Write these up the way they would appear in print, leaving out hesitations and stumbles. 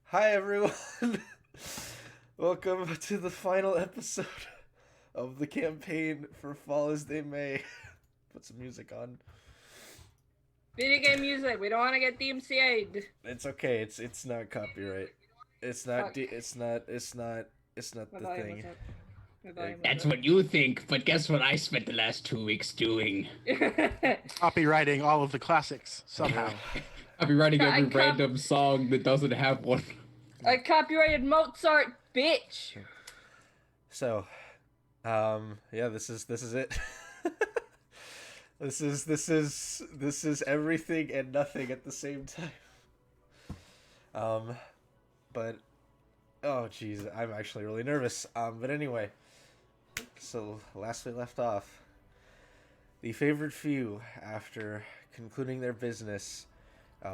Hi everyone. Welcome to the final episode of the campaign for Fall as They May. Put some music on. Video game music. We don't want to get DMCA'd. It's okay. It's not copyright. It's not. Fuck. It's not My the volume was thing. up. My It, volume was That's up. what you think, but guess what I spent the last 2 weeks doing? Copywriting all of the classics somehow. I've been writing I every cop- random song that doesn't have one. I copyrighted Mozart, bitch. so, yeah. This is it. This is everything and nothing at the same time. But oh jeez, I'm actually really nervous. But anyway, so last we left off, the favored few, after concluding their business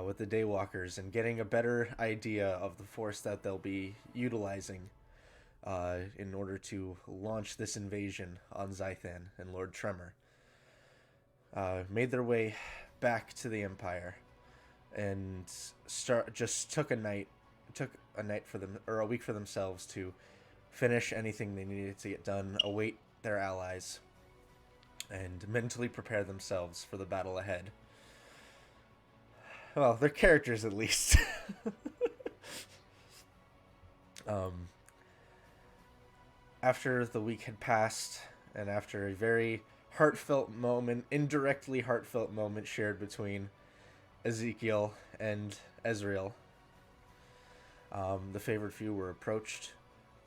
with the Daywalkers and getting a better idea of the force that they'll be utilizing in order to launch this invasion on Zythan and Lord Tremor, made their way back to the Empire and took a night for them, or a week for themselves, to finish anything they needed to get done, await their allies, and mentally prepare themselves for the battle ahead. Well, their characters at least. um, After the week had passed, and after a very indirectly heartfelt moment shared between Ezekiel and Ezreal, the favored few were approached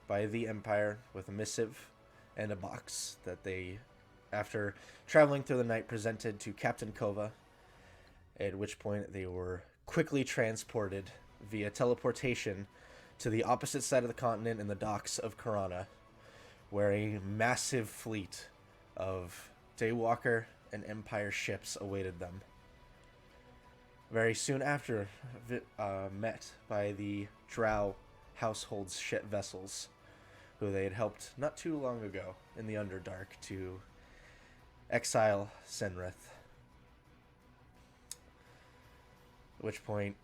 by the Empire with a missive and a box that they, after traveling through the night, presented to Captain Kova, at which point they were quickly transported via teleportation to the opposite side of the continent in the docks of Karana, where a massive fleet of Daywalker and Empire ships awaited them. Very soon after, met by the Drow household's ship vessels, who they had helped not too long ago in the Underdark to exile Senrith. At which point,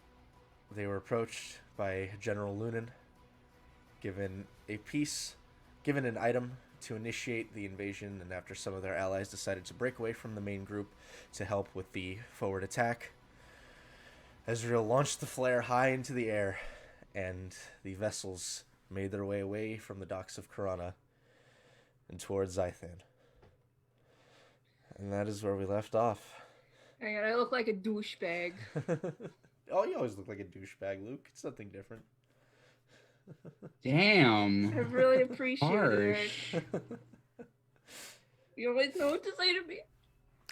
they were approached by General Lunan, given an item to initiate the invasion, and after some of their allies decided to break away from the main group to help with the forward attack, Ezreal launched the flare high into the air, and the vessels made their way away from the docks of Karana and towards Zythan. And that is where we left off. Hang on, I look like a douchebag. Oh, you always look like a douchebag, Luke. It's nothing different. I Damn. really appreciate it. Harsh. You always know what to say to me.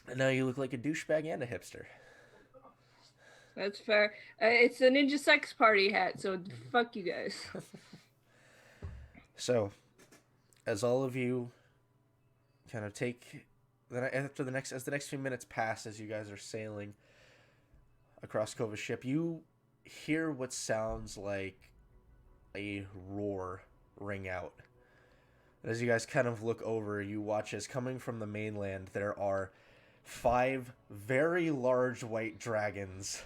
And now you look like a douchebag and a hipster. That's fair. It's a Ninja Sex Party hat, so fuck you guys. So, as all of you kind of take, as the next few minutes pass, as you guys are sailing across Kova's ship, you hear what sounds like a roar ring out. And as you guys kind of look over, you watch as, coming from the mainland, there are 5 very large white dragons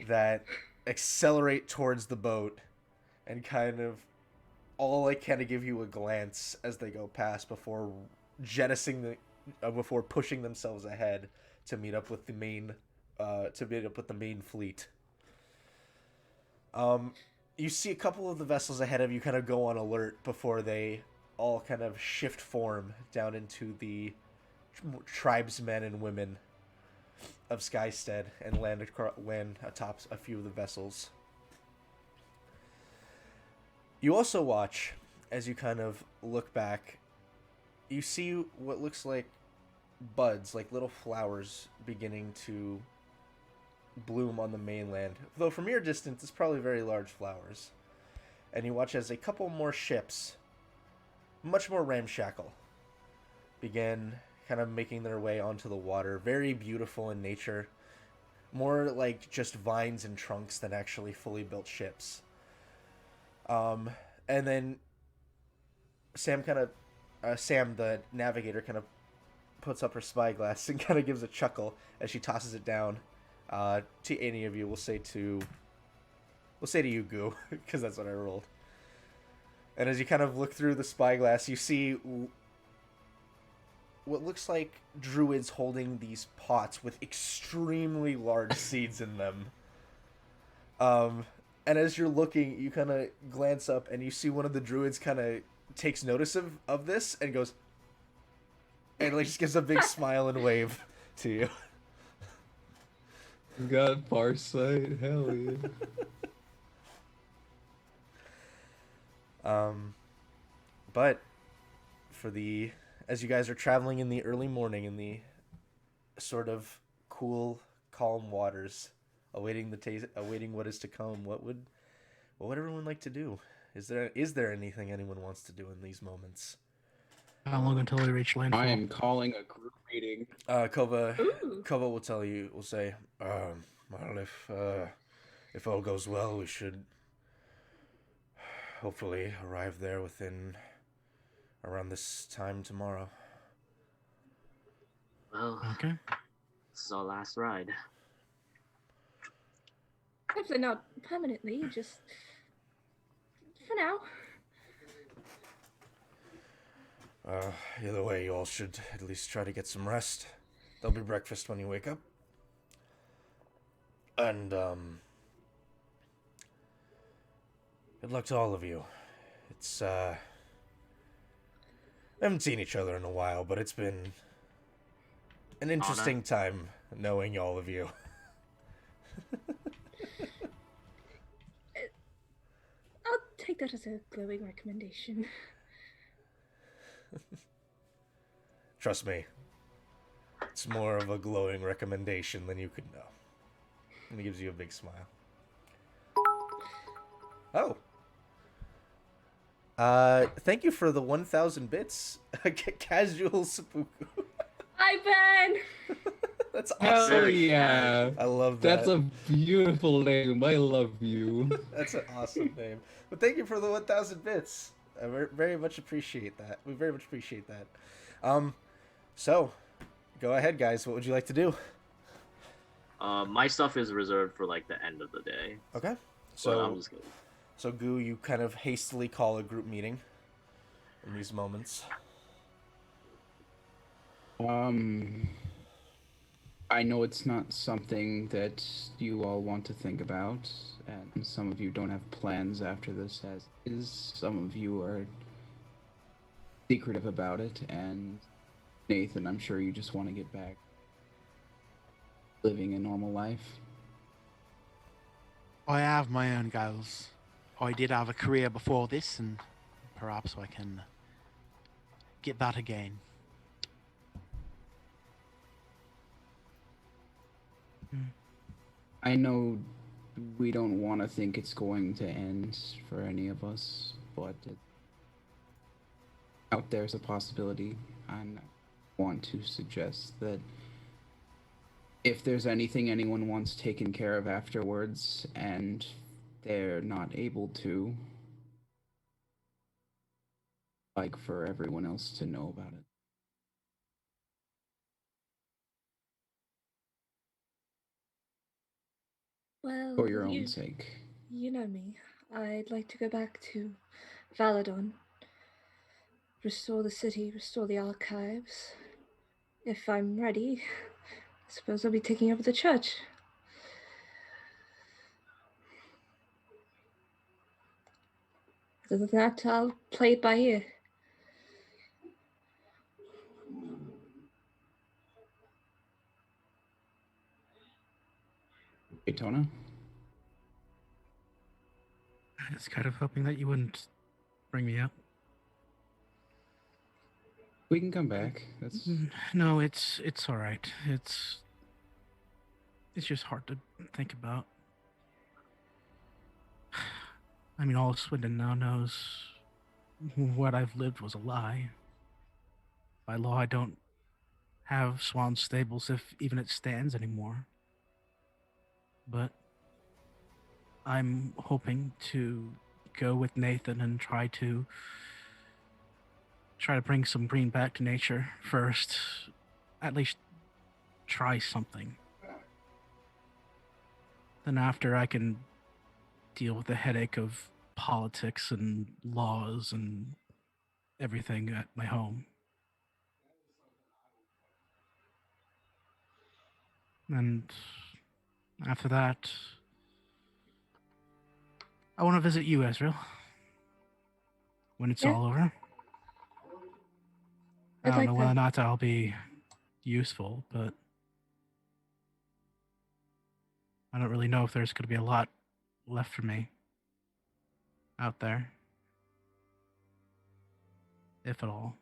that accelerate towards the boat and kind of give you a glance as they go past before before pushing themselves ahead to meet up with the main fleet. You see a couple of the vessels ahead of you kind of go on alert before they all kind of shift form down into the tribesmen and women of Skystead and land atop a few of the vessels. You also watch, as you kind of look back, you see what looks like buds, like little flowers, beginning to bloom on the mainland. Though from your distance, it's probably very large flowers. And you watch as a couple more ships, much more ramshackle, begin kind of making their way onto the water. Very beautiful in nature. More like just vines and trunks than actually fully built ships. And then Sam, the navigator, kind of puts up her spyglass and kind of gives a chuckle as she tosses it down to any of you. We'll say to We'll say to you, Goo, because that's what I rolled. And as you kind of look through the spyglass, you see what looks like druids holding these pots with extremely large seeds in them. And as you're looking, you kind of glance up and you see one of the druids kind of takes notice of this and goes, and like just gives a big smile and wave to you. God, Farsight, hell yeah. But as you guys are traveling in the early morning in the sort of cool, calm waters, awaiting what is to come, what would everyone like to do? Is there anything anyone wants to do in these moments? How long until we reach landfall? I am calling a group meeting. Kova Ooh. will say, well, if all goes well, we should hopefully arrive there within around this time tomorrow. Well, Okay. this is our last ride. Hopefully not permanently, just for now. Either way, you all should at least try to get some rest. There'll be breakfast when you wake up. And, good luck to all of you. It's, we haven't seen each other in a while, but it's been an interesting time knowing all of you. I'll take that as a glowing recommendation. Trust me, it's more of a glowing recommendation than you could know. And he gives you a big smile. Oh. Thank you for the 1,000 bits. Casual seppuku. Hi, Ben! That's Hell awesome. yeah. I love that. That's a beautiful name. I love you. That's an awesome name. But thank you for the 1,000 bits. I very much appreciate that. We very much appreciate that. So, go ahead, guys. What would you like to do? My stuff is reserved for like the end of the day. Okay. So I'm just gonna... So Goo, you kind of hastily call a group meeting in these moments. I know it's not something that you all want to think about, and some of you don't have plans after this as is. Some of you are secretive about it, and Nathan, I'm sure you just want to get back living a normal life. I have my own goals. I did have a career before this, and perhaps I can get that again. I know we don't want to think it's going to end for any of us, but out there's a possibility. I want to suggest that if there's anything anyone wants taken care of afterwards and they're not able to, like for everyone else to know about it. Well, For your own sake. You know me. I'd like to go back to Valadon. Restore the city, restore the archives. If I'm ready, I suppose I'll be taking over the church. Other than that, I'll play it by ear. Daytona? I was kind of hoping that you wouldn't bring me up. We can come back. That's No, it's all right. It's just hard to think about. I mean, all of Swindon now knows what I've lived was a lie. By law, I don't have Swan Stables if even it stands anymore. But I'm hoping to go with Nathan and try to bring some green back to nature first. At least try something. Then after I can deal with the headache of politics and laws and everything at my home. And after that, I want to visit you, Ezreal. When it's Yeah. all over. I I'd don't like know whether or that. not I'll be useful, but I don't really know if there's going to be a lot left for me out there, if at all.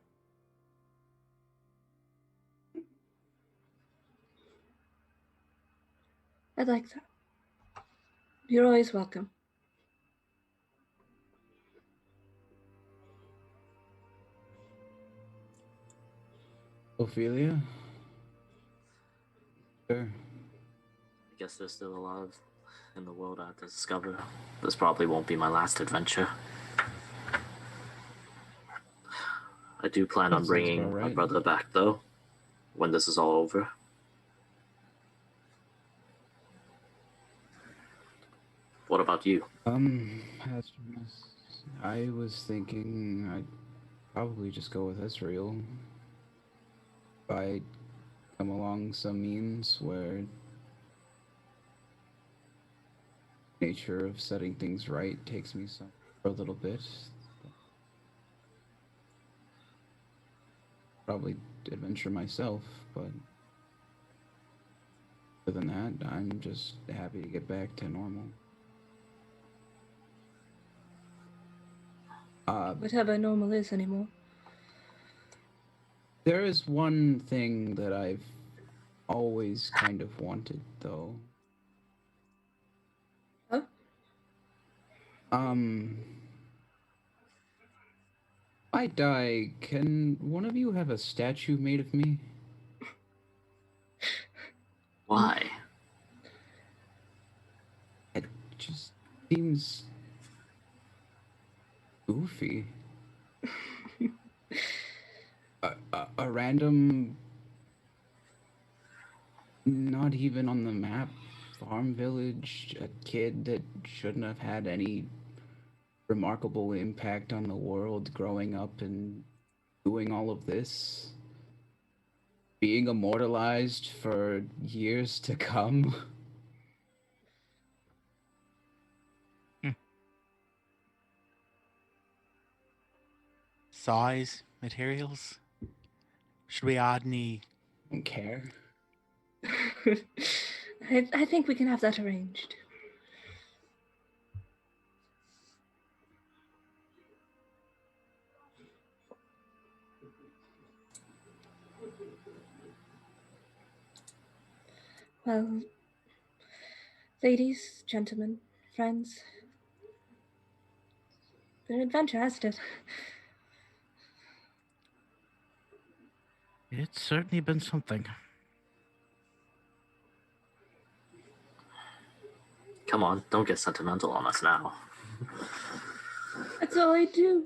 I'd like that. You're always welcome. Ophelia? Sure. I guess there's still a lot in the world I have to discover. This probably won't be my last adventure. I do plan That on sounds bringing about my right. brother back, though, when this is all over. What about you? As I was thinking I'd probably just go with Ezreal. If I come along some means where nature of setting things right takes me some for a little bit, probably adventure myself, but other than that, I'm just happy to get back to normal. Whatever normal is anymore. There is one thing that I've always kind of wanted, though. Oh? If I die, can one of you have a statue made of me? Why? It just seems goofy. A random, not even on the map, farm village, a kid that shouldn't have had any remarkable impact on the world growing up and doing all of this, being immortalized for years to come. Size, materials. Should we add any? Don't care. I think we can have that arranged. Well, ladies, gentlemen, friends, been an adventure, hasn't it? It's certainly been something. Come on, don't get sentimental on us now. That's all I do.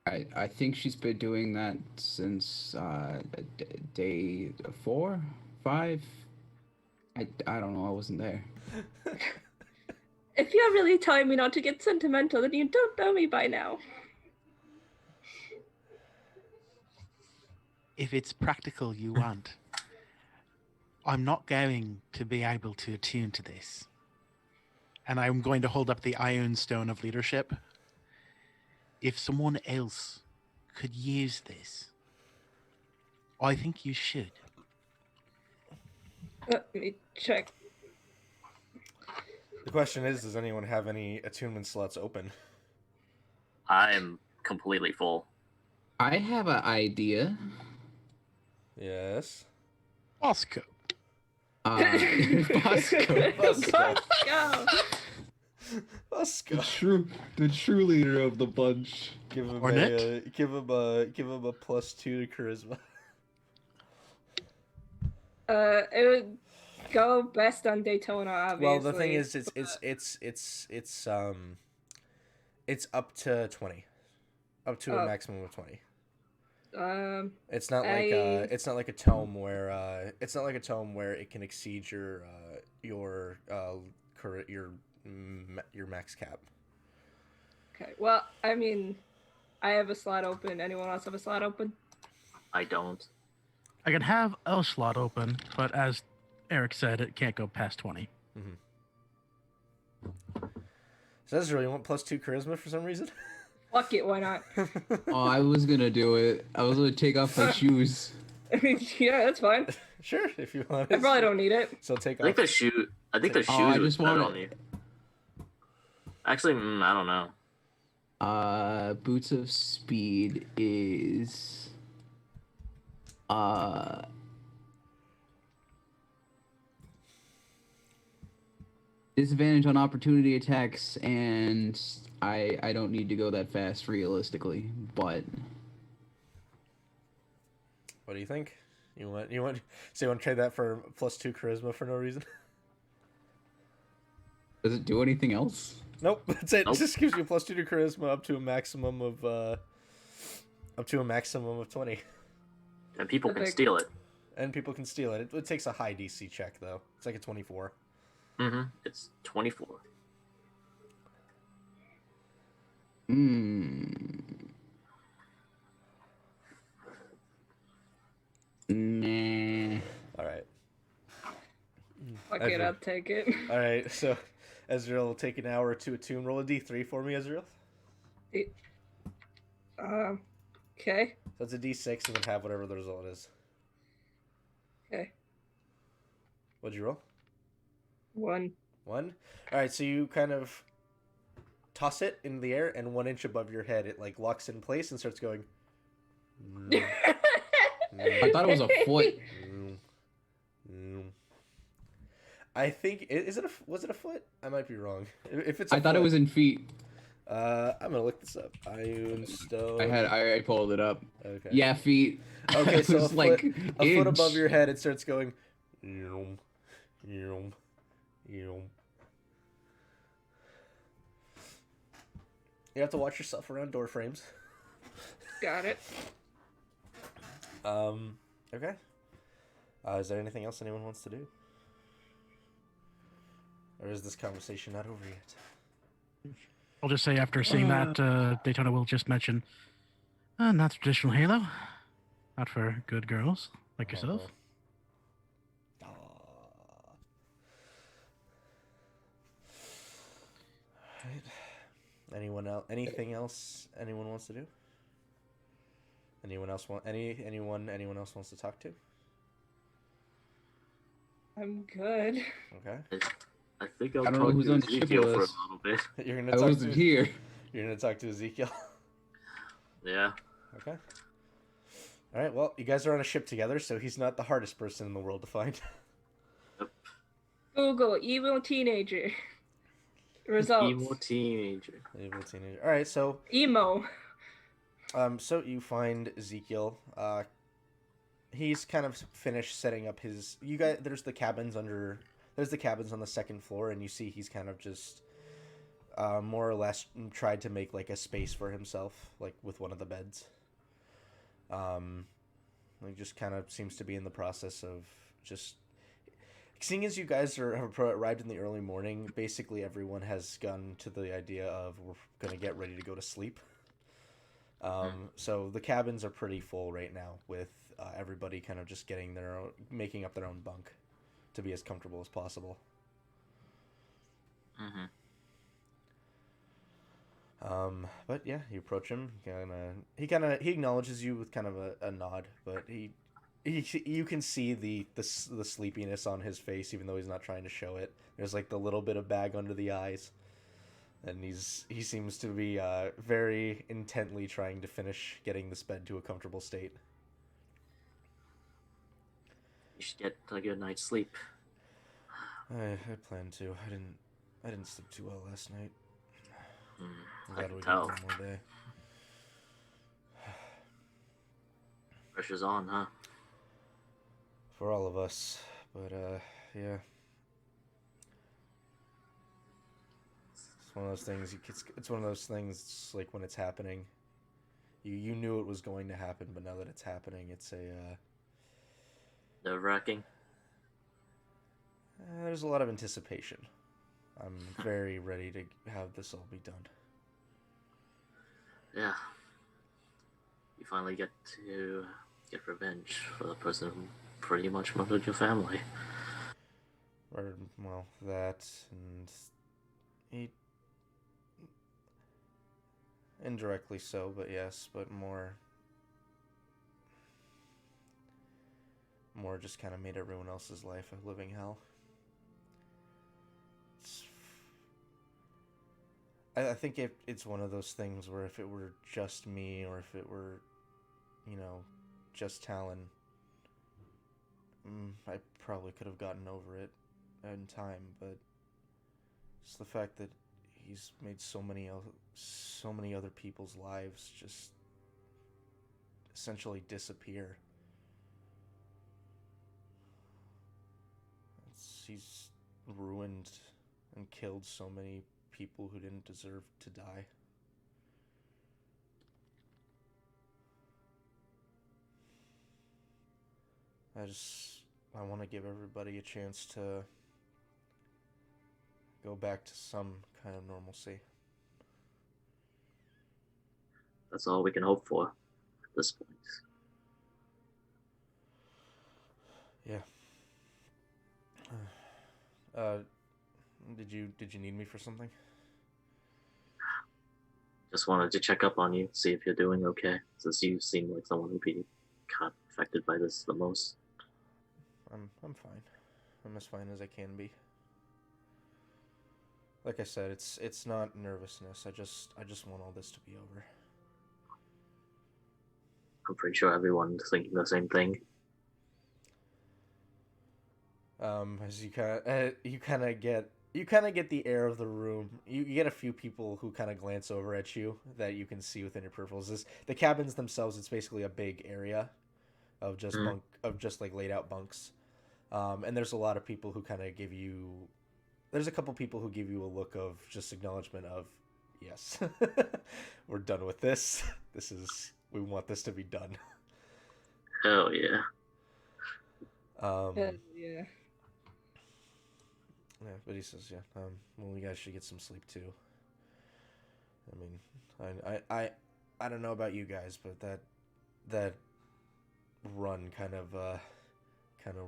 I think she's been doing that since day 4, 5. I don't know. I wasn't there. If you're really telling me not to get sentimental, then you don't know me by now. If it's practical you want, I'm not going to be able to attune to this. And I'm going to hold up the Iron Stone of Leadership. If someone else could use this, I think you should. Let me check. The question is, does anyone have any attunement slots open? I'm completely full. I have an idea. Yes. Bosco. Bosco. Go. Bosco. The true leader of the bunch. Give him Ornette? give him a +2 to charisma. It would go best on Daytona, obviously. Well, the thing is, it's up to 20, up to a maximum of 20. It's not like a tome where it can exceed your your max cap. Okay. Well, I mean, I have a slot open. Anyone else have a slot open? I don't. I can have a slot open, but as Eric said, it can't go past 20. So that's really, you want +2 charisma for some reason? Fuck it, why not? Oh, I was gonna do it. I was gonna take off my shoes. Yeah, that's fine. Sure, if you want. I probably don't need it. So take I think off. the shoe. I think the shoes I would just fit want on you. Actually, I don't know. Boots of Speed is disadvantage on opportunity attacks, and I don't need to go that fast realistically, but What do you think? So you want to trade that for +2 charisma for no reason? does it do anything else? Nope, that's it. Nope. It just gives you +2 to charisma up to a maximum of 20. And people can Epic. steal it. And people can steal it. It takes a high DC check though. It's like a 24. It's 24. Nah. All right. Fuck it, I'll take it. All right. So Ezreal will take an hour to attune. Roll a D3 for me, Ezreal. Okay. So it's a D6 and then have whatever the result is. Okay. What'd you roll? 1. 1. All right. So you kind of toss it in the air, and 1 inch above your head, it like locks in place and starts going. I thought it was a foot. I think was it a foot? I might be wrong. If it's, I thought it was in feet. I'm gonna look this up. Iron Stone. I pulled it up. Okay. Yeah, feet. Okay, so It a was foot, like a foot inch. above your head, it starts going. Yum, yum, yum. You have to watch yourself around door frames. Got it. Okay. Is there anything else anyone wants to do? Or is this conversation not over yet? I'll just say after seeing that, Daytona will just mention, not traditional Halo. Not for good girls like yourself. Aw. Alright. Anyone else? Anything else anyone wants to do? Anyone else wants to talk to? I'm good. Okay. I think I'll I don't know talk who's to on the ship Ezekiel with for a us. little bit. You're gonna I talk wasn't to here. You're gonna talk to Ezekiel. Yeah. Okay. All right. Well, you guys are on a ship together, so he's not the hardest person in the world to find. Google evil teenager. Results. Evil teenager. Evil teenager. All right. So, Emo. so you find Ezekiel. He's kind of finished setting up his. You guys, there's the cabins on the second floor, and you see he's kind of just, more or less tried to make like a space for himself, like with one of the beds. He just kind of seems to be in the process of just. Seeing as you guys have arrived in the early morning, basically everyone has gone to the idea of we're gonna get ready to go to sleep. So the cabins are pretty full right now, with everybody kind of just making up their own bunk to be as comfortable as possible. But yeah, you approach him. He acknowledges you with kind of a nod, but you can see the sleepiness on his face, even though he's not trying to show it. There's like the little bit of bag under the eyes, and he seems to be very intently trying to finish getting this bed to a comfortable state. You should get a good night's sleep. I plan to. I didn't sleep too well last night. I'm I glad can we tell. got one more day. Pressure's on, huh? For all of us, but yeah. It's one of those things. It's one of those things. It's like when it's happening, you knew it was going to happen, but now that it's happening, it's a. Nerve-wracking. There's a lot of anticipation. I'm very ready to have this all be done. Yeah. You finally get to get revenge for the person who pretty much murdered your family. Or, well, that, and he... indirectly so, but yes, but more just kind of made everyone else's life a living hell. I think it's one of those things where if it were just me, or if it were, just Talon, I probably could have gotten over it in time, but it's the fact that he's made so many other people's lives just essentially disappear. He's ruined and killed so many people who didn't deserve to die. I want to give everybody a chance to go back to some kind of normalcy. That's all we can hope for at this point. Yeah. Did you need me for something? Just wanted to check up on you, see if you're doing okay, since you seem like someone who'd be kind of affected by this the most. I'm fine. I'm as fine as I can be. Like I said, it's not nervousness. I just want all this to be over. I'm pretty sure everyone's thinking the same thing. As you kind of get the air of the room. You get a few people who kind of glance over at you that you can see within your peripherals. The cabins themselves, it's basically a big area of just like laid out bunks. And there's a lot of people who kind of give you. There's a couple people who give you a look of just acknowledgement of, yes, we're done with this. We want this to be done. Hell yeah. Hell yeah. Yeah, but he says, yeah, well, you guys should get some sleep too. I mean, I don't know about you guys, but that run kind of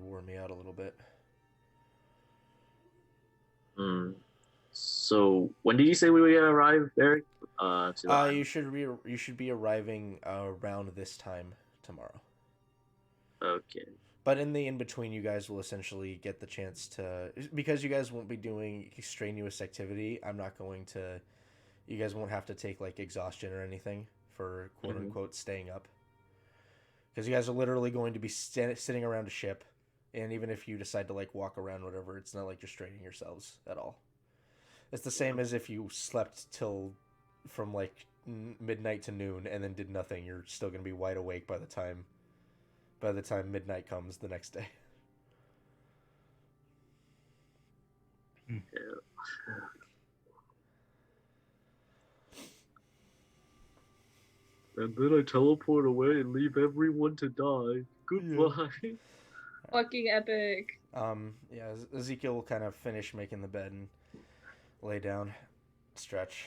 wore me out a little bit. So when did you say we would arrive, Eric? You should be arriving around this time tomorrow. Okay. But in between, you guys will essentially get the chance to, because you guys won't be doing strenuous activity. You guys won't have to take like exhaustion or anything for quote unquote staying up. Because you guys are literally going to be sitting around a ship, and even if you decide to like walk around, whatever, it's not like you're straining yourselves at all. It's the same as if you slept from like midnight to noon and then did nothing. You're still going to be wide awake by the time midnight comes the next day. Yeah. And then I teleport away and leave everyone to die. Goodbye. Yeah. Fucking epic. Yeah, Ezekiel will kind of finish making the bed and lay down, stretch.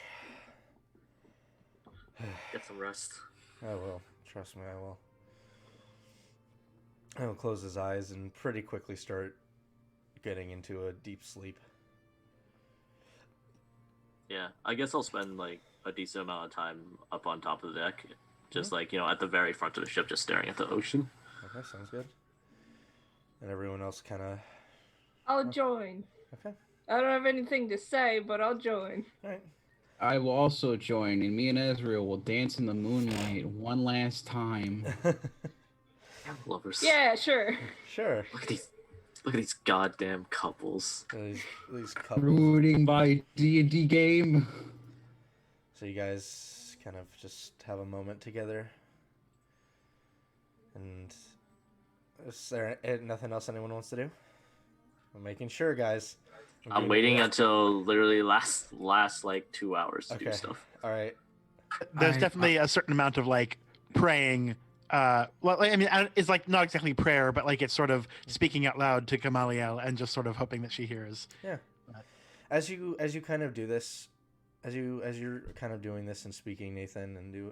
Get some rest. I will. Trust me, I will. He'll close his eyes and pretty quickly start getting into a deep sleep. Yeah, I guess I'll spend like a decent amount of time up on top of the deck, just like, at the very front of the ship, just staring at the ocean. Okay, sounds good. And everyone else kind of... I'll join. Okay. I don't have anything to say, but I'll join. All right. I will also join, and me and Ezreal will dance in the moonlight one last time. Lovers. Yeah, sure. Sure. Look at these goddamn couples. These couples. Rooting by D&D game. So you guys kind of just have a moment together. And is there nothing else anyone wants to do? I'm making sure, guys. I'm waiting until literally last like 2 hours to do stuff. All right. There's definitely a certain amount of like praying. Well, I mean, it's like not exactly prayer, but like it's sort of speaking out loud to Gamaliel and just sort of hoping that she hears. Yeah. as you kind of do this, as you're kind of doing this and speaking, Nathan, and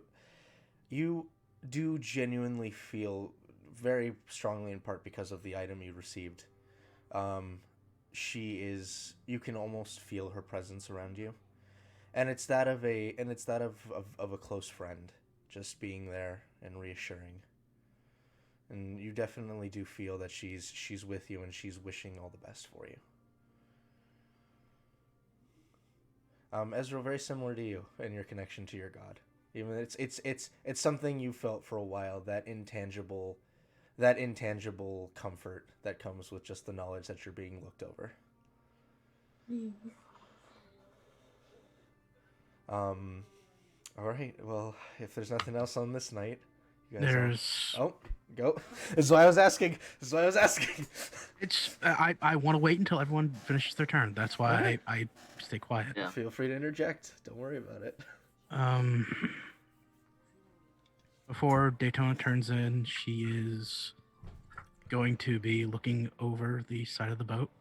you do genuinely feel very strongly, in part because of the item you received. You can almost feel her presence around you, and it's that of a close friend, just being there and reassuring. And you definitely do feel that she's with you and she's wishing all the best for you. Ezra, very similar to you in your connection to your god. Even it's something you felt for a while, that intangible comfort that comes with just the knowledge that you're being looked over. All right. Well, if there's nothing else on this night, you guys. Go. This is why I was asking. It's I want to wait until everyone finishes their turn. That's why Okay. I stay quiet. Yeah. Feel free to interject. Don't worry about it. Before Daytona turns in, she is going to be looking over the side of the boat,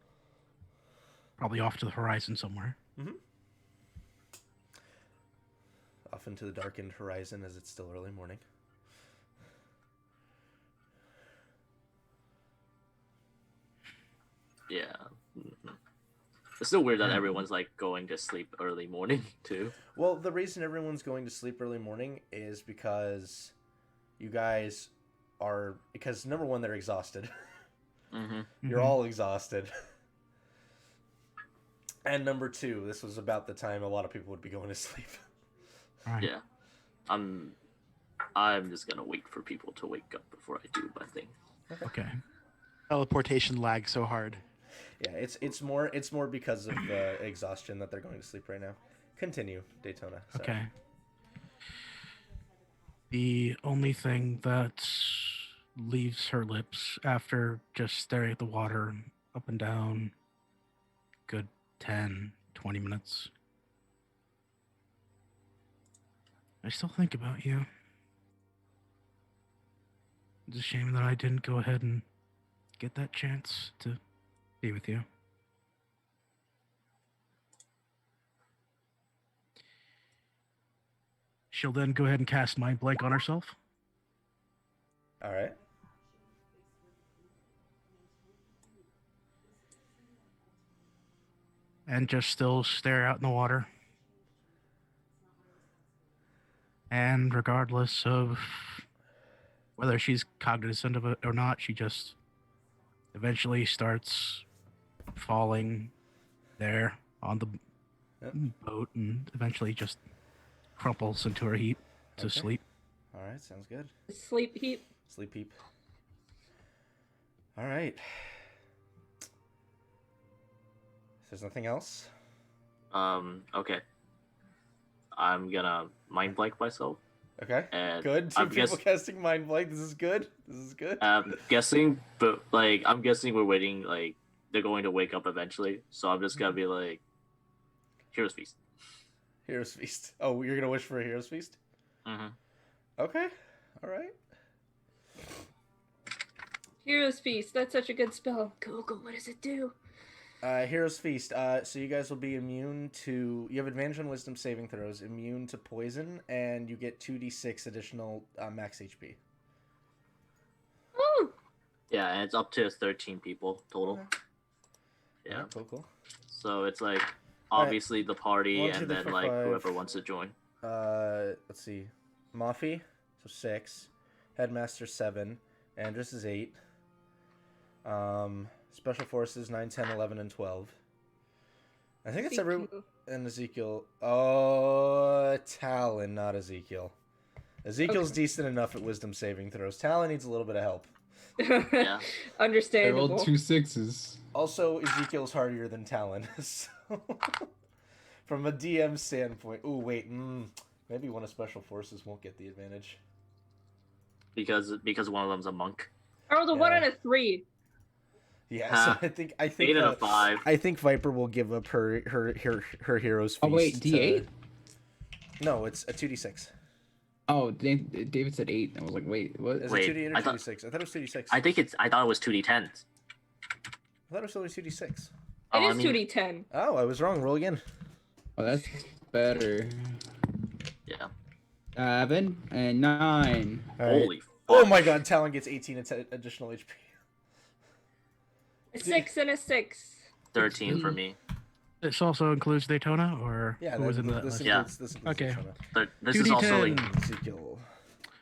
probably off to the horizon somewhere. Mm-hmm. Off into the darkened horizon, as it's still early morning. Yeah. Mm-hmm. It's still weird that everyone's like going to sleep early morning too. Well, the reason everyone's going to sleep early morning is because you guys because number one, they're exhausted. Mm-hmm. You're all exhausted. And number two, this was about the time a lot of people would be going to sleep. All right. Yeah. I'm just gonna wait for people to wake up before I do my thing. Okay. Teleportation lag so hard. Yeah, it's more because of the exhaustion that they're going to sleep right now. Continue, Daytona. Sorry. Okay. The only thing that leaves her lips after just staring at the water up and down good 10, 20 minutes. I still think about you. It's a shame that I didn't go ahead and get that chance to be with you. She'll then go ahead and cast Mind Blank on herself. All right. And just still stare out in the water. And regardless of whether she's cognizant of it or not, she just eventually starts falling there on the boat and eventually just crumples into her heap to Okay. sleep. All right, sounds good. Sleep heap. Sleep heap. All right. If there's nothing else. Okay. I'm gonna mind blank myself. Okay. And Good. 2 I'm people casting mind blank. This is good. guessing, but like I'm guessing we're waiting. Like they're going to wake up eventually, so I'm just gonna be like, "Hero's feast." Hero's feast. Oh, you're gonna wish for a hero's feast? Mm-hmm. Okay. All right. Hero's Feast. That's such a good spell. Google, what does it do? Hero's feast. So you guys will be immune to. You have advantage on Wisdom saving throws, immune to poison, and you get 2d6 additional max HP. Oh, Yeah, and it's up to 13 people total. Okay. Yeah. Alright, cool. So it's like obviously the party 1, 2, and 3, then 4, like 5. whoever wants to join. Let's see. Mafi, so 6. Headmaster 7. Andrus is 8. Special Forces 9, 10, 11, and 12. I think it's every and Ezekiel. Oh, Talon, not Ezekiel. Ezekiel's decent enough at Wisdom saving throws. Talon needs a little bit of help. Yeah. I Understandable. rolled 2 6s. Also, Ezekiel's hardier than Talon. So from a DM standpoint. Ooh, wait. Maybe one of Special Forces won't get the advantage. Because one of them's a monk. I rolled a 1 and a 3. Yeah, so I think 8 and a 5. I think Viper will give up her hero's feast. Oh wait, D8? No, it's a 2d6. Oh, David said 8. I was like, wait, what? Is Wait, it 2d8 or I thought- 2d6? I thought it was 2d6. I thought it was 2d10s. I thought it was only 2d6. Oh, It is 2d10. Oh, I was wrong. Roll again. Oh, that's better. Yeah. 7 and 9. All right. Holy fuck. Oh my god, Talon gets 18 additional HP. A 6 and a 6. 13 for me. This also includes Daytona, or Yeah, who was in this that? Yeah. includes, this includes Okay. Daytona. This is also like 2d10. Ezekiel.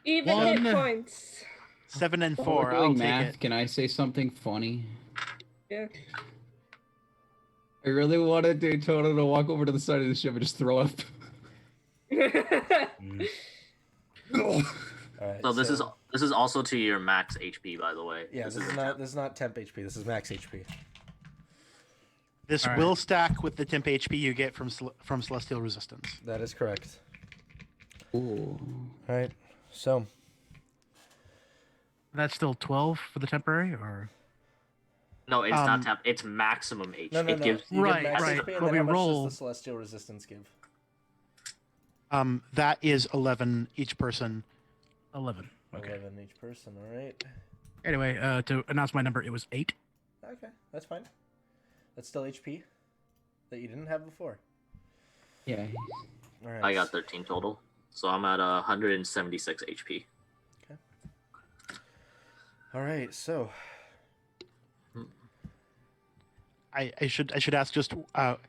Even One. hit points. 7 and While 4. we're I'll doing take math, it. can I say something funny? Yeah. I really wanted Daytona to walk over to the side of the ship and just throw up. Mm. All right. so this is also to your max HP, by the way. Yeah, this is not temp HP. This is max HP. This All right. will stack with the temp HP you get from Celestial Resistance. That is correct. Ooh. All right. So That's still 12 for the temporary, or No, it's not temp. It's maximum HP. no. It gives You Right, get max right. HP, and But then we how much roll- does the celestial resistance give? That is 11 each person. 11. Okay. 11 each person. All right. Anyway, to announce my number, it was 8. Okay, that's fine. That's still HP that you didn't have before. Yeah. All right. I got 13 total, so I'm at 176 HP. All right. So I should ask just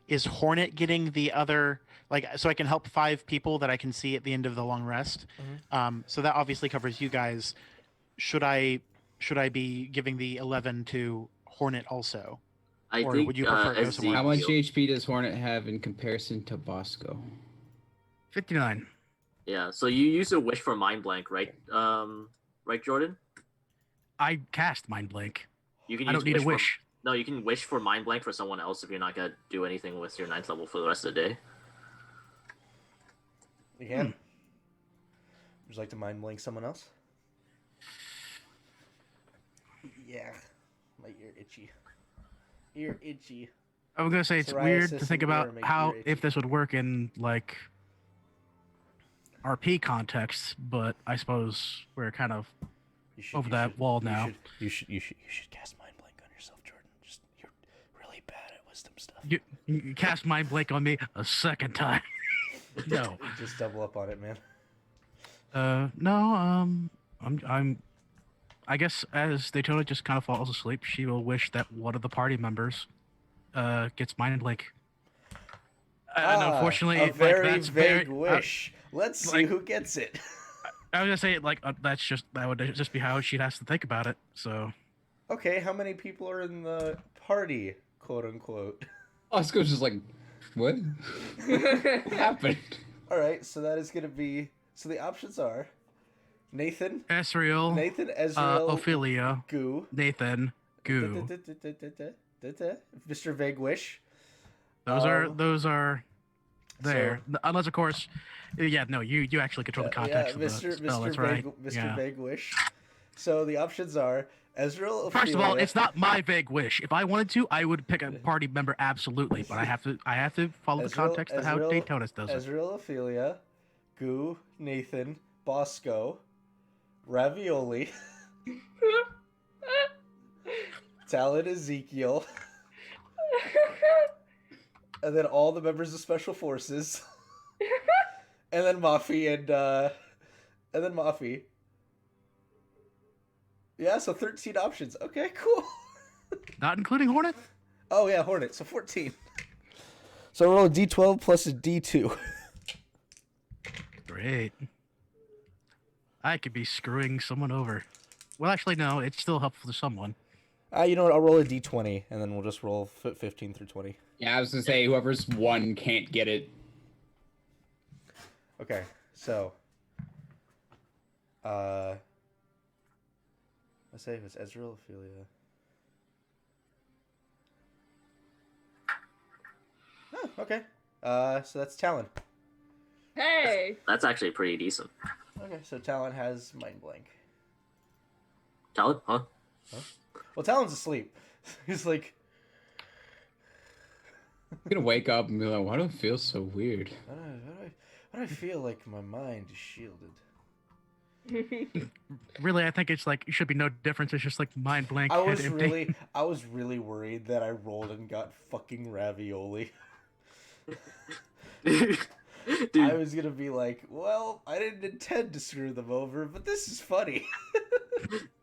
is Hornet getting the other, like, so I can help 5 people that I can see at the end of the long rest. So that obviously covers you guys. Should I be giving the 11 to Hornet also? I Or think would you prefer it go somewhere How else? much HP does Hornet have in comparison to Bosco? 59. Yeah, so you use a wish for mind blank, right? Right, Jordan? I cast Mind Blank. You can. I don't need a for- wish. No, you can wish for mind blank for someone else if you're not gonna do anything with your 9th level for the rest of the day. you can. Would you like to mind blank someone else? Yeah, my ear itchy. Ear itchy. I was gonna say it's weird to Psoriasis think and ear about make how ear itchy. if this would work in like RP context, but I suppose we're kind of You should, over you that should- wall you now. You should cast mind blank on yourself, Jordan. Just you're really bad at wisdom stuff. you cast Mind Blank on me a second time. No, Just double up on it, man. no. I guess as Daytona just kind of falls asleep, she will wish that one of the party members gets Mind Blank. And unfortunately, a like, very that's vague very, wish. Let's see like- who gets it. I was gonna say like that would just be how she'd have to think about it. So Okay, how many people are in the party, quote unquote? Bosco's just like, what? What happened? All right, so that is gonna be. So the options are Nathan, Ezreal, Ezreal, Ophelia, Goo, Nathan, Goo. Mr. Vague Wish. Those Um, are there. Unless of course, yeah, no, you actually control the context of the spell. That's right. Mr. Yeah. Vague Wish. So the options are Ezreal, Ophelia. First of all, it's not my vague wish. If I wanted to, I would pick a party member absolutely, but I have to follow the context of how Daytona does it. Ezreal, Ophelia, Goo, Nathan, Bosco, Ravioli, Talon, Ezekiel, and then all the members of Special Forces, and then Mafi and then Mafi. Yeah, so 13 options. Okay, cool. Not including Hornet. Oh yeah, Hornet. So 14. So roll a D12 plus a D2. Great. I could be screwing someone over. Well, actually, no. It's still helpful to someone. You know what? I'll roll a D20, and then we'll just roll 15 through 20. Yeah, I was gonna say whoever's one can't get it. Okay, so let's say it was Ezreal, Ophelia. Oh, okay. So that's Talon. Hey! That's actually pretty decent. Okay, so Talon has Mind Blank. Talon, huh? Well, Talon's asleep. He's like, I'm gonna wake up and be like, why do I feel so weird? why do I feel like my mind is shielded? Really, I think it's like it should be no difference. It's just like mind blank, I head was empty. really worried that I rolled and got fucking ravioli. I Dude, was gonna be like, well, I didn't intend to screw them over, but this is funny.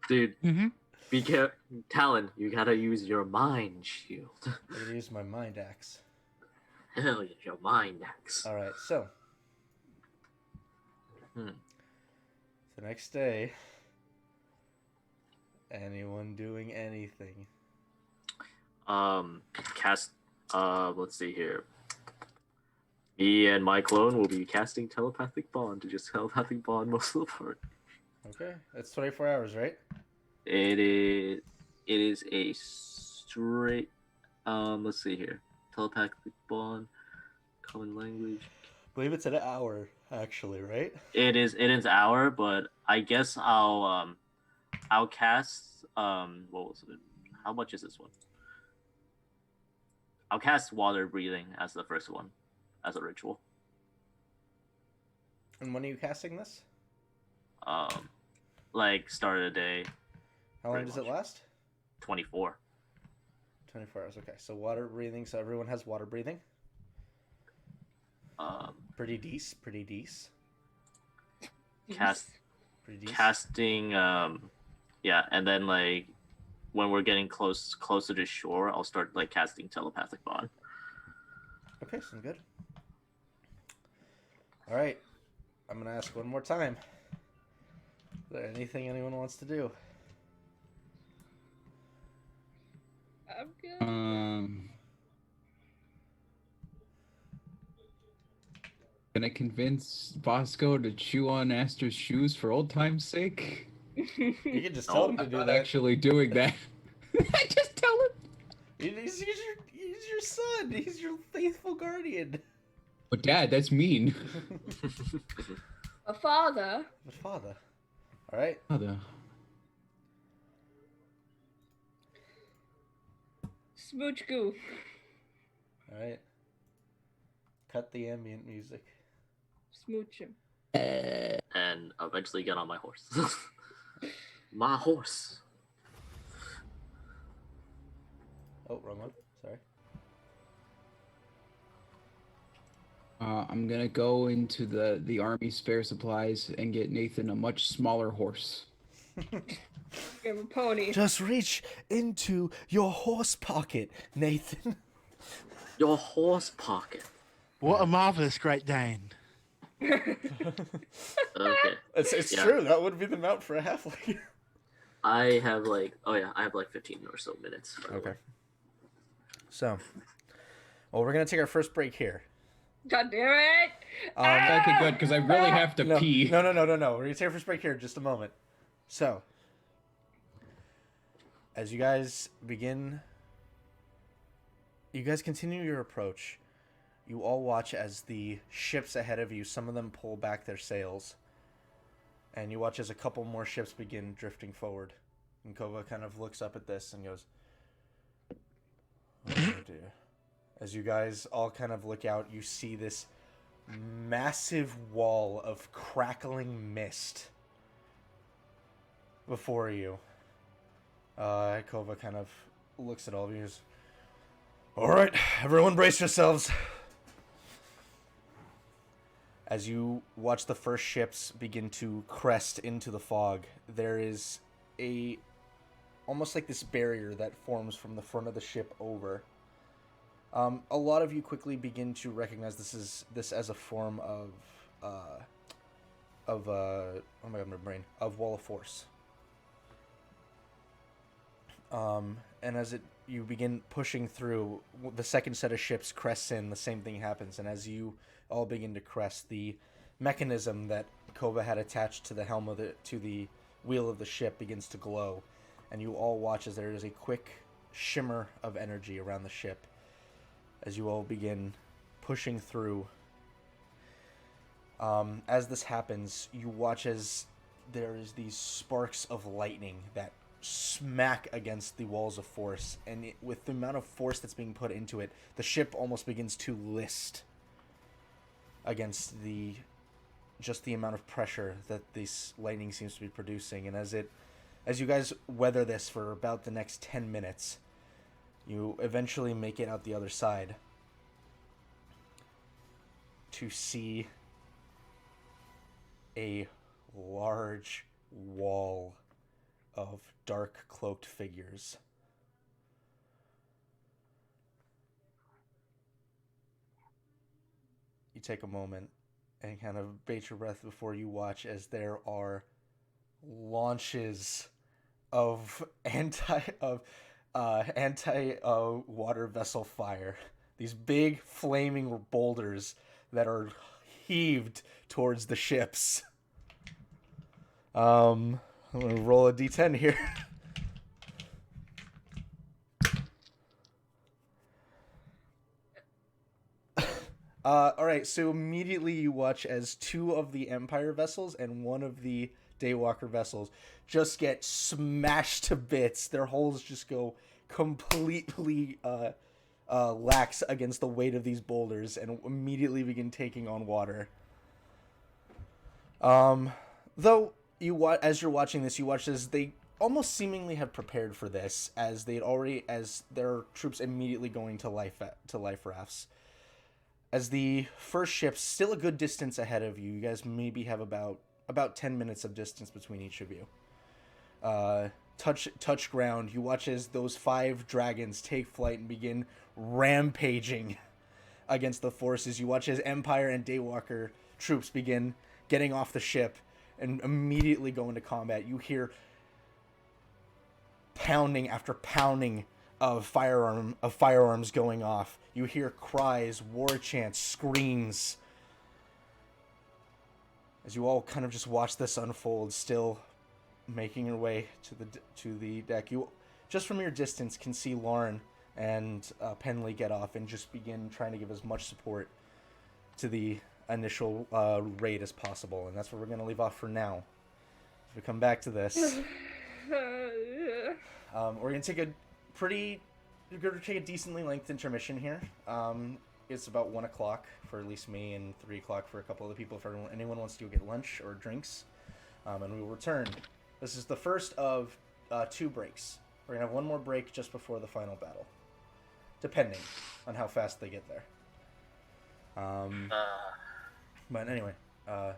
dude, Mm-hmm. be careful. Talon, you gotta use your mind shield. I'm gonna use my mind axe. Hell yeah, your mind axe. All right, so Hmm. the next day, anyone doing anything? Cast. Let's see here. Me and my clone will be casting telepathic bond to just telepathic bond most of the part. Okay, it's 24 hours, right? It is. It is a straight. Let's see here. Telepathic bond, common language. I believe it's an hour, actually, right? It is. It is hour, but I guess I'll cast. What was it? How much is this one? I'll cast water breathing as the first one, as a ritual. And when are you casting this? Like start of the day, How long Pretty does it much. last? 24. 24 hours. Okay, so water breathing. So everyone has water breathing. Pretty decent. Pretty decent. Cast Pretty decent. casting. Yeah, and then like when we're getting closer to shore, I'll start like casting telepathic bond. Okay, sounds good. All right, I'm gonna ask one more time. Is there anything anyone wants to do? I'm good. Can I convince Bosco to chew on Aster's shoes for old time's sake? You can just No, tell him to I'm do not that. actually doing that. I just tell him. He's your son. He's your faithful guardian. But Dad, that's mean. A father. But father. All right. Mother. Smooch goo. All right. Cut the ambient music. Smooch him. And eventually get on my horse. My horse. Oh, wrong one. Sorry. I'm gonna go into the army spare supplies and get Nathan a much smaller horse. Give him a pony. Just reach into your horse pocket, Nathan. Your horse pocket. What a marvelous Great Dane. Okay. It's Yeah. true. That would be the mount for a halfling. I have like I have like 15 or so minutes. by the Okay. way. So, well, we're gonna take our first break here. God damn it! Okay, good, because I really have to No, pee. no. We're gonna take our first break here in just a moment. So, as you guys continue your approach. You all watch as the ships ahead of you, some of them pull back their sails. And you watch as a couple more ships begin drifting forward. And Kova kind of looks up at this and goes, oh dear. As you guys all kind of look out, you see this massive wall of crackling mist before you. Kova kind of looks at all of you and goes, all right, everyone brace yourselves. As you watch the first ships begin to crest into the fog, there is almost like this barrier that forms from the front of the ship over. A lot of you quickly begin to recognize this as a form of oh my god, my brain, of wall of force. And as you begin pushing through, the second set of ships crests in, the same thing happens, and as you all begin to crest, the mechanism that Kova had attached to the helm to the wheel of the ship begins to glow, and you all watch as there is a quick shimmer of energy around the ship as you all begin pushing through. As this happens, you watch as there is these sparks of lightning that smack against the walls of force, and with the amount of force that's being put into it, the ship almost begins to list against the just the amount of pressure that this lightning seems to be producing. And as you guys weather this for about the next 10 minutes, you eventually make it out the other side to see a large wall of dark cloaked figures. You take a moment and kind of bait your breath before you watch as there are launches of anti water vessel fire. These big flaming boulders that are heaved towards the ships. I'm gonna roll a d10 here. Alright, so immediately you watch as 2 of the Empire vessels and 1 of the Daywalker vessels just get smashed to bits. Their hulls just go completely lax against the weight of these boulders and immediately begin taking on water. Though as you're watching this, you watch as they almost seemingly have prepared for this, as their troops immediately going to life rafts. As the first ship's still a good distance ahead of you, you guys maybe have about 10 minutes of distance between each of you. Touch ground. You watch as those 5 dragons take flight and begin rampaging against the forces. You watch as Empire and Daywalker troops begin getting off the ship and immediately go into combat. You hear pounding after pounding of firearms going off. You hear cries, war chants, screams. As you all kind of just watch this unfold, still making your way to the deck, you just from your distance can see Lauren and Penley get off and just begin trying to give as much support to the initial raid as possible. And that's where we're going to leave off for now. As we come back to this, we're going to take a decently length intermission here. It's about 1 o'clock for at least me, and 3 o'clock for a couple of the people if anyone wants to go get lunch or drinks. And we will return. This is the first of 2 breaks. We're going to have 1 more break just before the final battle, depending on how fast they get there. But anyway,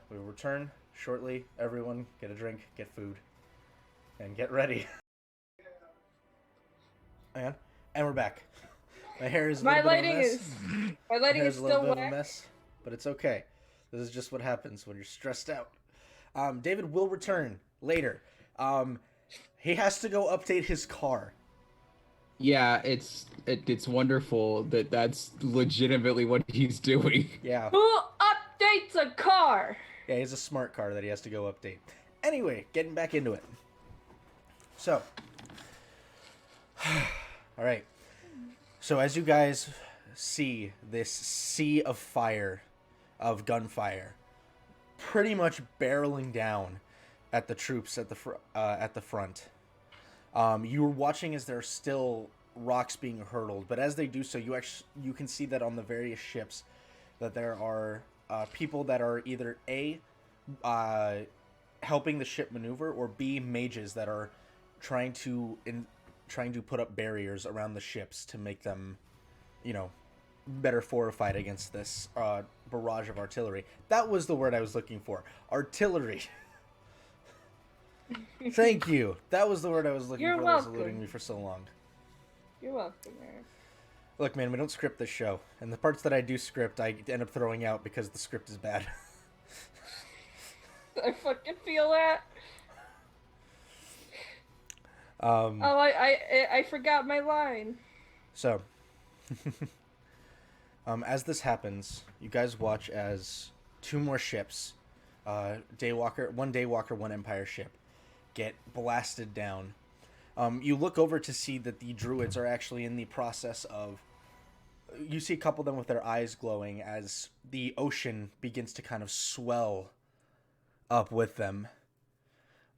we will return shortly. Everyone, get a drink, get food, and get ready. And we're back. My hair is my lighting is still a mess, but it's okay. This is just what happens when you're stressed out. David will return later. He has to go update his car. Yeah, it's wonderful that's legitimately what he's doing. Yeah. Who updates a car? Yeah, he has a smart car that he has to go update. Anyway, getting back into it. So, all right. So as you guys see this sea of fire, of gunfire, pretty much barreling down at the troops at the front. You were watching as there are still rocks being hurled, but as they do so, you can see that on the various ships that there are people that are either helping the ship maneuver, or B, mages that are trying to put up barriers around the ships to make them, better fortified against this barrage of artillery. That was the word I was looking for. Artillery. Thank you. That was the word I was looking for. That was eluding me for so long. You're welcome, Eric. Look, man, we don't script this show. And the parts that I do script, I end up throwing out because the script is bad. I fucking feel that. Oh, I forgot my line. So, as this happens, you guys watch as 2 more ships, one Daywalker, 1 Empire ship, get blasted down. You look over to see that the druids are actually in the process of... You see a couple of them with their eyes glowing as the ocean begins to kind of swell up with them.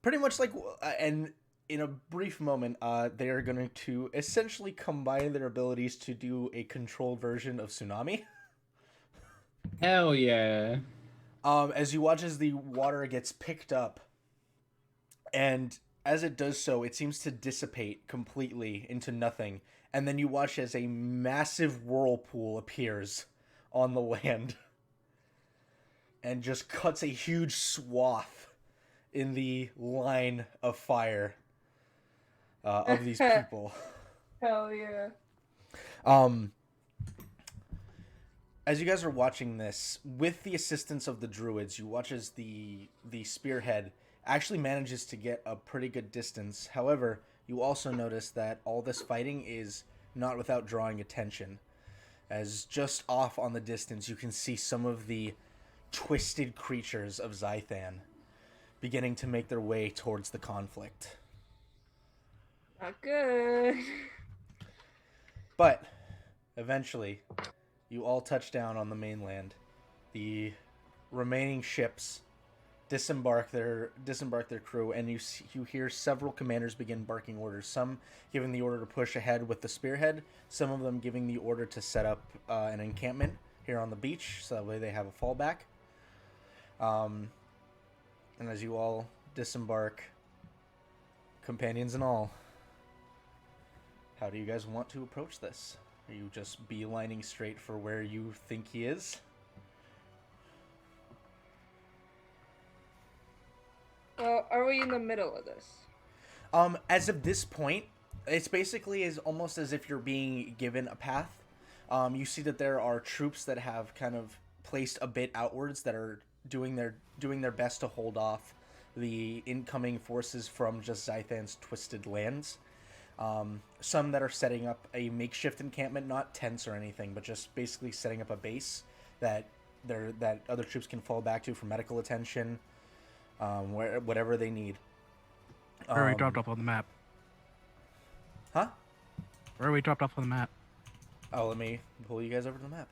Pretty much like... And in a brief moment, they are going to essentially combine their abilities to do a controlled version of Tsunami. Hell yeah. as you watch as the water gets picked up, and as it does so, it seems to dissipate completely into nothing, and then you watch as a massive whirlpool appears on the land and just cuts a huge swath in the line of fire of these people. Hell yeah. As you guys are watching this, with the assistance of the druids, you watch as the spearhead actually manages to get a pretty good distance. However, you also notice that all this fighting is not without drawing attention, as just off on the distance you can see some of the twisted creatures of Zythan beginning to make their way towards the conflict. Not good. But eventually, you all touch down on the mainland. The remaining ships disembark their crew, and you hear several commanders begin barking orders. Some giving the order to push ahead with the spearhead. Some of them giving the order to set up an encampment here on the beach, so that way they have a fallback. And as you all disembark, companions and all, how do you guys want to approach this? Are you just beelining straight for where you think he is? Well, are we in the middle of this? As of this point, it's basically almost as if you're being given a path. You see that there are troops that have kind of placed a bit outwards that are doing their best to hold off the incoming forces from just Zythan's twisted lands. Some that are setting up a makeshift encampment, not tents or anything, but just basically setting up a base that other troops can fall back to for medical attention, whatever they need. Where are we dropped off on the map? Huh? Where are we dropped off on the map? Oh, let me pull you guys over to the map.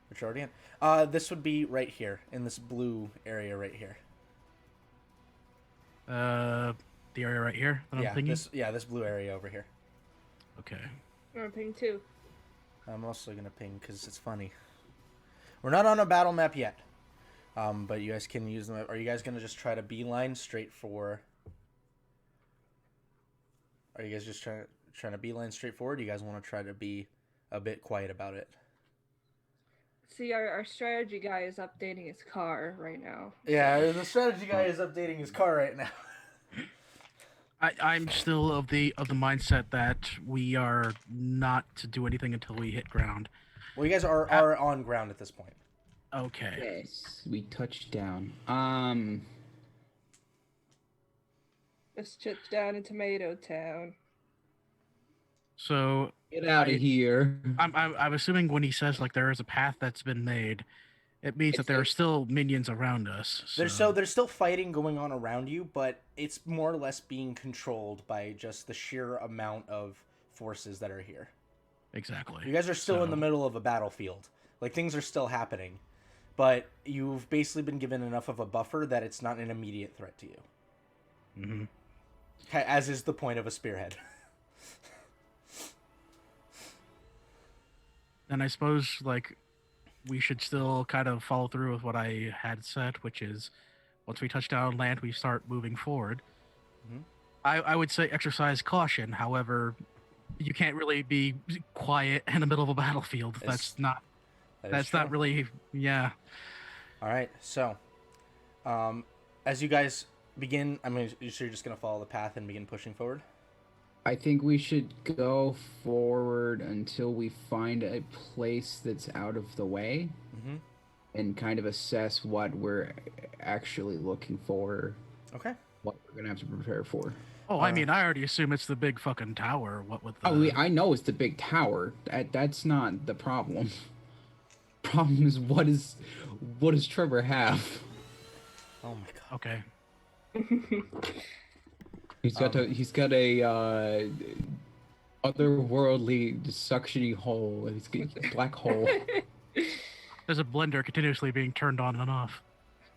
Which you're already in. This would be right here, in this blue area right here. The area right here that I'm thinking? This blue area over here. Okay. I'm gonna ping too. I'm also gonna ping because it's funny. We're not on a battle map yet, but you guys can use them. Are you guys gonna just try to beeline straight for? Are you guys just trying to beeline straight forward? Do you guys want to try to be a bit quiet about it? See, our strategy guy is updating his car right now. Yeah, the strategy guy is updating his car right now. I'm still of the mindset that we are not to do anything until we hit ground. Well, you guys are on ground at this point. Okay. Yes, we touched down. Let's touch down in Tomato Town. So Get out of here. I'm assuming when he says like there is a path that's been made, it means that there are still minions around us. So. There's still fighting going on around you, but it's more or less being controlled by just the sheer amount of forces that are here. Exactly. You guys are still in the middle of a battlefield. Like, things are still happening, but you've basically been given enough of a buffer that it's not an immediate threat to you. Mm-hmm. As is the point of a spearhead. And I suppose like we should still kind of follow through with what I had said, which is once we touch down on land, we start moving forward. Mm-hmm. I would say exercise caution. However, you can't really be quiet in the middle of a battlefield. That's not really, yeah. All right, so as you guys begin, so you're just going to follow the path and begin pushing forward? I think we should go forward until we find a place that's out of the way, mm-hmm. and kind of assess what we're actually looking for. Okay. What we're going to have to prepare for. Oh, I mean, I already assume it's the big fucking tower. What with the... Oh, I know it's the big tower. That's not the problem. Problem is, what does Trevor have? Oh my god. Okay. He's got a otherworldly suctiony hole. He's got a black hole. There's a blender continuously being turned on and off.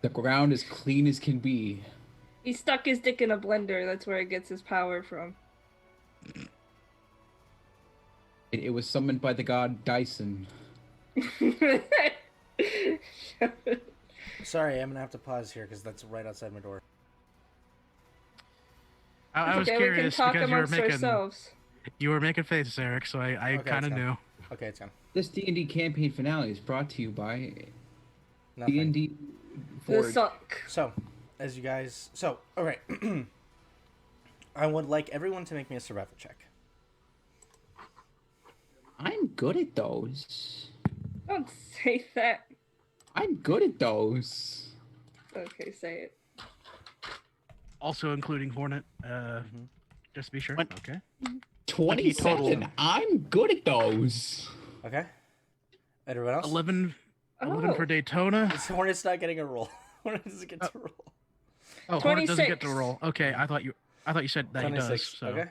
The ground is clean as can be. He stuck his dick in a blender. That's where he gets his power from. It was summoned by the god Dyson. Sorry, I'm gonna have to pause here because that's right outside my door. I was Okay, we can curious talk because amongst ourselves. you were making faces, Eric, so I Okay, kind of it's gone. knew. Okay, it's gone. This D&D campaign finale is brought to you by Nothing. D&D The Forge. suck. So, as you guys, all right. I would like everyone to make me a survival check. I'm good at those. Don't say that. I'm good at those. Okay, say it. Also including Hornet, just to be sure. What? Okay. 27. total? I'm good at those. Okay. Everyone else? 11 Oh. for Daytona. Hornet's not getting a roll. Hornet doesn't get to roll. Oh, Hornet doesn't get 26. to roll. Okay, I thought you said that he does. 26. So. Okay.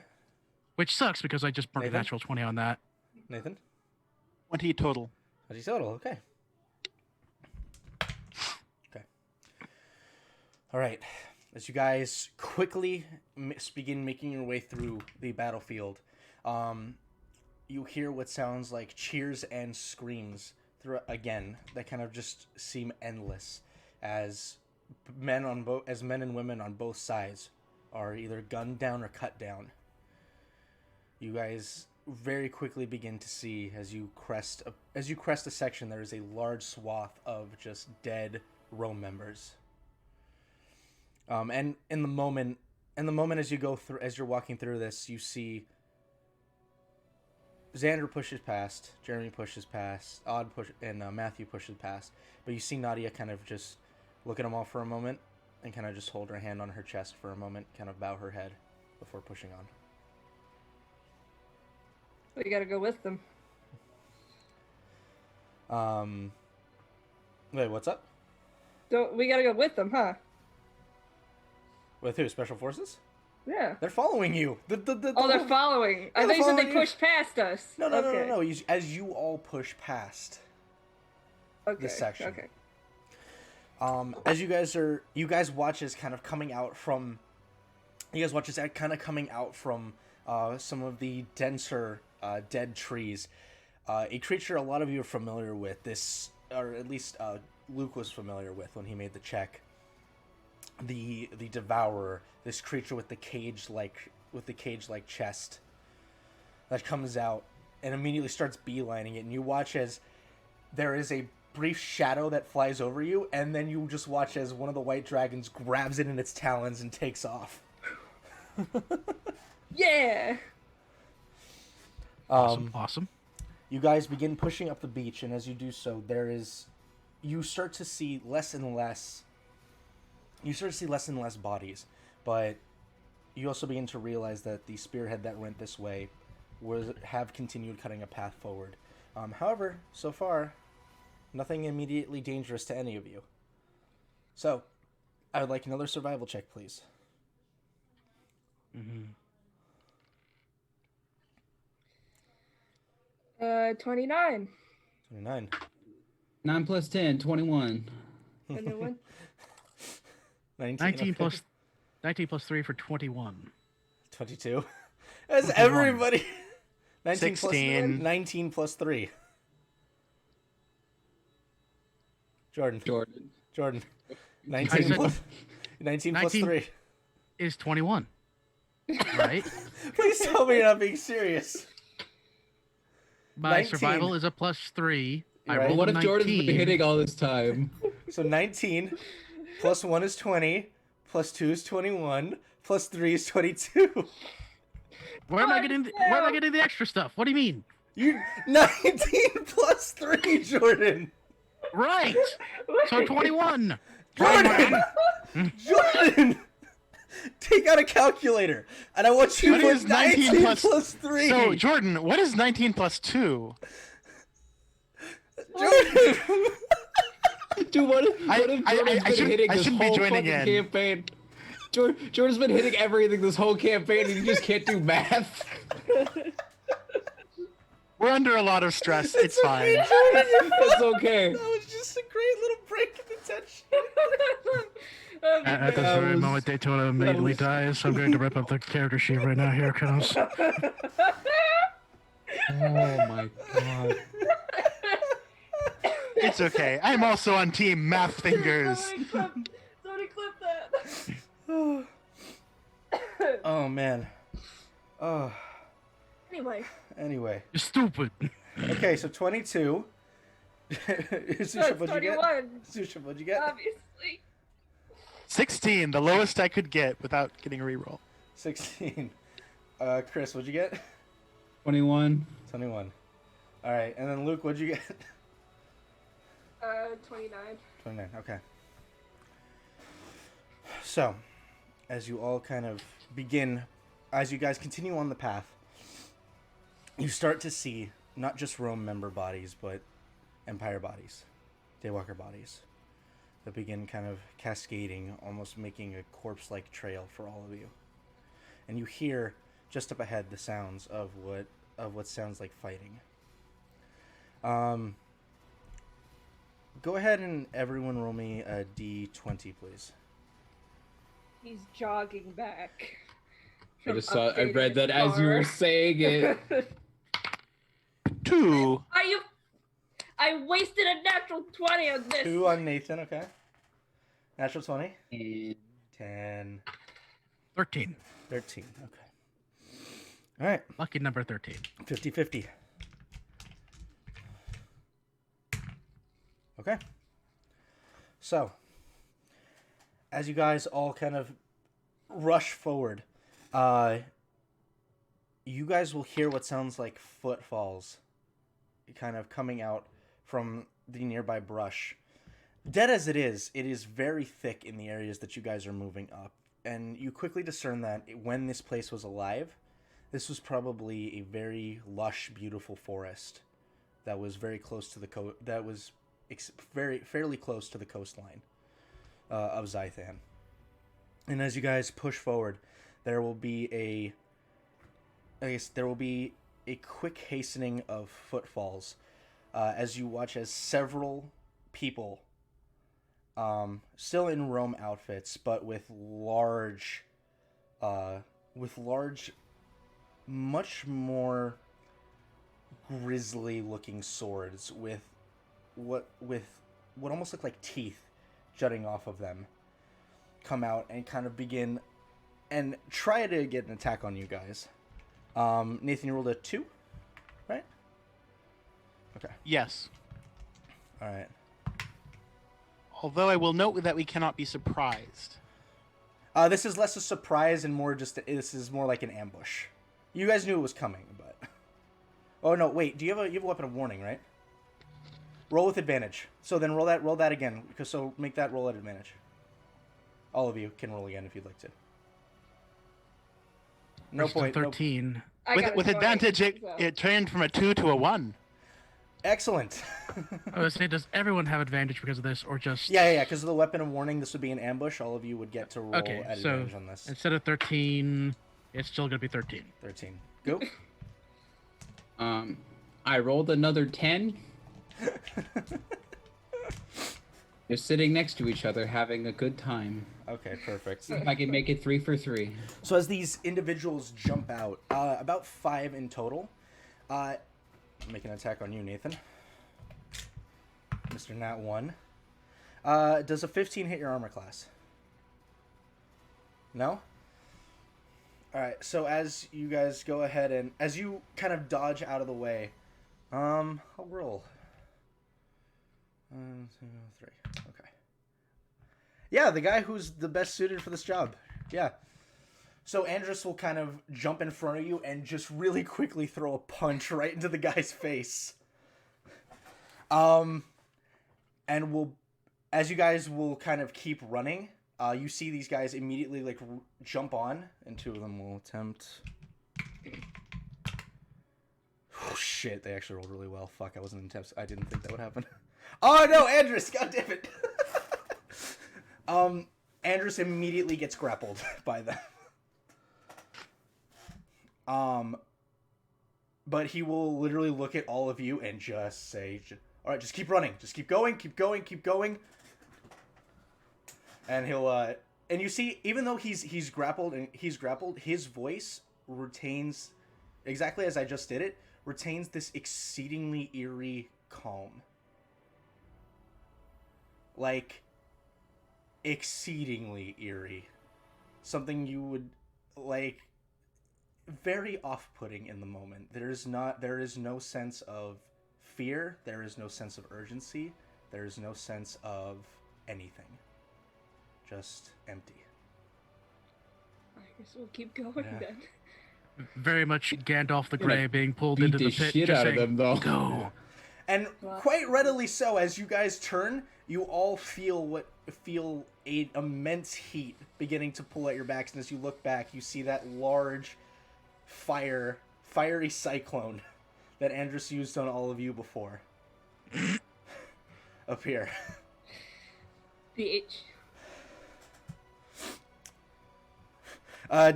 Which sucks because I just burned a Nathan? natural 20 on that. Nathan? 20 total. 20 total. Okay. Okay. All right. As you guys quickly begin making your way through the battlefield, you hear what sounds like cheers and screams again that kind of just seem endless as men and women on both sides are either gunned down or cut down. You guys very quickly begin to see as you crest a section, there is a large swath of just dead Rome members. And in the moment as you're walking through this, you see Xander pushes past, Jeremy pushes past, and Matthew pushes past. But you see Nadia kind of just look at them all for a moment and kind of just hold her hand on her chest for a moment, kind of bow her head before pushing on. We gotta go with them. Wait, what's up? We gotta go with them, huh? With who? Special Forces? Yeah. They're following you. Oh, they're following. I Yeah, thought you said they following you. pushed past us. No. Okay. As you all push past Okay. this section. Okay. As you guys watch as kind of coming out from some of the denser dead trees, a creature a lot of you are familiar with, this, or at least Luke was familiar with when he made the check. The Devourer, this creature with the cage like chest that comes out and immediately starts beelining it, and you watch as there is a brief shadow that flies over you, and then you just watch as one of the white dragons grabs it in its talons and takes off. Yeah. Awesome. You guys begin pushing up the beach, and as you do so, you start to see less and less bodies, but you also begin to realize that the spearhead that went this way have continued cutting a path forward. However, so far, nothing immediately dangerous to any of you. So, I would like another survival check, please. 29. 29. 9 plus 10, 21. Anyone? 19 okay. 19 plus 3 for 21. 22. That's 21. everybody. 19 16. 19 plus 3. Jordan. 19 plus 3. Is 21. Right? Please tell me you're not being serious. My 19. survival is a plus 3. I Right. rolled What a if Jordan's 19. been hitting all this time? So 19 plus 1 is 20, plus 2 is 21, plus 3 is 22. Where am I getting the extra stuff? What do you mean? You 19 plus 3, Jordan. Right. So 21. Jordan. Take out a calculator, and I want you What to is put 19 plus 3. So, Jordan, what is 19 plus 2? Jordan. Dude, what if Jordan's been hitting this shouldn't be whole joining fucking in. campaign? Jordan's been hitting everything this whole campaign, and you just can't do math. We're under a lot of stress. It's fine. It's okay. That was just a great little break in the tension. At this very moment, Daytona immediately dies. So I'm going to rip up the character sheet right now. Here it comes. Oh my god. It's okay. I'm also on team math fingers. Somebody clip that. Oh man. Oh. Anyway. You're stupid. Okay, so 22. Susha, That's what'd you get? 21. Susha, what'd you get? Obviously. 16, the lowest I could get without getting a reroll. 16. Chris, what'd you get? 21. 21. All right, and then Luke, what'd you get? 29. 29. Okay. So, as you all kind of begin, as you guys continue on the path, you start to see not just Rome member bodies, but Empire bodies, Daywalker bodies, that begin kind of cascading, almost making a corpse-like trail for all of you. And you hear just up ahead the sounds of what sounds like fighting. Go ahead and everyone roll me a d20, please. He's jogging back. I read that as you were saying it. 2. I wasted a natural 20 on this. 2 on Nathan, okay. Natural 20. And 10. 13. 13, okay. All right, Lucky number 13. 50-50. Okay. So, as you guys all kind of rush forward, you guys will hear what sounds like footfalls kind of coming out from the nearby brush. Dead as it is very thick in the areas that you guys are moving up. And you quickly discern that when this place was alive, this was probably a very lush, beautiful forest that was very close to the fairly close to the coastline of Zythan. And as you guys push forward, there will be a quick hastening of footfalls as you watch as several people, still in Rome outfits, but with large, much more grisly-looking swords with what almost look like teeth jutting off of them, come out and kind of begin and try to get an attack on you guys. Nathan, you rolled a 2, right? Okay. Yes. All right. Although I will note that we cannot be surprised. This is less a surprise and more just this is more like an ambush. You guys knew it was coming, but oh no, wait. Do you have a weapon of warning, right? Roll with advantage. So then roll that again. So make that roll at advantage. All of you can roll again if you'd like to. No Versus a point. 13. With advantage, it turned from a 2 to a 1. Excellent. I was saying, does everyone have advantage because of this, or just... Yeah. Because of the weapon of warning, this would be an ambush. All of you would get to roll Okay, at so advantage on this. instead of 13, it's still going to be 13. 13. Go. I rolled another 10. They're sitting next to each other, having a good time. Okay, perfect. See if I can make it 3 for 3. So as these individuals jump out, about 5 in total, make an attack on you, Nathan. Mr. Nat 1. Does a 15 hit your armor class? No? Alright, so as you guys go ahead and... As you kind of dodge out of the way, I'll roll. 1, 2, 3. Okay. Yeah, the guy who's the best suited for this job. Yeah. So Andrus will kind of jump in front of you and just really quickly throw a punch right into the guy's face. And as you guys will kind of keep running, you see these guys immediately jump on, and 2 of them will attempt. Oh shit! They actually rolled really well. Fuck! I didn't think that would happen. Oh no, Andrus! God damn it! Andrus immediately gets grappled by them. But he will literally look at all of you and just say, all right, just keep running. Just keep going, keep going, keep going. And he'll, and you see, even though he's grappled, his voice retains, exactly as I just did it, retains this exceedingly eerie calm. like exceedingly eerie. Something you would like very off-putting in the moment. There is no sense of fear, there is no sense of urgency, there is no sense of anything. Just empty. I guess we'll keep going Yeah. then. Very much Gandalf the Gonna Grey being pulled beat into the the pit. shit just out of saying, them, though. Go. And Well, quite readily so, as you guys turn, you all feel a immense heat beginning to pull at your backs, and as you look back, you see that large fiery cyclone that Andrus used on all of you before appear. Bitch.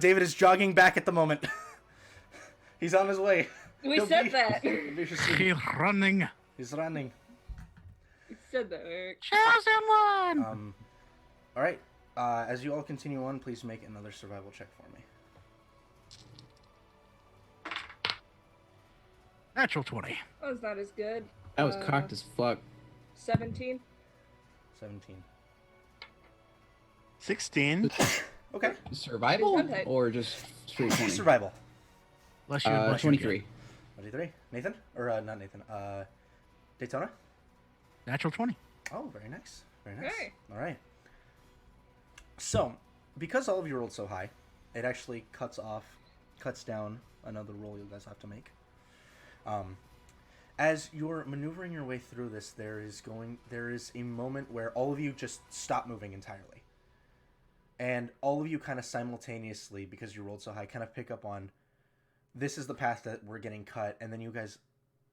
David is jogging back at the moment. He's on his way. We said that. He'll be soon. He's running. He's running. We said that, Eric. Chosen one. All right. As you all continue on, please make another survival check for me. Natural 20. That was not as good. That was cocked as fuck. 17. 17. 16. Okay. Survival Okay. or just straight 20? Survival. Bless you. Bless you 23. 23. Nathan? Or not Nathan. Daytona? Natural 20. Oh, very nice. Very nice. Okay. All right. So, because all of you rolled so high, it actually cuts down another roll you guys have to make. As you're maneuvering your way through this, there is a moment where all of you just stop moving entirely. And all of you kind of simultaneously, because you rolled so high, kind of pick up on, this is the path that we're getting cut, and then you guys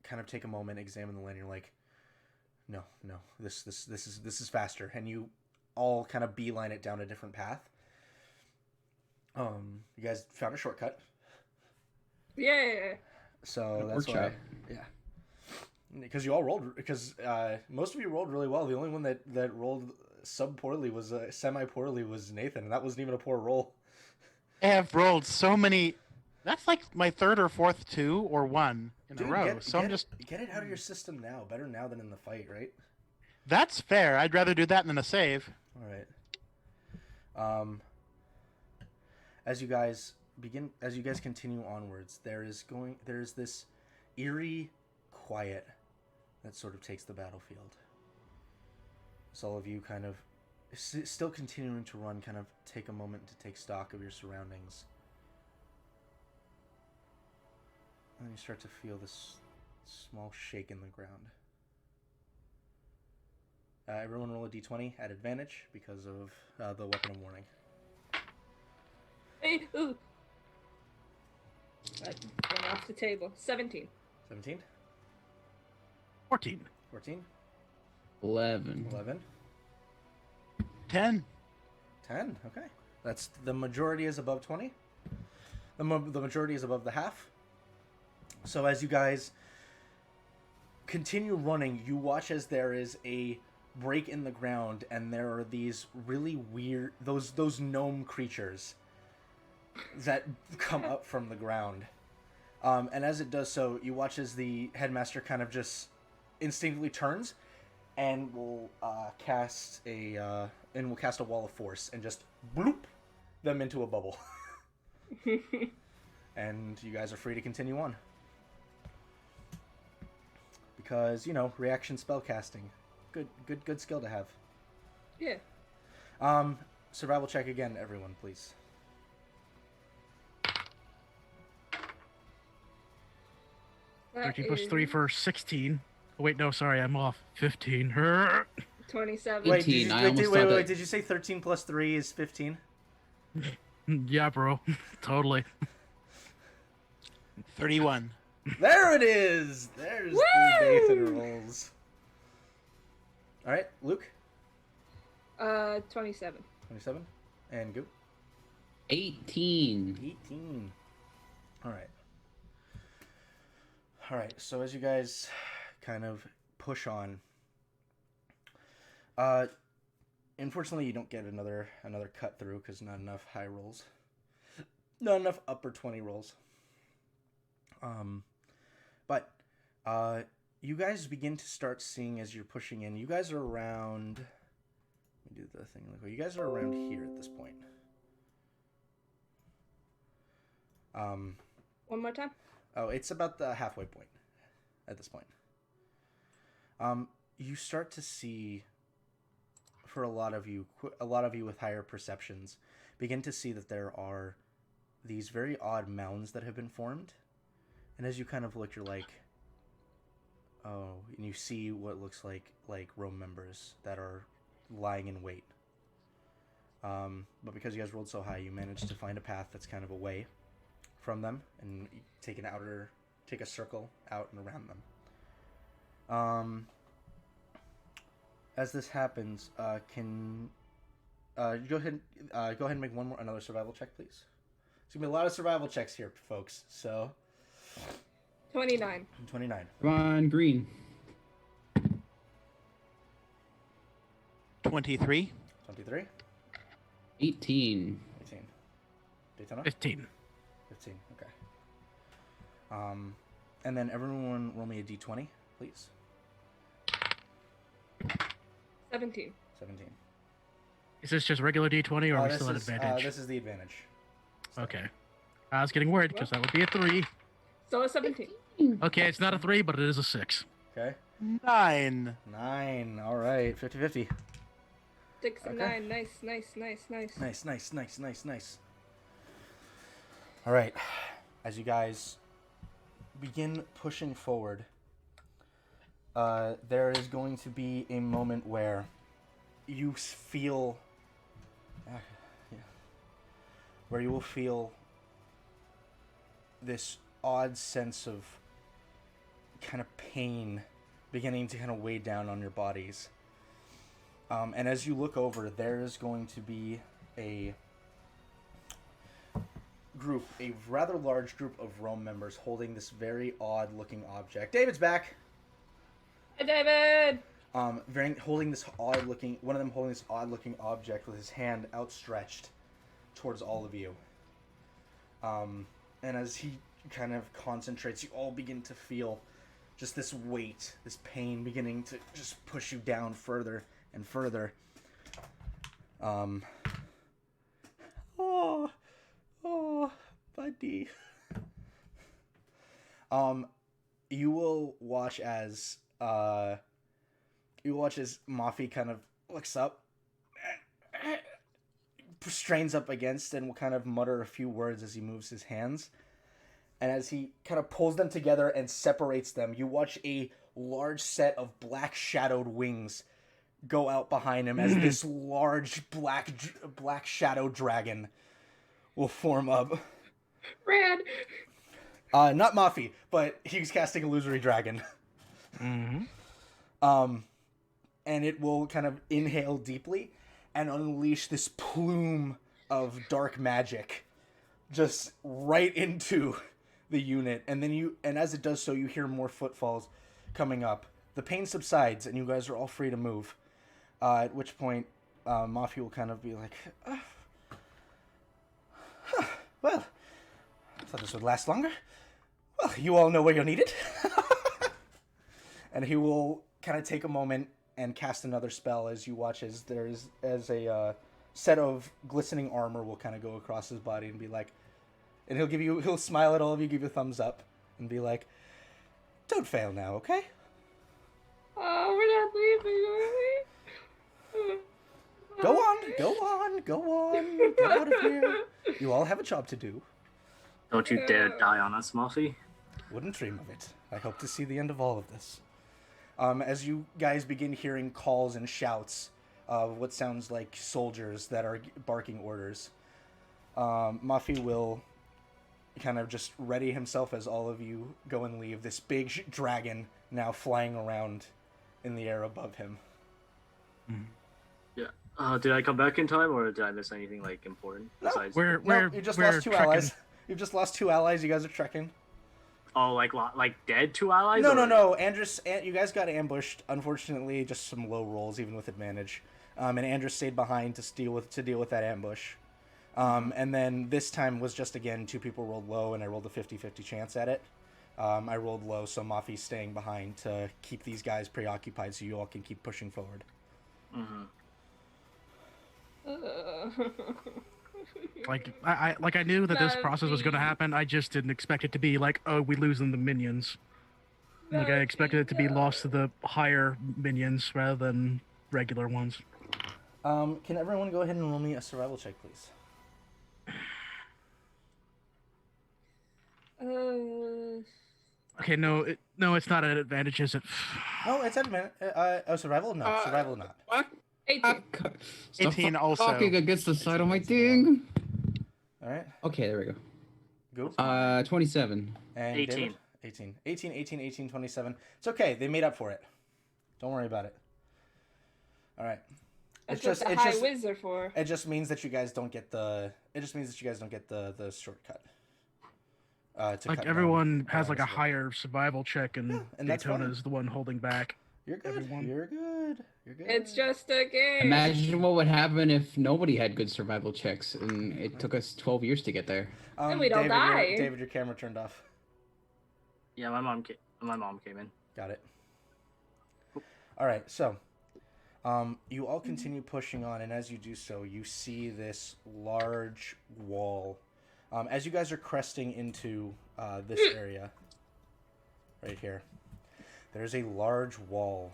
kind of take a moment, examine the land, and you're like, no, this is faster, and you all kind of beeline it down a different path. You guys found a shortcut. Yeah. So that's why, yeah. Because you all rolled, because most of you rolled really well. The only one that rolled semi-poorly was Nathan, and that wasn't even a poor roll. I have rolled so many. That's like my third or fourth 2 or 1 in a row. Get it out of your system now. Better now than in the fight, right? That's fair. I'd rather do that than a save. All right. As you guys continue onwards, there is this eerie quiet that sort of takes the battlefield. So all of you kind of still continuing to run, kind of take a moment to take stock of your surroundings. And you start to feel this small shake in the ground. Everyone roll a d20 at advantage because of the weapon of warning. Hey, ooh. That went off the table. 17. 17? 14. 14? 11. 11? 10. 10, okay. That's the majority is above 20. The majority is above the half. So as you guys continue running, you watch as there is a break in the ground, and there are these really weird, those gnome creatures that come up from the ground. And as it does so, you watch as the headmaster kind of just instinctively turns and will cast a wall of force and just bloop them into a bubble. And you guys are free to continue on. Because, reaction spell casting. Good skill to have. Yeah. Survival check again, everyone, please. That 13 plus is 3 for 16. Oh, wait, no, sorry, I'm off. 15. 27. Wait, 18. I almost thought that... did you say 13 plus 3 is 15? Yeah, bro. Totally. 31. There it is! There's Woo! the Nathan rolls. Alright, Luke? 27. 27. And Goop? 18. 18. Alright. Alright, so as you guys kind of push on, unfortunately you don't get another cut through because not enough high rolls. Not enough upper 20 rolls. But you guys begin to start seeing as you're pushing in, you guys are around Let me do the thing. Well, you guys are around here at this point. One more time. Oh, it's about the halfway point at this point. You start to see, for a lot of you with higher perceptions, begin to see that there are these very odd mounds that have been formed. And as you kind of look, you're like, oh, and you see what looks like Rome members that are lying in wait. But because you guys rolled so high, you managed to find a path that's kind of away from them, and you take a circle out and around them. As this happens, can you go ahead and make another survival check, please? It's gonna be a lot of survival checks here, folks. So 29. 29. Come on, green. 23. 23. 18. 18. Daytona. 15. 15. Okay. And then everyone roll me a d20, please. 17. 17. Is this just regular D20 or are we This still at is, advantage? this is the advantage. Okay. I was getting worried because that would be a 3. Still a 17. Okay, it's not a 3, but it is a 6. Okay. 9. 9. All right. 50-50. 6 and Okay. 9. Nice. Nice. All right. As you guys begin pushing forward, there is going to be a moment where you feel, where you will feel this odd sense of kind of pain beginning to kind of weigh down on your bodies. And as you look over, there is going to be a rather large group of Rome members holding this very odd-looking object. David's back. Hi, David! Holding this odd-looking, one of them holding this odd-looking object with his hand outstretched towards all of you. And as he kind of concentrates, you all begin to feel just this weight, this pain beginning to just push you down further and further. Oh, buddy. You will watch as Mafi kind of looks up, strains up against, and will kind of mutter a few words as he moves his hands. And as he kind of pulls them together and separates them, you watch a large set of black shadowed wings go out behind him as this large black shadow dragon will form up. Rad! Not Mafi, but he's casting Illusory Dragon. Mm-hmm. And it will kind of inhale deeply and unleash this plume of dark magic just right into the unit. And then as it does so, you hear more footfalls coming up. The pain subsides and you guys are all free to move. At which point, Mafi will kind of be like, well, I thought this would last longer. Well, you all know where you're needed. And he will kind of take a moment and cast another spell as you watch as a set of glistening armor will kind of go across his body and be like, and he'll smile at all of you, give you a thumbs up, and be like, don't fail now, okay? Oh, we're not leaving, are we? Go on, get out of here. You all have a job to do. Don't you dare die on us, Muffy. Wouldn't dream of it. I hope to see the end of all of this. As you guys begin hearing calls and shouts of what sounds like soldiers that are barking orders, Mafi will kind of just ready himself as all of you go and leave. This big dragon now flying around in the air above him. Yeah. Did I come back in time, or did I miss anything like important besides? We're You just we're lost two trekking. allies. You've just lost 2 allies. You guys are trekking. Oh, like dead 2 allies? No. Or- You guys got ambushed. Unfortunately, just some low rolls, even with advantage. And Andrus stayed behind to deal with that ambush. And then this time was just, again, 2 people rolled low, and I rolled a 50-50 chance at it. I rolled low, so Mafi's staying behind to keep these guys preoccupied so you all can keep pushing forward. Mm-hmm. I knew that this process was going to Mappy. happen. I just didn't expect it to be like, oh, we losing the minions. Like I expected it to be lost to the higher minions rather than regular ones. Can everyone go ahead and roll me a survival check, please? Okay, no, it's not an advantage, is it? No, it's at a minute. Survival? No, survival not. What? 18. 18 also. Talking against the side of my 18. thing. All right. Okay, there we go. Go. 27. And 18. David? 18, 27. It's okay. They made up for it. Don't worry about it. All right. That's what the high whiz are for. It just means that you guys don't get the. It just means that you guys don't get the shortcut. Like everyone has like a higher survival check, and and that's Daytona fine. is the one holding back. You're good. Everyone. You're good. You're good. It's just a game. Imagine what would happen if nobody had good survival checks and it took us 12 years to get there. And we'd all die. David, your camera turned off. Yeah, my mom came in. Got it. All right, so you all continue pushing on, and as you do so, you see this large wall. As you guys are cresting into this area, right here, there's a large wall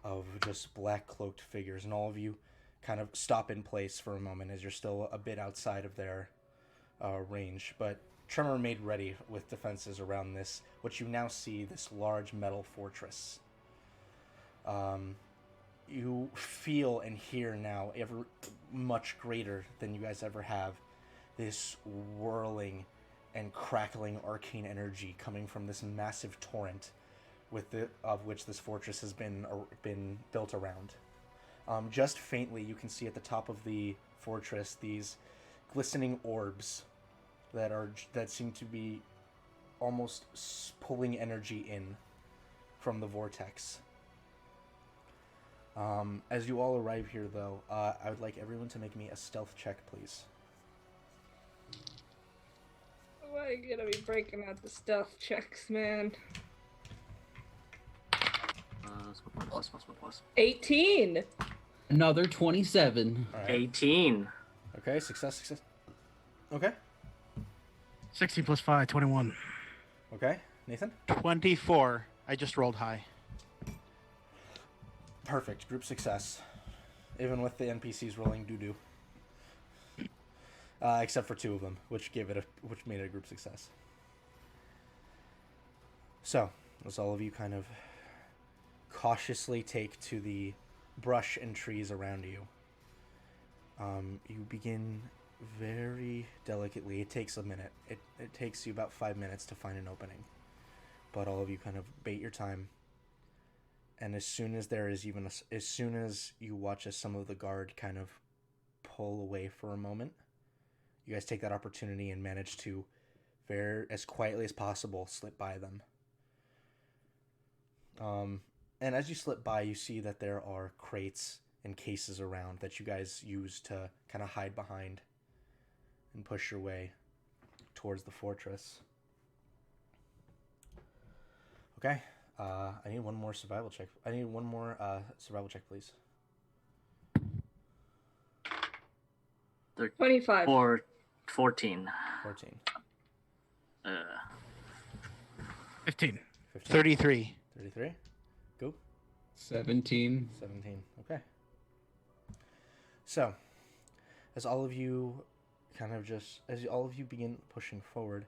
of just black cloaked figures, and all of you kind of stop in place for a moment as you're still a bit outside of their range. But Tremor made ready with defenses around this, what you now see, this large metal fortress. You feel and hear now, ever much greater than you guys ever have, this whirling and crackling arcane energy coming from this massive torrent of which this fortress has been built around. Just faintly, you can see at the top of the fortress these glistening orbs that seem to be almost pulling energy in from the vortex. As you all arrive here, though, I would like everyone to make me a stealth check, please. Why are you gonna be breaking out the stealth checks, man? Plus. 18. Another 27. All right. 18. Okay, success. Okay. 16 plus 5, 21. Okay, Nathan? 24. I just rolled high. Perfect. Group success. Even with the NPCs rolling doo-doo. Except for 2 of them, which made it a group success. So, as all of you kind of cautiously take to the brush and trees around you, you begin very delicately. It takes a minute. It takes you about 5 minutes to find an opening. But all of you kind of bait your time. And as soon as as soon as you watch as some of the guard kind of pull away for a moment, you guys take that opportunity and manage to, as quietly as possible, slip by them. And as you slip by, you see that there are crates and cases around that you guys use to kind of hide behind and push your way towards the fortress. Okay. I need one more survival check. Survival check, please. 25. Or 14. 14. 15. 33. 33. Go. 17. 17. Okay. So, as all of you begin pushing forward,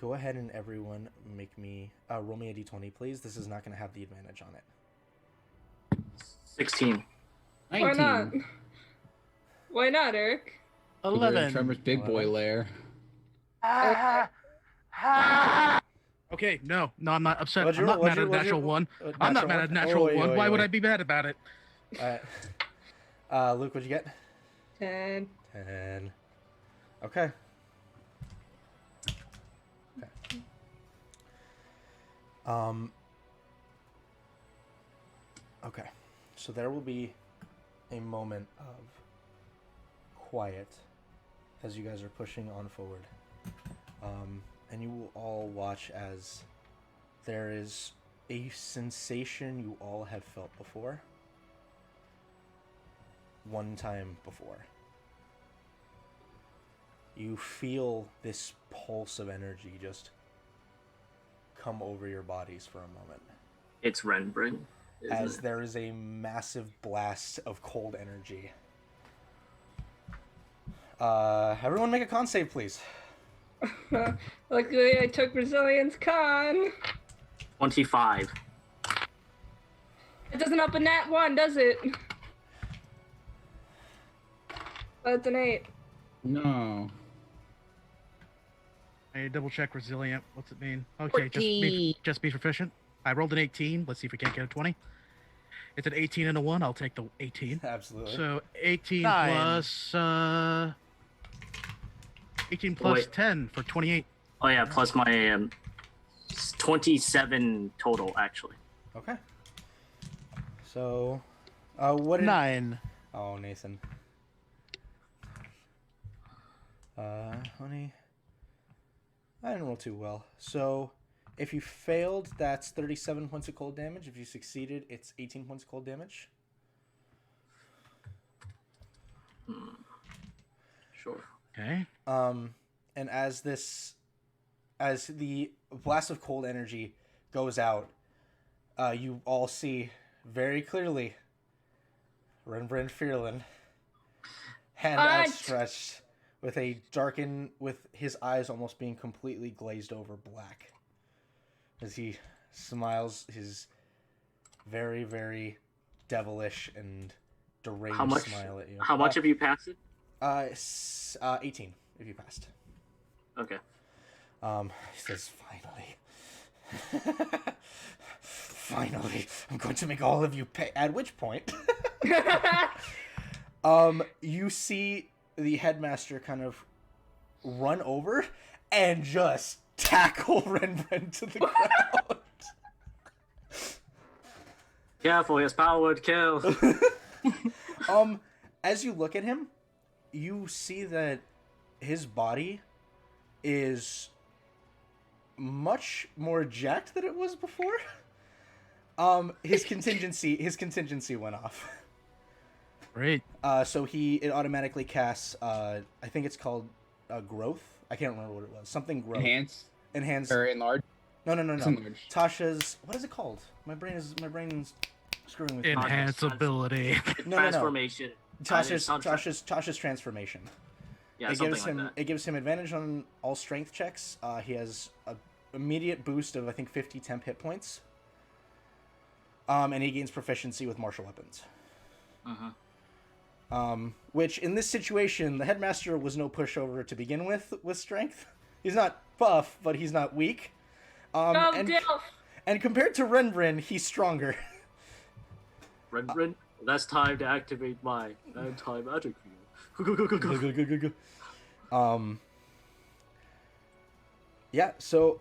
go ahead and everyone roll me a d20, please. This is not going to have the advantage on it. 16. 19. Why not? Why not, Eric? We're in 11. Tremor's big boy lair. Okay, no, I'm not upset. What'd I'm you- not what'd mad you- at a what'd you- natural one. natural I'm not mad one? at a natural Oh, one. wait, Why would wait. I be mad about it? Luke, what'd you get? 10. 10. Okay. Okay. So there will be a moment of quiet as you guys are pushing on forward. And you will all watch as there is a sensation you all have felt before. one time before. You feel this pulse of energy just come over your bodies for a moment. It's Renbrin. As there is a massive blast of cold energy. Everyone make a con save, please. Luckily, I took Resilience Con. 25. It doesn't up a nat 1, does it? That's an 8. No. I double check resilient. What's it mean? Okay, just be proficient. I rolled an 18. Let's see if we can't get a 20. It's an 18 and a 1. I'll take the 18. Absolutely. So 18 9. plus 18 plus Wait. 10 for 28. Oh yeah, plus my 27 total actually. Okay. So, what did... 9. Oh, Nathan. Honey. I didn't roll too well. So, if you failed, that's 37 points of cold damage. If you succeeded, it's 18 points of cold damage. Sure. Okay. And as the blast of cold energy goes out, you all see very clearly Renbrin Fearlin, hand outstretched, with his eyes almost being completely glazed over black, as he smiles his very, very devilish and deranged smile at you. How much have you passed it? 18 if you passed. Okay. He says, finally, I'm going to make all of you pay. At which point, you see the headmaster kind of run over and just tackle Renbren to the ground. Careful, his power would kill. As you look at him, you see that his body is much more jacked than it was before. His contingency went off. Great. So it automatically casts, I think it's called growth. I can't remember what it was. Something growth. Enhance. Or enlarge. No. Enlarge. Tasha's, what is it called? My brain's screwing with me. Enhance ability. No. Transformation. Tasha's transformation. Yeah, It something gives like him that. it gives him advantage on all strength checks. He has a immediate boost of I think 50 temp hit points. And he gains proficiency with martial weapons. Which in this situation, the headmaster was no pushover to begin with strength. He's not buff, but he's not weak. And compared to Renbrin, he's stronger. Renbrin, that's time to activate my anti-magic field. So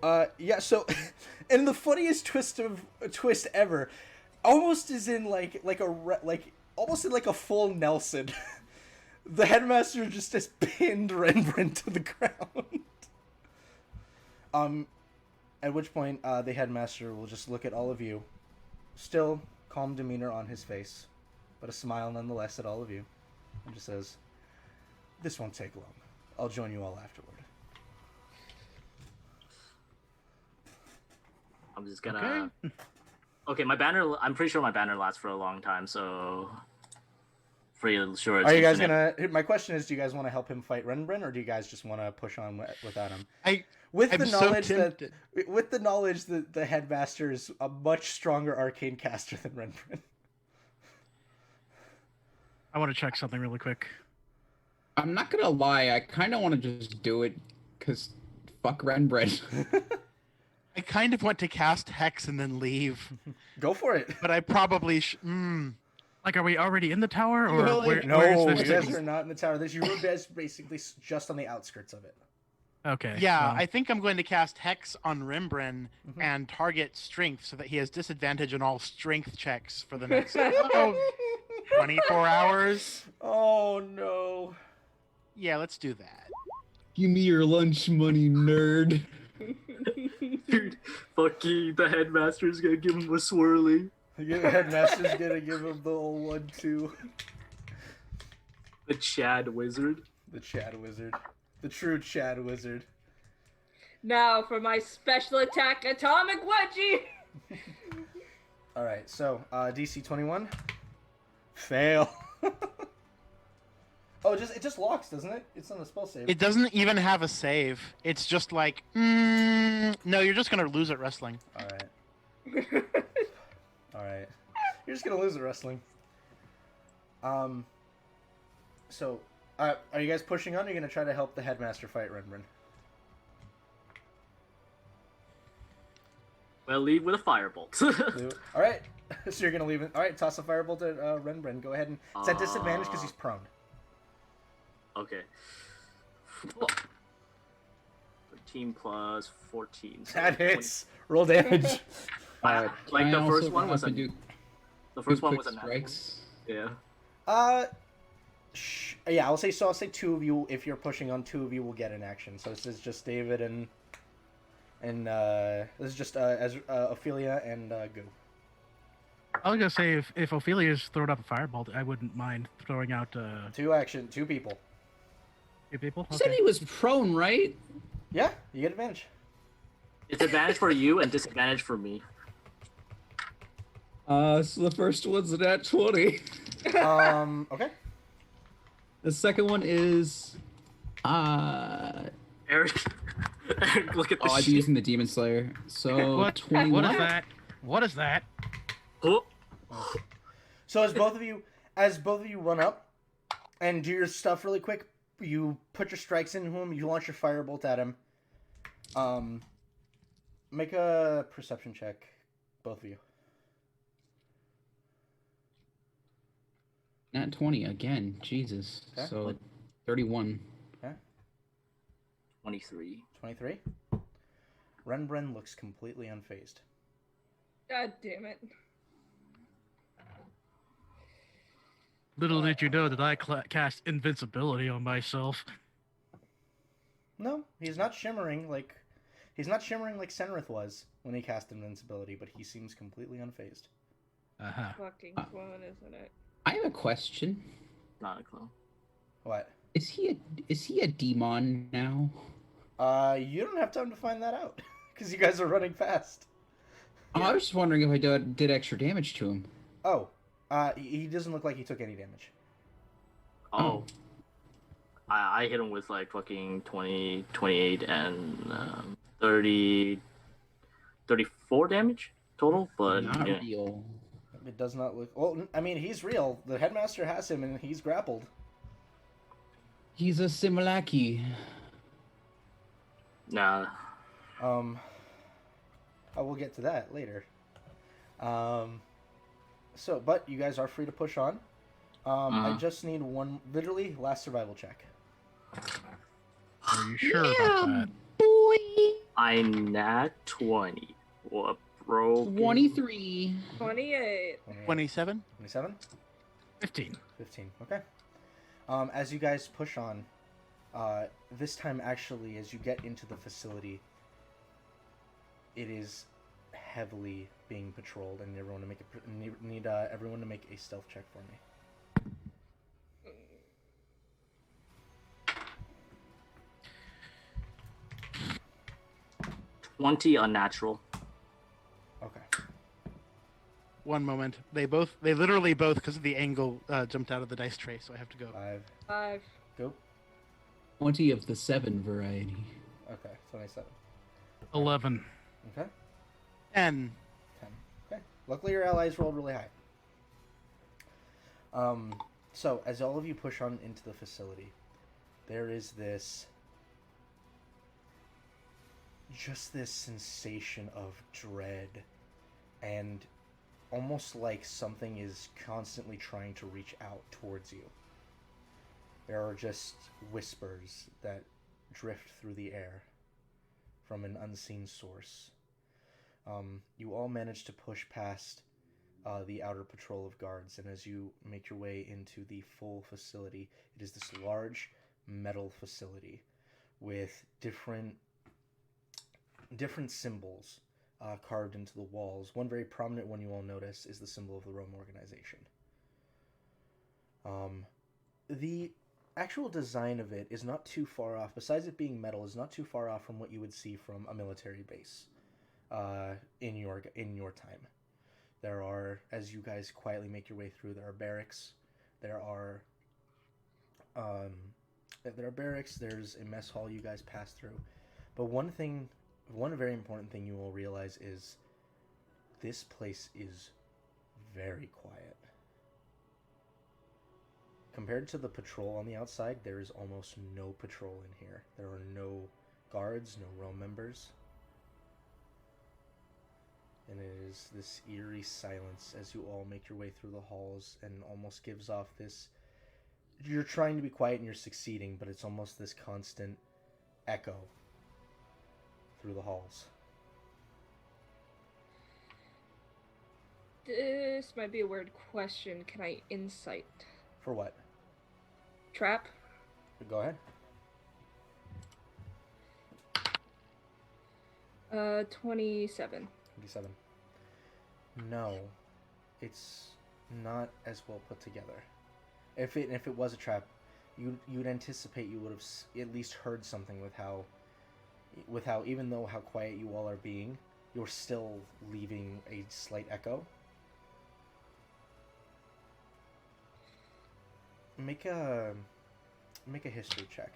and the funniest twist ever, almost as in almost in like a full Nelson, the headmaster just has pinned Renbrin to the ground. At which point the headmaster will just look at all of you, still calm demeanor on his face, but a smile nonetheless at all of you, and just says, "This won't take long. I'll join you all afterward." I'm just gonna. Okay, my banner. I'm pretty sure my banner lasts for a long time, so pretty sure. It's Are you guys infinite. gonna? My question is, do you guys want to help him fight Renbrin, or do you guys just want to push on without him? I'm With so tempted. the knowledge that the headmaster is a much stronger arcane caster than Renbrin. I want to check something really quick. I'm not gonna lie, I kind of want to just do it, because fuck Renbren. I kind of want to cast Hex and then leave, Go for it. but I probably Like, are we already in the tower, or Really? where, No, where's you this guys thing? are not in the tower. You were basically just on the outskirts of it. Okay. Yeah, well, I think I'm going to cast Hex on Rembrandt and target Strength so that he has disadvantage on all Strength checks for the next 24 hours. Oh no. Yeah, let's do that. Give me your lunch money, nerd. Dude, fucking the headmaster's gonna give him a swirly. The headmaster's gonna give him the old 1-2. The Chad Wizard. The Chad Wizard. The true Chad Wizard. Now for my special attack atomic wedgie. Alright, so DC 21. Fail. Oh, it just locks, doesn't it? It's on a spell save. It doesn't even have a save. It's just like, no, you're just gonna lose at wrestling. Alright. Alright. You're just gonna lose at wrestling. So, are you guys pushing on, or are you gonna try to help the headmaster fight Renbren? Well, lead with a firebolt. Alright. So you're gonna leave it. Alright, toss a firebolt at Renbren. Go ahead and... It's at disadvantage because he's prone. Okay. 13 plus 14. So That hits. Roll damage. Like the I first also one was have a... to do The first two one quick was a natural. strikes. Yeah. Yeah, I'll say 2 of you. If you're pushing on, 2 of you will get an action. So this is just David and this is just Ophelia and Goo. I was gonna say if Ophelia's throwing up a firebolt, I wouldn't mind throwing out 2 people. 2 people. You said he was prone, right? Yeah, you get advantage. It's advantage for you and disadvantage for me. So the first one's a nat 20. Okay. The second one is Eric, Eric, look at this I'd be shit. using the Demon Slayer. So What? 21. What is that? What is that? Oh, So as both of you run up and do your stuff really quick, you put your strikes into him. You launch your firebolt at him. Make a perception check, both of you. Nat 20 again. Jesus. Okay. So 31. 23. 23. Renbren looks completely unfazed. God damn it. Little did you know that I cast invincibility on myself. No, he's not shimmering like Senrith was when he cast invincibility, but he seems completely unfazed. Fucking clone, isn't it? I have a question. Not a clone. What? Is he a demon now? You don't have time to find that out because you guys are running fast. Oh, I was just wondering if I did extra damage to him. Oh, he doesn't look like he took any damage. Oh. I hit him with like fucking 20, 28, and 30, 34 damage total, but Not yeah. real. It does not look... Well, I mean, he's real. The headmaster has him, and he's grappled. He's a Simulaki. Nah. I will get to that later. So, but you guys are free to push on. I just need one, literally, last survival check. Are you sure about that? Boy. I'm nat 20. What, bro? 23. 28. 27? 27? 15. 15, okay. As you guys push on, this time actually, as you get into the facility, it is heavily being patrolled, and everyone to make need everyone to make a stealth check for me. 20 unnatural. Okay. One moment. They literally both, because of the angle, jumped out of the dice tray, so I have to go. 5. Go. 20 of the 7 variety. Okay, 27. 11. Okay. 10. 10. Okay. Luckily, your allies rolled really high. So, as all of you push on into the facility, there is this sensation of dread and almost like something is constantly trying to reach out towards you. There are just whispers that drift through the air from an unseen source. You all manage to push past the outer patrol of guards, and as you make your way into the full facility, it is this large metal facility with different symbols carved into the walls. One very prominent one you all notice is the symbol of the Rome organization. The actual design of it is not too far off. Besides it being metal, is not too far off from what you would see from a military base, in your time. There are, as you guys quietly make your way through, there are barracks. There are, um, barracks. There's a mess hall you guys pass through. But one very important thing you will realize is this place is very quiet. Compared to the patrol on the outside, there is almost no patrol in here. There are no guards, no row members. And it is this eerie silence as you all make your way through the halls, and almost gives off this... You're trying to be quiet and you're succeeding, but it's almost this constant echo through the halls. This might be a weird question. Can I insight? For what? Trap? Go ahead. 27. 27. No, it's not as well put together. If it was a trap, you'd anticipate you would have at least heard something with how even though how quiet you all are being, you're still leaving a slight echo. Make a history check.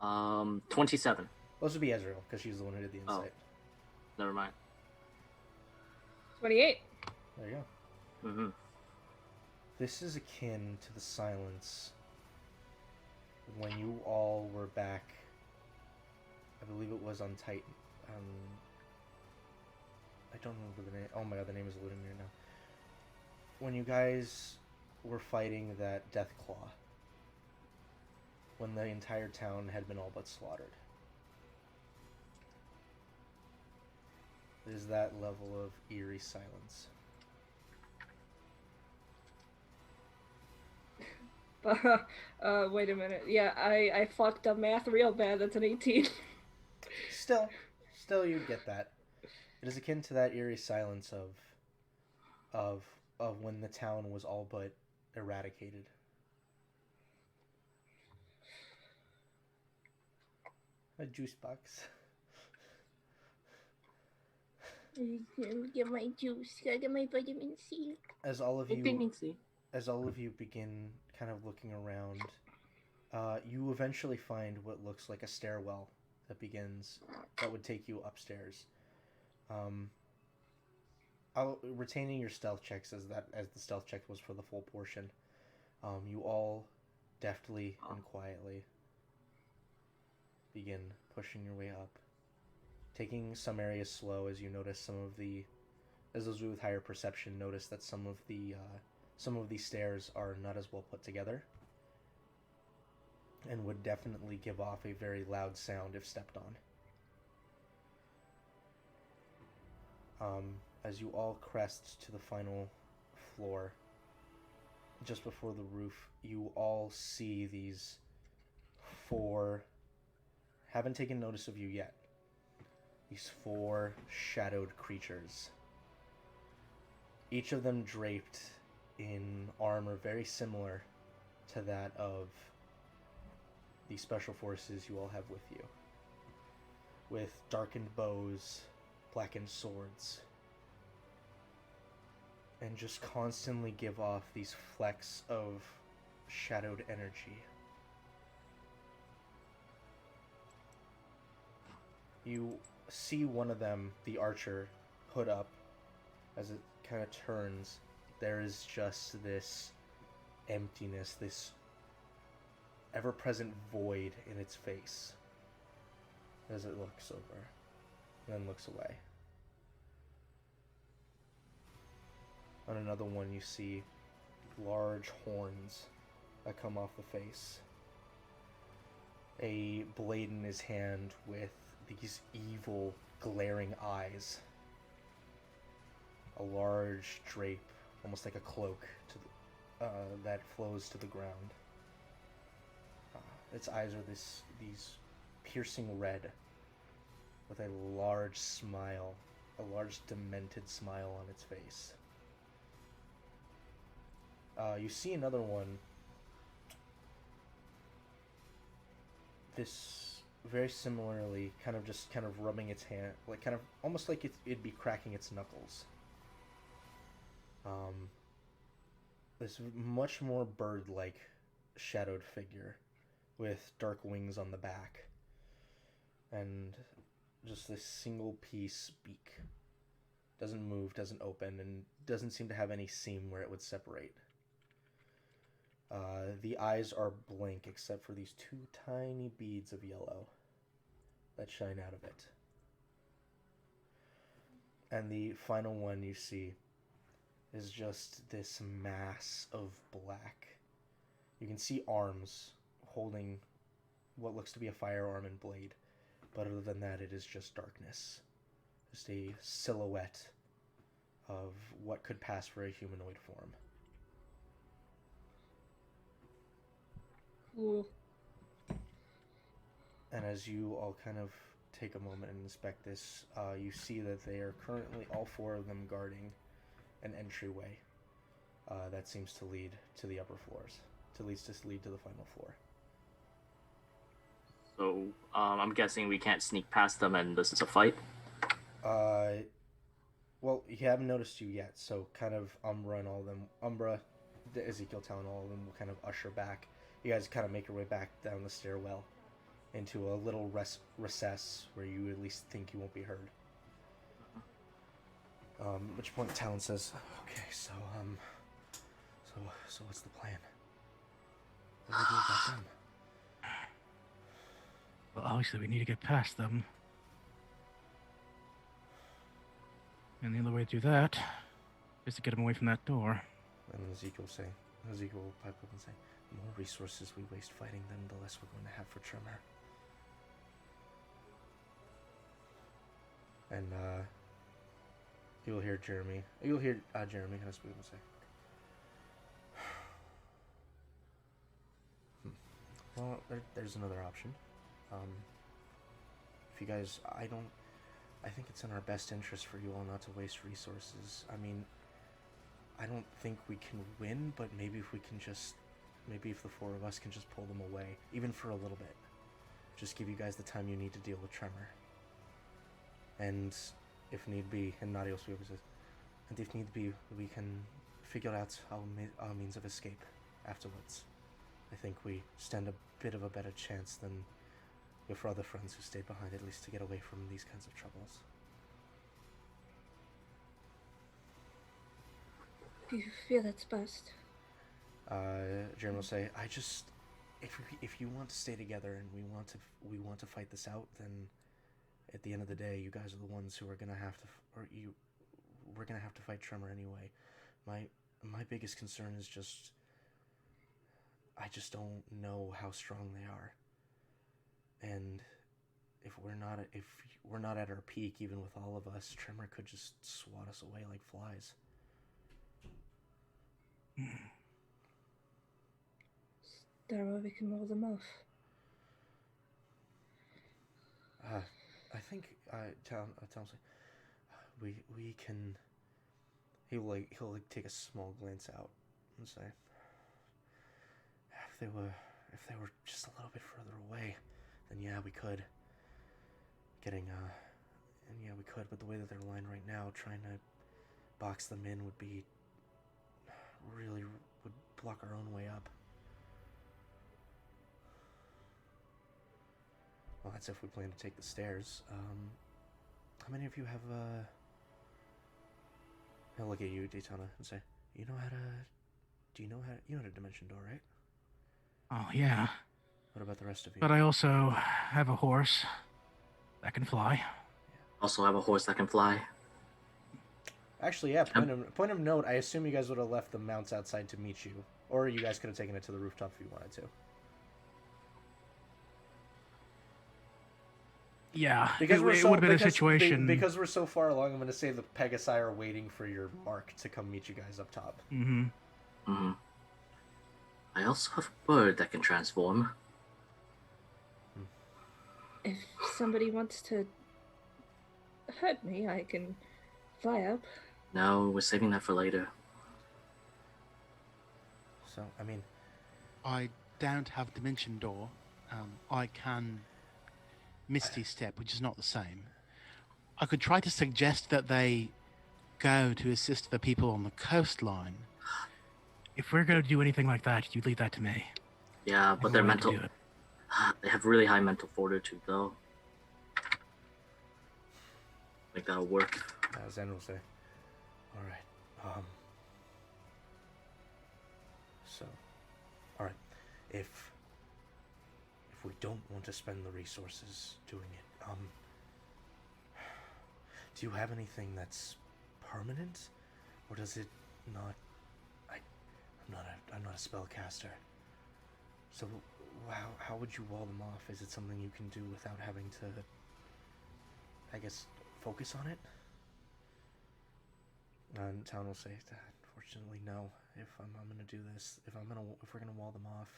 27. Those would be Ezreal, because she's the one who did the insight. Never mind. 28. There you go. Mm-hmm. This is akin to the silence when you all were back. I believe it was on Titan. I don't remember the name. Oh my god, the name is eluding me right now. When you guys were fighting that Deathclaw. When the entire town had been all but slaughtered. There's that level of eerie silence. Wait a minute. Yeah, I fucked up math real bad. That's an 18. Still you'd get that. It is akin to that eerie silence of when the town was all but eradicated. A juice box. Get my juice. Gotta get my vitamin C. As all of you begin kind of looking around, you eventually find what looks like a stairwell that would take you upstairs. Retaining your stealth checks as the stealth check was for the full portion. You all deftly and quietly begin pushing your way up, taking some areas slow as you notice as those with higher perception notice that some of these stairs are not as well put together and would definitely give off a very loud sound if stepped on. As you all crest to the final floor, just before the roof, you all see these four, haven't taken notice of you yet, these four shadowed creatures. Each of them draped in armor very similar to that of the special forces you all have with you, with darkened bows, blackened swords, and just constantly give off these flecks of shadowed energy. You see one of them, the archer, hood up. As it kind of turns, there is just this emptiness, this ever-present void in its face as it looks over and then looks away. On another one, you see large horns that come off the face, a blade in his hand with these evil, glaring eyes, a large drape, almost like a cloak, that flows to the ground. Its eyes are these piercing red, with a large smile, a large demented smile on its face. You see another one. This very similarly, kind of rubbing its hand, like kind of almost like it'd be cracking its knuckles. This much more bird-like shadowed figure with dark wings on the back and just this single piece beak. Doesn't move, doesn't open, and doesn't seem to have any seam where it would separate. The eyes are blank except for these two tiny beads of yellow that shine out of it. And the final one you see is just this mass of black. You can see arms holding what looks to be a firearm and blade, but other than that, it is just darkness. Just a silhouette of what could pass for a humanoid form. Cool. And as you all kind of take a moment and inspect this, you see that they are currently, all four of them, guarding an entryway that seems to lead to the upper floors. Lead to the final floor. So, I'm guessing we can't sneak past them and this is a fight? Well, he haven't noticed you yet, so kind of Umbra and all of them, Ezekiel telling all of them will kind of usher back. You guys kind of make your way back down the stairwell into a little recess where you at least think you won't be heard. At which point Talon says, "Okay, so what's the plan? What do we do about them?" Well, obviously we need to get past them. And the only way to do that is to get them away from that door. And Ezekiel will pipe up and say, "The more resources we waste fighting them, the less we're going to have for Tremor." And you'll hear Jeremy kind of speak and say, "Well, there's another option. If you guys, I think it's in our best interest for you all not to waste resources. I mean, I don't think we can win, but maybe if the four of us can just pull them away, even for a little bit, just give you guys the time you need to deal with Tremor. And if need be," and Nadia says, "and if need be, we can figure out our means of escape afterwards. I think we stand a bit of a better chance than your other friends who stayed behind, at least to get away from these kinds of troubles." Do you feel that's best? Jeremy will say, if you want to stay together and we want to fight this out, then at the end of the day, you guys are the ones who are gonna have to, we're gonna have to fight Tremor anyway. My biggest concern is I just don't know how strong they are. And if we're not at our peak, even with all of us, Tremor could just swat us away like flies. Is there a way we can roll them off? I think Tom's like, we can. He'll take a small glance out and say, if they were just a little bit further away, then yeah, we could. We could, but the way that they're aligned right now, trying to box them in would block our own way up. Well, that's if we plan to take the stairs. How many of you have I'll look at you, Daytona, and say, you know how to dimension door, right? Oh, yeah. What about the rest of you? But I also have a horse that can fly. Also have a horse that can fly. Actually, yeah, point of note, I assume you guys would have left the mounts outside to meet you. Or you guys could have taken it to the rooftop if you wanted to. Yeah, because it would have been a situation. Because we're so far along, I'm going to say the Pegasi are waiting for your mark to come meet you guys up top. Mm-hmm. Mm-hmm. I also have a bird that can transform. If somebody wants to hurt me, I can fly up. No, we're saving that for later. So, I mean, I don't have Dimension Door. I can Misty Step, which is not the same. I could try to suggest that they go to assist the people on the coastline. If we're going to do anything like that, you leave that to me. Yeah, but I'm their willing to mental. do it. They have really high mental fortitude, though. Like that'll work. Zen will say, all right, so, all right, if we don't want to spend the resources doing it, do you have anything that's permanent, or does it not? I'm not a spellcaster. So, how would you wall them off? Is it something you can do without having to, I guess, focus on it? And Town will say, unfortunately, no. If I'm gonna do this, if we're gonna wall them off,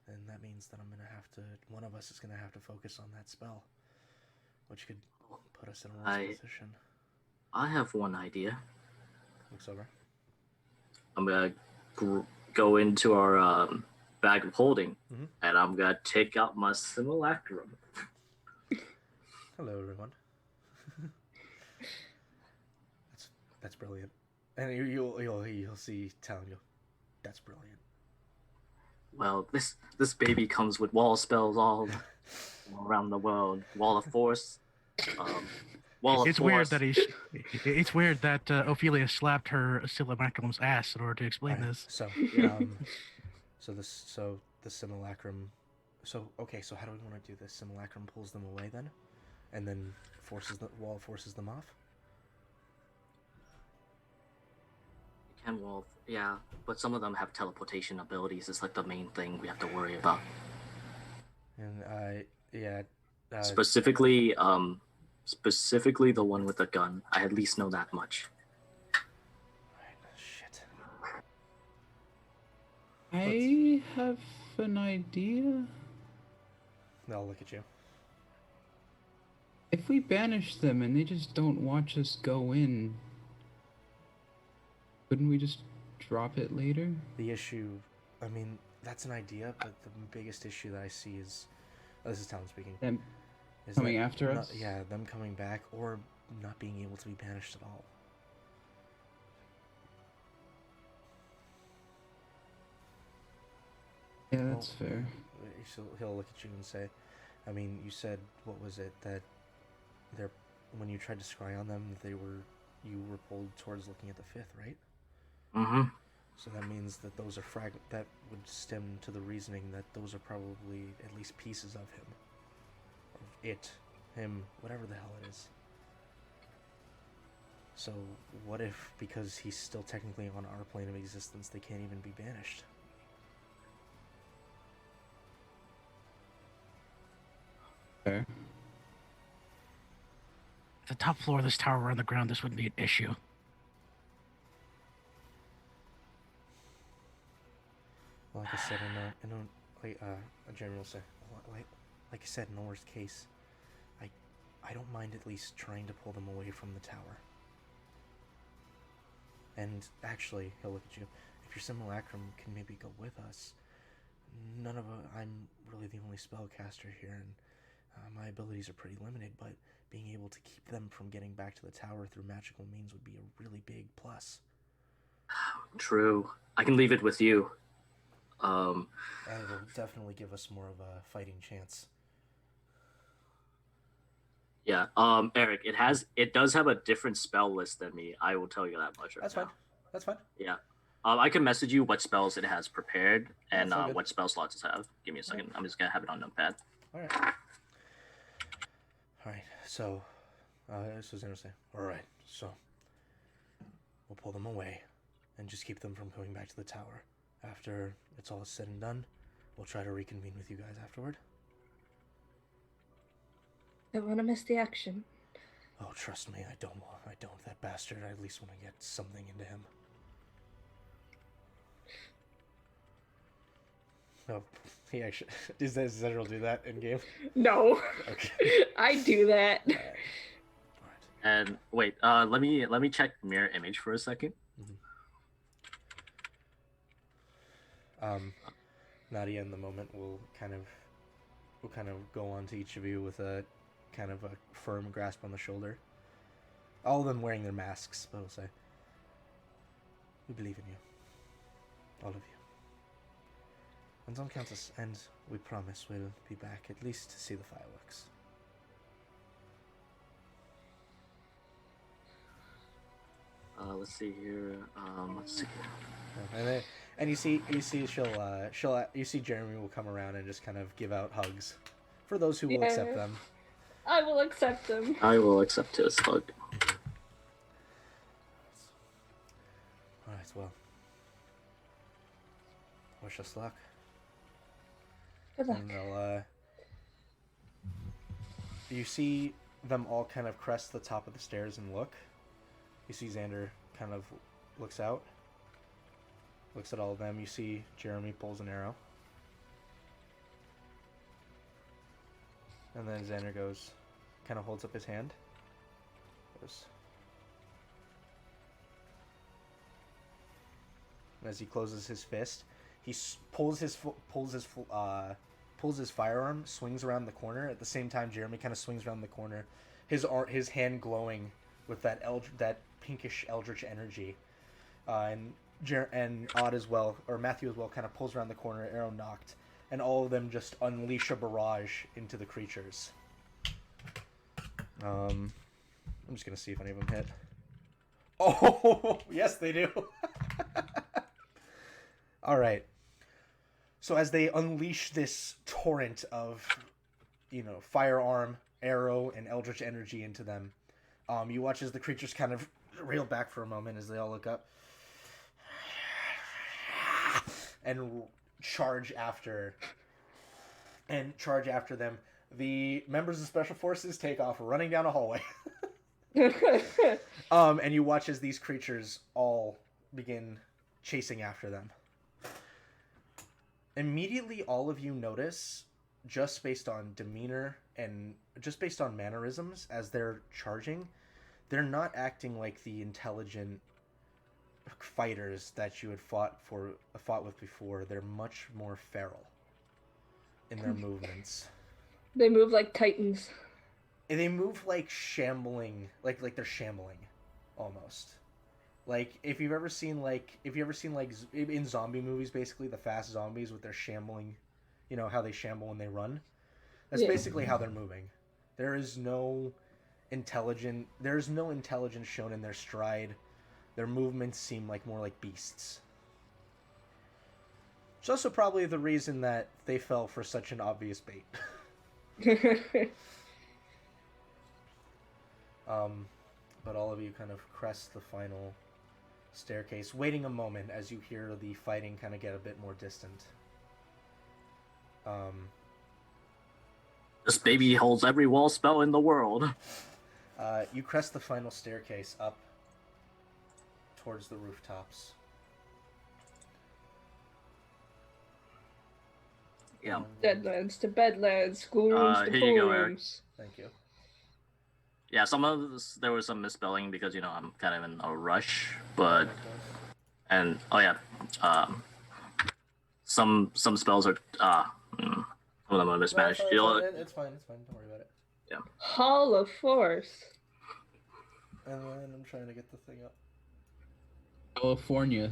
then that means that one of us is gonna have to focus on that spell, which could put us in a worse position. I have one idea. Looks over. I'm gonna go into our bag of holding, and I'm gonna take out my simulacrum. Hello, everyone. That's brilliant. And you'll see Town go, that's brilliant. Well, this baby comes with wall spells all around the world. Wall of Force. Wall of It's Force. It's weird that Ophelia slapped her simulacrum's ass in order to explain this. So, so the simulacrum. So how do we want to do this? Simulacrum pulls them away then, and then forces them off. Yeah, but some of them have teleportation abilities. It's like the main thing we have to worry about. And specifically the one with the gun. I at least know that much. Shit. I have an idea. They'll look at you. If we banish them and they just don't watch us go in, couldn't we just drop it later? The issue, I mean, that's an idea, but the biggest issue that I see is, this is Town speaking. Them coming after us? Yeah, them coming back or not being able to be banished at all. Yeah, that's fair. He'll look at you and say, I mean, you said, what was it, that when you tried to scry on them, you were pulled towards looking at the fifth, right? Mm-hmm. So that means that those are that would stem to the reasoning that those are probably at least pieces of him. Of it, him, whatever the hell it is. So what if, because he's still technically on our plane of existence, they can't even be banished? Fair. The top floor of this tower were on the ground, this wouldn't be an issue. Well, like I said, a general will say, like I said, in the worst case, I don't mind at least trying to pull them away from the tower. And actually, he'll look at you. If your simulacrum can maybe go with us, I'm really the only spellcaster here, and my abilities are pretty limited, but being able to keep them from getting back to the tower through magical means would be a really big plus. True. I can leave it with you. And it'll definitely give us more of a fighting chance. Yeah. Eric, it does have a different spell list than me. I will tell you that much. That's fine. Yeah. I can message you what spells it has prepared and what spell slots it have. Give me a second. I'm just gonna have it on Notepad. All right. So, so Xander say, all right. So, we'll pull them away, and just keep them from going back to the tower. After it's all said and done, we'll try to reconvene with you guys afterward. Don't want to miss the action. Oh, trust me, I don't. That bastard, I at least want to get something into him. No, he actually... Does Zedril do that in-game? No. Okay. I do that. All right. And wait, let me check mirror image for a second. Nadia, in the moment, will kind of go on to each of you with a kind of a firm grasp on the shoulder. All of them wearing their masks, but will say, "We believe in you, all of you. And on Countess, and we promise we'll be back at least to see the fireworks." Let's see here. Let's see. And you see you see Jeremy will come around and just kind of give out hugs for those who will accept them. I will accept them. I will accept his hug. All right, well, wish us luck. Good luck. And they'll, you see them all kind of crest the top of the stairs and look. You see Xander kind of looks out, looks at all of them. You see Jeremy pulls an arrow. And then Xander goes, kind of holds up his hand. Goes. As he closes his fist, he pulls his firearm, swings around the corner. At the same time, Jeremy kind of swings around the corner, his hand glowing with that pinkish eldritch energy, and Odd as well, or Matthew as well, kind of pulls around the corner, arrow nocked, and all of them just unleash a barrage into the creatures. I'm just gonna see if any of them hit. Oh, yes, they do. All right. So as they unleash this torrent of, firearm, arrow, and eldritch energy into them, you watch as the creatures kind of reel back for a moment as they all look up and charge after them. The members of Special Forces take off running down a hallway. And you watch as these creatures all begin chasing after them. Immediately, all of you notice, just based on demeanor and just based on mannerisms as they're charging, they're not acting like the intelligent fighters that you had fought with before. They're much more feral in their movements. They move like titans. And they move like shambling, like they're shambling, almost. Like if you've ever seen in zombie movies, basically the fast zombies with their shambling, how they shamble when they run. That's basically how they're moving. There's no intelligence shown in their stride. Their movements seem more like beasts. It's also probably the reason that they fell for such an obvious bait. But all of you kind of crest the final staircase, waiting a moment as you hear the fighting kind of get a bit more distant. This baby holds every wall spell in the world. You crest the final staircase up towards the rooftops. Yeah. Deadlands to bedlands, schoolrooms to here you go, Eric. poolrooms. Thank you. Yeah, there was some misspelling because I'm kind of in a rush, but some spells are some of them are mismatched. It's fine. Don't worry about it. Yeah. Hall of Force. And then I'm trying to get the thing up. California.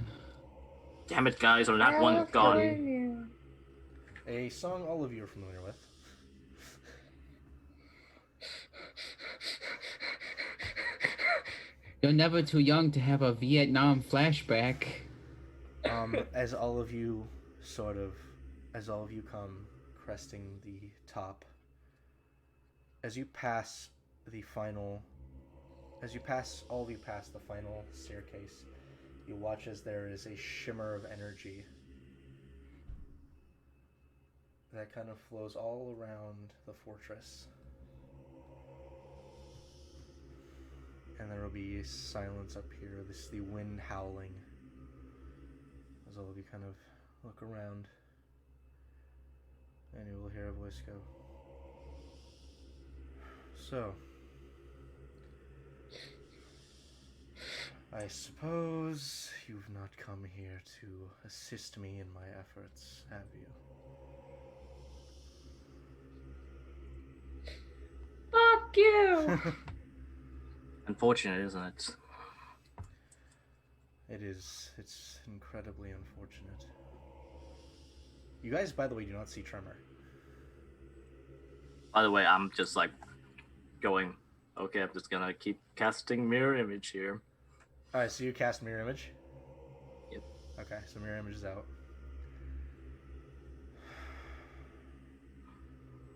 Damn it, guys! I'm not one gone. California. A song all of you are familiar with. You're never too young to have a Vietnam flashback. As all of you come cresting the top, as you pass the final staircase, you watch as there is a shimmer of energy that kind of flows all around the fortress. And there will be silence up here, the wind howling, as all of you kind of look around, and you will hear a voice go, "So, I suppose you've not come here to assist me in my efforts, have you? Fuck you! Unfortunate, isn't it? It is. It's incredibly unfortunate. You guys, by the way, do not see Tremor. By the way, I'm just like going, okay, I'm just gonna keep casting mirror image here. Alright, so you cast Mirror Image? Yep. Okay, so Mirror Image is out.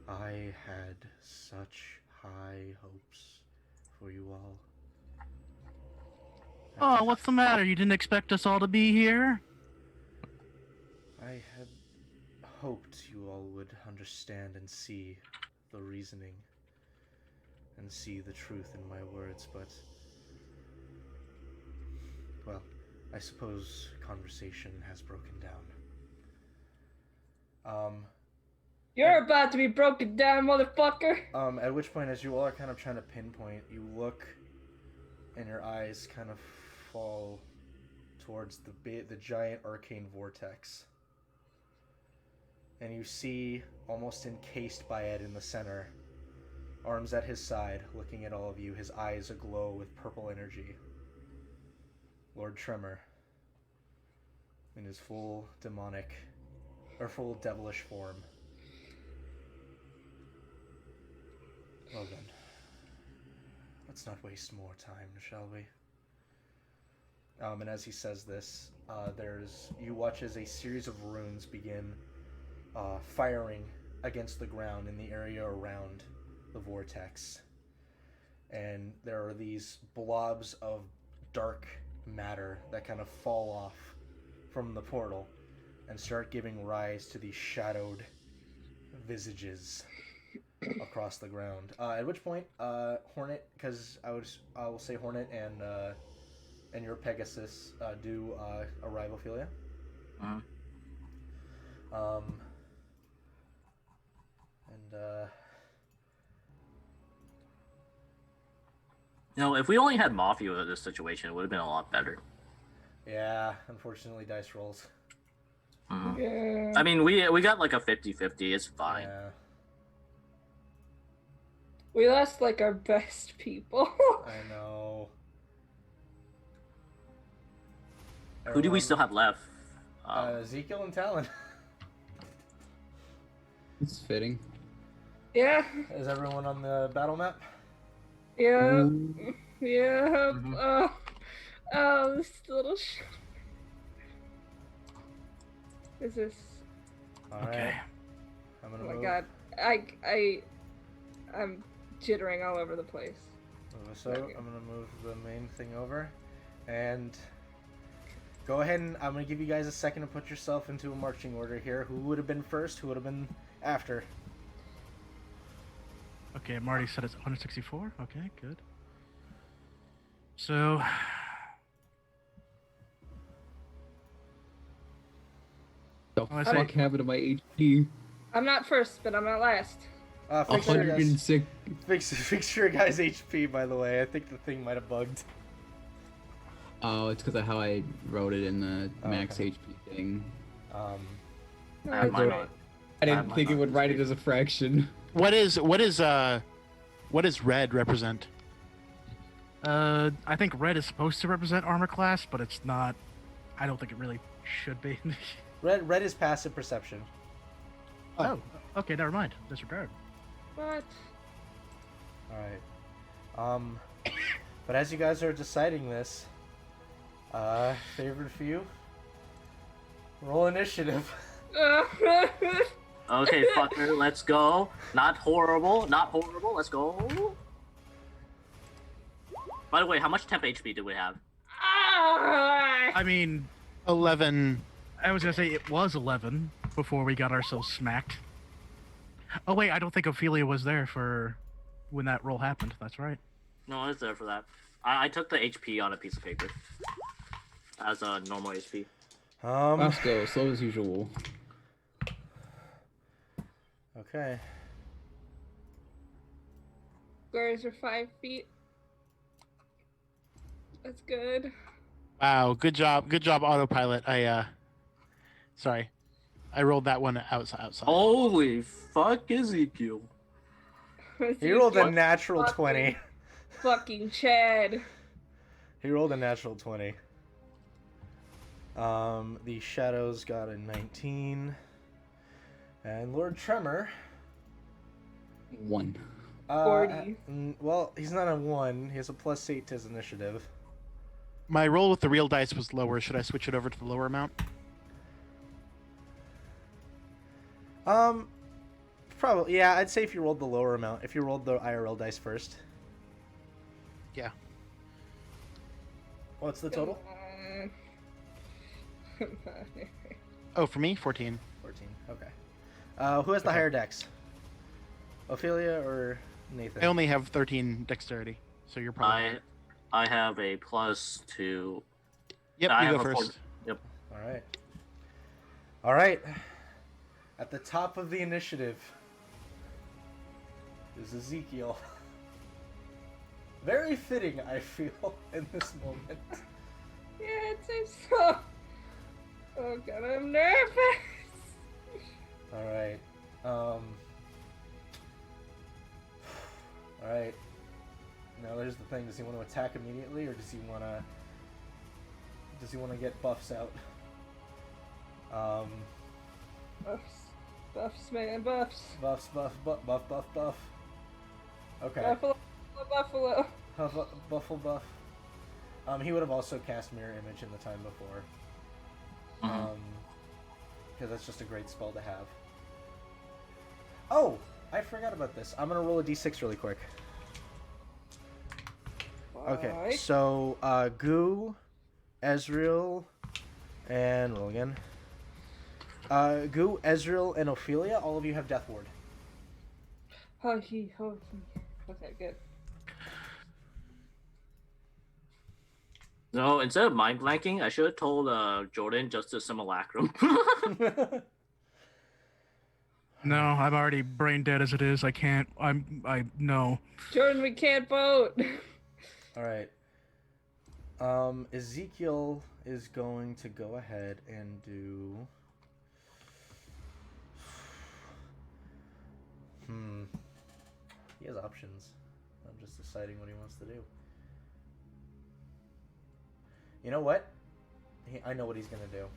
I had such high hopes for you all. Oh, what's the matter? You didn't expect us all to be here? I had hoped you all would understand and see the reasoning and see the truth in my words, but well, I suppose conversation has broken down. You're about to be broken down, motherfucker! At which point, as you all are kind of trying to pinpoint, you look and your eyes kind of fall towards the giant arcane vortex. And you see, almost encased by it in the center, arms at his side, looking at all of you, his eyes aglow with purple energy, Lord Tremor, in his full devilish form. Well then, let's not waste more time, shall we? And as he says this, you watch as a series of runes begin firing against the ground in the area around the vortex. And there are these blobs of dark matter that kind of fall off from the portal and start giving rise to these shadowed visages across the ground. At which point, Hornet, because I will say Hornet and your Pegasus do a Rivophilia. Uh-huh. You know, if we only had Mafia in this situation, it would have been a lot better. Yeah, unfortunately, dice rolls. Mm-hmm. Yeah. I mean, we got like a 50-50. It's fine. Yeah, We lost like our best people. I know. Who do we still have left? Ezekiel and Talon. It's fitting. Yeah. Is everyone on the battle map? Yeah. Ooh. Yeah. Mhm. Oh, this little Is this? All Okay. right. I'm Oh gonna my move. god. I'm jittering all over the place. So I'm gonna move the main thing over, and go ahead and I'm gonna give you guys a second to put yourself into a marching order here. Who would have been first? Who would have been after? Okay, Marty said it's 164. Okay, good. So, The I fuck see. happened to my HP? I'm not first, but I'm not last. Fix your guys. 106. Fix your guys' HP. By the way, I think the thing might have bugged. Oh, it's because of how I wrote it in the max Okay. HP thing. I have mine Alright. on. I have didn't mine think it on would write it HP. as a fraction. What does red represent? I think red is supposed to represent armor class, but it's not. I don't think it really should be. Red is passive perception. Oh, okay, never mind. Disregard. What? All right. But as you guys are deciding this, favorite few, roll initiative. Okay, fucker, let's go. Not horrible, let's go. By the way, how much temp HP do we have? I mean, 11. I was gonna say it was 11 before we got ourselves smacked. Oh wait, I don't think Ophelia was there for when that roll happened. That's right. No, I was there for that. I took the HP on a piece of paper as a normal HP. Let's go, slow as usual. Okay. Squares are 5 feet. That's good. Wow, good job, autopilot. Sorry, I rolled that one outside. Holy fuck, Ezekiel. He rolled a Ezekiel natural fucking- 20. Fucking Chad. He rolled a natural 20. The Shadows got a 19. And Lord Tremor... 1. 40. Well, he's not a 1. He has a +8 to his initiative. My roll with the real dice was lower. Should I switch it over to the lower amount? Probably. Yeah, I'd say if you rolled the lower amount. If you rolled the IRL dice first. Yeah. What's the total? Oh, for me, 14. 14. Okay. Who has the higher dex? Ophelia or Nathan? I only have 13 dexterity, so you're probably. I have a +2. Yep, I you have go a first. 4. Yep. All right. All right. At the top of the initiative is Ezekiel. Very fitting, I feel, in this moment. Yeah, it seems so. Oh god, I'm nervous. All right. All right. Now there's the thing. Does he want to attack immediately, or does he want to get buffs out? Buffs, man, buffs. Buff. Okay. Buffalo. Buff. He would have also cast Mirror Image in the time before. Because that's just a great spell to have. Oh, I forgot about this. I'm gonna roll a d6 really quick. Okay, so Goo, Ezreal, and roll again. Goo, Ezreal, and Ophelia. All of you have Death Ward. Okay, good. No, instead of mind blanking, I should have told Jordan just to simulacrum. No, I'm already brain dead as it is. I can't. No. Jordan, we can't vote. All right. Ezekiel is going to go ahead and do. He has options. I'm just deciding what he wants to do. You know what? I know what he's going to do.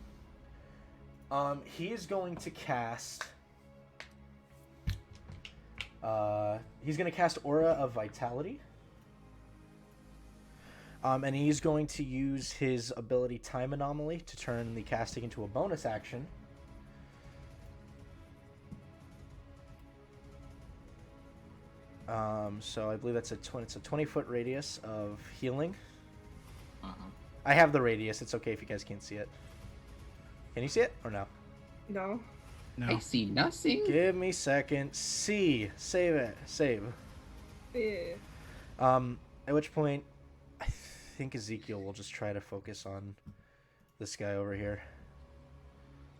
He is going to cast... he's going to cast Aura of Vitality. And he's going to use his ability Time Anomaly to turn the casting into a bonus action. So I believe that's it's a 20-foot radius of healing. I have the radius. It's okay if you guys can't see it. Can you see it or no? No. I see nothing. Give me a second. C. Save it. Save. Yeah. At which point, I think Ezekiel will just try to focus on this guy over here.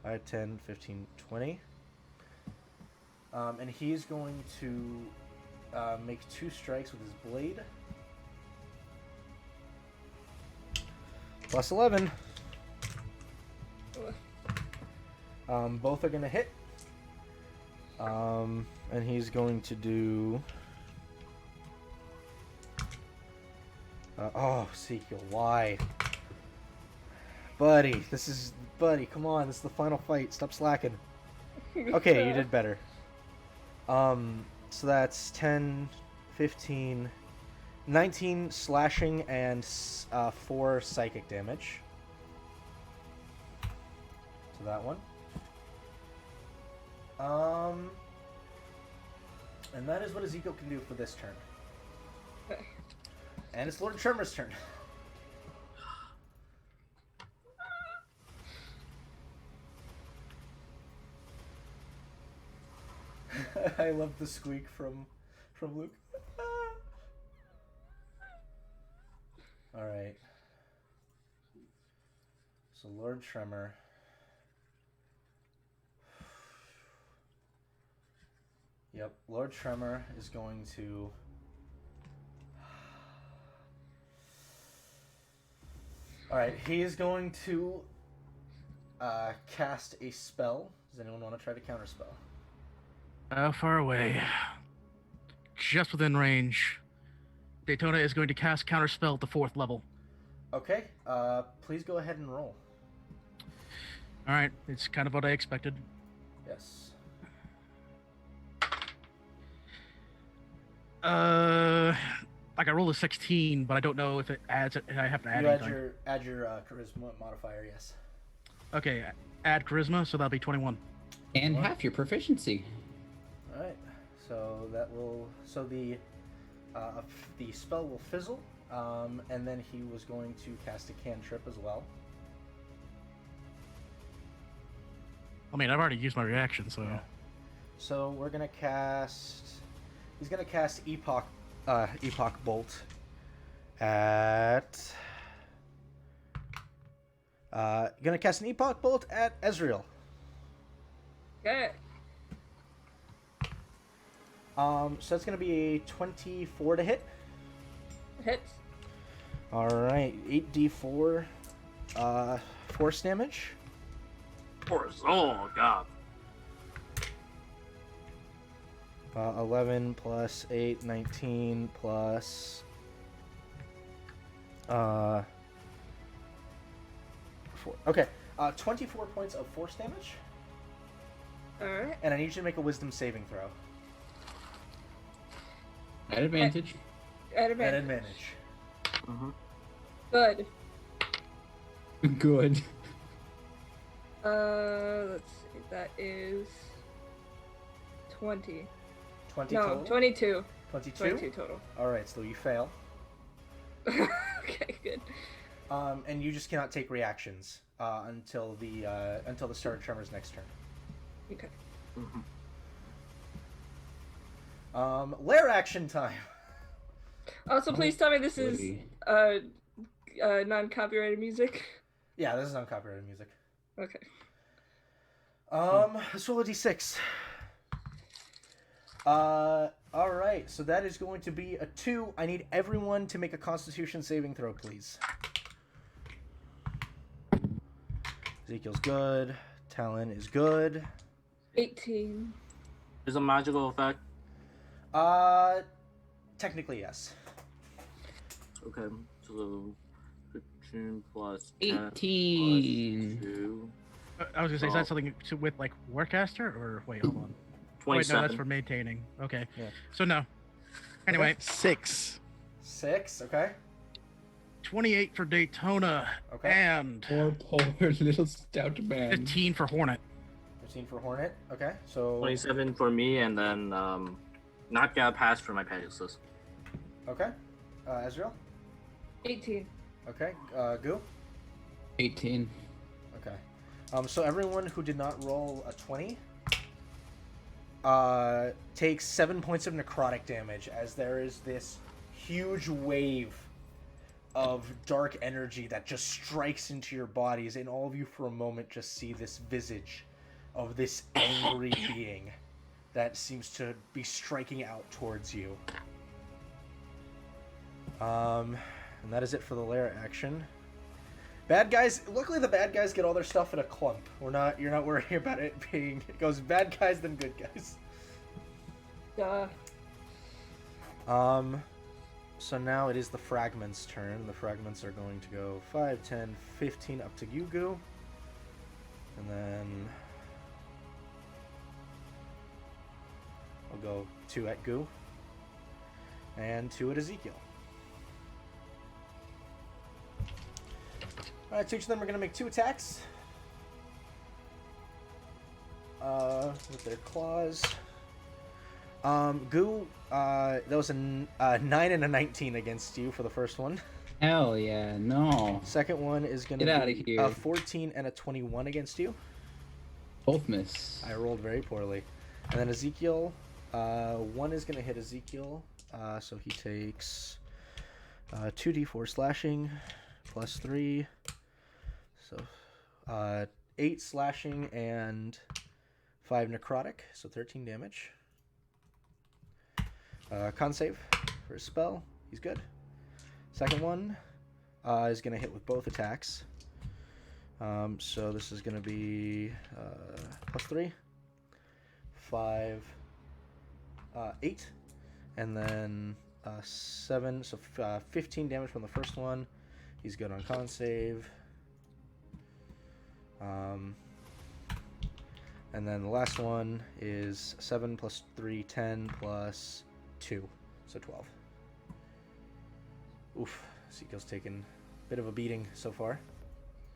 5, 10, 15, 20. And he's going to make 2 strikes with his blade. Plus 11. Both are going to hit. And he's going to do... Ezekiel, why? Buddy, come on, this is the final fight. Stop slacking. Okay, you did better. So that's 10, 15, 19 slashing and 4 psychic damage. To that one. And that is what Ezekiel can do for this turn. Okay. And it's Lord Tremor's turn. I love the squeak from Luke. All right. So Lord Tremor. Yep, Lord Tremor is going to All right, he is going to cast a spell. Does anyone want to try to counterspell? How far away? Just within range. Daytona is going to cast Counterspell at the 4th level. Okay, please go ahead and roll. Alright, it's kind of what I expected. Yes. Like I rolled a 16, but I don't know if it adds it. I have to add You anything. add your charisma modifier, yes. Okay, add charisma, so that'll be 21. And half your proficiency. All right, so the spell will fizzle, and then he was going to cast a cantrip as well. I mean, I've already used my reaction, so. Yeah. So we're gonna cast. He's gonna cast Epoch Bolt at. Gonna cast an Epoch Bolt at Ezreal. Okay. So that's gonna be a 24 to hit. Hits. All right, 8d4, force damage. Force. Oh god. 11 plus 8, 19 plus 4. Okay, 24 points of force damage. Alright. And I need you to make a wisdom saving throw. At advantage. At At advantage. advantage. Mm-hmm. Good. Good. Let's see. That is 20. 20 No, total? 22. 22? 22 total. Alright, so you fail. Okay, good. And you just cannot take reactions until the start of Tremor's next turn. Okay. Mm-hmm. Lair action time. Also, please tell me this is Goody. non-copyrighted music. Yeah, this is uncopyrighted music. Okay. Let's roll a d6. Alright, so that is going to be a 2. I need everyone to make a Constitution saving throw, please. Ezekiel's good. Talon is good. 18. Is a magical effect? Technically, yes. Okay, so 15 plus 10 18. plus 2. I was gonna say, is Oh. that something with like Warcaster or wait, hold on. 27. Wait, no, that's for maintaining. Okay. Yeah. So no. Anyway, 6. 6, okay. 28 for Daytona Okay. and Poor little stout man. 15 for Hornet. 15 for Hornet, okay. So, 27 for me, and then not get a pass for my Pegasus. okay. Ezreal? 18. Okay. Goo? 18. Okay. So everyone who did not roll a 20 takes 7 points of necrotic damage as there is this huge wave of dark energy that just strikes into your bodies, and all of you for a moment just see this visage of this angry being that seems to be striking out towards you. And that is it for the lair action. Bad guys, luckily the bad guys get all their stuff in a clump. You're not worrying about it being, it goes bad guys then good guys. Duh. So now it is the fragments turn. The fragments are going to go 5, 10, 15 up to Yugu. And then I'll go 2 at Gu. And 2 at Ezekiel. Alright, so each of them are going to make 2 attacks. With their claws. Gu, that was a 9 and a 19 against you for the first one. Hell yeah, no. Second one is going to Get be outta here. a 14 and a 21 against you. Both miss. I rolled very poorly. And then Ezekiel, 1 is going to hit Ezekiel. So he takes 2d4 slashing plus 3. So 8 slashing and 5 necrotic. So 13 damage. Con save for his spell. He's good. Second one, is going to hit with both attacks. So this is going to be +3, 5, 8, and then 7, so 15 damage from the first one. He's good on con save. And then the last one is 7 plus 3, 10 plus 2, so 12. Oof, Ezekiel's taken a bit of a beating so far.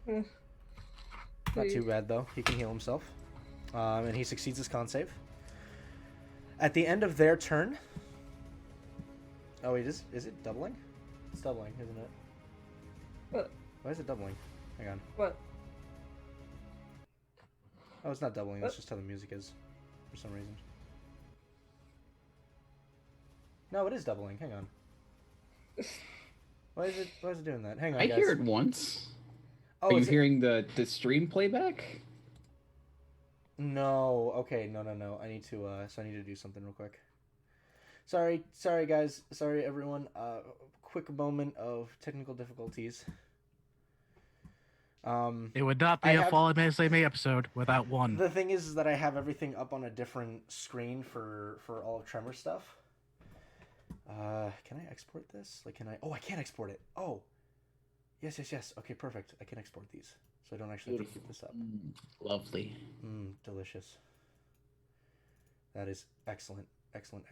Not too bad, though. He can heal himself. And he succeeds his con save. At the end of their turn... Oh, wait, is it doubling? It's doubling, isn't it? What? Why is it doubling? Hang on. What? Oh, it's not doubling. That's just how the music is, for some reason. No, it is doubling. Hang on. Why is it doing that? Hang on, I guys. hear it once. Oh, Are you is it... hearing the stream playback? No. Okay, no. I need to do something real quick. Sorry, guys. Sorry, everyone. Quick moment of technical difficulties. It would not be a Fall May episode without one. The thing is that I have everything up on a different screen for all of Tremor stuff. Can I export this? Like, can I... Oh, I can't export it. Oh. Yes. Okay, perfect. I can export these. So I don't actually have to keep this up. Lovely. Delicious. That is excellent. Excellent.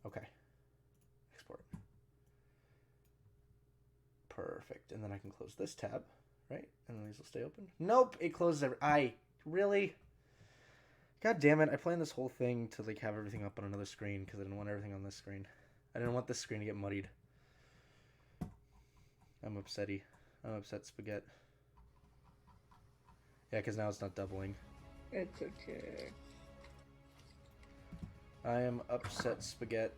Okay. Export. Perfect. And then I can close this tab, right? And then these will stay open. Nope, it closes really? God damn it. I planned this whole thing to like have everything up on another screen because I didn't want everything on this screen. I didn't want this screen to get muddied. I'm upset spaghetti. Yeah, because now it's not doubling. It's okay. I am upset spaghetti.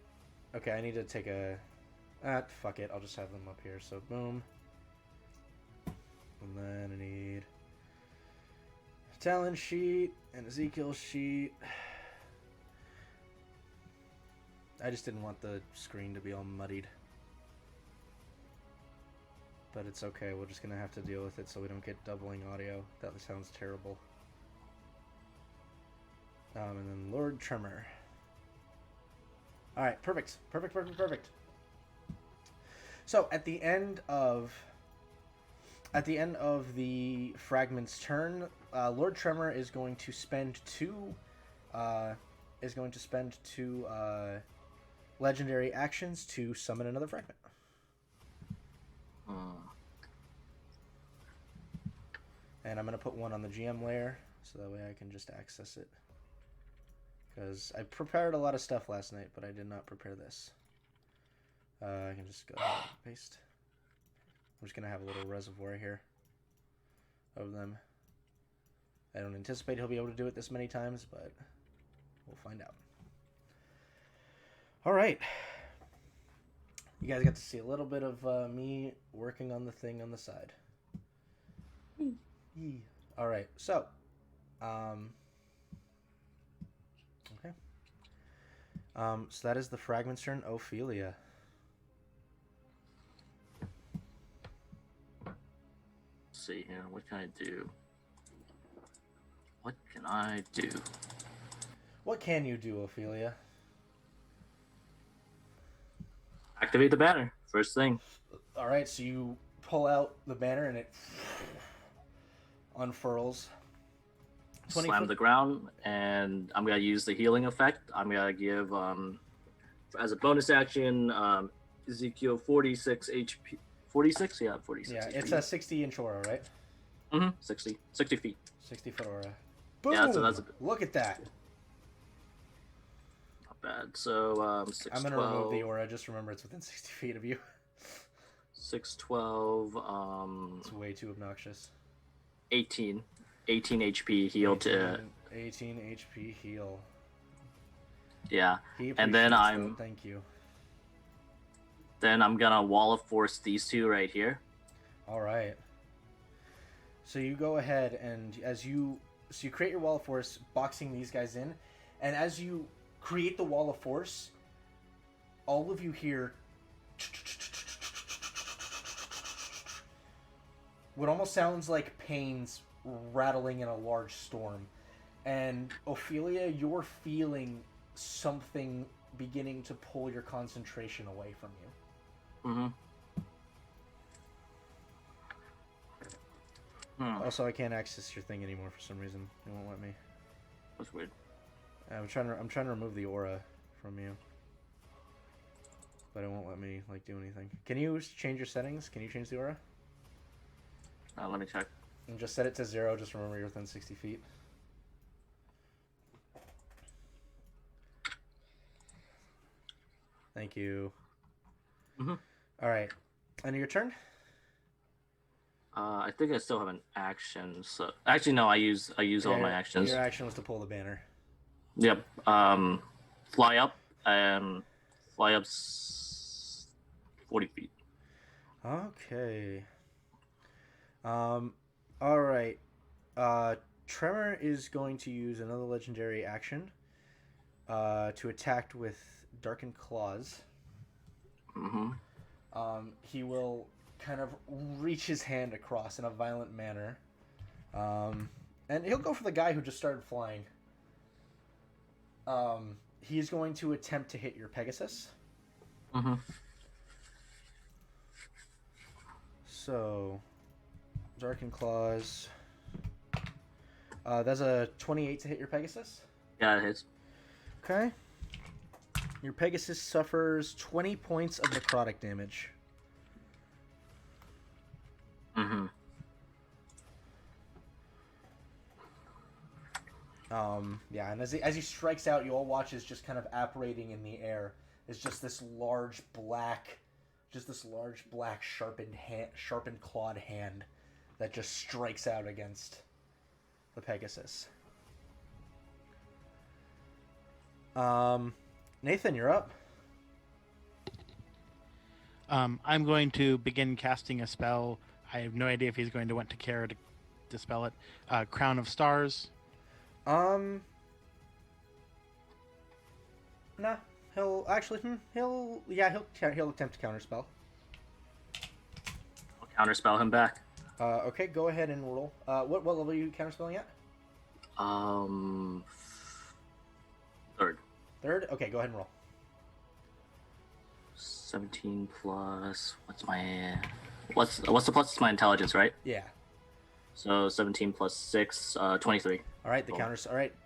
Okay, I need to take a... fuck it. I'll just have them up here. So, boom. And then I need a talent sheet and Ezekiel's sheet. I just didn't want the screen to be all muddied. But it's okay. We're just going to have to deal with it so we don't get doubling audio. That sounds terrible. And then Lord Tremor. Alright, perfect. So at the end of the fragment's turn, Lord Tremor is going to spend two legendary actions to summon another fragment. And I'm going to put one on the GM layer so that way I can just access it. Because I prepared a lot of stuff last night, but I did not prepare this. I can just go ahead and paste. I'm just going to have a little reservoir here of them. I don't anticipate he'll be able to do it this many times, but we'll find out. Alright. You guys got to see a little bit of me working on the thing on the side. Alright, so... Okay. So that is the fragment's turn. Ophelia. Let's see here. What can I do? What can I do? What can you do, Ophelia? Activate the banner. First thing. Alright, so you pull out the banner and it unfurls. Slam the ground, and I'm gonna use the healing effect. I'm gonna give as a bonus action Ezekiel 46 HP. 46? Yeah, 46. Yeah, HP. it's a 60-inch aura, right? 60 feet. 60-foot aura. Boom! Yeah, so that's a... Look at that. Not bad. So 6, I'm gonna 12, remove the aura. Just remember it's within 60 feet of you. 6, 12. It's way too obnoxious. 18 HP heal 18 HP heal. Yeah, and then thank you. Then I'm gonna wall of force these two right here. All right. So you go ahead and you create your wall of force, boxing these guys in, and as you create the wall of force, all of you hear what almost sounds like panes rattling in a large storm. And Ophelia, you're feeling something beginning to pull your concentration away from you. Also, I can't access your thing anymore for some reason. It won't let me. That's weird. I'm trying to remove the aura from you, but it won't let me do anything. Can you change your settings? Can you change the aura? Let me check. And just set it to 0. Just remember you're within 60 feet. Thank you. All right. End of your turn? I think I still have an action. So actually, no. I use all my actions. Your action was to pull the banner. Yep. Fly up. Fly up 40 feet. Okay. All right. Tremor is going to use another legendary action to attack with Darkened Claws. He will kind of reach his hand across in a violent manner. And he'll go for the guy who just started flying. He's going to attempt to hit your Pegasus. So, Darkened Claws. That's a 28 to hit your Pegasus. Yeah, it hits. Okay. Your Pegasus suffers 20 points of necrotic damage. Yeah, and as he strikes out, you all watch as just kind of apparating in the air is just this large black sharpened clawed hand that just strikes out against the Pegasus. Nathan, you're up. I'm going to begin casting a spell. I have no idea if he's going to want to care to dispel it. Crown of Stars. Nah, he'll attempt to counterspell. I'll counterspell him back. Okay, go ahead and roll. What level are you counterspelling at? Third. Third? Okay, go ahead and roll. 17 plus what's the plus? It's my intelligence, right? Yeah. So 17 plus 6, 23. All right,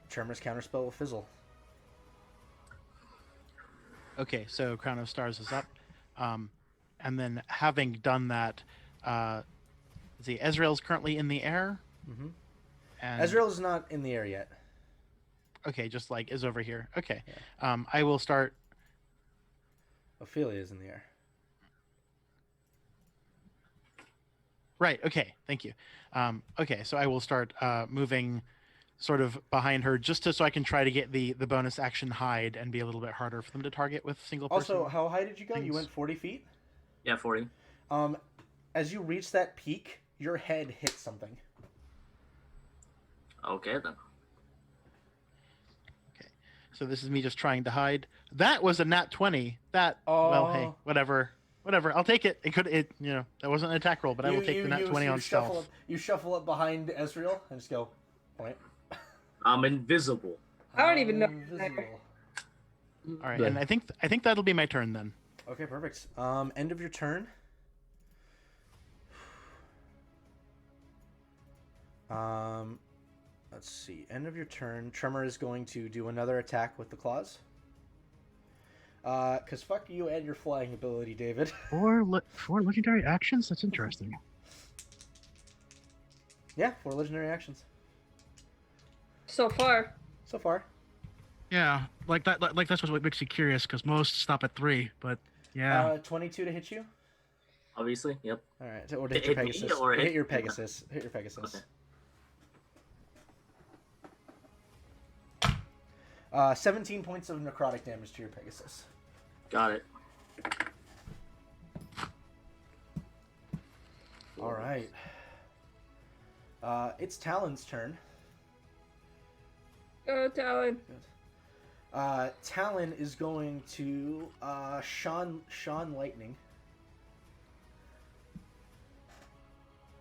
Tremor's counterspell will fizzle. Okay, so Crown of Stars is up. And then having done that, Ezreal's currently in the air. And Ezreal's not in the air yet. Okay, just is over here. Okay. Yeah. I will start. Ophelia is in the air. Right, okay, thank you. Okay, so I will start moving sort of behind her so I can try to get the bonus action hide and be a little bit harder for them to target with single person. Also, how high did you go? You went 40 feet? Yeah, 40. As you reach that peak, your head hits something. Okay, then. Okay, so this is me just trying to hide. That was a nat 20. Well, hey, whatever. I'll take it. That wasn't an attack roll, but I will take the nat 20 on stealth. You shuffle up behind Ezreal and just go, point. I'm invisible. I don't even know. Invisible. All right, and I think that'll be my turn then. Okay, perfect. End of your turn. Let's see. End of your turn. Tremor is going to do another attack with the claws. Because fuck you and your flying ability, David. Four legendary actions? That's interesting. Yeah, 4 legendary actions. So far. Yeah, that's what makes you curious, because most stop at 3, but yeah. 22 to hit you? Obviously, yep. Alright, or to hit your Pegasus. Hit your Pegasus. Hit your Pegasus. Okay. 17 points of necrotic damage to your Pegasus. Got it. Alright. It's Talon's turn. Oh, Talon. Talon is going to Sean Lightning.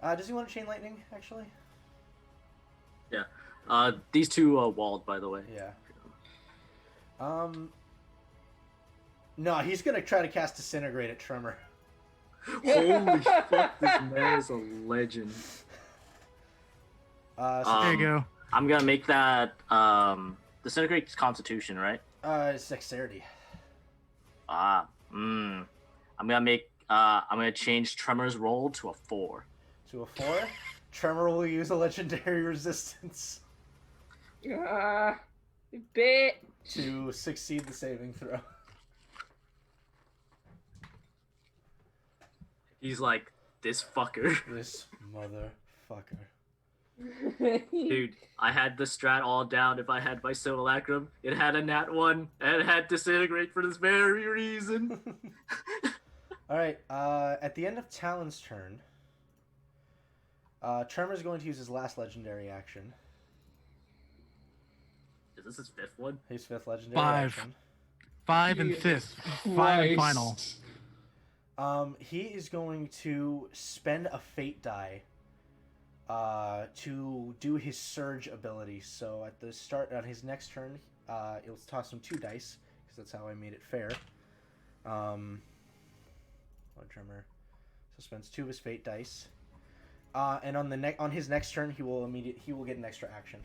Does he want to chain lightning, actually? Yeah. These two are walled, by the way. Yeah. No, he's gonna try to cast Disintegrate at Tremor. Holy fuck, this man is a legend. There you go. I'm gonna make that Disintegrate's Constitution, right? It's Dexterity. I'm gonna change Tremor's roll to a 4. To a 4. Tremor will use a legendary resistance Bit. to succeed the saving throw. He's like, this fucker. This motherfucker. Dude, I had the strat all down. If I had my Simulacrum, it had a nat 1, and it had Disintegrate for this very reason. Alright, at the end of Talon's turn, Tremor's going to use his last legendary action. Is this his 5th one? His 5th legendary 5. action. 5 and 5th. 5 and final. He is going to spend a fate die to do his surge ability. So at the start, on his next turn, he'll toss him 2 dice, because that's how I made it fair. Lord Tremor. So spends 2 of his fate dice. And on his next turn, he will get an extra action.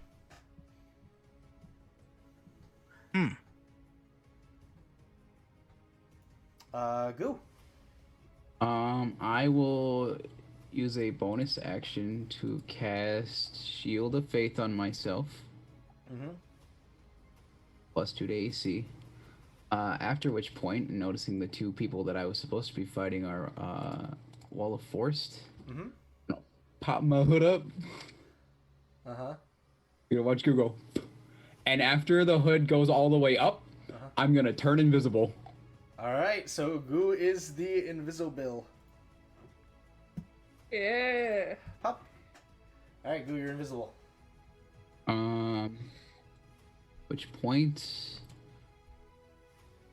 Goo. I will use a bonus action to cast Shield of Faith on myself. Mm-hmm. Plus 2 to AC. After which point, noticing the 2 people that I was supposed to be fighting are Wall of Force. Mm-hmm. No, pop my hood up. Uh-huh. You're gonna watch Google. And after the hood goes all the way up, I'm gonna turn invisible. Alright, so Goo is the Invisible. Yeah. Pop. Alright, Goo, you're invisible. Which point?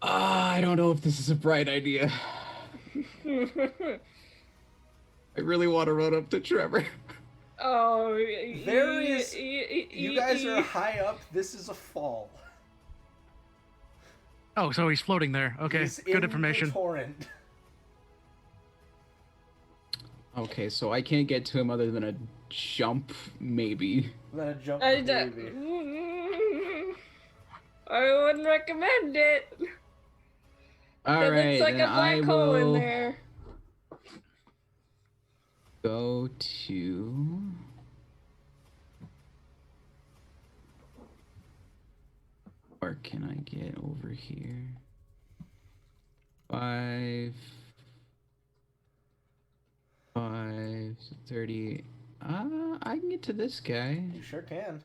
I don't know if this is a bright idea. I really want to run up to Trevor. Oh, There is. You guys are high up. This is a fall. Oh, so he's floating there. Okay, He's good in information. The torrent. Okay, so I can't get to him other than a jump, maybe. Then a jump I baby. wouldn't recommend it. All It right, looks like a then I black hole in will there. go to. Where can I get over here? 5, 30. I can get to this guy. You sure can.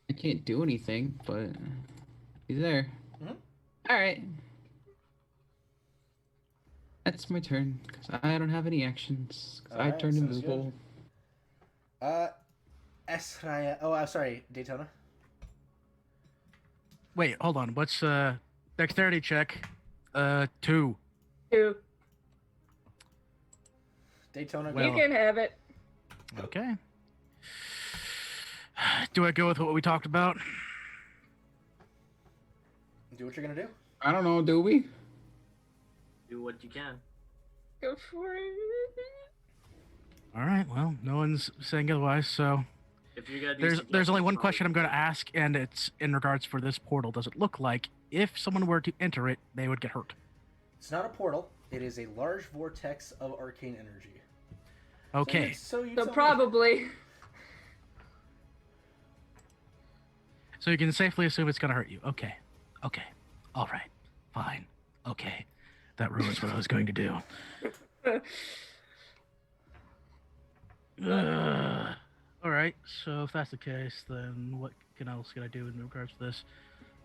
I can't do anything, but he's there. Mhm. All right. That's my turn, because I don't have any actions. 'Cause I Alright, turned sounds invisible. Esraya. Oh, I'm sorry, Daytona. Wait, hold on. What's dexterity check? 2. You Daytona. Well- Go. can have it. Okay. Do I go with what we talked about? Do what you're gonna do. I don't know, do we? Do what you can. Go for it. All right. Well, no one's saying otherwise. So If you're gonna do there's only suggestions, one probably- question I'm going to ask, and it's in regards for this portal. Does it look like if someone were to enter it, they would get hurt? It's not a portal. It is a large vortex of arcane energy. Okay. So you So tell me. probably. So you can safely assume it's going to hurt you. Okay. Okay. All right. Fine. Okay. That ruins what I was going to do. All right. So if that's the case, then what else can I do in regards to this?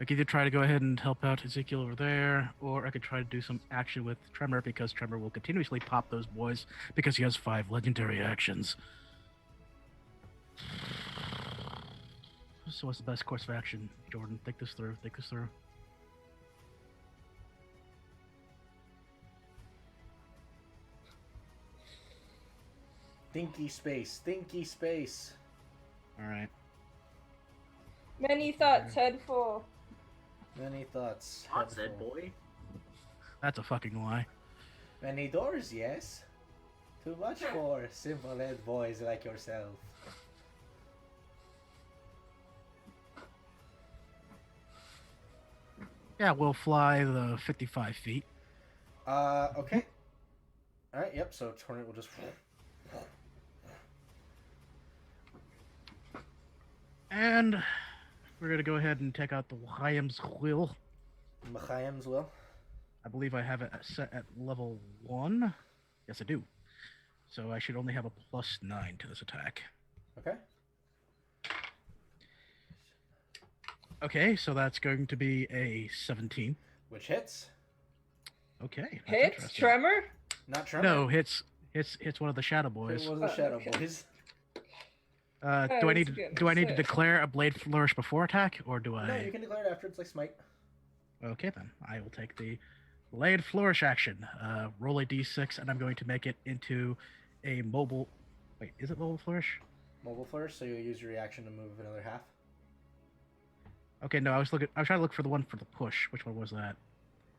I could either try to go ahead and help out Ezekiel over there, or I could try to do some action with Tremor, because Tremor will continuously pop those boys because he has 5 legendary actions. So what's the best course of action, Jordan? Think this through. Think this through. Thinky space. Thinky space. All right. Many thoughts, head full. Many thoughts. Hot head said full. boy. That's a fucking lie. Many doors, yes. Too much for simple-head boys like yourself. Yeah, we'll fly the 55 feet. Okay. Alright, yep, so Torrent will just... And we're going to go ahead and take out the Chaim's Will. Machayim's will. I believe I have it set at level 1. Yes, I do. So I should only have a +9 to this attack. Okay. Okay, so that's going to be a 17. Which hits? Okay. that's Hits? interesting. Tremor? Not Tremor. No, hits one of the Shadow It Boys. was the Shadow okay. Boys. Do I need to declare a Blade Flourish before attack, or do I? No, you can declare it after. It's like Smite. Okay, then. I will take the Blade Flourish action. Roll a d6, and I'm going to make it into a mobile... Wait, is it Mobile Flourish? Mobile Flourish, so you'll use your reaction to move another half. Okay, no, I was trying to look for the one for the push. Which one was that?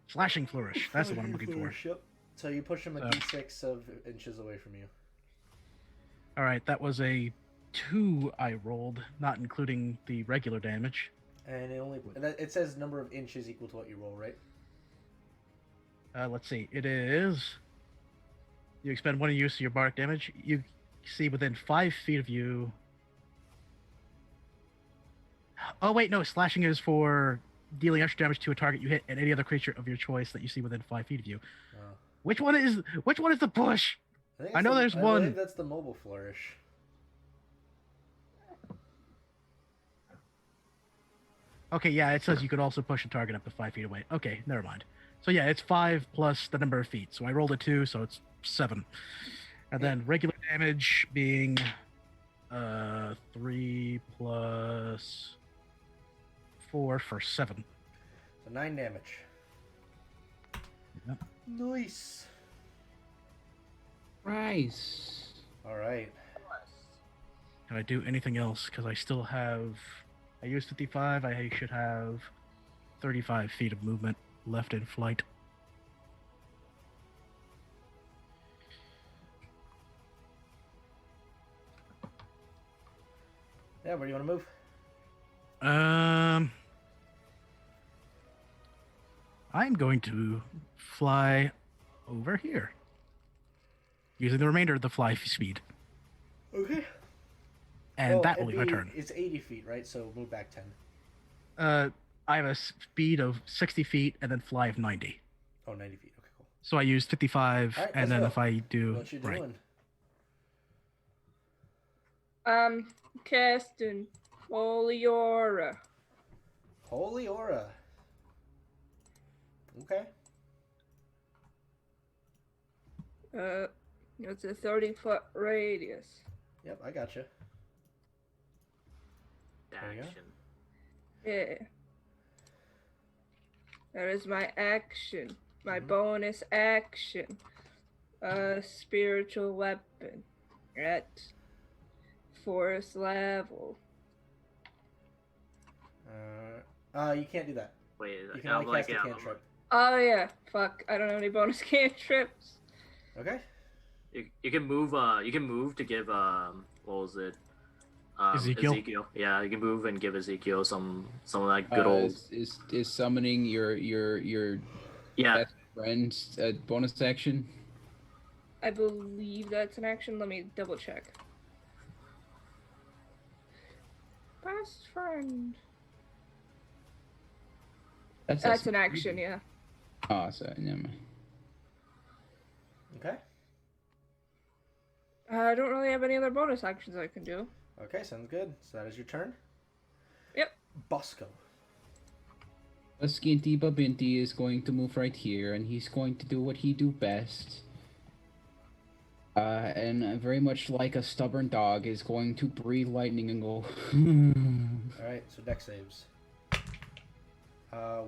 Slashing Flourish. That's the one I'm looking for. Yep. So you push him a So- d6 of inches away from you. Alright, that was a 2 I rolled, not including the regular damage. And it says number of inches equal to what you roll, right? Let's see. It is... You expend 1 use of your bardic damage. You see within 5 feet of you... Oh, wait, no. Slashing is for dealing extra damage to a target you hit and any other creature of your choice that you see within 5 feet of you. Oh. Which one is the push? think I it's know the- there's I one. believe that's the Mobile Flourish. Okay, yeah, it says you could also push a target up to 5 feet away. Okay, never mind. So yeah, it's 5 plus the number of feet. So I rolled a 2, so it's 7. And then regular damage being 3 plus 4 for 7. So 9 damage. Yep. Nice. Rice. All right. Can I do anything else? Because I still have... I used 55. I should have 35 feet of movement left in flight. Yeah, where do you want to move? I'm going to fly over here. Using the remainder of the fly speed. Okay. And that will be my turn. It's 80 feet, right? So move back 10. I have a speed of 60 feet and then fly of 90. Oh, 90 feet. Okay, cool. So I use 55, All right, and let's then go. if I do... What you right. doing? Casting Holy Aura. Holy Aura. Okay. It's a 30-foot radius. Yep, I got you. There you go. Action. Yeah. That is my action. My Mhm. bonus action. Spiritual weapon. At 4th level. You can't do that. Wait, You can I'm only like, cast a yeah, cantrip. Oh yeah, fuck. I don't have any bonus cantrips. Okay. you can move. You can move to give. What was it? Ezekiel? Yeah, you can move and give Ezekiel some of that good old. Is summoning your Yeah, best friend a bonus action? I believe that's an action. Let me double check. Best friend. That's an action, yeah. Oh, sorry, never mind. Okay. I don't really have any other bonus actions I can do. Okay, sounds good. So that is your turn. Yep. Bosco. Skinty Babinti is going to move right here, and he's going to do what he do best. And very much like a stubborn dog, is going to breathe lightning and go. All right, so deck saves.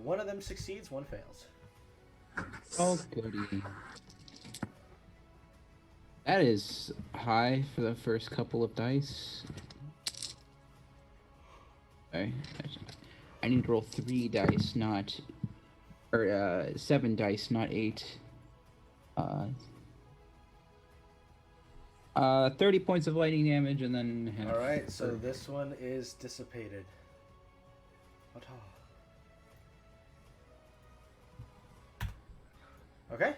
One of them succeeds, one fails. Oh, goody. That is high for the first couple of dice. Okay. I need to roll 3 dice, not... Or, 7 dice, not 8. 30 points of lightning damage, and then half. Alright, so this one is dissipated. Okay.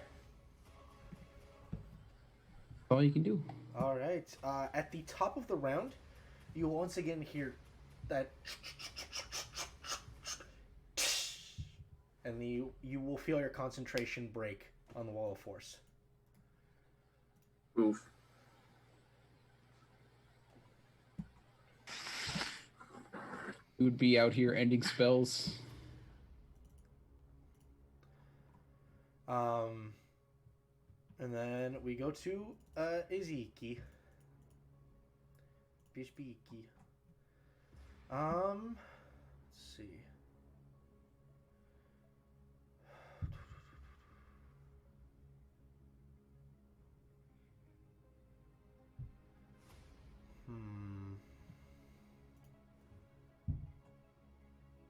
All you can do. Alright. At the top of the round, you will once again hear that... And you will feel your concentration break on the wall of force. Oof. We would be out here ending spells. And then we go to Iziki. Bishbiki. Let's see.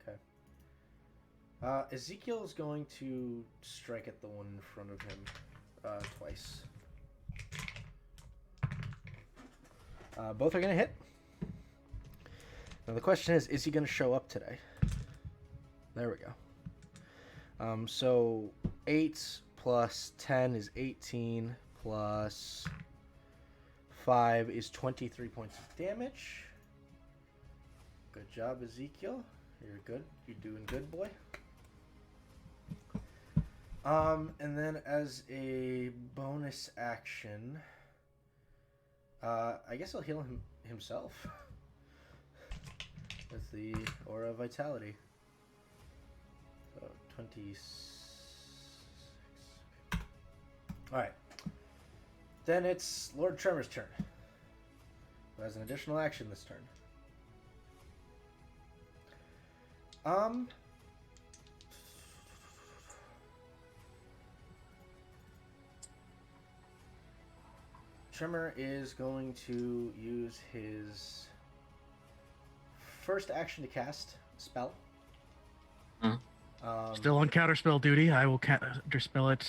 Okay. Ezekiel is going to strike at the one in front of him twice. Both are going to hit. Now the question is he going to show up today? There we go. So 8 plus 10 is 18, plus 5 is 23 points of damage. Good job, Ezekiel. You're good. You're doing good, boy. And then as a bonus action, I guess I'll heal himself with the Aura of Vitality. So 26. Okay. Alright. Then it's Lord Tremor's turn, who has an additional action this turn. Tremor is going to use his first action to cast a spell. Still on counterspell duty. I will counterspell it.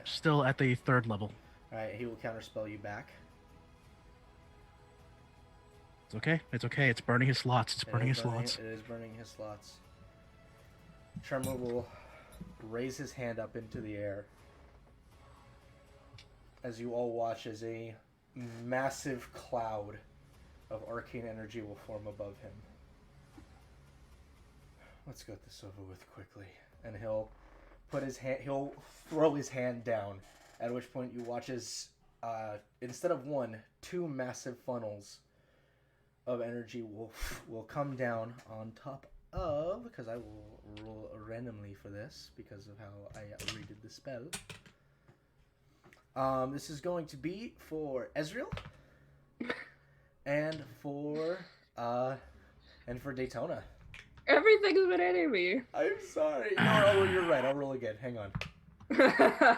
Still at the 3rd level. Alright, he will counterspell you back. It's okay. It's okay. It's burning his slots. It's burning his slots. It is burning his slots. Tremor will raise his hand up into the air as you all watch as a massive cloud of arcane energy will form above him. Let's get this over with quickly. And he'll throw his hand down, at which point you watch as instead of 1, 2 massive funnels of energy will come down on top of, because I will roll randomly for this because of how I redid the spell. This is going to be for Ezreal and for Daytona. Everything's been hitting me. I'm sorry. No, you're right. I'll roll again. Hang on.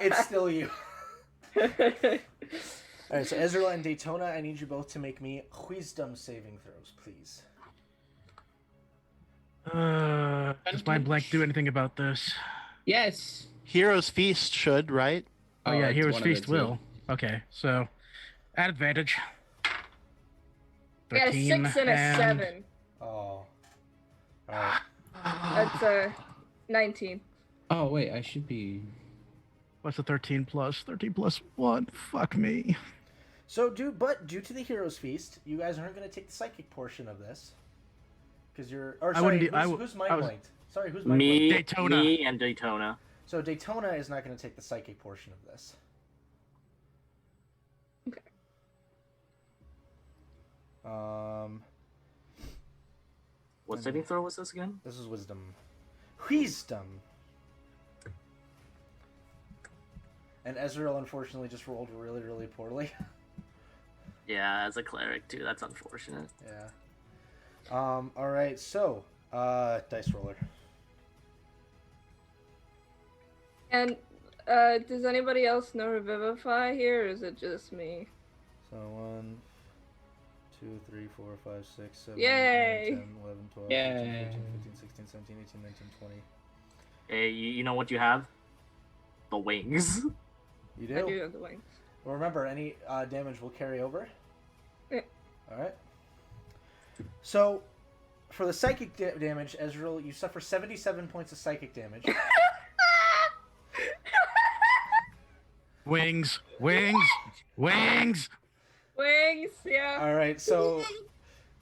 It's still you. Alright, so Ezreal and Daytona, I need you both to make me wisdom saving throws, please. Does Mind Blank do anything about this? Yes. Hero's Feast should, right? Oh yeah, Hero's Feast will. Okay, so at advantage. We got a 6 and a 7. Oh. Alright. That's a 19. Oh wait, I should be. What's the 13 plus? 13 plus 1. Fuck me. So, due to the Hero's Feast, you guys aren't going to take the psychic portion of this. Because you're... Or, sorry, who's mind blanked? Sorry, who's mind blanked? Daytona. Me and Daytona. So, Daytona is not going to take the psychic portion of this. Okay. What saving throw was this again? This is wisdom. Wisdom! And Ezreal, unfortunately, just rolled really, really poorly. Yeah, as a cleric, too. That's unfortunate. Yeah. Alright, so, dice roller. And Does anybody else know Revivify here, or is it just me? So 1, 2, 3, 4, 5, 6, 7, Yay! 8, 9, 10, 11, 12, Yay. 13, 14, 15, 16, 17, 18, 19, 20. Hey, you know what you have? The wings. You I do? do have the wings. Well, remember, any damage will carry over. Yeah. Alright. So, for the psychic damage, Ezreal, you suffer 77 points of psychic damage. Wings, wings, wings. Wings, yeah. Alright, so...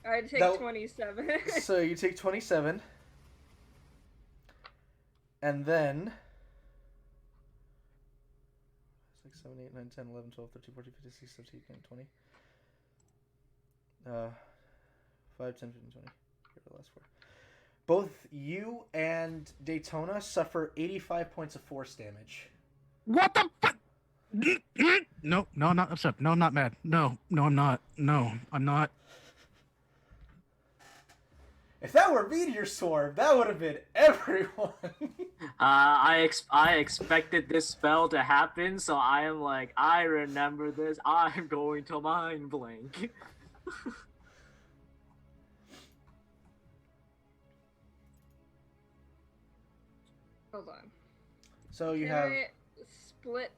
I take 27. So you take 27. And then... 6, 7, 8, 9, 10, 11, 12, 13, 14, 15, 16, 17, 18, 19, 20. 5, 10, 15, 20. Here are the last 4. Both you and Daytona suffer 85 points of force damage. What the fuck? No, I'm not upset. No, I'm not mad. No, I'm not. No, I'm not. If that were Meteor Swarm, that would have been everyone. I expected this spell to happen, so I am like, I remember this. I'm going to mind blank. Hold on. So you Can have... I split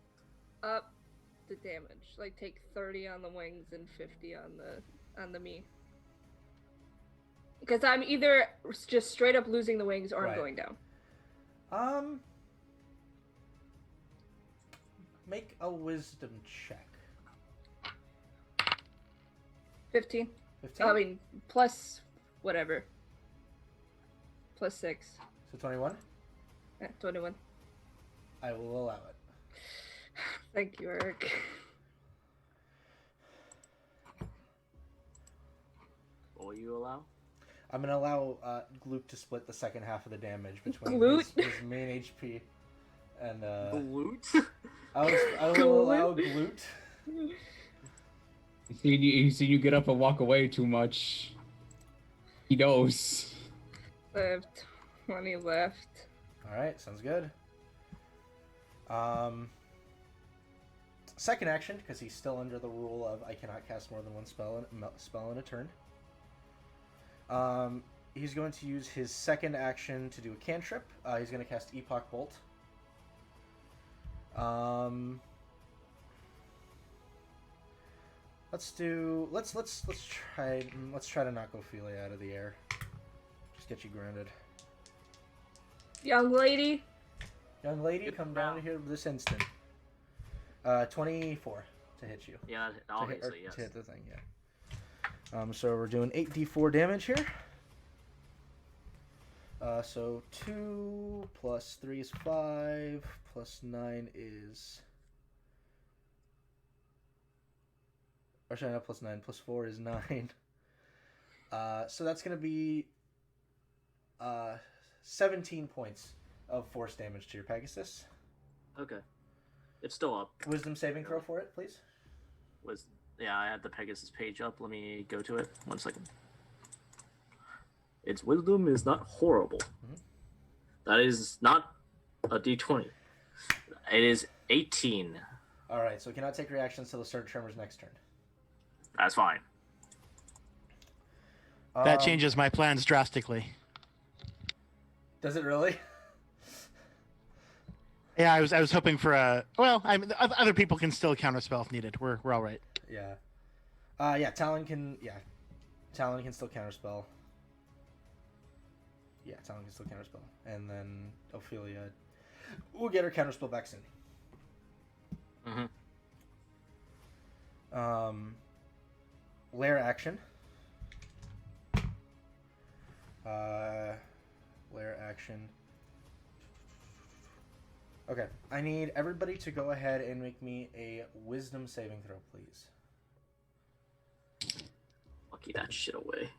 up the damage? Like take 30 on the wings and 50 on the me. Because I'm either just straight up losing the wings or Right. I'm going down. Make a wisdom check. 15. 15? I mean, plus whatever. Plus 6. So 21? Yeah, 21. I will allow it. Thank you, Eric. What will you allow? I'm going to allow Gloop to split the second half of the damage between Glute? his main HP and... Glute? I will allow Glute. You see you get up and walk away too much. He knows. I have 20 left. Alright, sounds good. Second action, because he's still under the rule of I cannot cast more than one spell in a turn. He's going to use his second action to do a cantrip. He's going to cast Epoch Bolt. Let's try to knock Ophelia out of the air. Just get you grounded. Young lady. Young lady, come down here this instant. 24 to hit you. Yeah, obviously, yes. To hit the thing, yeah. So we're doing 8d4 damage here. So 2 plus 3 is 5, plus 9 is... Or sorry, not plus 9, plus 4 is 9. So that's going to be 17 points of force damage to your Pegasus. Okay. It's still up. Wisdom saving throw for it, please. Yeah, I had the Pegasus page up. Let me go to it. 1 second. Its wisdom is not horrible. Mm-hmm. That is not a d20. It is 18. Alright, so it cannot take reactions till the start of Tremor's next turn. That's fine. That changes my plans drastically. Does it really? Yeah, I was hoping for a. Well, other people can still counterspell if needed. We're all right. Yeah. Talon can still counterspell. Yeah, Talon can still counterspell. And then Ophelia we'll get her counterspell back soon. Mm-hmm. Lair action. Lair action. Okay, I need everybody to go ahead and make me a wisdom saving throw, please. Lucky that shit away.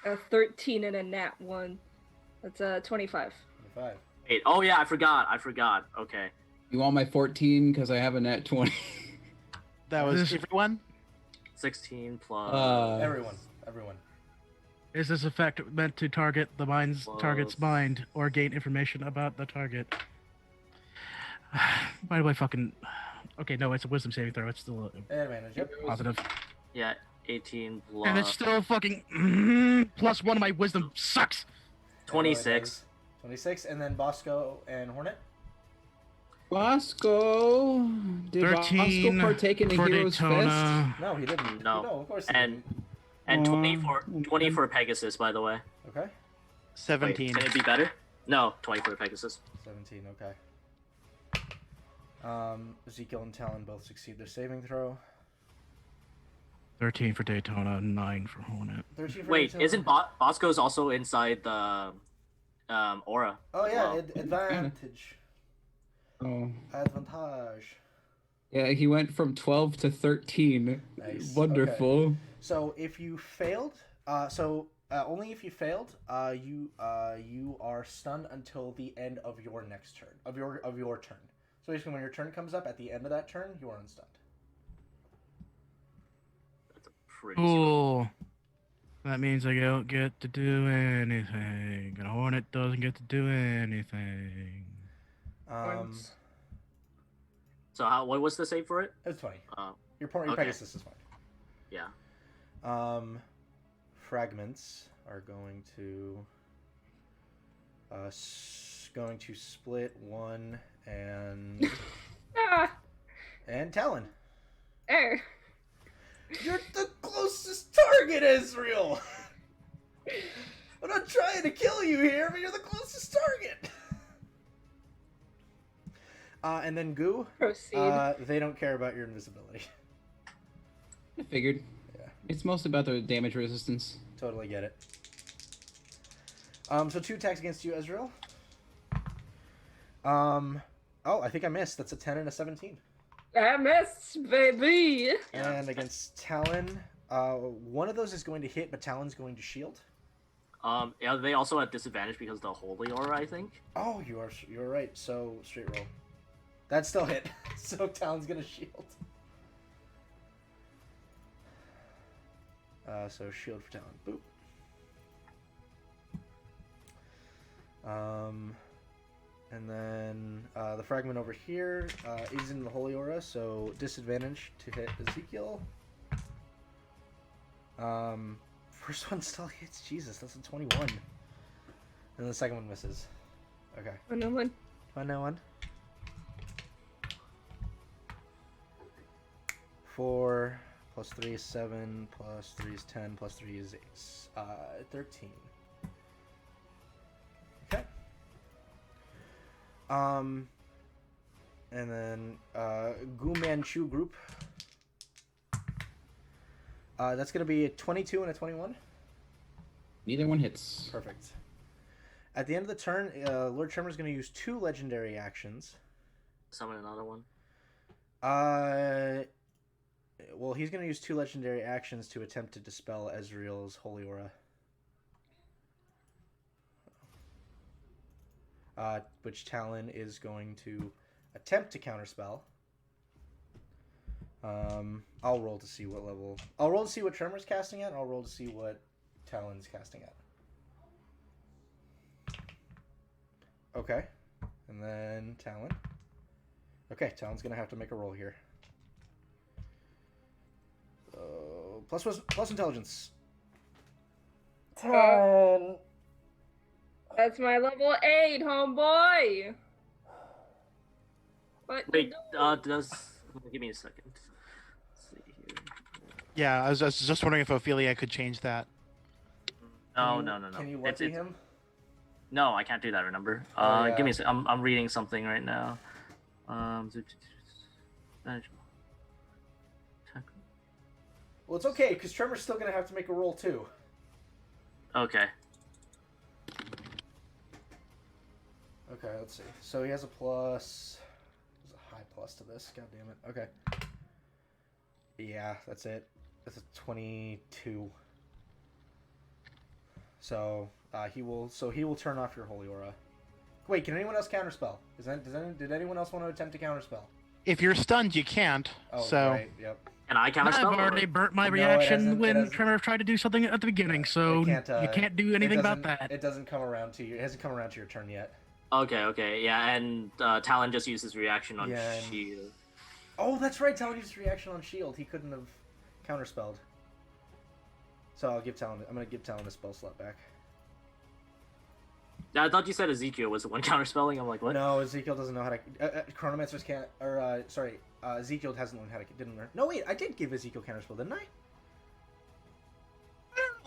A 13 and a nat 1. That's 25. 25. Wait, oh yeah, I forgot. Okay. You want my 14 because I have a nat 20. That was everyone? 16 plus... Everyone. Is this effect meant to target the target's mind or gain information about the target? Why do I fucking... Okay, no, it's a wisdom saving throw. It's still Advantage, yep. positive. Yeah, 18 plus... And it's still fucking... plus 1 of my wisdom sucks! 26. 26, and then Bosco and Hornet? Bosco! Did 13 Bosco partake in a for hero's Daytona. fist? No, he didn't. No. Of course he And didn't. 20 for Pegasus, by the way. Okay. 17. Wait, can it be better? No, 20 for Pegasus. 17, okay. Ezekiel and Talon both succeed their saving throw. 13 for Daytona, 9 for Hornet. 13 for Wait, Daytona. isn't Bosco's also inside the aura? Oh yeah, Well, advantage. Oh. Advantage. Yeah, he went from 12 to 13. Nice. Wonderful. Okay. So if you failed, only if you failed, you are stunned until the end of your next turn, of your turn. So basically, when your turn comes up, at the end of that turn, you are unstunned. That's a pretty Cool. That means I don't get to do anything. And Hornet doesn't get to do anything. So what was the save for it? It's 20. Your okay. Pegasus is fine. Yeah. Fragments are going to split 1 and and Talon. You're the closest target, Ezreal. I'm not trying to kill you here, but you're the closest target. And then Goo. Proceed. They don't care about your invisibility. I figured. Yeah. It's mostly about the damage resistance. Totally get it. So 2 attacks against you, Ezreal. Oh, I think I missed. That's a 10 and a 17. I missed, baby. And against Talon, one of those is going to hit, but Talon's going to shield. Yeah, they also have disadvantage because of the holy aura, I think. Oh, you're right. So straight roll. That still hit. So Talon's gonna shield. So shield for Talon. Boop. And then the fragment over here is in the holy aura, so disadvantage to hit Ezekiel. First one still hits. Jesus, that's a 21. And the second one misses. Okay. 101. 101. 4 plus 3 is 7, plus 3 is 10, plus 3 is 8. 13. Okay. And then Gu Manchu group. That's gonna be a 22 and a 21. Neither one hits. Perfect. At the end of the turn, Lord Tremor is going to use 2 legendary actions. Summon another one. Well, he's going to use 2 legendary actions to attempt to dispel Ezreal's holy aura. Which Talon is going to attempt to counterspell. I'll roll to see what level. I'll roll to see what Tremor's casting at, and I'll roll to see what Talon's casting at. Okay. And then Talon. Okay, Talon's going to have to make a roll here. Plus intelligence. 10. That's my level 8, homeboy. What? Wait, give me a second. Let's see here. Yeah, I was just wondering if Ophelia could change that. No. Can you lucky him? No, I can't do that, remember? Yeah. Give me a second. I'm reading something right now. Well, it's okay, because Tremor's still going to have to make a roll, too. Okay. Okay, let's see. So he has a plus... There's a high plus to this. God damn it. Okay. Yeah, that's it. That's a 22. So he will turn off your holy aura. Wait, can anyone else counterspell? Did anyone else want to attempt to counterspell? If you're stunned, you can't. Oh, so right. Yep. Can I counter I've spell? already burnt my No, it reaction hasn't- it when hasn't- Tremor tried to do something at the beginning, so you can't do anything about that. It doesn't come around to you. It hasn't come around to your turn yet. Okay, yeah, and Talon just used his reaction on Yeah, and- shield. Oh, that's right. Talon used his reaction on shield. He couldn't have counterspelled. So I'm gonna give Talon a spell slot back. I thought you said Ezekiel was the one counterspelling. I'm like, what? No, Ezekiel doesn't know how to. Chronomancers can't. Or Ezekiel hasn't learned how to. Didn't learn. No, wait. I did give Ezekiel counterspell, didn't I?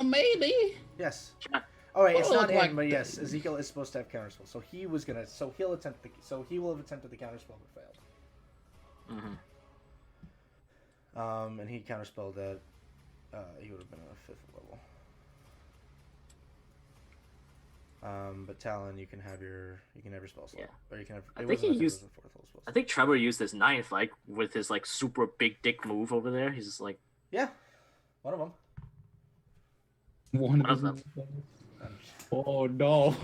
Maybe. Yes. Yeah. Oh wait, it's Well, not him, like- but yes, Ezekiel is supposed to have counterspell. So he was gonna. So he will have attempted the counterspell but failed. Mm-hmm. And he counterspelled at. He would have been on a 5th level. But Talon, you can have your spell slot, or you can have. I think he used. I think Trevor used his 9th, like with his like super big dick move over there. He's just like. Yeah, one of them. One of them. Oh no.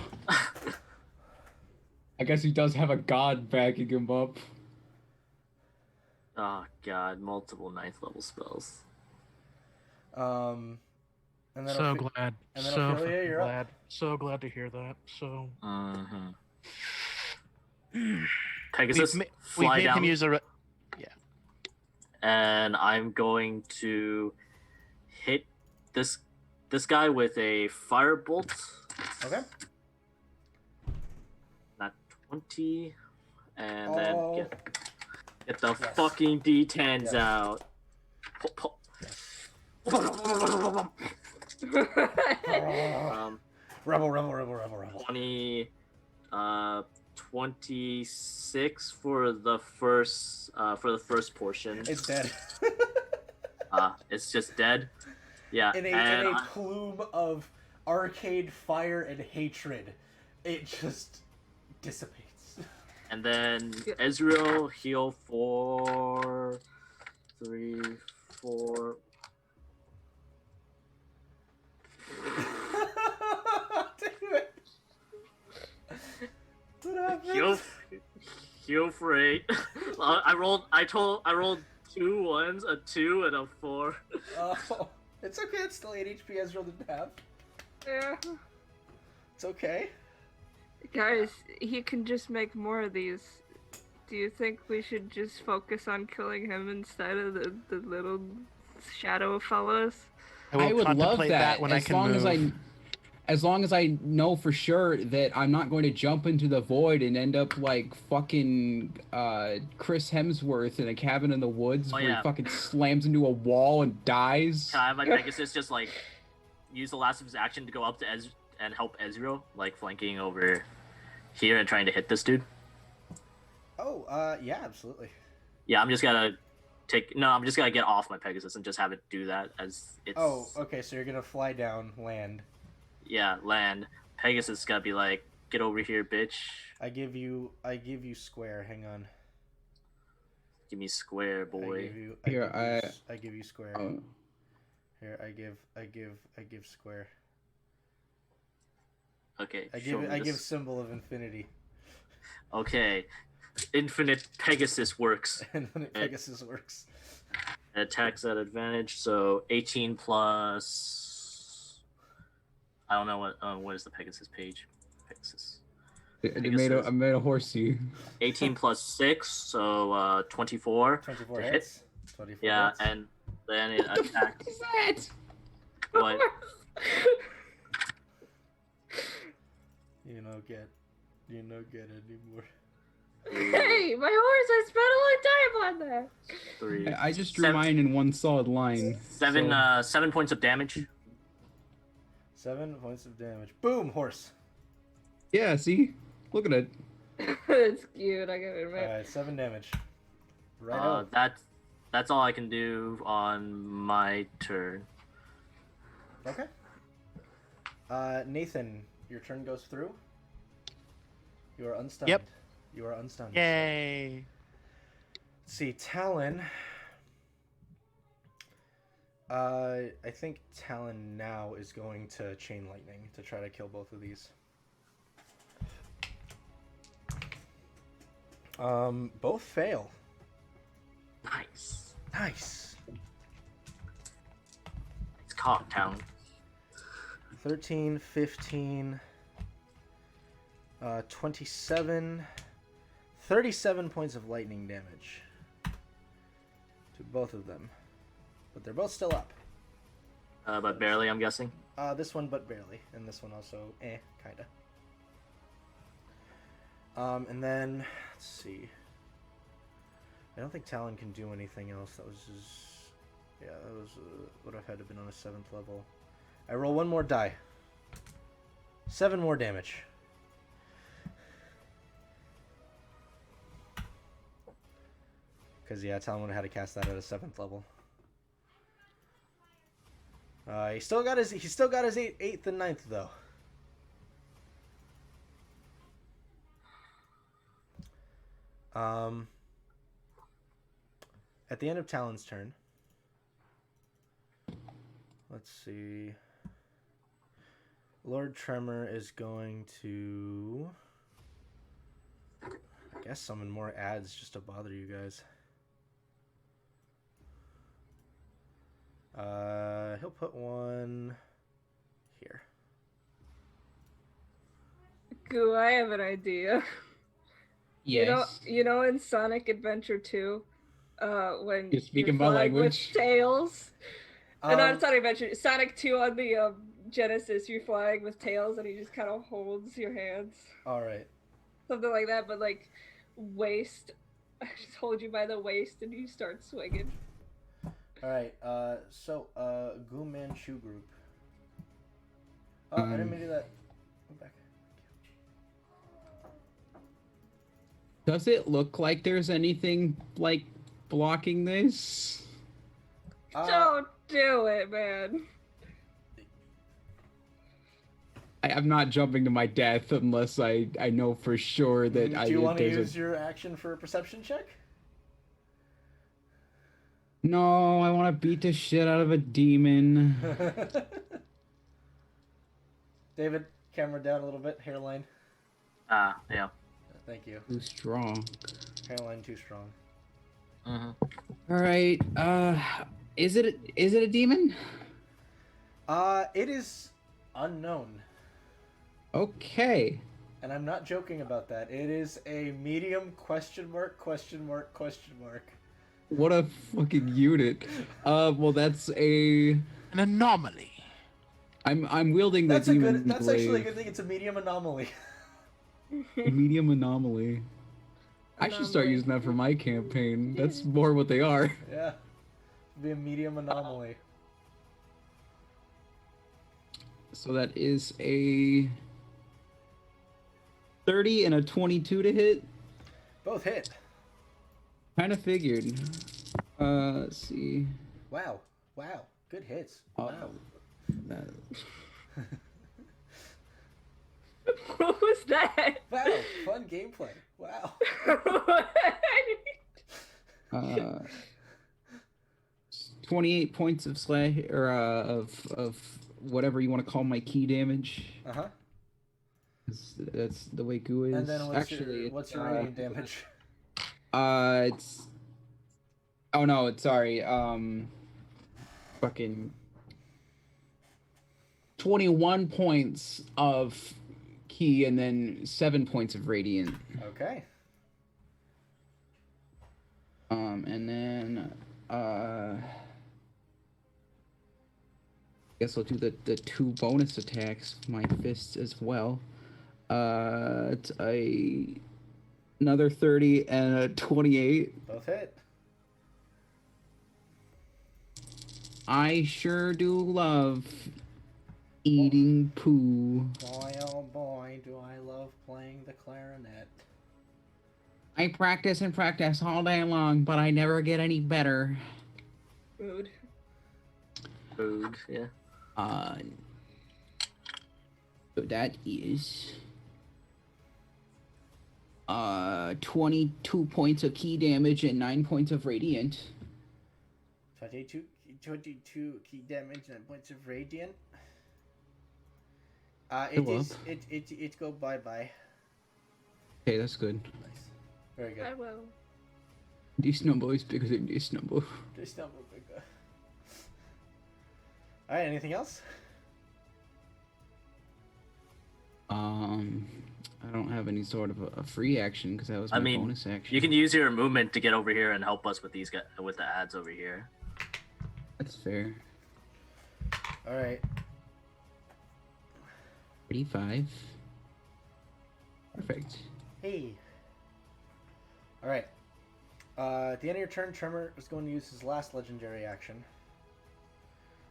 I guess he does have a god backing him up. Oh god, multiple 9th level spells. And then So glad. and then So Ophelia, you're up. glad. So glad to hear that. So. Pegasus, we fly made down, him use a. and I'm going to hit this guy with a firebolt. Okay. Not 20, and Oh. then get the Yes. fucking D10s Yes. out. Rebel. 26 for the first portion. It's dead. It's just dead. Yeah. in and a plume of arcade fire and hatred, it just dissipates. And then Ezreal heal for 3, 4. Damn it. What happened? Heal for 8. I rolled 2 1s, a 2, and a 4. Oh, it's okay. It's still 8 HP Ezreal didn't have. Yeah. It's okay. Guys, he can just make more of these. Do you think we should just focus on killing him instead of the little shadow fellas? I would love contemplate that, when as I can long move. as long as I know for sure that I'm not going to jump into the void and end up like fucking Chris Hemsworth in a cabin in the woods where he fucking slams into a wall and dies. Can I have my Pegasus just like use the last of his action to go up to and help Ezreal, like flanking over here and trying to hit this dude? Oh, yeah, absolutely. Yeah, I'm just gonna get off my Pegasus and just have it do that as it's. Oh, okay. So you're gonna fly down, land. Yeah, land. Pegasus gotta be like, get over here, bitch. I give you square. Hang on. Give me square, boy. I give you square. Here, I give square. Okay. I give symbol of infinity. Okay. Infinite Pegasus works. Infinite Pegasus works. Attacks at advantage, so 18 plus. I don't know what is the Pegasus page. Pegasus. I made a horsey. 18 plus 6, so 24. 24 hits. 24 yeah, hits. and then it attacks. What? You don't get anymore. Hey, my horse! I spent a long time on that. 3. I just drew mine in one solid line. 7 points of damage. 7 points of damage. Boom, horse. Yeah, see? Look at it. It's cute. I gotta admit. Alright, 7 damage. Right. That's all I can do on my turn. Okay. Nathan, your turn goes through. You are unstunned. Yep. You are unstunned. Yay! Let's see, Talon. I think Talon now is going to chain lightning to try to kill both of these. Both fail. Nice. Nice. cough, Talon. 13, 15, 27, 37 points of lightning damage to both of them. But they're both still up. But barely, I'm guessing. This one, but barely. And this one also, kinda. And then, let's see. I don't think Talon can do anything else. That was his... Yeah, that was would have had to have been on a 7th level. I roll one more die. 7 more damage. Because, yeah, Talon would have had to cast that at a 7th level. He still got his 8th and 9th, though. At the end of Talon's turn, let's see. Lord Tremor is going to, I guess, summon more ads just to bother you guys. He'll put one here. Goo, I have an idea. Yes. You know in Sonic Adventure 2, when You're speaking my flying language? with Tails. Not Sonic Adventure, Sonic 2 on the Genesis, you're flying with Tails and he just kind of holds your hands. Alright. Something like that, but like waist. I just hold you by the waist and you start swinging. Alright, Gu Manchu group. Oh, I didn't mean to do that. Go back. Does it look like there's anything, like, blocking this? Don't do it, man. I'm not jumping to my death unless I know for sure that Do you want to use your action for a perception check? No, I want to beat the shit out of a demon. David, camera down a little bit. Hairline. Yeah. Thank you. Too strong. Hairline too strong. Mm-hmm. All right. Is it a demon? It is unknown. Okay. And I'm not joking about that. It is a medium question mark. What a fucking unit. Well, that's an anomaly. I'm wielding the demon That's actually a good thing. It's a medium anomaly. A medium anomaly. I should start using that for my campaign. That's more what they are. Yeah. Be a medium anomaly. So that is a 30 and a 22 to hit. Both hit. Kind of figured. Let's see. Wow. Good hits. Wow. What was that? Wow. Fun gameplay. Wow. 28 points of of whatever you want to call my key damage. Uh-huh. That's the way Goo is. And then what's your radiant damage? It's... Oh no, sorry. Fucking 21 points of key and then 7 points of radiant. Okay. And then guess I'll do the 2 bonus attacks with my fists as well. It's another 30 and a 28. Both hit. I sure do love eating poo. Boy, oh boy, do I love playing the clarinet. I practice and practice all day long, but I never get any better. Food, yeah. So that is 22 points of key damage and 9 points of radiant. 22 key damage and 9 points of radiant. It go bye. Okay, that's good. Nice. Very good. I will. This number is bigger than this number. This number bigger. All right. Anything else? I don't have any sort of a free action because that was my bonus action. You can use your movement to get over here and help us with these with the ads over here. That's fair. All right. 35. Perfect. Hey. All right. At the end of your turn, Tremor is going to use his last legendary action.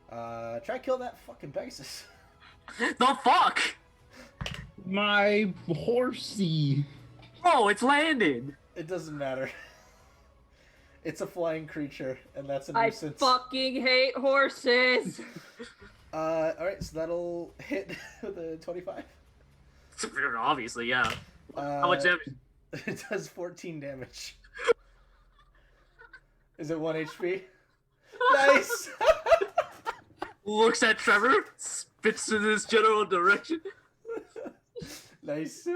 Try to kill that fucking Pegasus. The fuck! My horsey. Oh, it's landed. It doesn't matter. It's a flying creature, and that's a I nuisance. fucking hate horses. Alright, so that'll hit with a 25. Obviously, yeah. How much damage? It does 14 damage. Is it 1 HP? Nice! Looks at Trevor, spits in this general direction. Nice.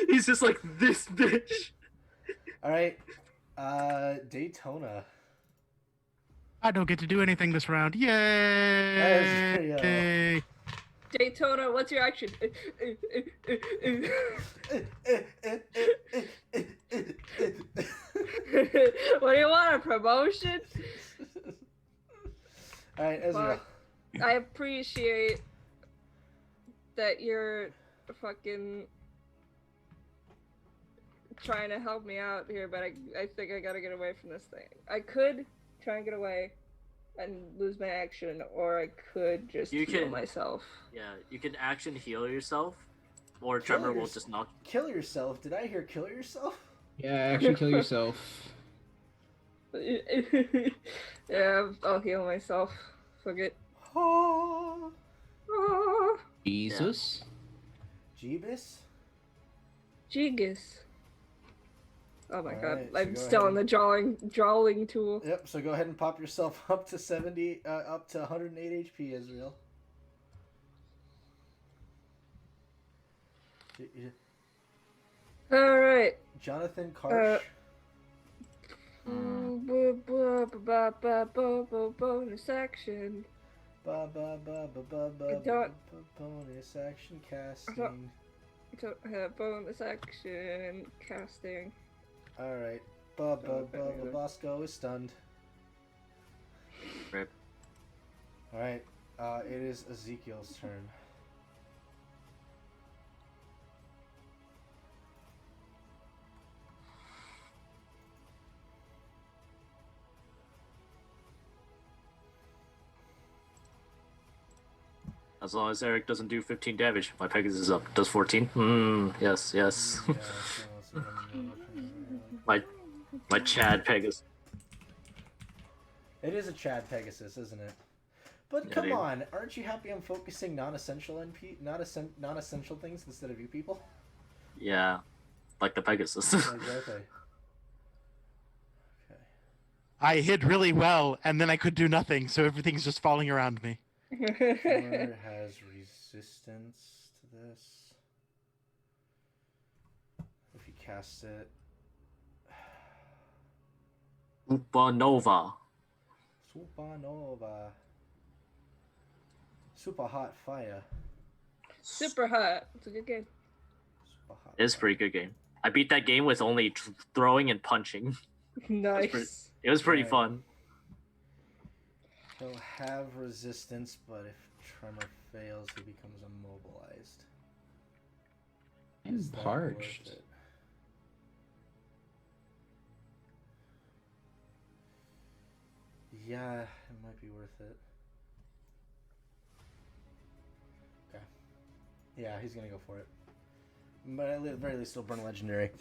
He's just like, this bitch. Alright, Daytona. I don't get to do anything this round. Yay! Yeah. Daytona, what's your action? What do you want, a promotion? Alright, Ezreal. I appreciate that you're fucking trying to help me out here, but I think I gotta get away from this thing. I could try and get away and lose my action, or I could just heal myself. Yeah, you can action heal yourself, or Tremor will just knock. Kill yourself? Did I hear kill yourself? Yeah, actually kill yourself. Yeah, I'll heal myself. Fuck it. Oh. Oh. Jesus. Jeebus? Jigus. Oh my god, Alright, so I'm go still ahead on the drawing tool. Yep, so go ahead and pop yourself up to 70, up to 108 HP, Israel. Alright. Jonathan Karsh. Bonus action. Bonus action casting. Don't have bonus action casting. Alright. Bosco is stunned. Rip. Alright. It is Ezekiel's turn. As long as Eric doesn't do 15 damage, my Pegasus is up. Does 14? Yes. My Chad Pegasus. It is a Chad Pegasus, isn't it? But come on, aren't you happy I'm focusing non-essential non-essential things instead of you people? Yeah, like the Pegasus. Exactly. Okay. I hid really well, and then I could do nothing, so everything's just falling around me. Tremor has resistance to this. If he casts it. Supernova. Super hot fire. Super hot. It's a good game. Super hot It's a pretty good game. I beat that game with only throwing and punching. Nice. It was pretty fun. He'll have resistance, but if Tremor fails, he becomes immobilized. And Is that parched. worth it? Yeah, it might be worth it. Okay. Yeah, he's gonna go for it. But at the very least, he'll burn legendary.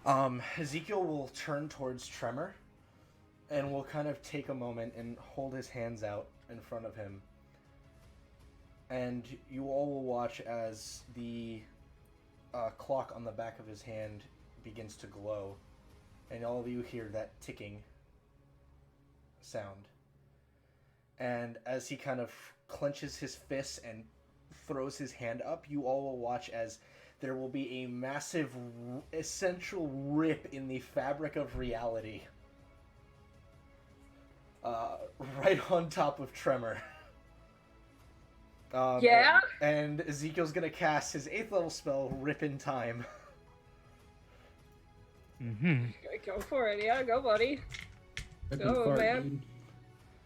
Ezekiel will turn towards Tremor, and will kind of take a moment and hold his hands out in front of him. And you all will watch as the clock on the back of his hand begins to glow, and all of you hear that ticking sound. And as he kind of clenches his fists and throws his hand up, you all will watch as there will be a massive essential rip in the fabric of reality. right on top of Tremor. Yeah? And Ezekiel's gonna cast his 8th level spell, Rip in Time. Mm-hmm. Go for it, yeah, go, buddy. Go, man.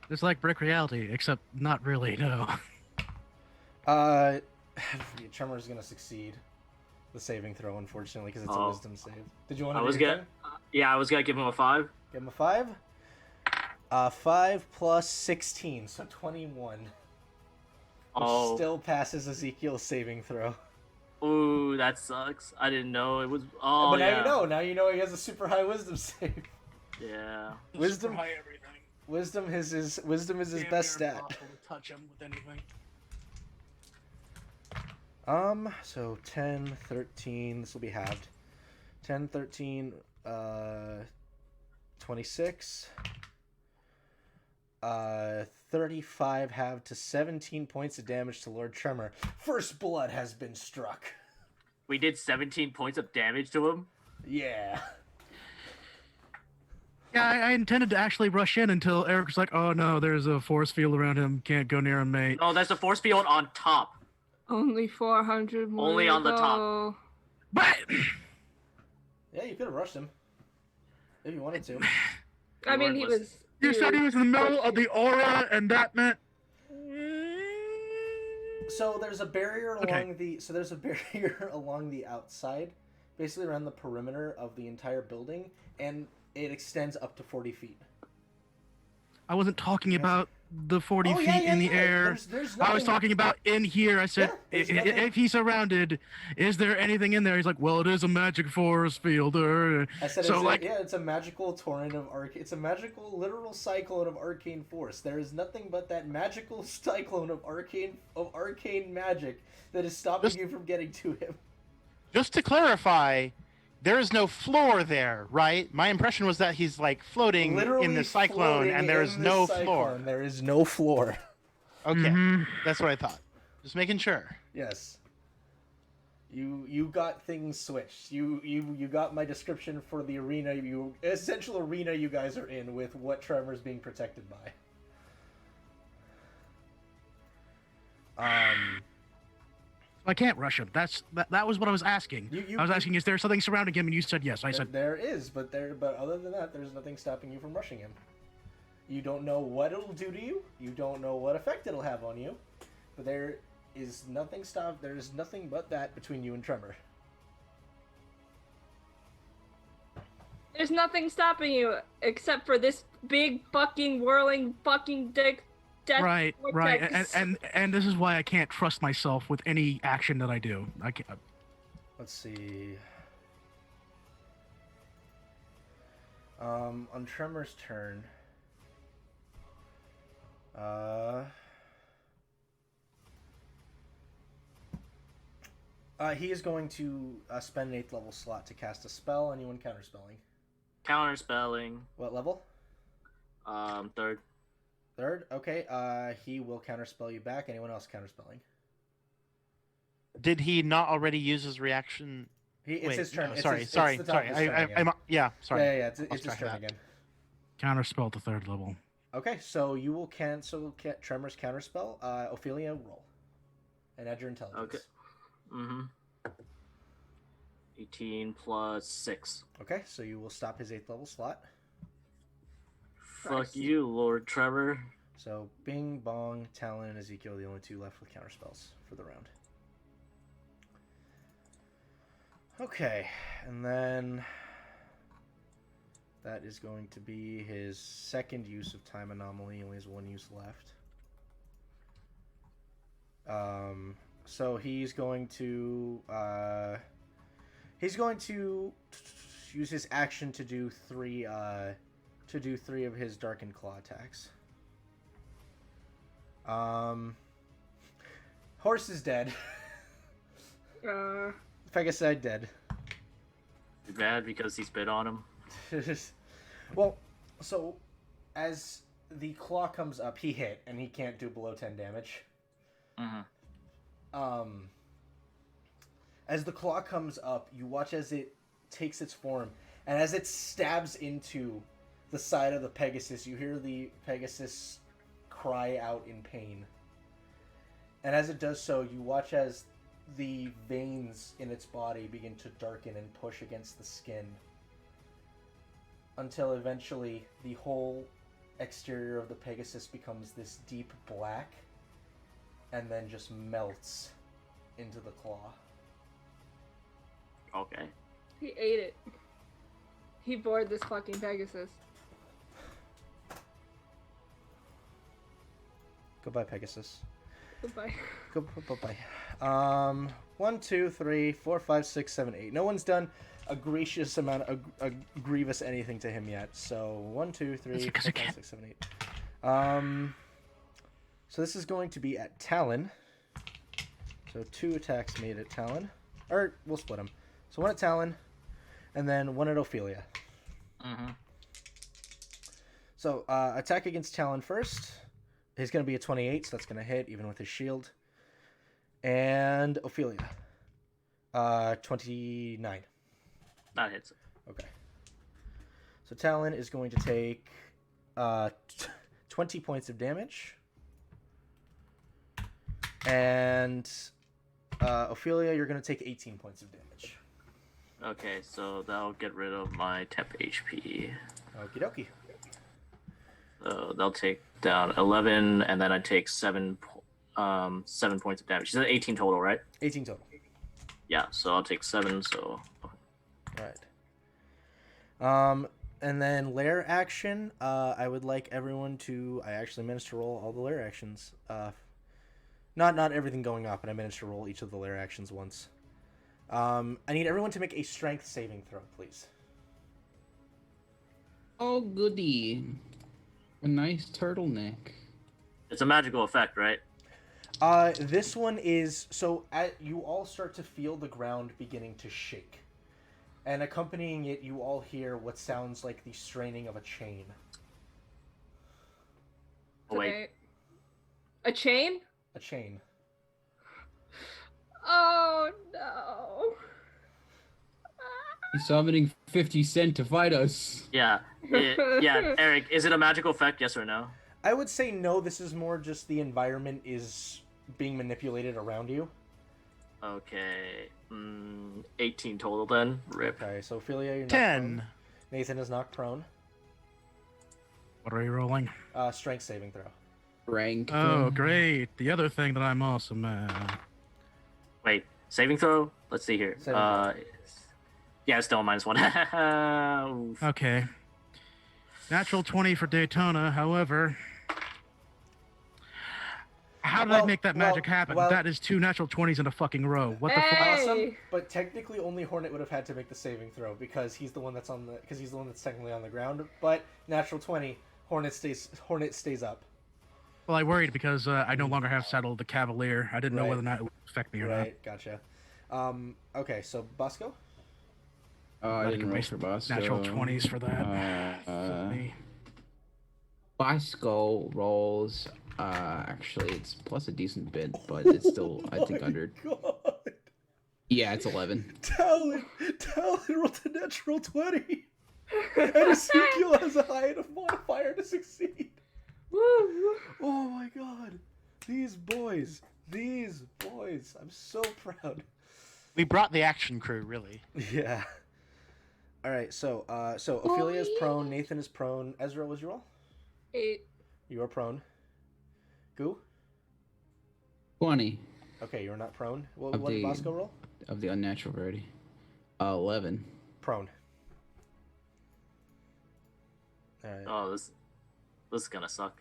It's like Brick Reality, except not really, no. Tremor's gonna succeed the saving throw, unfortunately, because it's a Oh. wisdom save. Did you want I to was do your gonna, thing? yeah, I was gonna give him a 5. Give him a 5. 5 plus 16, so 21. Which Oh. still passes Ezekiel's saving throw. Ooh, that sucks. I didn't know it was. Oh, But now yeah. you know. Now you know he has a super high wisdom save. Yeah. Wisdom. High everything. Wisdom is his best stat. Impossible to touch him with anything. So 10, 13, this will be halved. 10, 13, 26. 35 halved to 17 points of damage to Lord Tremor. First blood has been struck. We did 17 points of damage to him. Yeah. Yeah, I intended to actually rush in until Eric was like, "Oh no, there's a force field around him. Can't go near him, mate." No, there's a force field on top. Only 400 more. Only on the top. top. But Yeah, you could have rushed him. If you wanted to. I mean, he was. you said he was in the middle of the aura, and that meant. So there's a barrier along Okay. there's a barrier along the outside, basically around the perimeter of the entire building, and it extends up to 40 feet. I wasn't talking about the 40 Oh, feet yeah, yeah, in the yeah. air. There's I was nothing- talking about in here. I said, Yeah, there's "I- nothing- if he's surrounded, is there anything in there?" He's like, "Well, it is a magic force field." I said, So, it's a magical torrent of it's a magical literal cyclone of arcane force. There is nothing but that magical cyclone of arcane magic that is stopping you from getting to him. Just to clarify, there is no floor there, right? My impression was that he's like floating Literally in the cyclone, floating and there in is the no cyclone. floor. There is no floor. Okay, Mhm. that's what I thought. Just making sure. Yes. You got things switched. You got my description for the arena essential arena you guys are in with what Trevor's being protected by. I can't rush him. That was what I was asking. I was asking, is there something surrounding him? And you said yes. I said, There is, but other than that, there's nothing stopping you from rushing him. You don't know what it'll do to you. You don't know what effect it'll have on you. But there is nothing but that between you and Tremor. There's nothing stopping you except for this big fucking whirling fucking dick. right. vortex. And this is why I can't trust myself with any action that I do. I can't. Let's see. On Tremor's turn, he is going to spend an 8th level slot to cast a spell. Anyone counterspelling? Counterspelling. What level? 3rd. 3rd? Okay, he will counterspell you back. Anyone else counterspelling? Did he not already use his reaction? It's Wait, his turn. no, It's sorry. it's the top of his turn again. Yeah, sorry. Yeah, it's Lost his track of turn that. again. Counterspell at the 3rd level. Okay, so you will cancel Tremor's counterspell. Ophelia, roll. And add your intelligence. Okay. Mm-hmm. 18 plus 6. Okay, so you will stop his 8th level slot. Fuck you, Lord Tremor. So Bing, Bong, Talon, and Ezekiel are the only 2 left with counterspells for the round. Okay, and then that is going to be his 2nd use of Time Anomaly. He only has 1 use left. So he's going to use his action to do 3 of his Darkened Claw attacks. Horse is dead. Pegasi dead. Too bad because he spit on him. Well, so as the claw comes up, he hit, and he can't do below 10 damage. Mm-hmm. As the claw comes up, you watch as it takes its form, and as it stabs into the side of the Pegasus, you hear the Pegasus cry out in pain. And as it does so, you watch as the veins in its body begin to darken and push against the skin. Until eventually the whole exterior of the Pegasus becomes this deep black and then just melts into the claw. Okay. He ate it. He bored this fucking Pegasus. Goodbye, Pegasus. Goodbye. Goodbye. 1, 2, 3, 4, 5, 6, 7, 8. No one's done a gracious amount of a grievous anything to him yet. So 1, 2, 3, 4, 5, 6, 7, 8. So this is going to be at Talon. So 2 attacks made at Talon. Or we'll split them. So 1 at Talon, and then 1 at Ophelia. Mm-hmm. So attack against Talon first. He's going to be a 28, so that's going to hit even with his shield. And Ophelia. 29. That hits. Okay. So Talon is going to take 20 points of damage. And Ophelia, you're going to take 18 points of damage. Okay, so that'll get rid of my temp HP. Okie dokie. So they'll take down 11, and then I take 7 points of damage. She said 18 total, right? 18 total. Yeah, so I'll take 7, so... Alright. And then lair action, I would like everyone to... I actually managed to roll all the lair actions. Not everything going up, but I managed to roll each of the lair actions once. I need everyone to make a strength saving throw, please. Oh, goody. A nice turtleneck. It's a magical effect, right? This one is... So, you all start to feel the ground beginning to shake. And accompanying it, you all hear what sounds like the straining of a chain. Oh, wait. A chain? A chain. Oh, no. He's summoning 50 Cent to fight us. Yeah. Yeah, Eric, is it a magical effect, yes or no? I would say no, this is more just the environment is being manipulated around you. Okay. 18 total then. Rip. Okay, so Ophelia, you're knocked 10. prone. Nathan is knocked prone. What are you rolling? Strength saving throw. Rank. Oh, great. The other thing that I'm awesome at. Wait, saving throw? Let's see here. Saving throw. Yeah, it's still a -1. Oof. Okay. Natural 20 for Daytona, however. How did I make that magic happen? That is 2 natural 20s in a fucking row. What the fuck? Hey! Awesome, but technically only Hornet would have had to make the saving throw because he's the one that's technically on the ground. But natural 20, Hornet stays up. Well, I worried because I no longer have saddled the Cavalier. I didn't know whether or not it would affect me or not. Right, gotcha. Okay, so Bosco? I didn't roll for Bosco. Natural 20s for that. Bosco rolls. Actually, it's plus a decent bit, but it's still, I think, under. God. Yeah, it's 11. Talon rolled a natural 20. And Ezekiel has a high enough modifier to succeed. Woo! Oh my god. These boys. I'm so proud. We brought the action crew, really. Yeah. Alright, so Ophelia is prone, Nathan is prone. Ezra, was your roll? 8. You are prone. Goo? 20. Okay, you're not prone. What did Bosco roll? Of the unnatural rarity. 11. Prone. Alright. Oh, this is gonna suck.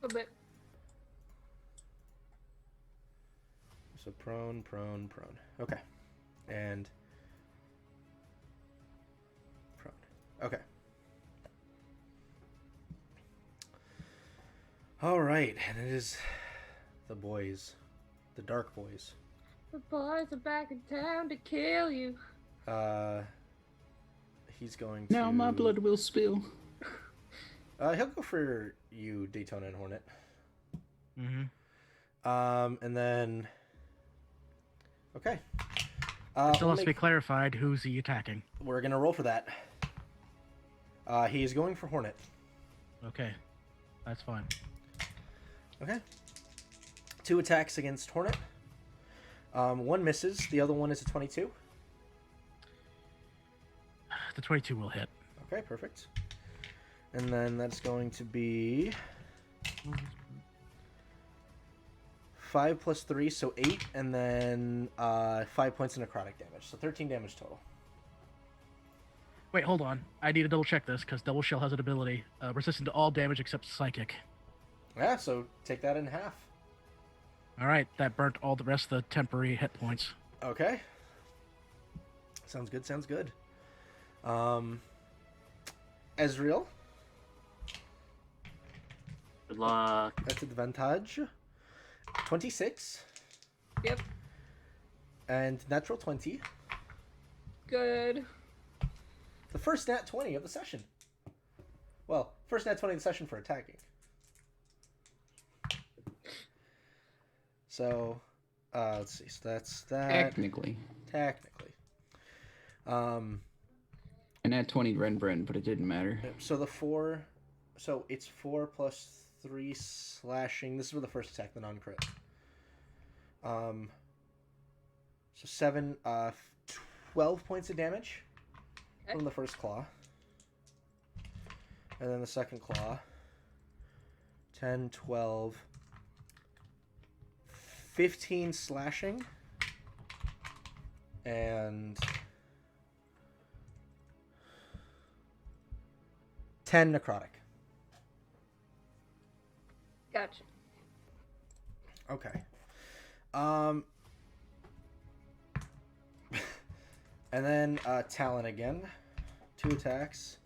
A bit. So prone. Okay. And prone. Okay. Alright, and it is the boys. The dark boys. The boys are back in town to kill you. He's going to... Now my blood will spill. He'll go for you, Daytona and Hornet. Mm-hmm. And then... Okay. Still has to be clarified who's he attacking. We're gonna roll for that. He is going for Hornet. Okay, that's fine. Okay. 2 attacks against Hornet. One misses. The other one is a 22. The 22 will hit. Okay, perfect. And then that's going to be 5 plus 3, so 8, and then 5 points of necrotic damage, so 13 damage total. Wait, hold on. I need to double check this because Double Shell has an ability resistant to all damage except psychic. Yeah, so take that in half. All right, that burnt all the rest of the temporary hit points. Okay. Sounds good, sounds good. Ezreal. Good luck. That's advantage. 26. Yep. And natural 20. Good. The first nat 20 of the session. Well, first nat 20 of the session for attacking. So, let's see. So that's that. Technically. And at 20 Renbren, but it didn't matter. So the 4... So it's 4 plus 3 slashing. This is for the first attack, the non-crit. So 7, 12 points of damage from the first claw. And then the second claw. 10, 12... 15 slashing. And 10 necrotic. Gotcha. Okay. And then Talon again. 2 attacks.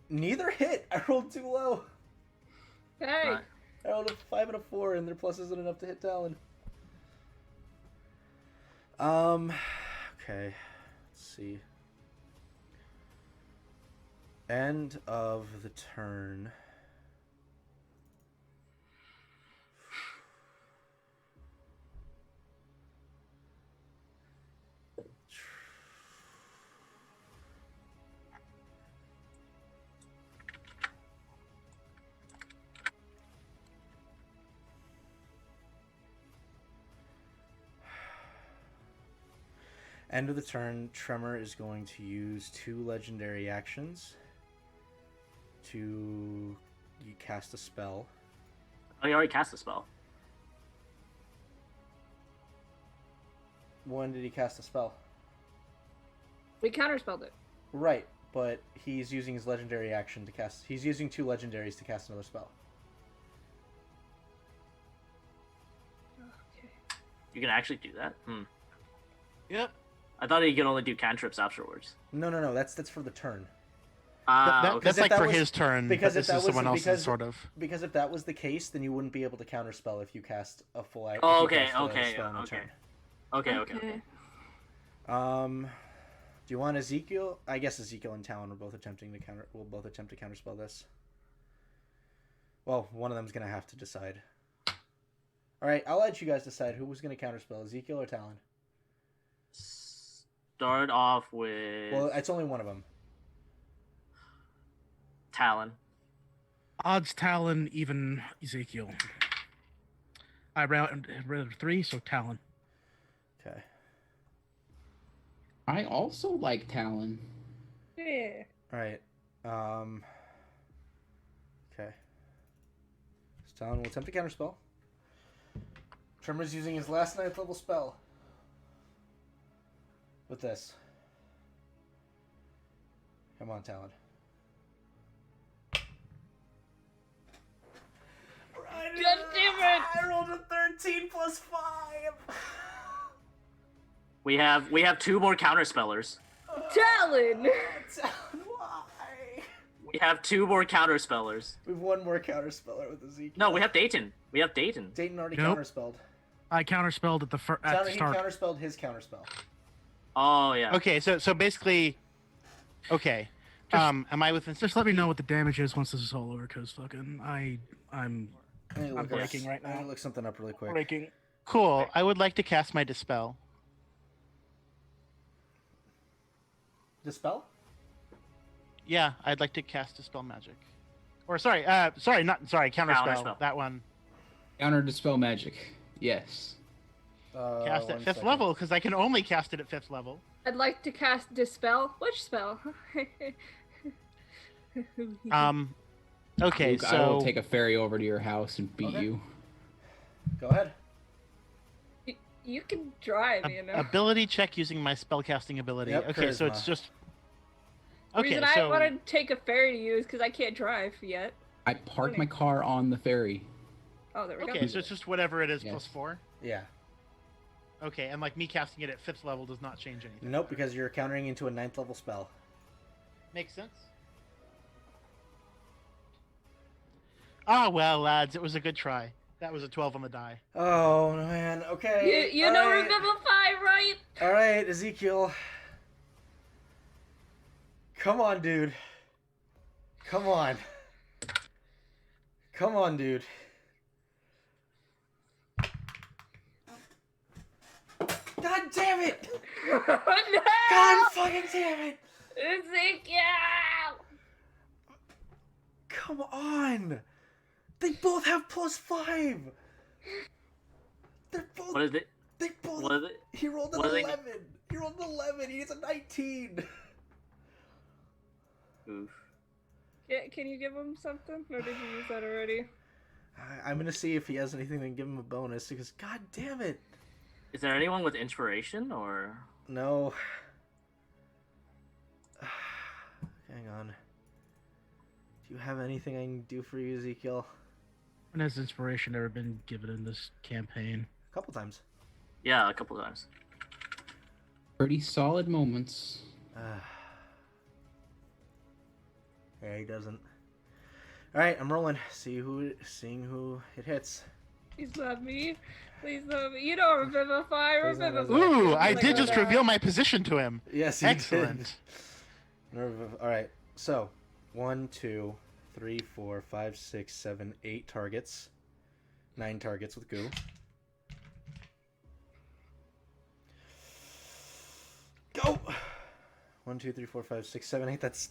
Neither hit. I rolled too low. Hey. I rolled a 5 and a 4, and their plus isn't enough to hit Talon. Okay. Let's see. End of the turn. End of the turn, Tremor is going to use 2 legendary actions to cast a spell. Oh, you already cast a spell. When did he cast a spell? We counterspelled it. Right, but he's using his legendary action to cast... He's using 2 legendaries to cast another spell. Okay. You can actually do that? Yep. I thought you could only do cantrips afterwards. No, that's for the turn. Okay. That's like that for was- his turn, because but if this that is was- someone else's because- sort of. Because if that was the case, then you wouldn't be able to counterspell if you cast a full... if Oh, you okay, cast a okay, spell in a okay. turn. Okay. Do you want Ezekiel? I guess Ezekiel and Talon will both attempt to counterspell this. Well, one of them's gonna have to decide. All right, I'll let you guys decide who was gonna counterspell, Ezekiel or Talon. Start off with Well, it's only one of them. Talon. Odds Talon, even Ezekiel. I round 3, so Talon. Okay. I also like Talon. Yeah. All right. Okay. So Talon will attempt to counterspell. Tremor's using his last 9th level spell. With this. Come on, Talon. God damn it! I rolled a 13 plus 5. We have 2 more counterspellers. Talon! Talon, why? We have 2 more counterspellers. We have 1 more counterspeller with Ezekiel. No, we have Dayton. Dayton already Nope. counterspelled. I counterspelled at the He start. counterspelled his counterspell. Oh yeah. Okay, so basically, okay. Am I within? Just let me know what the damage is once this is all over, cause fucking I'm I need to look breaking right I need now. to look something up really quick. breaking. Cool. I would like to cast my dispel. Dispel? Yeah, I'd like to cast Dispel Magic. Or sorry, Counterspell. Counterspell. That one. Counter Dispel Magic. Yes. Cast at 1 5th second. level, because I can only cast it at 5th level. I'd like to cast Dispel. Which spell? Okay, Luke, so... I will take a ferry over to your house and beat Okay. you. Go ahead. You can drive, you know. Ability check using my spellcasting ability. Yep, okay, so charisma. it's just... The Okay, reason so... I want to take a ferry to you is because I can't drive yet. I parked my car on the ferry. Oh, there we Okay, go. so it's just whatever it is Yes. plus 4? Yeah. Okay, and like me casting it at 5th level does not change anything. Nope, because you're countering into a 9th level spell. Makes sense. Ah, well, lads, it was a good try. That was a 12 on the die. Oh, man. Okay. You know Revivify, right? All right, Ezekiel. Come on, dude. Come on. Come on, dude. God damn it! No! God fucking damn it! Ezekiel! Come on! They both have +5! They're both... What is it? They both... What is it? He rolled an what are they- 11! He rolled an 11! He needs a 19! Oof. Can you give him something? Or did you use that already? I'm gonna see if he has anything that can give him a bonus, because god damn it! Is there anyone with inspiration or? No. Hang on. Do you have anything I can do for you, Ezekiel? When has inspiration ever been given in this campaign? A couple times. Yeah, a couple times. Pretty solid moments. Yeah, he doesn't. Alright, I'm rolling. Seeing who it hits. Please not me. Please not me. You don't revivify. Please not Revivify. Ooh, I Like did just that. reveal my position to him. Yes, he Excellent. did. Alright, so 1, 2, 3, 4, 5, 6, 7, 8 targets. 9 targets with goo. Go! 1, 2, 3, 4, 5, 6, 7, 8. That's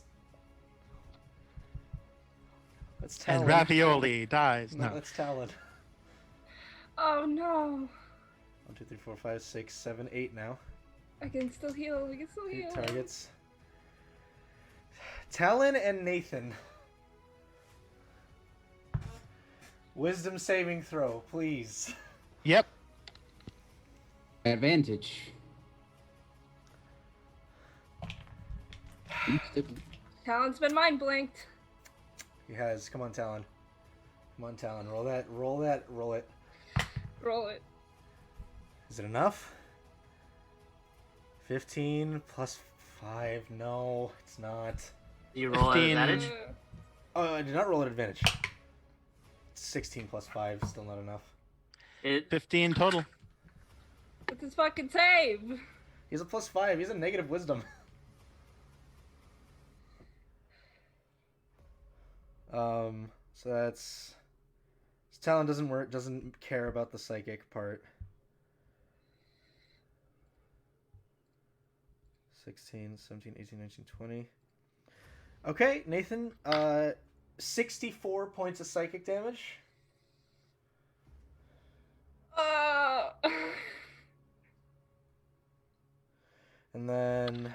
And Talon. Ravioli dies. No, No. that's Talon. Oh no. 1, 2, 3, 4, 5, 6, 7, 8 now. I can still heal. I can still 8 heal. targets. Talon and Nathan. Wisdom saving throw, please. Yep. Advantage. Talon's been mind blanked. He has. Come on, Talon. Come on, Talon. Roll that. Roll that. Roll it. Roll it. Is it enough? 15 plus 5. No, it's not. You roll at 15. advantage. Oh, I did not roll at advantage. 16 plus 5. Still not enough. 15 total. What's his fucking save? He's a plus 5. He's a negative wisdom. So that's... Talon doesn't care about the psychic part. 16, 17, 18, 19, 20. Okay, Nathan, 64 points of psychic damage. And then...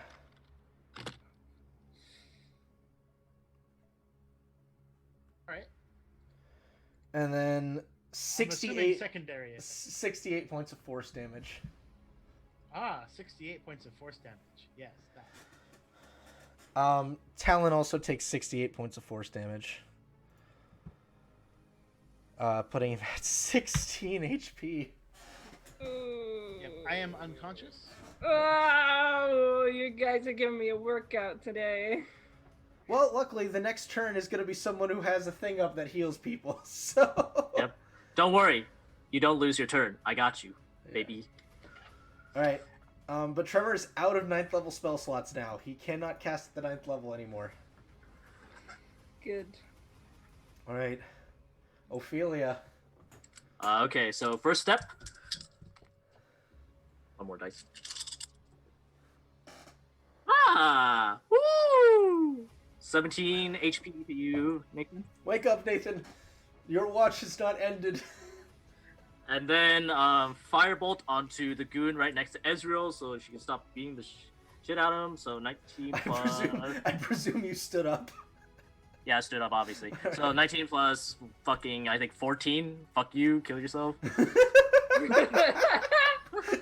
Alright. And then I'm assuming 68 secondary. 68 points of force damage. 68 points of force damage. Yes, that. Talon also takes 68 points of force damage. Putting him at 16 HP. Yep, I am unconscious. Oh, you guys are giving me a workout today. Well, luckily, the next turn is going to be someone who has a thing up that heals people, so... Yep. Don't worry. You don't lose your turn. I got you, baby. Alright. But Tremor is out of 9th level spell slots now. He cannot cast at the 9th level anymore. Good. Alright. Ophelia. Okay, so first step. One more dice. Ah! Woo! 17 HP to you, Nathan. Wake up, Nathan. Your watch has not ended. And then firebolt onto the goon right next to Ezreal, so she can stop beating the shit out of him. So 19 plus. I presume you stood up. Yeah, I stood up, obviously. So 19 plus fucking, I think 14. Fuck you, kill yourself.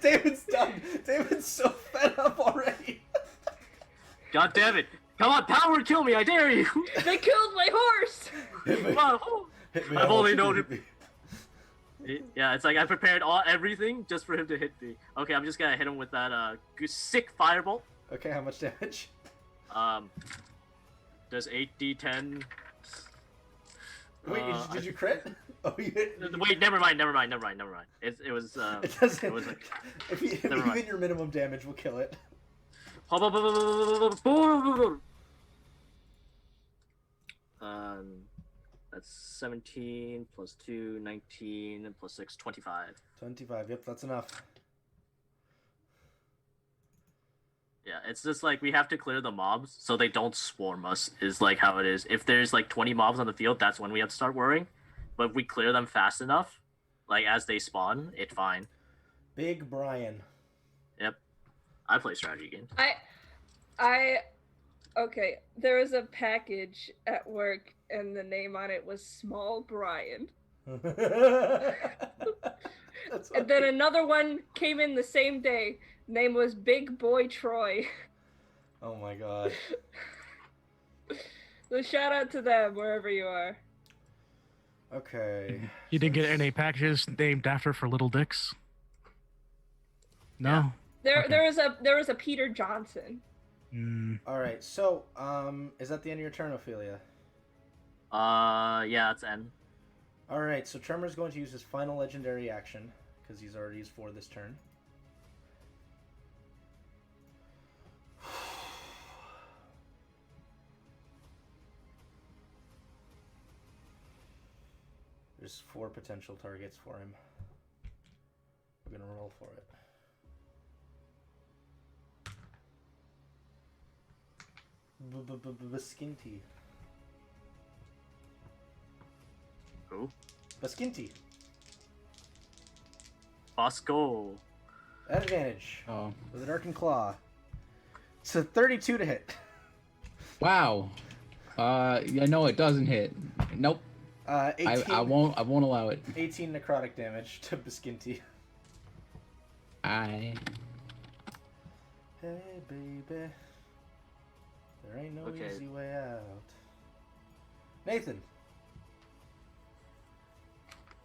David's done. David's so fed up already. God damn it! Come on, power kill me! I dare you! They killed my horse! Come on, Hit me. I've how only much known you hit him. me. Yeah, it's like I prepared everything just for him to hit me. Okay, I'm just gonna hit him with that sick firebolt. Okay, how much damage? Does 8d10. Wait, did you crit? Oh, you hit. Wait, never mind. It was. It doesn't. It was like. If you hit your minimum damage, we'll kill it. That's 17 plus 2, 19 plus 6, 25. 25. Yep, that's enough. Yeah, it's just like we have to clear the mobs so they don't swarm us, is like how it is. If there's like 20 mobs on the field, that's when we have to start worrying. But if we clear them fast enough, like as they spawn, it's fine. Big Brian. Yep. I play strategy games. Okay, there was a package at work and the name on it was Small Brian. And then another one came in the same day. Name was Big Boy Troy. Oh my god. So shout out to them wherever you are. Okay. You didn't get any packages named after for little dicks? No. Yeah. Okay. There was a Peter Johnson. All right. So, is that the end of your turn, Ophelia? Yeah, it's N. All right. So Tremor's going to use his final legendary action because he's already used 4 this turn. There's 4 potential targets for him. We're gonna roll for it. Baskinti. Who? Baskinti. Bosco. At advantage. Oh. With a Darkened Claw. It's a 32 to hit. Wow. Yeah, no, it doesn't hit. Nope. 18, I won't allow it. 18 necrotic damage to Baskinti. I. Hey, baby. There ain't no Okay. easy way out. Nathan.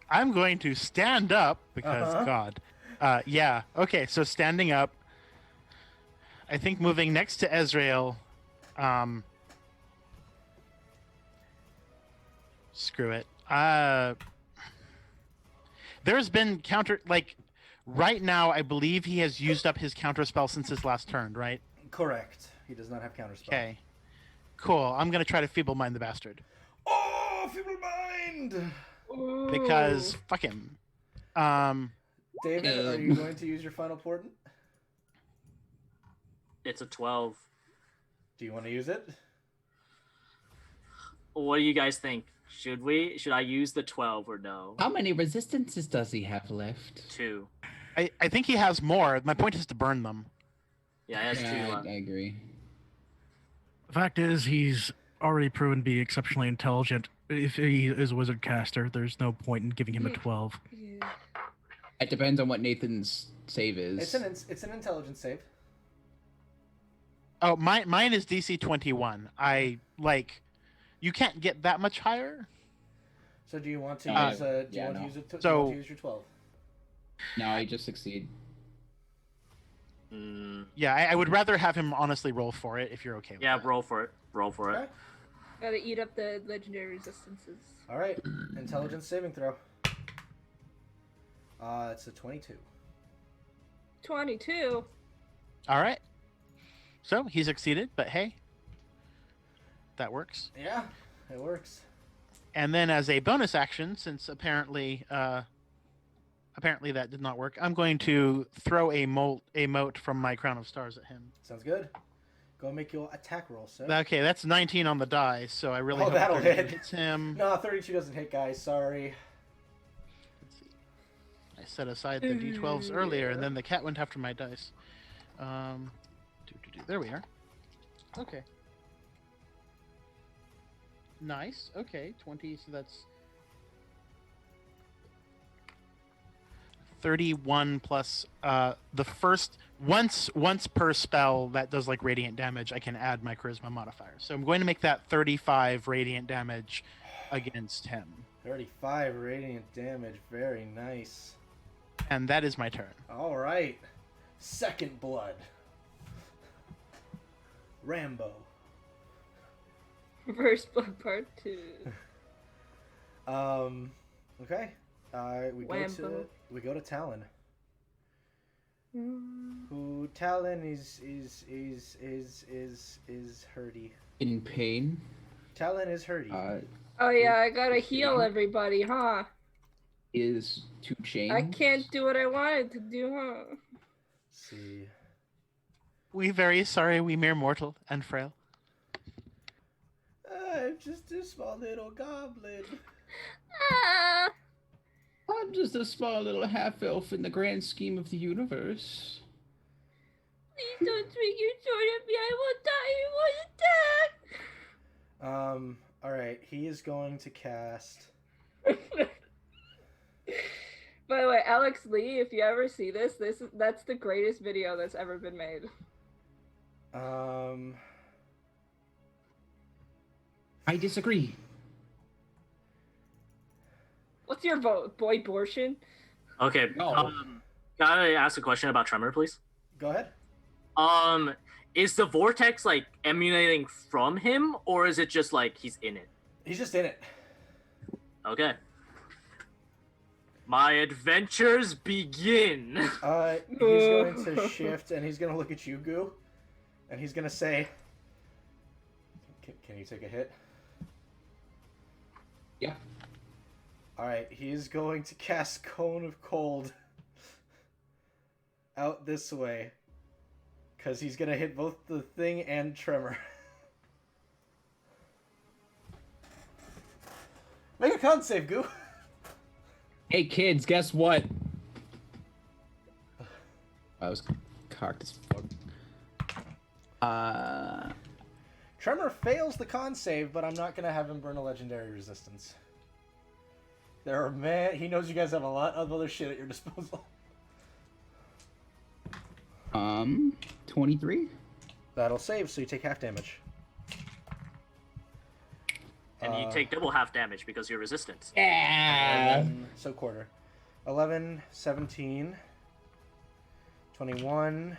I'm going to stand up because God. Yeah. Okay. So standing up. I think moving next to Ezreal. Screw it. There's been right now. I believe he has used up his counter spell since his last turn. Right. Correct. He does not have counterspell. Okay. Cool. I'm gonna try to feeble mind the bastard. Oh, feeble mind! Because fuck him. David, are you going to use your final portent? It's a 12. Do you want to use it? What do you guys think? Should I use the 12 or no? How many resistances does he have left? 2. I think he has more. My point is to burn them. Yeah, he has 2 Yeah, left. I agree. The fact is, he's already proven to be exceptionally intelligent. If he is a wizard caster, there's no point in giving him a 12. Yeah. It depends on what Nathan's save is. It's an intelligence save. Oh, mine is DC 21. You can't get that much higher. So do you want to Uh, use do you yeah, want to no. use it? Do you So- want to use your 12? No, I just succeed. Yeah, I would rather have him honestly roll for it if you're okay with Yeah, that. roll for it. Roll for Okay. it. Gotta eat up the legendary resistances. All right. Intelligence saving throw. It's a 22. 22. All right. So he succeeded, but hey, that works. Yeah, it works. And then as a bonus action, since apparently that did not work, I'm going to throw a mote from my Crown of Stars at him. Sounds good. Go make your attack roll, sir. Okay, that's 19 on the die, so I really hope that'll 32 hit. hits him. No, 32 doesn't hit, guys. Sorry. Let's see. I set aside the d12s earlier, and then the cat went after my dice. There we are. Okay. Nice. Okay, 20. So that's 31 plus the first once per spell that does like radiant damage. I can add my charisma modifier. So I'm going to make that 35 radiant damage against him. 35 radiant damage. Very nice. And that is my turn. All right. Second blood. Rambo. First blood part 2. Okay. We go to Talon. Who Talon is hurty. In pain. Talon is hurty. Oh yeah, I gotta heal everybody, huh? Is 2 chains. I can't do what I wanted to do, huh? Let's see. We very sorry, we mere mortal and frail. I'm just a small little goblin. Ah! I'm just a small little half-elf in the grand scheme of the universe. Please don't swing your sword at me. I will die in one attack. Alright, he is going to cast... By the way, Alex Lee, if you ever see that's the greatest video that's ever been made. I disagree. What's your vote, boy Borshin? Okay. No. Can I ask a question about Tremor, please? Go ahead. Is the vortex like emanating from him, or is it just like he's in it? He's just in it. Okay. My adventures begin. He's going to shift, and he's going to look at you, Goo, and he's going to say, can you take a hit? Yeah. Alright, he's going to cast Cone of Cold out this way, because he's going to hit both the thing and Tremor. Make a con save, Goo. Hey kids, guess what? I was cocked as fuck. Tremor fails the con save, but I'm not going to have him burn a legendary resistance. He knows you guys have a lot of other shit at your disposal. 23? That'll save, so you take half damage. And you take double half damage because you're resistant. Yeah. So quarter. 11, 17, 21,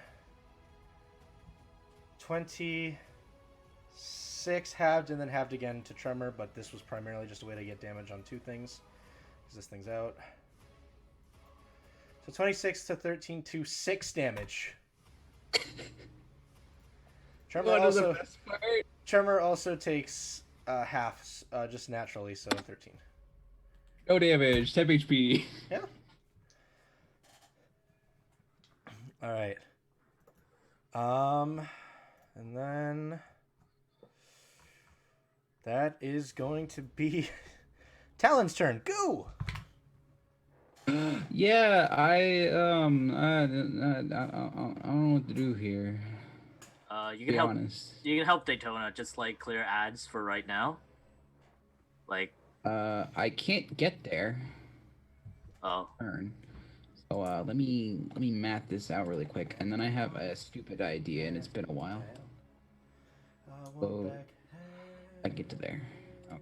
26 halved, and then halved again to Tremor, but this was primarily just a way to get damage on 2 things, because this thing's out. So 26 to 13 to 6 damage. Tremor also takes half, just naturally, so 13. No damage, 10 HP. Yeah. Alright. And then that is going to be Talon's turn. Go! Yeah, I don't know what to do here. You can help Daytona just like clear ads for right now. Like I can't get there. Oh. Turn. So let me map this out really quick, and then I have a stupid idea, and it's been a while. So I get to there. Okay.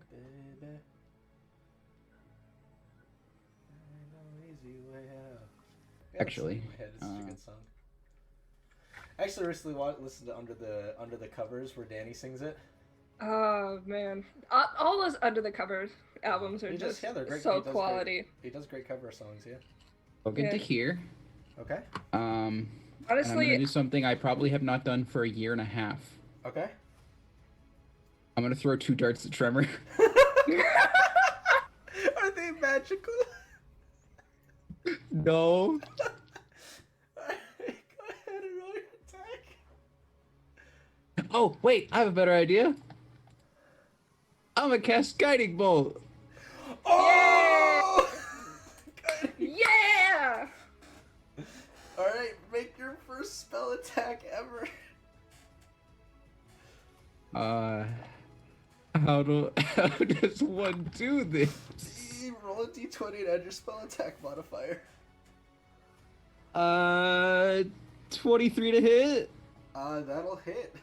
Actually, it's such a good song. I actually recently listened to Under the Covers where Danny sings it. Oh man, all those Under the Covers albums are just they're great. so quality. He does great cover songs, yeah. I'll get to here. Okay. Honestly, I'm gonna do something I probably have not done for a year and a half. Okay. I'm gonna throw 2 darts at Tremor. Are they magical? No. Go ahead and roll your attack. Oh, wait, I have a better idea. I'm gonna cast Guiding Bolt. Oh! Yeah! Alright, make your first spell attack ever. How does one do this? Roll a d20 and add your spell attack modifier. 23 to hit. That'll hit.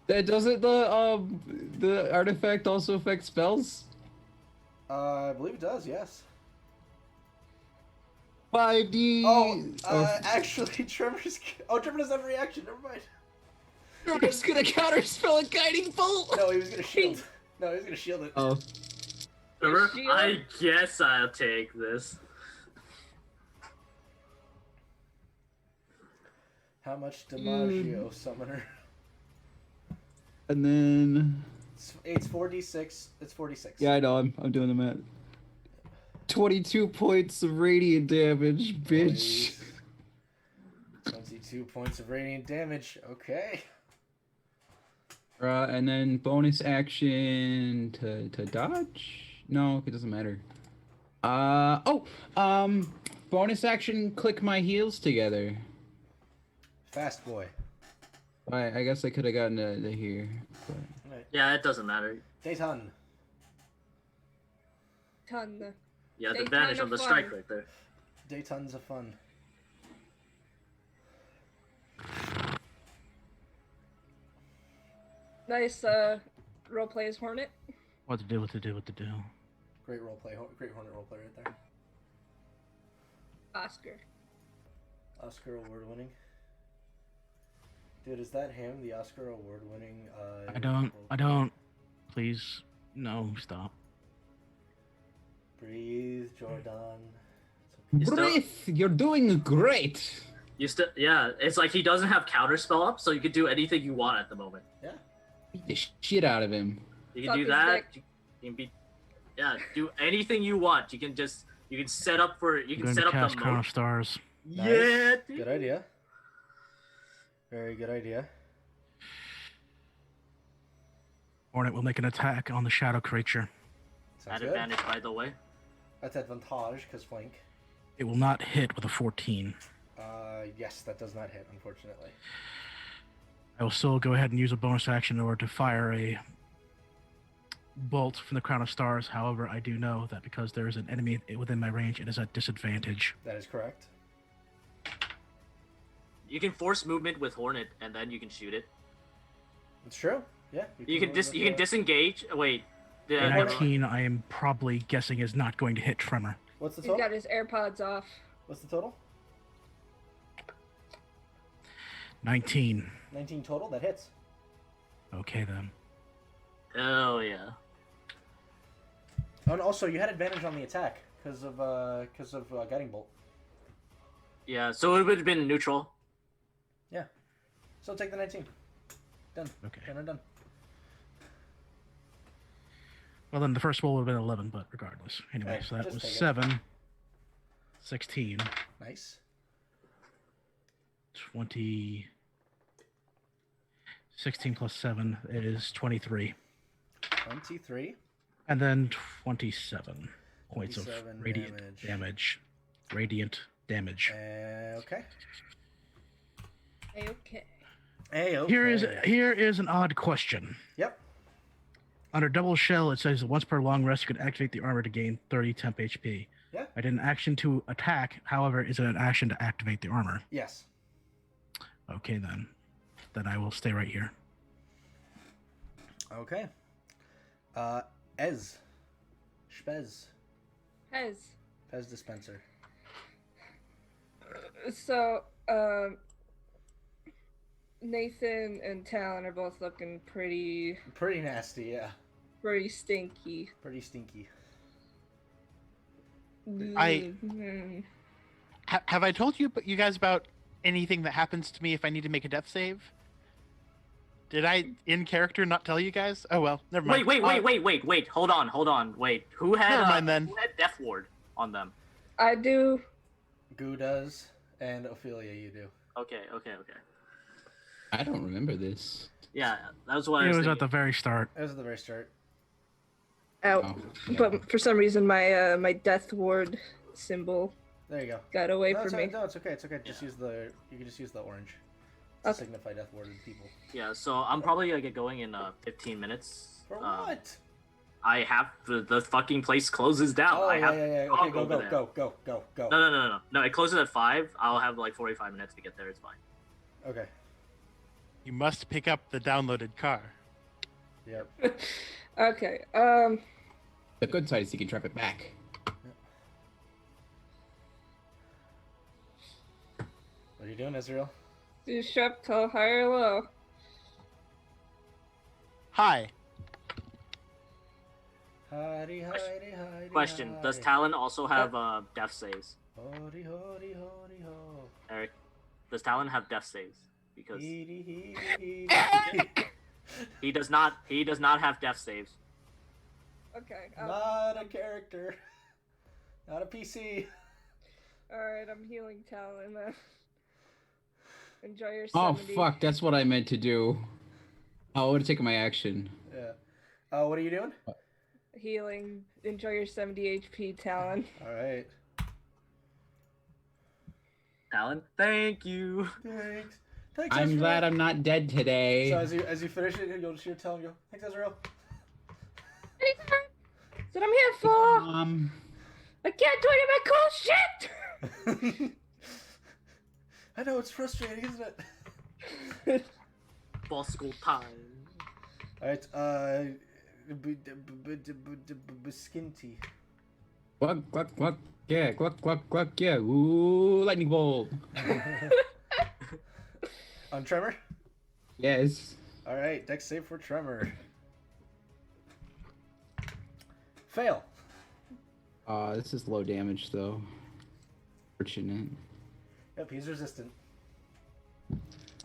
That doesn't the artifact also affect spells? I believe it does, yes. 5d. Actually, Tremor's... Oh, Tremor doesn't have a reaction, never mind. Tremor's gonna counterspell a Guiding Bolt! No, he was gonna shield. No, he was gonna shield it. Oh. Trevor, I guess I'll take this. How much DiMaggio, Summoner? And then... It's 4d6. It's 46. Yeah, I know, I'm doing the math. 22 points of radiant damage, bitch. 22 points of radiant damage. Okay. And then bonus action to dodge? No, it doesn't matter. Bonus action, click my heels together. Fast boy. I guess I could have gotten to here. But... Right. Yeah, it doesn't matter. Dayton. Ton. You have They advantage kinda on the fun. strike right there. Dayton's a fun. Nice roleplay as Hornet. What to do, what to do, what to do. Great roleplay. Great Hornet roleplay right there. Oscar. Oscar award winning. Dude, is that him? The Oscar award winning? I don't. Please, no, stop. Breathe, Jordan. You still- Breathe! You're doing great! Yeah, it's like he doesn't have counterspell up, so you can do anything you want at the moment. Yeah. Beat the shit out of him. You can Suck do his that. dick. You can be, do anything you want. You can set up for. You I'm can going set to up cast the Crown mode. of Stars. Nice. Yeah. dude. Good idea. Very good idea. Hornet will make an attack on the shadow creature. Sounds At good. advantage, by the way. That's advantage, because flank. It will not hit with a 14. Yes, that does not hit, unfortunately. I will still go ahead and use a bonus action in order to fire a bolt from the Crown of Stars. However, I do know that because there is an enemy within my range, it is at disadvantage. That is correct. You can force movement with Hornet, and then you can shoot it. It's true. Yeah. You can disengage. Wait. A Yeah, never mind. 19, I am probably guessing, is not going to hit Tremor. What's the He's total? got his AirPods off. What's the total? 19. 19 total. That hits. Okay, then. Oh yeah. Oh, and also you had advantage on the attack because of guiding bolt. Yeah. So it would have been neutral. Yeah. So take the 19. Done. Okay. Done and done. Well, then the first roll would have been 11, but regardless. Anyway, Hey, so that just was take it. 7, 16, Nice. 20... 16 plus 7 is 23. 23. And then 27 points of 27 radiant damage. Radiant damage. Okay. Okay. Hey, okay. Here is an odd question. Yep. Under double shell, it says once per long rest, you can activate the armor to gain 30 temp HP. Yeah. I did an action to attack. However, is it an action to activate the armor? Yes. Okay, then. Then I will stay right here. Okay. Ez. Spez. Hez. Pez dispenser. So, Nathan and Talon are both looking pretty Pretty nasty, yeah. stinky. Pretty stinky. Mhm. Have I told you guys about anything that happens to me if I need to make a death save? Did I, in character, not tell you guys? Oh well, never mind. Wait. Hold on. Wait. Who had Never mind then. Who had Death Ward on them? I do. Goo does, and Ophelia, you do. Okay. I don't remember this. Yeah, that was what I It was was at thinking. the very start. That was at the very start. Out. Oh, yeah. But for some reason, my death ward symbol There you go. got away No, from me. no, it's okay. It's okay. Just Yeah. use the. You can just use the orange to Okay. signify death warded people. Yeah, so I'm probably gonna get going in 15 minutes. For what? I have the fucking place closes down. Oh I have yeah. I'll Okay, go. over there. Go. No. It closes at 5. I'll have like 45 minutes to get there. It's fine. Okay. You must pick up the downloaded car. Yep. Okay. The good side is you can drive it back. What are you doing, Israel? Do you sharp, tall, high or low? Hi. Hidey. Question: Does Talon also have death saves? Hody ho. Eric, does Talon have death saves? Because He he does not. He does not have death saves. Okay. Not a character. Not a PC. Alright, I'm healing Talon. Enjoy your Oh 70. fuck, that's what I meant to do. I would have taken my action. Yeah. What are you doing? Healing. Enjoy your 70 HP, Talon. All right. Talon, thank you. Thanks. Thanks, I'm Ezreal. glad I'm not dead today. So as you finish it, you'll just tell him, go, thanks, Ezreal. That's what I'm here for! I can't do any of my cool shit! I know, it's frustrating, isn't it? Boss school time. Alright, Skinty. Cluck, yeah, cluck, yeah. Ooh, lightning bolt. On Tremor? Yes. Alright, dex save for Tremor. Fail. This is low damage though. Fortunate. Yep, he's resistant.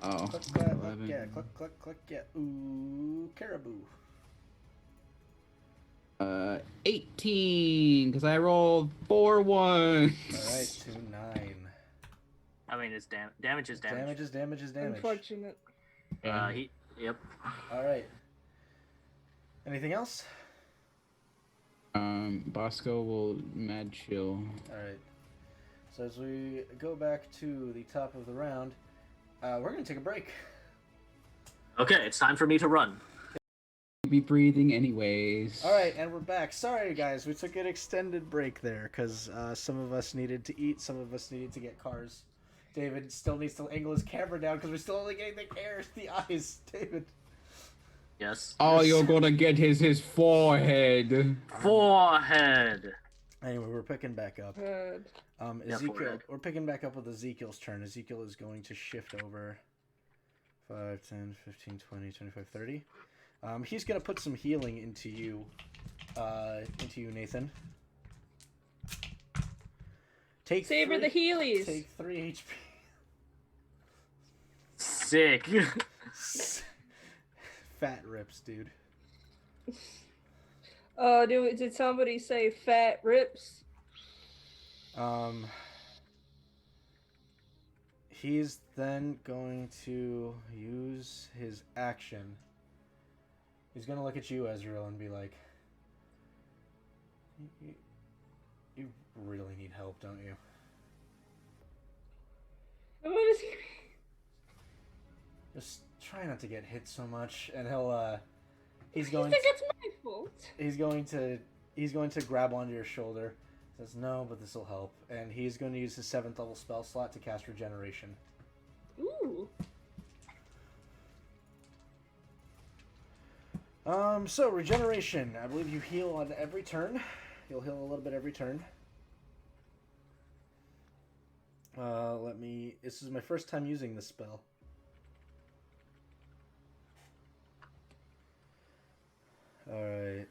Oh, Cluck, 11. yeah, cluck, yeah. Ooh, caribou. 18, because I rolled 4 ones. Alright, 2, 9. I mean, it's damage is damage. Damage is damage. Unfortunate. Yep. Alright. Anything else? Bosco will mad chill. Alright. So as we go back to the top of the round, we're going to take a break. Okay, it's time for me to run. Be breathing anyways. Alright, and we're back. Sorry, guys. We took an extended break there because some of us needed to eat, some of us needed to get cars. David still needs to angle his camera down because we're still only getting the eyes. David. Yes. All you're gonna get is his forehead. Forehead. Anyway, we're picking back up. Good. Ezekiel, forehead. we're picking back up with Ezekiel's turn. Ezekiel is going to shift over 5, 10, 15, 20, 25, 30. He's going to put some healing into you, Nathan. Take Savor the Heelys. Take 3 HP. Sick. Fat rips, dude. Oh, did somebody say fat rips? He's then going to use his action. He's going to look at you, Ezreal, and be like, you really need help, don't you? What is he? Just try not to get hit so much, and he'll, You think it's my fault? He's going to grab onto your shoulder. Says, no, but this will help. And he's going to use his 7th level spell slot to cast Regeneration. Ooh. So Regeneration. I believe you heal on every turn. You'll heal a little bit every turn. This is my first time using this spell. Alright.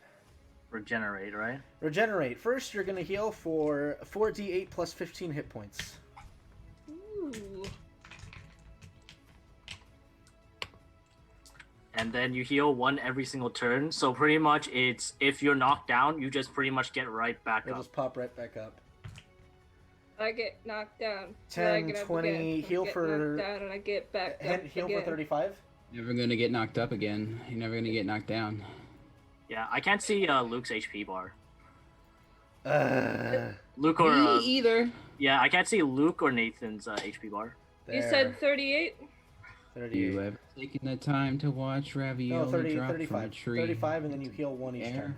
Regenerate, right? Regenerate. First, you're going to heal for 4d8 plus 15 hit points. Ooh. And then you heal 1 every single turn. So pretty much it's, if you're knocked down, you just pretty much get right back You'll up. just pop right back up. I get knocked down. 10, then I get up 20, again. heal I get for... knocked down and I get back up Heal again. for 35? Never gonna get knocked up again. You're never gonna get knocked down. Yeah, I can't see Luke's HP bar. Uh, Luke or Me either. yeah, I can't see Luke or Nathan's HP bar. You said 38? 38. You ever taken the time to watch ravioli No, 30, drop 35. from a tree? 35, and then you heal 1 each Air? turn.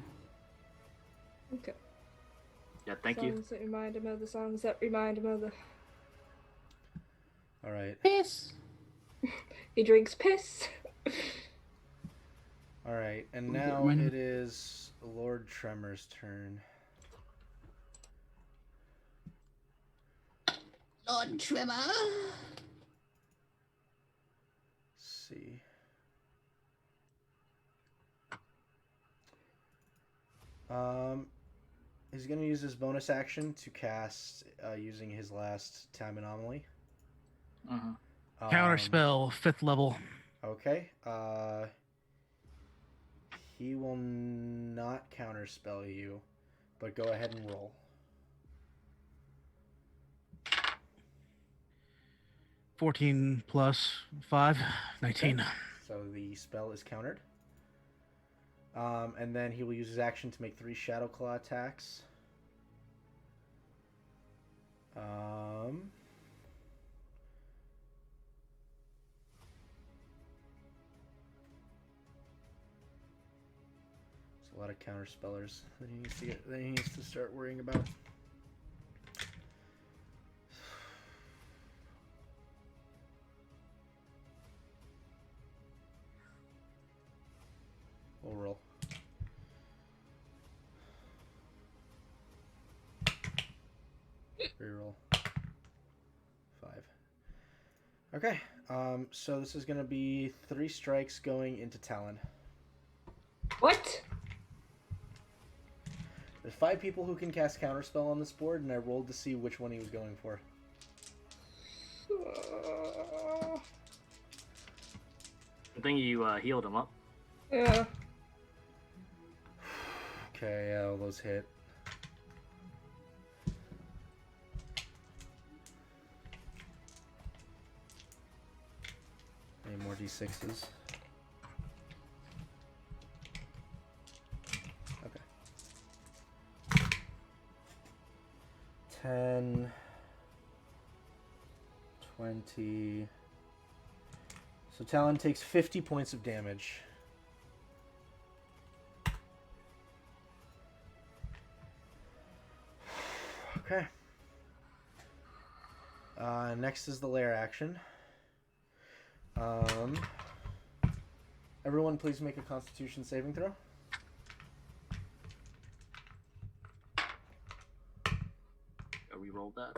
Okay. Yeah, thank you. Songs that remind him of the songs that remind him of the... Alright. Piss. He drinks piss. Alright, and now it is Lord Tremor's turn. Lord Tremor. See. He's gonna use his bonus action to cast using his last time anomaly. Counterspell, 5th level. Okay. He will not counterspell you, but go ahead and roll. 14 plus 5, 19. Okay. So the spell is countered. And then he will use his action to make 3 Shadow Claw attacks. There's a lot of counterspellers that he needs to start worrying about. We'll roll. Reroll. 5. Okay. So this is gonna be 3 strikes going into Talon. What? There's 5 people who can cast Counterspell on this board, and I rolled to see which one he was going for. Good thing you healed him up. Yeah. Okay, yeah, all those hit. Any more d6s? Okay. 10, 20. So Talon takes 50 points of damage. Okay. Next is the lair action. Everyone please make a Constitution saving throw. We rolled that.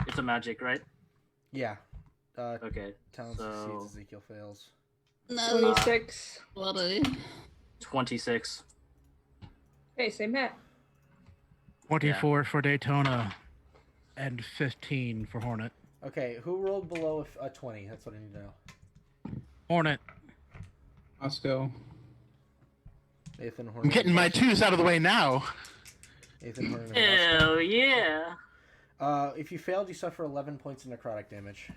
It's a magic, right? Yeah. Okay. Talon So succeeds, Ezekiel fails. No. 26. 26. Hey, same hat. 24 for Daytona and 15 for Hornet. Okay, who rolled below a 20? That's what I need to know. Hornet. Osco. Nathan, I'm Hornet. getting my 2s out of the way now. Nathan, Hornet. and Hell yeah! If you failed, you suffer 11 points of necrotic damage.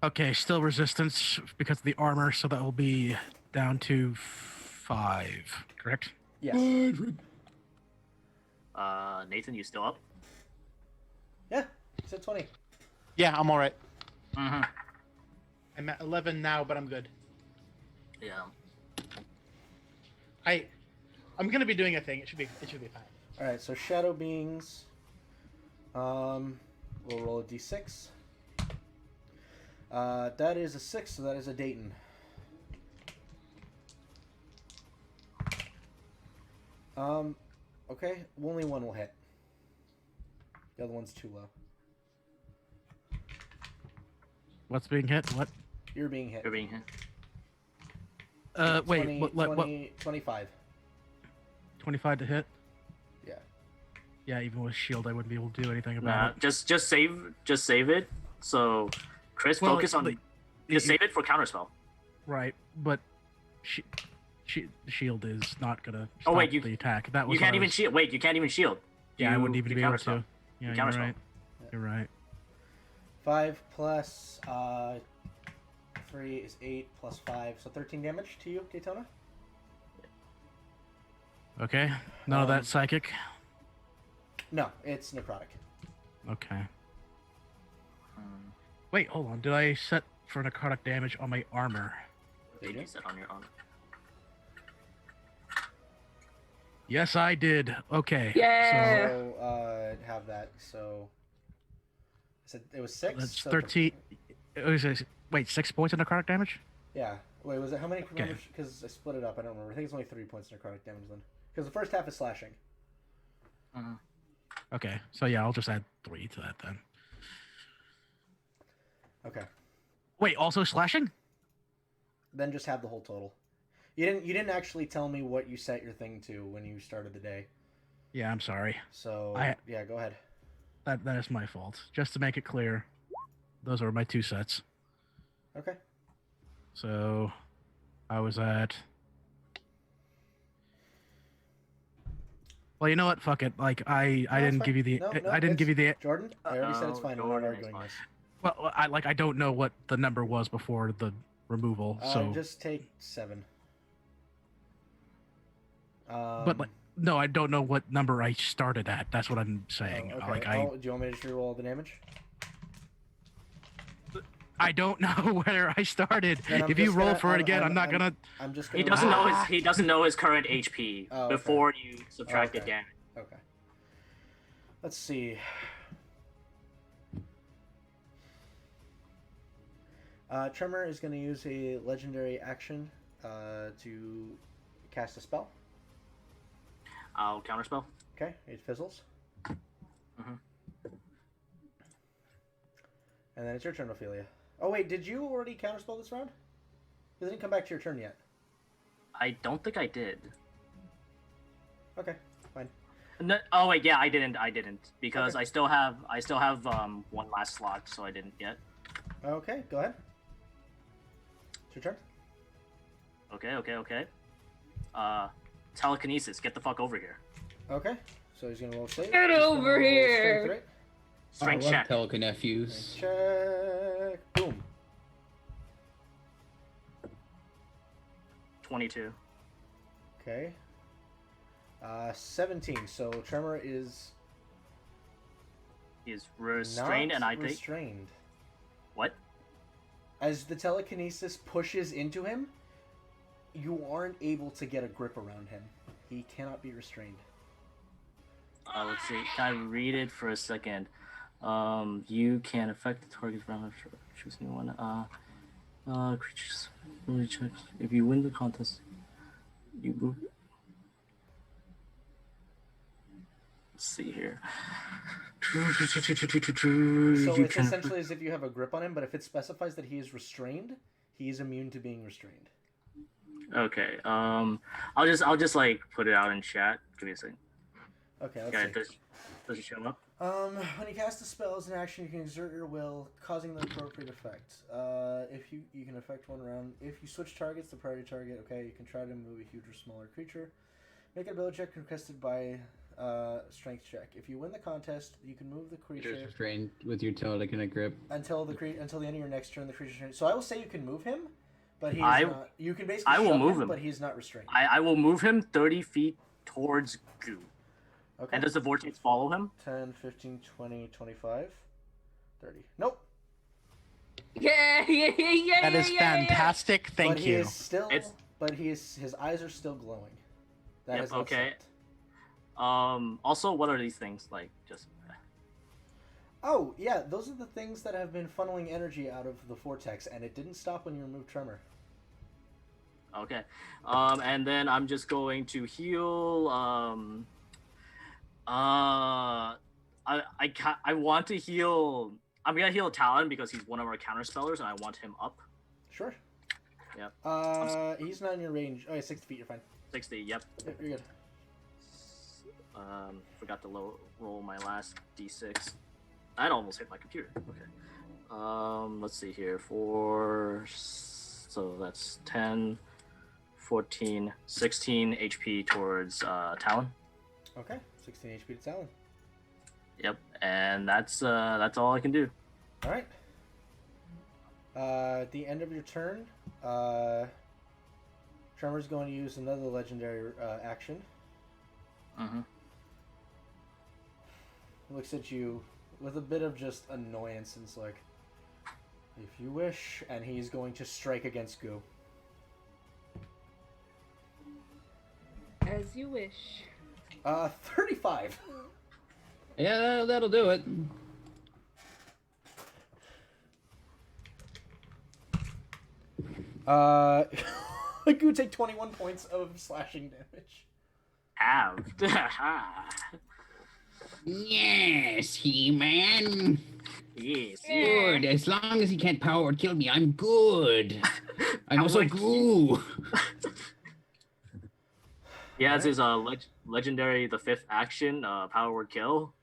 Okay, still resistance because of the armor, so that will be down to 5, correct? Yes. Nathan, you still up? Yeah, you said 20. Yeah, I'm all right. Mm-hmm. I'm at 11 now, but I'm good. Yeah. I'm gonna be doing a thing. It should be fine. All right, so shadow beings. We'll roll a d6. That is a 6, so that is a Dayton. Okay, only one will hit. The other one's too low. What's being hit? What? You're being hit. You're being hit. Wait, 20, what? 25. 25 to hit? Yeah. Yeah, even with shield, I wouldn't be able to do anything about Nah, it. just save it. So, Chris, Well, focus on. Just save it for counterspell. Right, but shield is not gonna Oh, stop wait, you- the attack. That was You can't what I even was- shield. Wait, you can't even shield. Yeah, I You- wouldn't even you be able counterspell. to. Yeah, You you're counterspell. right. You're right. 5 plus 3 is 8 plus 5, so 13 damage to you, Daytona. Okay. None of that psychic. No, it's necrotic. Okay. Wait, hold on. Did I set for necrotic damage on my armor? Did you set on your armor? Yes, I did. Okay. Yeah. So have that. So I said it was 6. That's so 13. Wait, 6 points of necrotic damage? Yeah. Wait, was it how many? Okay. Because I split it up. I don't remember. I think it's only 3 points of necrotic damage then. Because the first half is slashing. Okay. So yeah, I'll just add 3 to that then. Okay. Wait, also slashing? Then just have the whole total. You didn't actually tell me what you set your thing to when you started the day. Yeah, I'm sorry. So yeah, go ahead. That is my fault. Just to make it clear, those are my 2 sets. Okay. So I was at. Well, you know what? Fuck it. Like I didn't give you the. I didn't give you the. Jordan. I already said it's fine. I'm not arguing this. Well, I don't know what the number was before the removal. So just take 7. But like, no, I don't know what number I started at. That's what I'm saying. Okay. Like do you want me to just reroll the damage? I don't know where I started. If you roll for it again, I'm not gonna. I'm just gonna. He doesn't know his current HP before you subtract the damage. Okay. Let's see. Tremor is going to use a legendary action to cast a spell. I'll counterspell. Okay, it fizzles. And then it's your turn, Ophelia. Oh wait, did you already counterspell this round? It didn't come back to your turn yet. I don't think I did. Okay, fine. No, oh wait, yeah, I didn't because Okay. I still have one last slot, so I didn't yet. Okay, go ahead. It's your turn. Okay. Telekinesis, get the fuck over here. Okay, so he's gonna roll save. Get He's gonna over roll here. strength, right? Strength I love check. Telekinephews. Check. Boom. 22. Okay. 17. So Tremor is He is restrained, not and I take restrained. what? As the telekinesis pushes into him, you aren't able to get a grip around him. He cannot be restrained. Let's see. Can I read it for a second? You can affect the target's round. Choose a new one. Creatures. Really check. If you win the contest, you move. Let's see here. So You it's can- essentially as if you have a grip on him, but if it specifies that he is restrained, he is immune to being restrained. Okay. I'll just like put it out in chat. Give me a second. Okay, let's Okay. see. Does it show up? When you cast a spell as an action, you can exert your will, causing the appropriate effect. If you can affect one round. If you switch targets, the priority target, okay, you can try to move a huge or smaller creature. Make an ability check requested by strength check. If you win the contest, you can move the creature Restrained with your telekinetic grip. until the end of your next turn. The creature. So I will say you can move him, but he's I- not. You can basically. I will shove move him. but he's not restrained. I will move him 30 feet towards goo. Okay. And does the vortex follow him? 10, 15, 20, 25, 30. Nope. Yeah. That is fantastic. Thank but he you. is still. It's- But his eyes are still glowing. That Yep, has not okay. stopped. Also, what are these things? Like, just... Oh, yeah, those are the things that have been funneling energy out of the vortex, and it didn't stop when you removed Tremor. Okay. And then I'm just going to heal, I want to heal... I'm gonna heal Talon because he's one of our counterspellers, and I want him up. Sure. Yep. He's not in your range. Oh, yeah, 60 feet, you're fine. 60, yep. Yep, you're good. Forgot to roll my last d6. I'd almost hit my computer. Okay. Let's see here. So that's 10, 14, 16 HP towards Talon. Okay, 16 HP to Talon. Yep, and that's all I can do. All right. At the end of your turn, Tremor's going to use another legendary action. Mm-hmm. Looks at you with a bit of just annoyance and it's like, if you wish, and he's going to strike against Goo. As you wish. 35. Yeah, that'll do it. Goo take 21 points of slashing damage. Halved. Yes, He-Man. Yes. Good. As long as he can't power kill me, I'm good. I'm also Goo. He has his legendary, the 5th action, power word kill.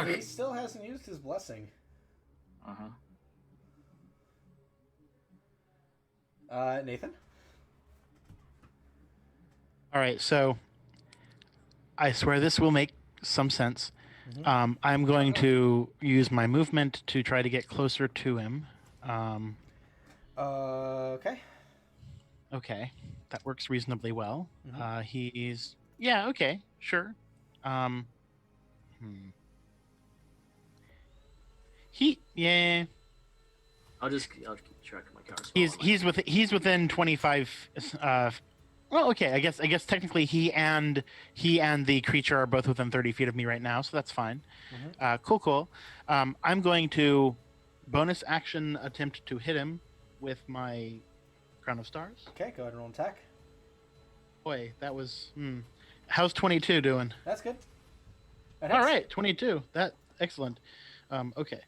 He still hasn't used his blessing. Nathan? All right, so I swear this will make some sense. Mm-hmm. I'm going to use my movement to try to get closer to him. Okay. Okay, that works reasonably well. Mm-hmm. He's... Yeah, okay, sure. Yeah. I'll keep track of my cards. He's within 25. Well, okay. I guess technically he and the creature are both within 30 feet of me right now, so that's fine. Mm-hmm. Cool. I'm going to bonus action attempt to hit him with my Crown of Stars. Okay, go ahead and roll an attack. Boy, that was. How's 22 doing? That's good. All right, 22. That excellent. Okay.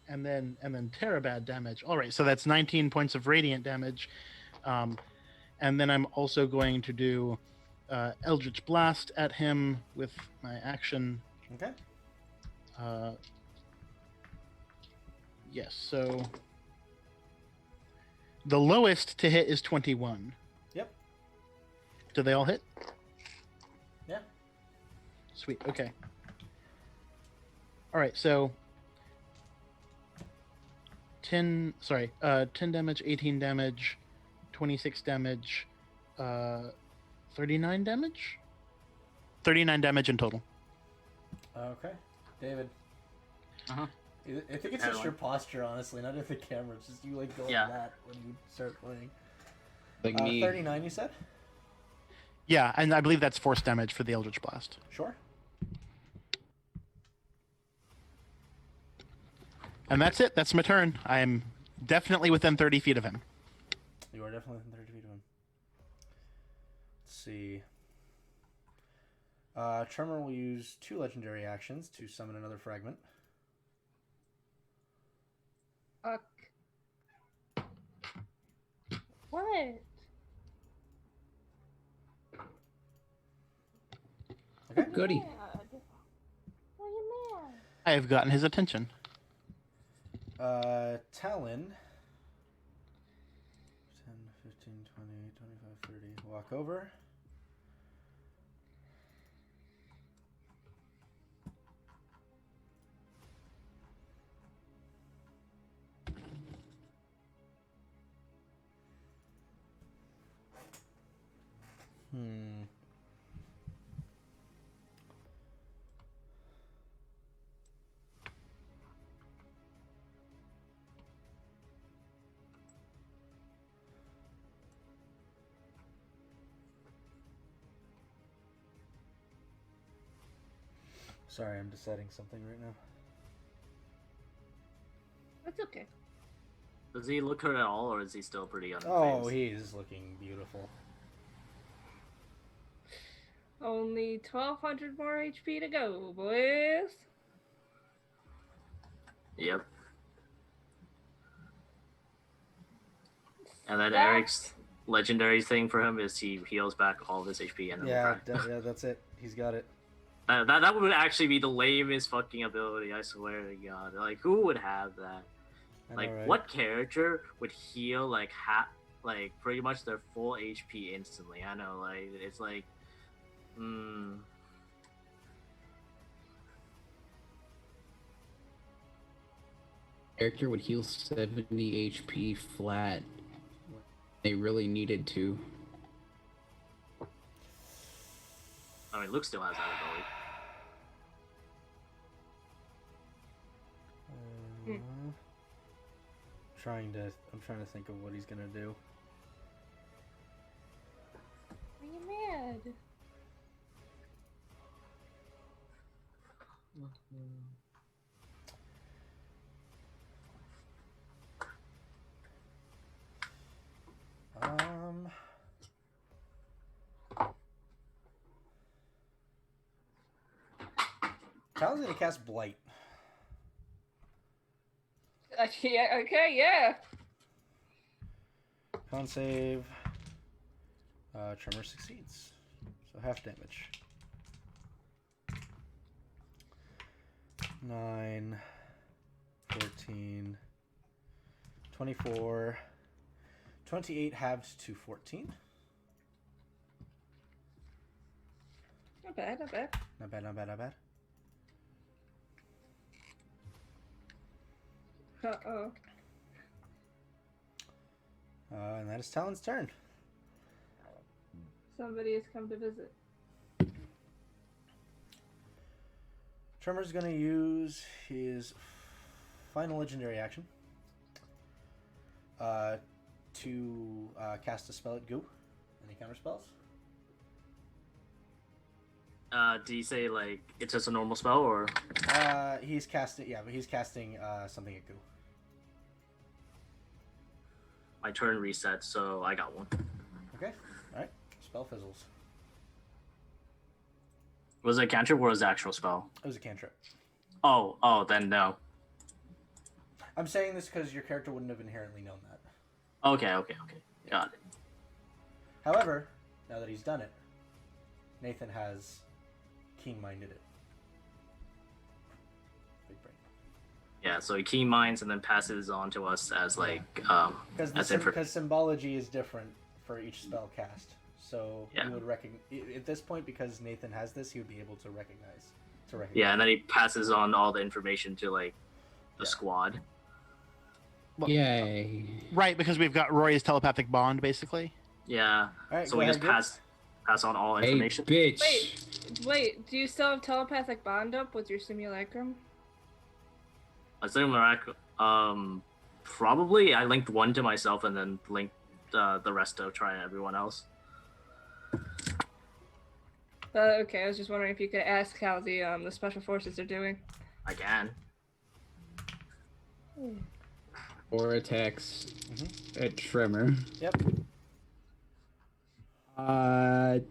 And then Terabad damage. All right, so that's 19 points of radiant damage. And then I'm also going to do Eldritch Blast at him with my action. Okay. Yes, so the lowest to hit is 21. Yep. Do they all hit? Yeah. Sweet, okay. All right, so 10 damage, 18 damage, 26 damage, 39 damage? 39 damage in total. Okay. David. Uh-huh. I think it's just your posture, honestly, not at the camera. It's just you like going that when you start playing. Like me. 39, you said? Yeah, and I believe that's force damage for the Eldritch Blast. Sure. And that's it. That's my turn. I am definitely within 30 feet of him. You are definitely within 30 feet of him. Let's see. Tremor will use 2 legendary actions to summon another fragment. What? Okay. Goody. Why are you mad? I have gotten his attention. Talon. 10, 15, 20, 25, 30. Walk over. Sorry, I'm deciding something right now. That's okay. Does he look hurt at all, or is he still pretty unfazed? Oh, he is looking beautiful. Only 1,200 more HP to go, boys. Yep. And then Eric's legendary thing for him is he heals back all of his HP and then yeah, that's it. He's got it. That would actually be the lamest fucking ability, I swear to God. Like, who would have that? Like, right? What character would heal, like, pretty much their full HP instantly? I know, like, it's like, Character would heal 70 HP flat. They really needed to. I mean, Luke still has that ability. I'm trying to think of what he's gonna do. Are you mad? Talon's gonna cast Blight. Yeah, okay, yeah. Con save. Tremor succeeds. So half damage. 9, 14, 24, 28 halved to 14. Not bad, not bad. Not bad, not bad, not bad. Uh-oh. And that is Talon's turn. Somebody has come to visit. Tremor's going to use his final legendary action to cast a spell at Goo. Any counter spells? Do you say, like, it's just a normal spell, or? He's casting, yeah, but he's casting something at Goo. My turn resets, so I got one. Okay, alright. Spell fizzles. Was it a cantrip or was it actual spell? It was a cantrip. Oh, then no. I'm saying this because your character wouldn't have inherently known that. Okay. Got it. However, now that he's done it, Nathan has keen-minded it. Big brain. Yeah, so he key minds and then passes on to us as, like, Because symbology is different for each spell cast. So yeah. He would recognize at this point, because Nathan has this, he would be able to recognize. Yeah, and then he passes on all the information to, like, the squad. Well, yay! Right, because we've got Rory's telepathic bond, basically. Yeah. Right, so we just pass on all information. Hey, bitch! Wait, do you still have telepathic bond up with your simulacrum? A simulacrum, probably. I linked one to myself and then linked the rest to try everyone else. Okay, I was just wondering if you could ask how the special forces are doing. I can. 4 attacks at Tremor. Yep. That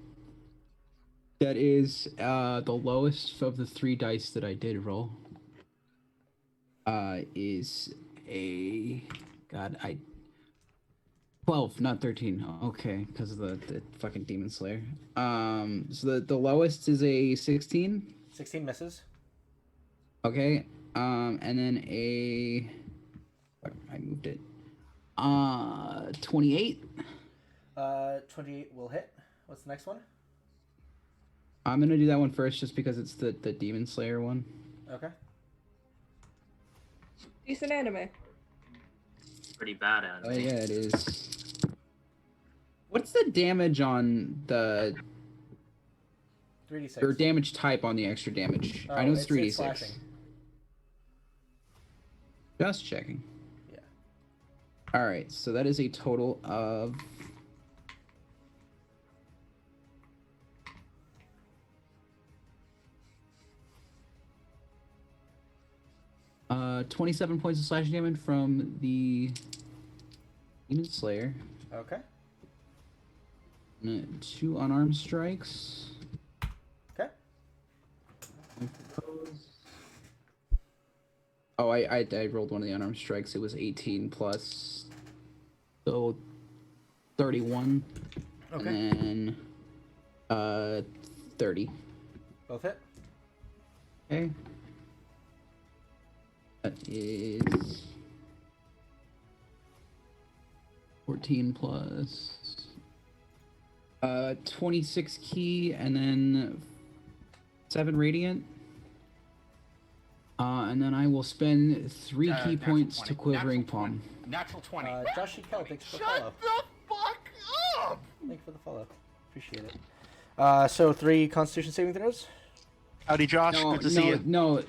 is the lowest of the 3 dice that I did roll. Is a 12, not 13. Okay, because of the fucking Demon Slayer. So the lowest is a 16. 16 misses. Okay. And then I moved it. 28. 28 will hit. What's the next one? I'm gonna do that one first, just because it's the Demon Slayer one. Okay. Decent anime. Pretty bad anime. Oh yeah, it is. What's the damage on the 3d6. or damage type on the extra damage? I know it's 3d6. It's slashing. Just checking. Yeah. All right, so that is a total of 27 points of slashing damage from the Demon Slayer. Okay. And 2 unarmed strikes. Okay. Oh, I rolled one of the unarmed strikes. It was 18 plus, so 31. Okay. And then 30. Both hit. Okay. That is 14 plus 26 key, and then 7 radiant. And then I will spend 3 key natural points 20. to Quivering Natural 20. Palm. Natural 20. Josh Kell, thanks for the follow. Shut the fuck up! Thank you for the follow. Appreciate it. So 3 Constitution saving throws. Howdy, Josh. Good to see you. No,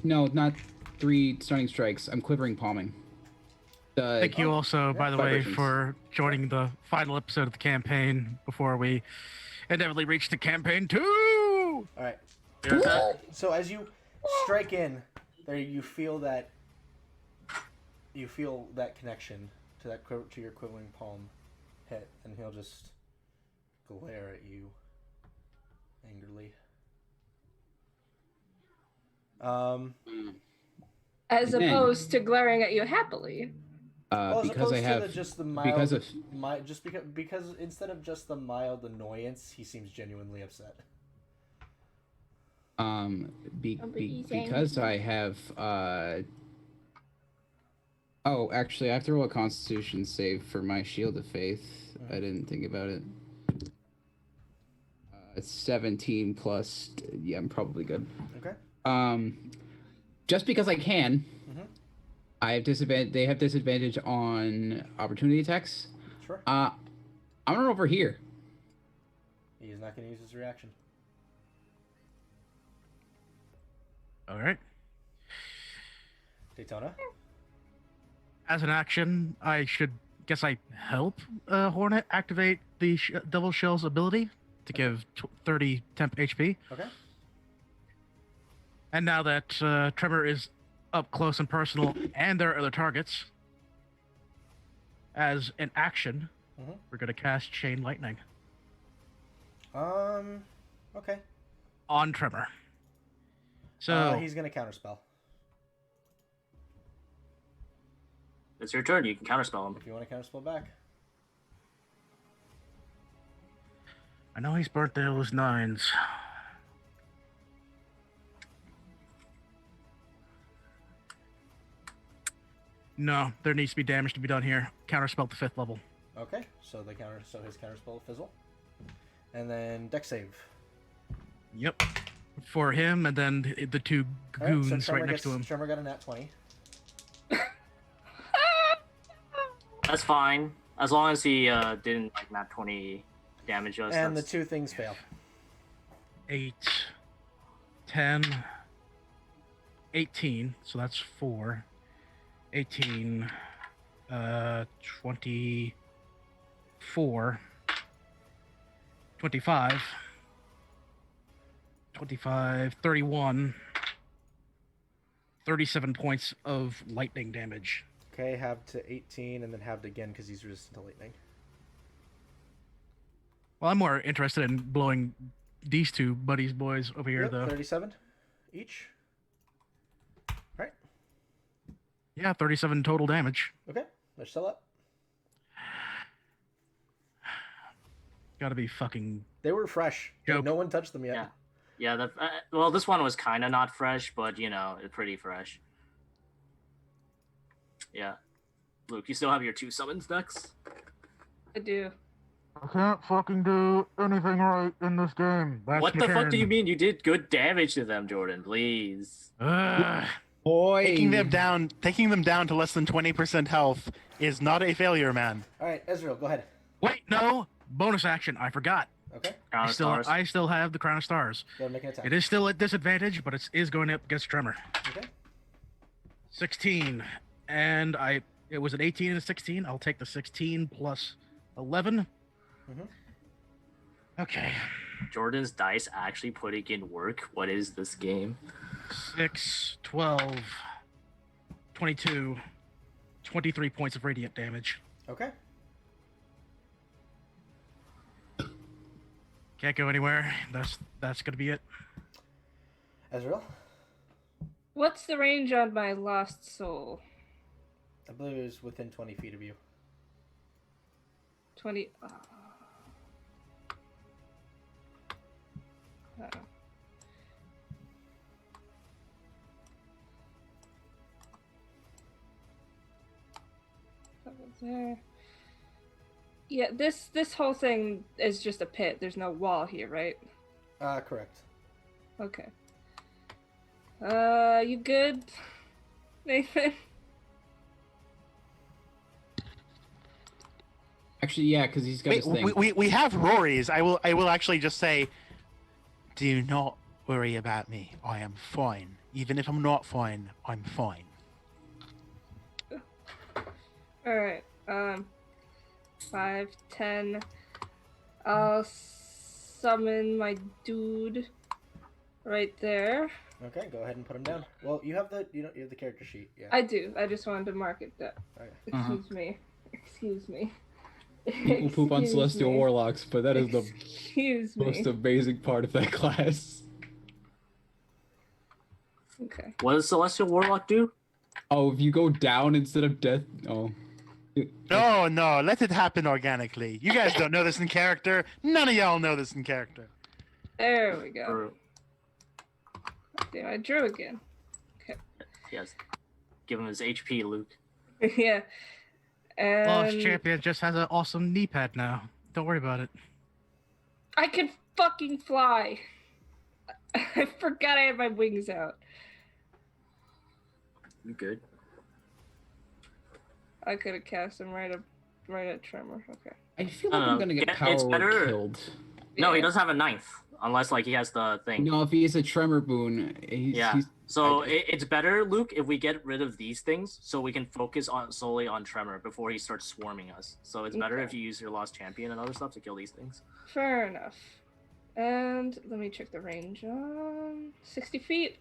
not 3 stunning strikes. I'm Quivering Palming. Thank you also, by the way, vibrations. for joining the final episode of the campaign before we inevitably reach the campaign 2! All right. Cool. So as you strike in, there you feel that connection to your quivering palm hit, and he'll just glare at you angrily. As opposed to glaring at you happily. Because I have just the mild, because instead of just the mild annoyance, he seems genuinely upset. Because I have oh, actually, I have to roll a Constitution save for my Shield of Faith. I didn't think about it. 17 plus. Yeah, I'm probably good. Okay. Just because I can. Mm-hmm. I have disadvantage. They have disadvantage on opportunity attacks. Sure. I'm gonna over here. He's not going to use his reaction. All right. Daytona. As an action, I guess I help Hornet activate the Devil Shell's ability to give 30 temp HP. Okay. And now that Tremor is up close and personal, and there are other targets, as an action, we're going to cast Chain Lightning. Okay. On Tremor. So he's going to counterspell. It's your turn. You can counterspell him. If you want to counterspell back. I know he's burnt those 9s. No, there needs to be damage to be done here. Counterspell to 5th level. Okay, so his counterspell fizzle. And then dex save. Yep. For him, and then the 2 goons right next to him. Tremor got a nat 20. That's fine. As long as he didn't nat 20 damage us. And the 2 things fail. 8, 10, 18, so that's 4. 18, 24, 25, 31, 37 points of lightning damage. Okay, halved to 18, and then halved again because he's resistant to lightning. Well, I'm more interested in blowing these 2 boys over here, though. 37 each. All right. Yeah, 37 total damage. Okay, they're still up. Gotta be fucking... They were fresh. Joke. No one touched them yet. Yeah. Well, this one was kind of not fresh, but it's pretty fresh. Yeah. Luke, you still have your 2 summons next? I do. I can't fucking do anything right in this game. What the fuck do you mean? You did good damage to them, Jordan. Please. Boy, Taking them down to less than 20% health is not a failure, man. All right, Ezreal, go ahead. Wait, no! Bonus action, I forgot. Okay. Crown of Stars. I still have the Crown of Stars. Go ahead and make an attack. It is still at disadvantage, but it is going up against Tremor. Okay. 16. And it was an 18 and a 16. I'll take the 16 plus 11. Okay. Jordan's dice actually putting in work. What is this game? 6, 12, 22, 23 points of radiant damage. Okay. Can't go anywhere. That's gonna be it. Ezreal? What's the range on my lost soul? I believe it was within 20 feet of you. 20. That was there. Yeah, this whole thing is just a pit. There's no wall here, right? Correct. Okay. You good, Nathan? Actually, yeah, because he's got his thing. We have Rory's. I will actually just say, do not worry about me. I am fine. Even if I'm not fine, I'm fine. Alright, 5, 10. I'll summon my dude right there. Okay, go ahead and put him down. Well, you have the you have the character sheet. Yeah. I do. I just wanted to mark it down. Okay. Excuse me. Excuse me. People poop on Celestial Warlocks, but that is the most amazing part of that class. Okay. What does Celestial Warlock do? Oh, if you go down instead of death... Oh. No, let it happen organically. You guys don't know this in character. None of y'all know this in character. There we go. Damn, I drew again. Okay. Yes. Give him his HP, Luke. Yeah. And Lost Champion just has an awesome knee pad now. Don't worry about it. I can fucking fly. I forgot I had my wings out. You good? I could have cast him right at Tremor. Okay. I feel like I'm gonna get Power Word killed. No, he doesn't have a ninth, unless like he has the thing. No, if he has a Tremor boon, it's better, Luke, if we get rid of these things, so we can focus solely on Tremor before he starts swarming us. So it's better if you use your Lost Champion and other stuff to kill these things. Fair enough. And let me check the range. 60 feet.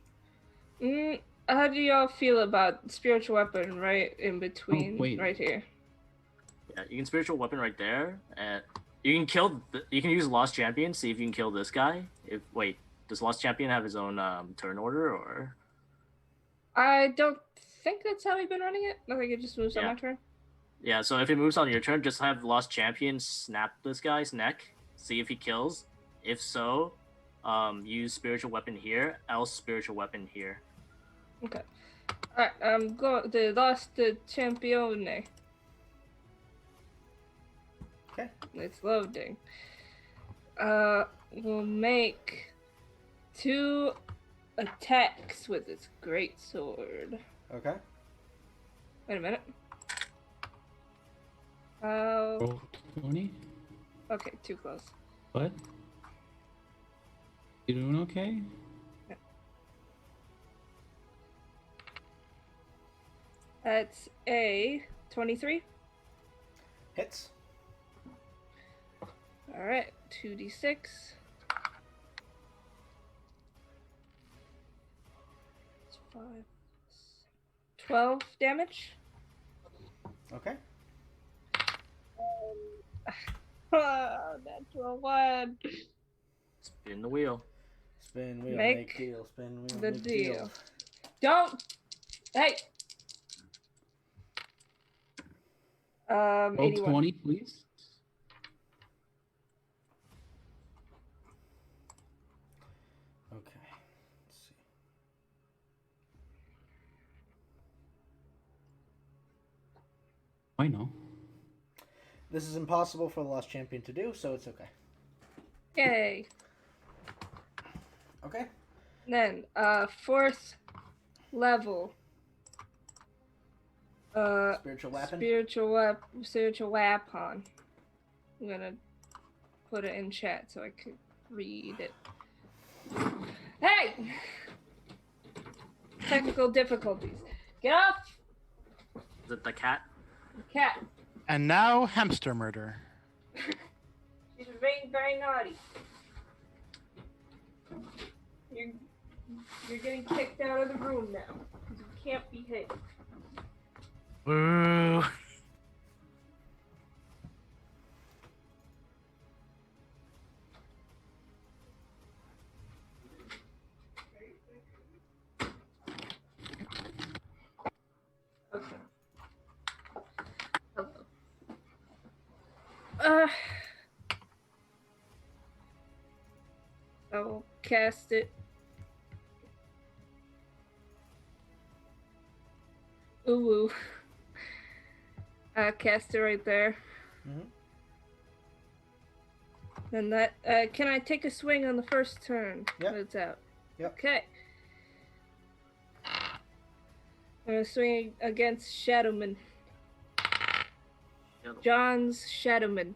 How do y'all feel about spiritual weapon right in between, right here? Yeah, you can spiritual weapon right there, and you can kill. You can use Lost Champion. See if you can kill this guy. Does Lost Champion have his own turn order, or? I don't think that's how we've been running it. I think it just moves on my turn. Yeah, so if it moves on your turn, just have Lost Champion snap this guy's neck. See if he kills. If so, use spiritual weapon here. Else spiritual weapon here. Okay. Alright, the Lost Champione. Okay. It's loading. We'll make 2 attacks with this great sword. Okay. Wait a minute. 20? Okay, too close. What? You doing okay? Yeah. That's a 23. Hits. Alright, 2d6. 5, 12 damage. Okay. Natural 1. Spin the wheel. Spin wheel, make deal. Spin wheel, the make deal. Don't. Hey. 81. 20, please. Okay. Let's see. I know. This is impossible for the Lost Champion to do, so it's okay. Yay. Okay. Then, 4th level. Spiritual weapon? Spiritual weapon. I'm gonna put it in chat so I can read it. Hey! Technical difficulties. Get off! Is it the cat? Cat. And now, hamster murder. She's being very naughty. You're getting kicked out of the room now. Because you can't behave. Boo. Okay. Hello. I'll cast it. Ooh. Cast it right there. Mm-hmm. Then that, can I take a swing on the first turn? Yep. When it's out? Yep. Okay. I'm gonna swing against Shadowman. Shadow. John's Shadowman.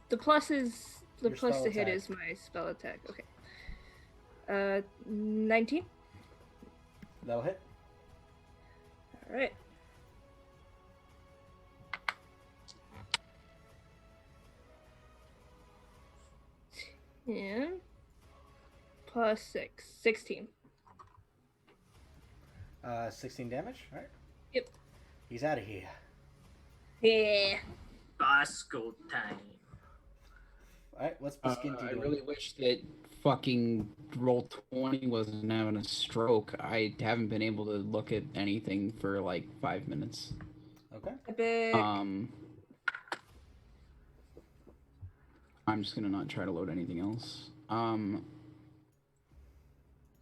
The plus is the Your plus spell to hit attack. is my spell attack. Okay. 19. That'll hit. All right. Yeah. Plus 6. 16. 16 damage. All right. Yep. He's out of here. Yeah. Basco time. All right. What's Biskinty I doing? really wish that fucking roll 20 wasn't having a stroke. I haven't been able to look at anything for like 5 minutes. Okay. Epic. I'm just gonna not try to load anything else.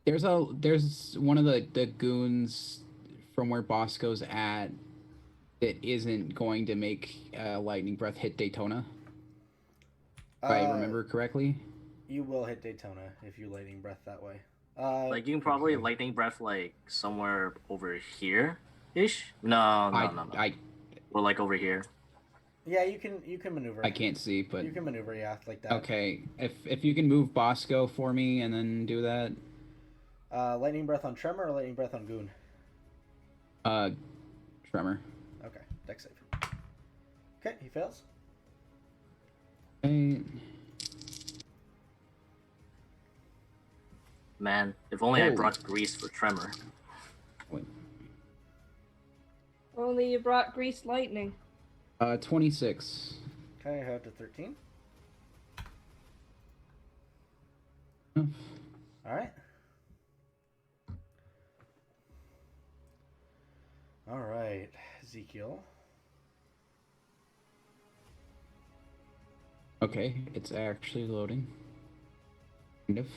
There's one of the goons from where Bosco's at that isn't going to make lightning breath hit Daytona. If I remember correctly. You will hit Daytona if you lightning breath that way. Like you can probably lightning breath like somewhere over here ish. No. Or like over here. Yeah, you can maneuver. I can't see, but you can maneuver, yeah, like that. Okay, if you can move Bosco for me and then do that. Lightning breath on Tremor or lightning breath on Goon? Tremor. Okay, dex save. Okay, he fails. Okay. Man, if only I brought grease for Tremor. Wait. Only you brought greased lightning. 26. Okay, I have to 13. Oh. Alright. Alright, Ezekiel. Okay, it's actually loading. Kind of.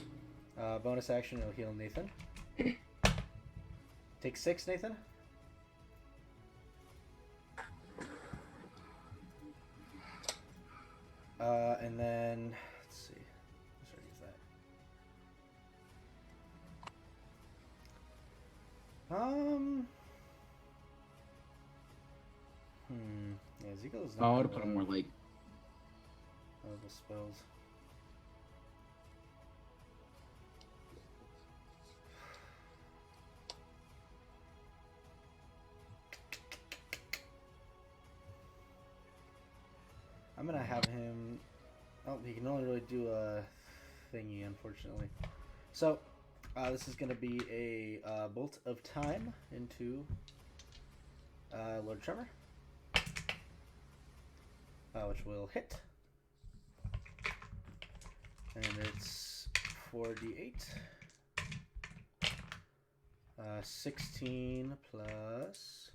Bonus action, it'll heal Nathan. Take 6, Nathan. And then, let's see. Let's try to use that. Yeah, Ezekiel's not. Oh, I would put him more like. The spells. I'm gonna have him. Oh, he can only really do a thingy, unfortunately. So, this is gonna be a bolt of time into Lord Tremor, which will hit, and it's 4d8. 16 plus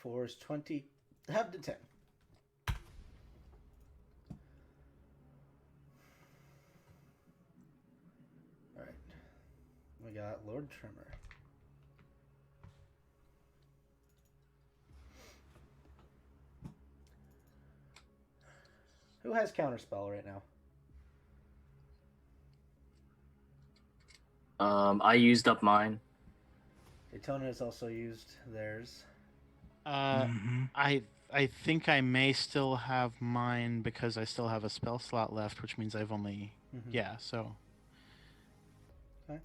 4 is 20. Half to 10. Alright. We got Lord Tremor. Who has Counterspell right now? I used up mine. Daytona has also used theirs. I think I may still have mine because I still have a spell slot left, which means I've only yeah, so. Okay.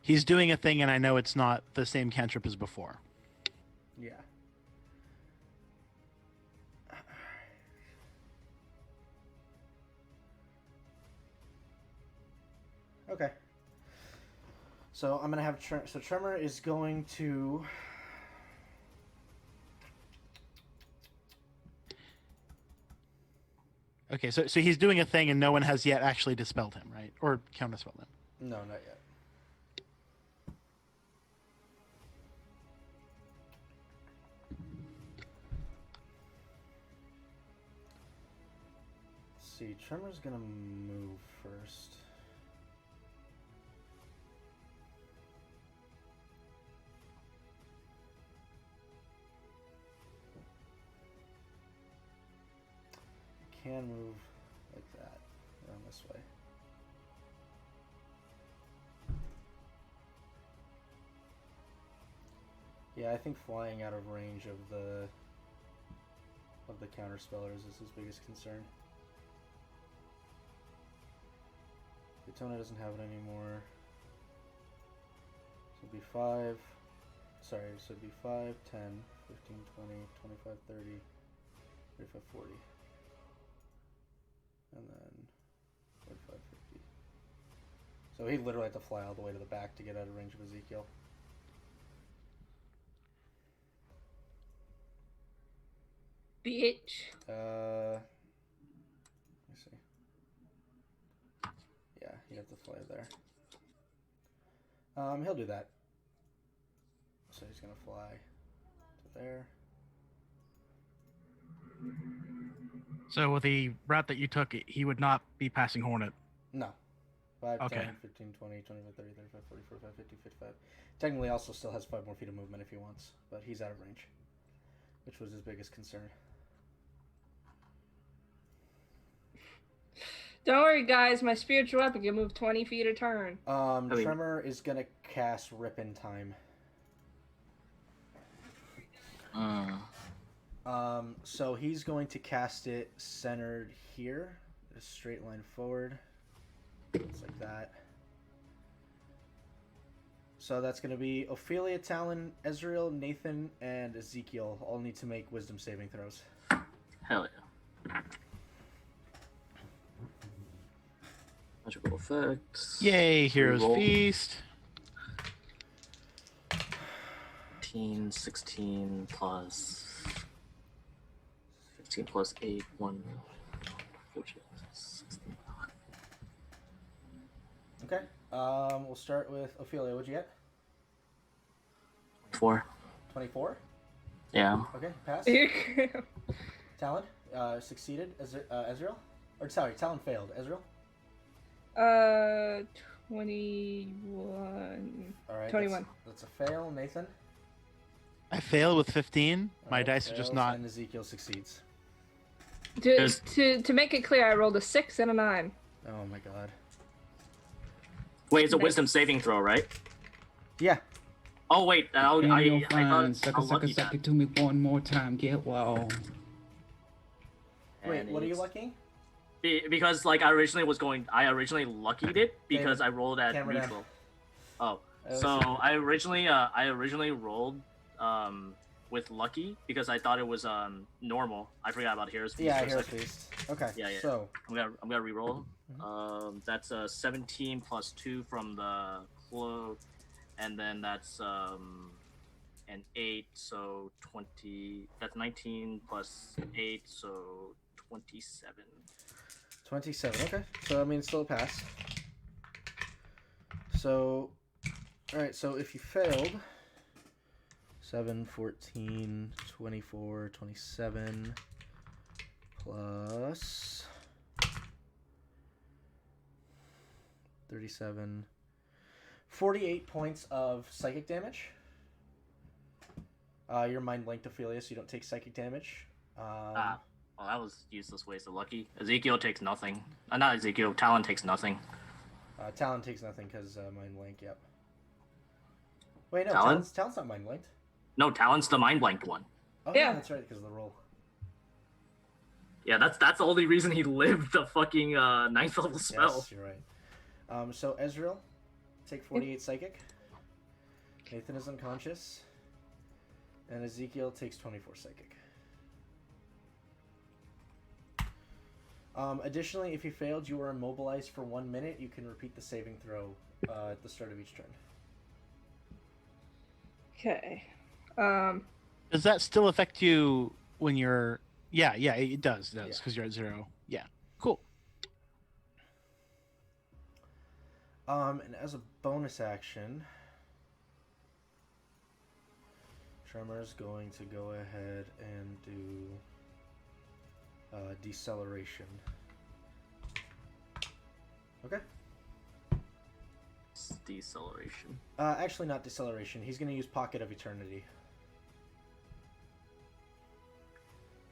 He's doing a thing and I know it's not the same cantrip as before. Yeah. Okay. So I'm gonna have so Tremor is going to. Okay, so he's doing a thing and no one has yet actually dispelled him, right? Or counterspelled him. No, not yet. Let's see, Tremor's gonna move first. can move like that around this way. Yeah, I think flying out of range of the counterspellers is his biggest concern. Daytona doesn't have it anymore. So it'd be 5. Sorry, so it'd be 5, 10, 15, 20, 25, 30, 35, 40. And then 45, 50. So he'd literally have to fly all the way to the back to get out of range of Ezekiel. Bitch. Let me see. Yeah, he'd have to fly there. He'll do that. So he's gonna fly to there. So with the route that you took, he would not be passing Hornet. No. 5, Okay. 10, 15, 20, 25, 30, 35, 40, 45, 50, 55. Technically also still has 5 more feet of movement if he wants, but he's out of range, which was his biggest concern. Don't worry, guys. My spiritual weapon can move 20 feet a turn. Tremor is gonna cast Rip in Time. So he's going to cast it centered here, a straight line forward. It's like that. So that's going to be Ophelia, Talon, Ezreal, Nathan, and Ezekiel all need to make wisdom saving throws. Hell yeah. Magical effects. Yay, Heroes Reroll. Feast. 15, 16 plus 15 plus 8, 1, 14, 16. Okay. We'll start with Ophelia. What'd you get? 4. 24? Yeah. Okay, pass. Talon, succeeded. Ezreal? Or sorry, Talon failed. Ezreal? 21. All right. 21. That's a fail. Nathan? I fail with 15. My Alright, dice are just fails, not. And Ezekiel succeeds. To make it clear, I rolled a 6 and a 9. Oh my god. Wait, it's a wisdom saving throw, right? Yeah. Oh wait, I thought Sucker, how sucker, lucky sucker that. to me one more time. Get well. Wait, And what are you it's- lucking? Because like I originally luckied it because I rolled at camera down. neutral. Oh, was- so I originally rolled with lucky because I thought it was normal. I forgot about Heroes Feast. Yeah, for a Heroes second. Feast. Okay. Yeah. So, I'm gonna reroll. Mhm. That's 17 plus 2 from the cloak, and then that's an 8, so 20. That's 19 plus 8, so 27. 27. Okay. So, I mean, it's still a pass. So, alright, so if you failed, 7, 14, 24, 27, plus 37, 48 points of psychic damage. You're mind linked, Ophelia, so you don't take psychic damage. Well, that was useless waste of lucky. Ezekiel takes nothing. Not Ezekiel. Talon takes nothing. Talon takes nothing because mind link, yep. Wait, no, Talon? Talon's not mind linked. No, Talon's the mind blanked one. Oh, Yeah. yeah, that's right, because of the roll. Yeah, that's the only reason he lived the fucking 9th level spell. Yes, you're right. So Ezreal, take 48 psychic. Nathan is unconscious. And Ezekiel takes 24 psychic. Additionally, if you failed, you are immobilized for 1 minute. You can repeat the saving throw at the start of each turn. Okay. Does that still affect you when you're? Yeah, it does. It does Yeah. because you're at 0. Yeah, cool. And as a bonus action, Tremor's going to go ahead and do deceleration. Okay. Deceleration. Actually, not deceleration. He's going to use Pocket of Eternity.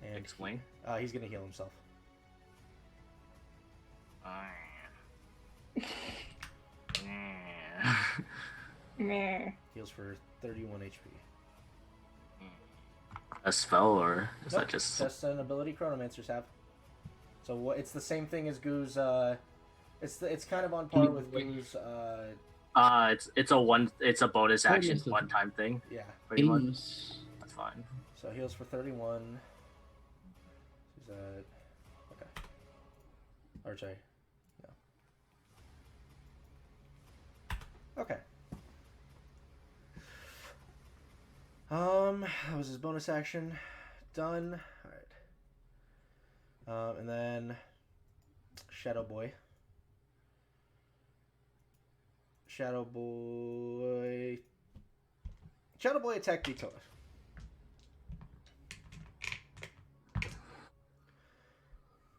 And Explain. he's going to heal himself. Meh. Heals for 31 HP. A spell, or is Nope, that just an ability Chronomancers have. So it's the same thing as Goo's. It's kind of on par with Goo's. it's a bonus action Bonus of- one-time thing. Yeah. Pretty much. Amos. That's fine. So heals for 31. She's at okay. Or sorry, no. Okay. That was his bonus action. Done. All right. And then Shadow Boy. Shadow Boy attack detour.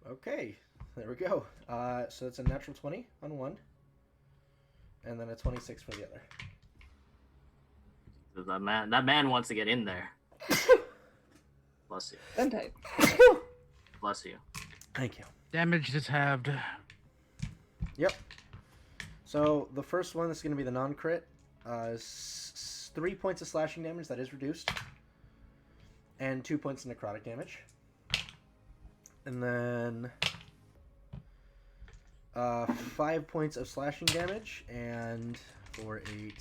Okay, there we go. So it's a natural 20 on one, and then a 26 for the other. That man wants to get in there. Bless you. Don't type. Bless you. Thank you. Damage is halved. Yep. So the first one is going to be the non-crit. 3 points of slashing damage, that is reduced. And 2 points of necrotic damage. And then 5 points of slashing damage, and 4, 8,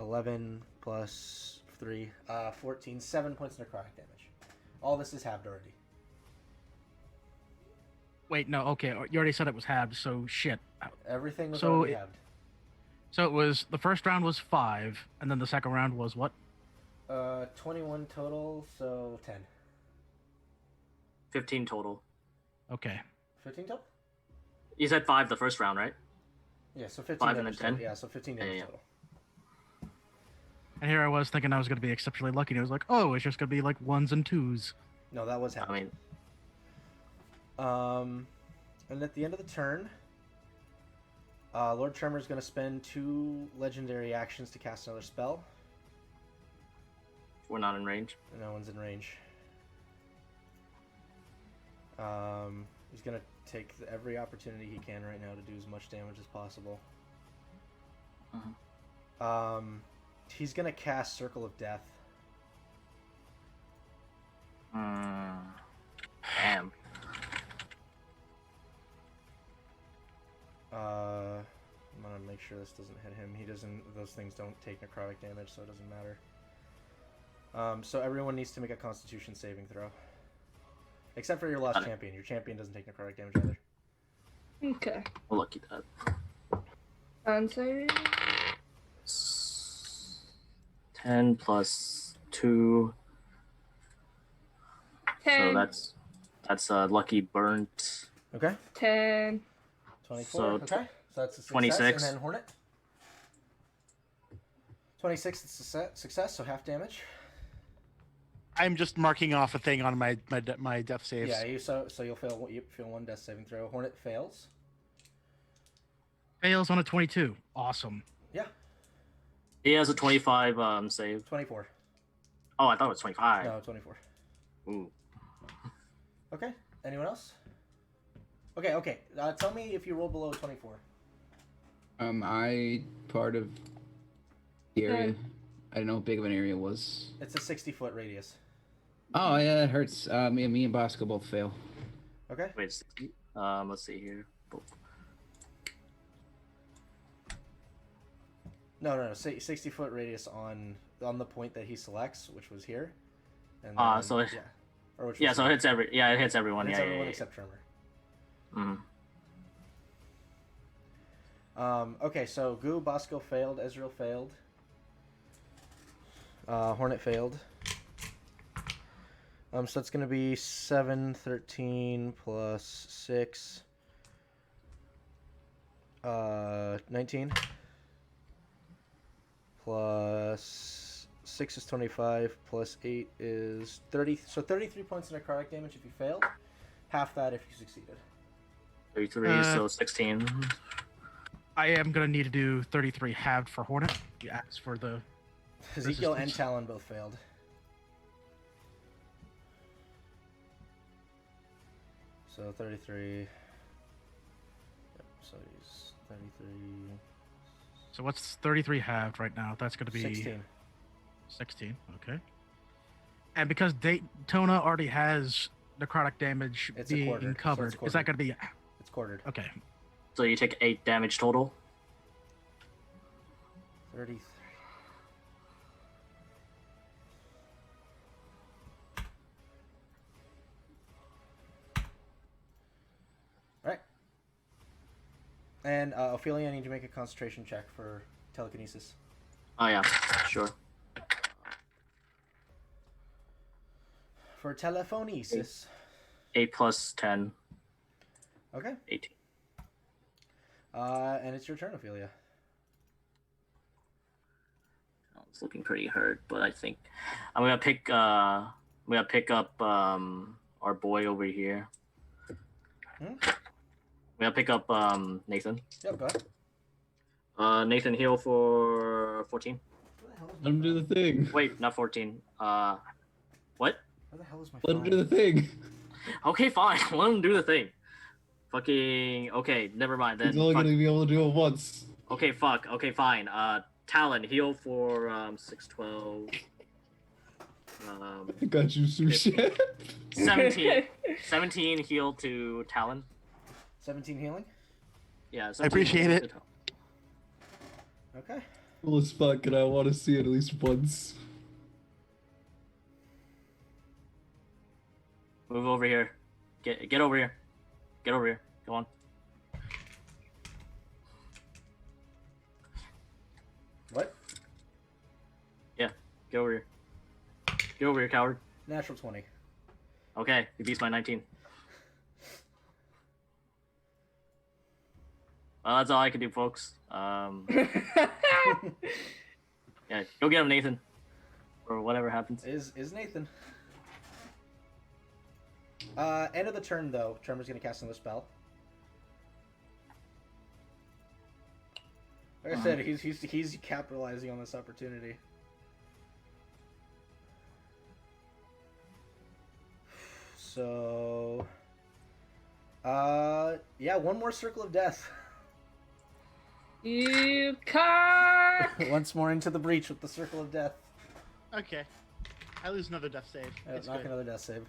11 plus 3, 14, 7 points of necrotic damage. All this is halved already. Wait, no, okay. You already said it was halved, so shit. Everything was So already halved. So it was, the first round was 5, and then the second round was what? 21 total, so 10. 15 total. Okay. 15 total? You said 5 the first round, right? Yeah, so 15 5 and damage then 10? total. Yeah, so 15 damage Yeah. total. And here I was thinking I was going to be exceptionally lucky, and it was like, oh, it's just going to be like 1s and 2s. No, that was halved. I mean, And at the end of the turn, Lord Tremor is going to spend 2 legendary actions to cast another spell. we're not in range. And no one's in range. He's going to take every opportunity he can right now to do as much damage as possible. He's going to cast Circle of Death. Damn. I'm going to make sure this doesn't hit him. Those things don't take necrotic damage, so it doesn't matter. So everyone needs to make a Constitution saving throw. Except for your lost champion. Your champion doesn't take necrotic damage either. Okay. Well, lucky that. And so 10 plus 2. 10. So that's lucky burnt. Okay. 10. 24. So Okay. So that's a success. 26. And then Hornet. 26 is a success, so half damage. I'm just marking off a thing on my death saves. Yeah, so you'll fail 1 death saving throw. Hornet fails. Fails on a 22. Awesome. Yeah. He has a 25 save. 24. Oh, I thought it was 25. No, 24. Ooh. Okay. Anyone else? Okay. Tell me if you roll below 24. Part of the area. I don't know how big of an area it was. It's a 60-foot radius. Oh yeah, it hurts. Me and Bosco both fail. Okay. Wait, let's see here. No. 60-foot radius on the point that he selects, which was here. And So yeah. Or which yeah, was so here. it hits everyone. It hits Yeah, everyone yeah. except Tremor. Mm-hmm. Okay, so Goo, Bosco failed, Ezreal failed. Hornet failed. So it's going to be 7, 13 plus 6. 19. Plus 6 is 25. Plus 8 is 30. So 33 points of necrotic damage if you failed. Half that if you succeeded. 33, so 16. I am going to need to do 33 halved for Hornet. You asked for the... Ezekiel and resistance. Talon both failed. So 33. Yep, so he's 33. So what's 33 halved right now? That's going to be 16. 16. Okay. And because Daytona already has necrotic damage It's a being quarter, so covered, it's is that going to be It's quartered. okay? So you take 8 damage total. 33. Alright. And Ophelia, I need to make a concentration check for telekinesis. Oh yeah, sure. For telephonesis. 8 plus 10. Okay. 18. And it's your turn, Ophelia. It's looking pretty hurt, but I think I'm gonna pick up our boy over here. I'm gonna pick up Nathan. Yep, go ahead. Nathan, heal for 14. Let him do the thing. Wait, not 14. What? Where the hell is my Let phone? him do the thing. Okay, fine. Let him do the thing. Fucking okay, never mind then. He's only gonna be able to do it once. Okay, fuck. Okay, fine. Talon, heal for 612. I got you some shit. 17 heal to Talon. 17 healing? Yeah, I appreciate it. Okay. Cool as fuck, and I want to see it at least once. Move over here. Get over here. Get over here. Come on. What? Yeah, get over here. Get over here, coward. Natural 20. Okay, he beats my 19. Well, that's all I can do, folks. Yeah, go get him, Nathan. Or whatever happens. Is Nathan. End of the turn, though. Tremor's going to cast another spell. Like I said, he's capitalizing on this opportunity. So, yeah, one more circle of death. You cock! Once more into the breach with the circle of death. Okay. I lose another death save. It's Knock good. another death save.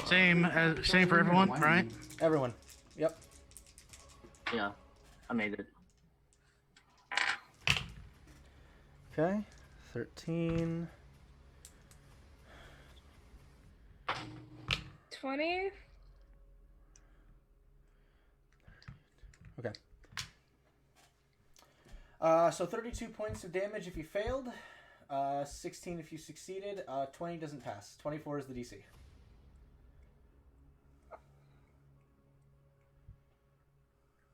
Same for everyone, right? Everyone. Yep. Yeah, I made it. Okay. 13. 20? Okay. So 32 points of damage if you failed. 16 if you succeeded. 20 doesn't pass. 24 is the DC.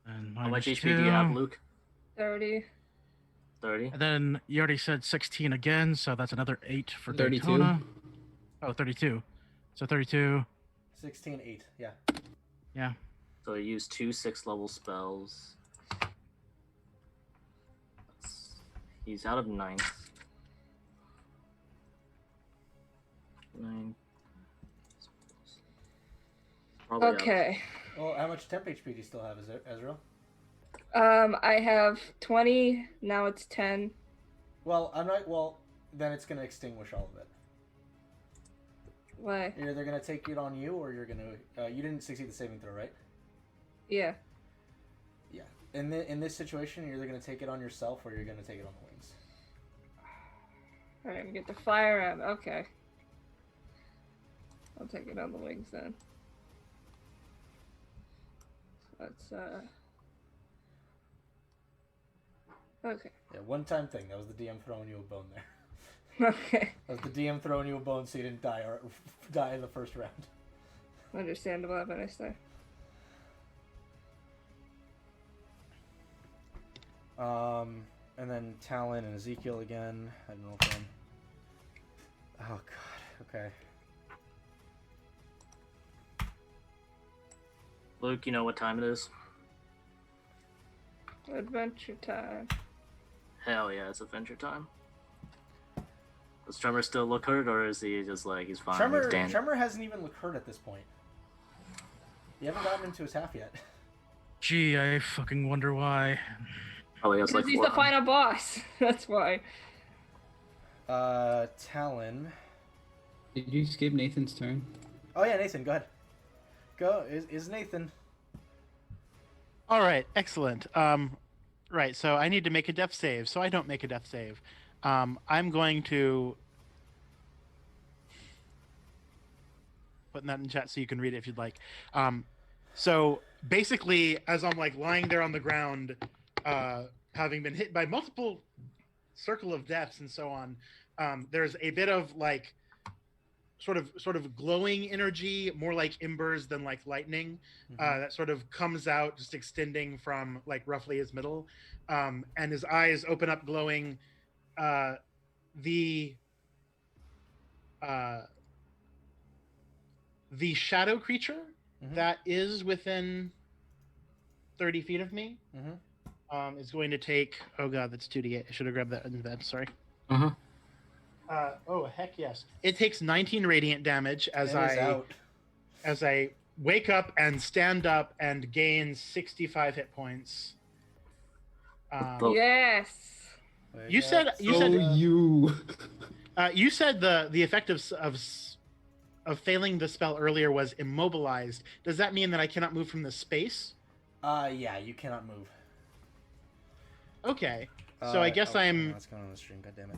And How much minus HP do you have, 2. Luke? 30. 30. And then you already said 16 again, so that's another 8 for 32. Daytona. Oh, 32. So 32. 16, 8. Yeah. Yeah. So I used 2 6-level spells. He's out of 9. 9. Probably out. Okay. Well, how much temp HP do you still have, Ezreal? I have 20. Now it's 10. Well, I'm not. Well, then it's gonna extinguish all of it. Why? You're either gonna take it on you, or you're gonna. You didn't succeed the saving throw, right? Yeah. Yeah. In this situation, you're either gonna take it on yourself, or you're gonna take it on the wings. Alright, we get the fire em. Okay. I'll take it on the wings then. That's okay. Yeah, one-time thing. That was the DM throwing you a bone there. Okay. That was the DM throwing you a bone so you didn't die in the first round. Understandable, have a nice day. And then Talon and Ezekiel again. I don't know if I'm... Oh god. Okay. Luke, you know what time it is? Adventure time. Hell yeah, it's adventure time. Does Tremor still look hurt, or is he just like he's fine? Tremor hasn't even looked hurt at this point. You haven't gotten into his half yet. Gee, I fucking wonder why. Probably has Because like he's the final boss. That's why. Talon. Did you skip Nathan's turn? Oh yeah, Nathan, go ahead. Go is Nathan. All right, excellent. Right, so I need to make a death save, so I don't make a death save. I'm going to putting that in chat so you can read it if you'd like. So basically, as I'm like lying there on the ground, having been hit by multiple circle of deaths and so on, there's a bit of like sort of glowing energy, more like embers than like lightning, that sort of comes out, just extending from like roughly his middle, and his eyes open up glowing. The shadow creature that is within 30 feet of me is going to take. Oh god, that's 2d8. I should have grabbed that in bed. Sorry. Oh heck yes! It takes 19 radiant damage as I wake up and stand up and gain 65 hit points. Yes. You said you said the effect of failing the spell earlier was immobilized. Does that mean that I cannot move from the space? Yeah, you cannot move. Okay. So I guess I'm. What's going on the stream? God damn it!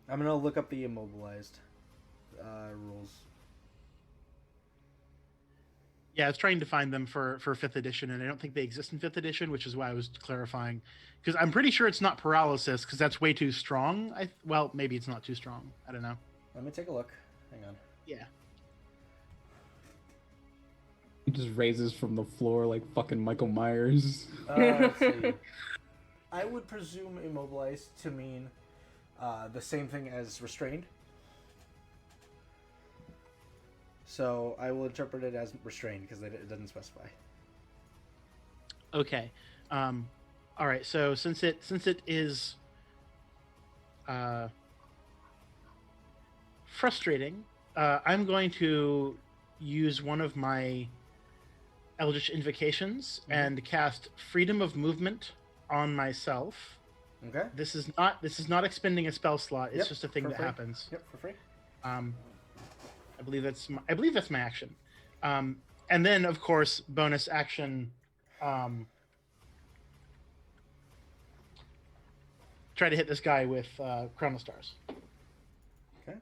I'm gonna look up the immobilized rules. Yeah, I was trying to find them for 5th edition, and I don't think they exist in 5th edition, which is why I was clarifying. Because I'm pretty sure it's not paralysis, because that's way too strong. Well, maybe it's not too strong. I don't know. Let me take a look. Hang on. Yeah. He just raises from the floor like fucking Michael Myers. Let's see. I would presume immobilized to mean the same thing as restrained. So I will interpret it as restrained because it doesn't specify. Okay. All right. So since it is frustrating, I'm going to use one of my Eldritch invocations and cast Freedom of Movement on myself. Okay. This is not expending a spell slot. It's just a thing that happens. Yep, for free. I believe that's my action. And then of course bonus action. Try to hit this guy with Crown of Stars. Okay.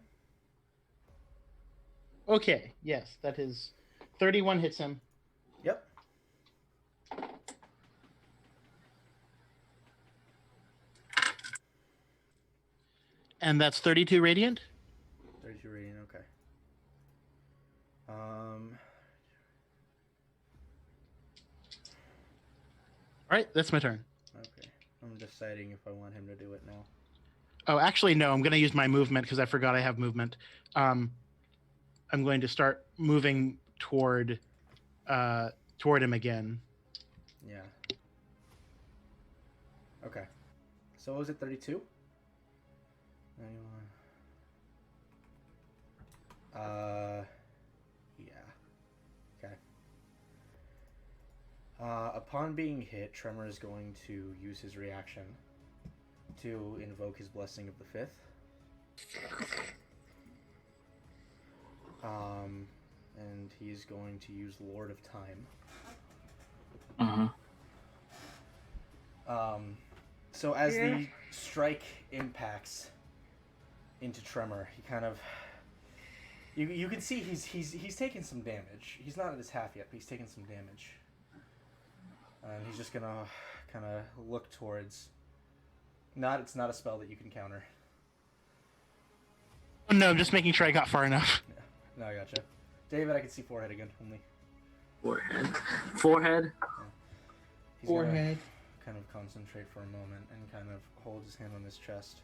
Okay. Yes, that is 31 hits him. Yep. And that's 32 radiant. 32 radiant. Okay. All right, that's my turn. Okay. I'm deciding if I want him to do it now. Oh, actually, no. I'm going to use my movement because I forgot I have movement. I'm going to start moving toward him again. Yeah. Okay. So what was it, 32? 91. Yeah. Okay. Upon being hit, Tremor is going to use his reaction to invoke his Blessing of the Fifth. And he's going to use Lord of Time. So as the strike impacts into Tremor, he kind of... You can see he's taking some damage. He's not at his half yet, but he's taking some damage. And he's just gonna kind of look towards... It's not a spell that you can counter. Oh, no, I'm just making sure I got far enough. Yeah. No, I gotcha. David, I can see forehead again, only. Forehead? Yeah. He's Forehead. Kind of concentrate for a moment and kind of hold his hand on his chest.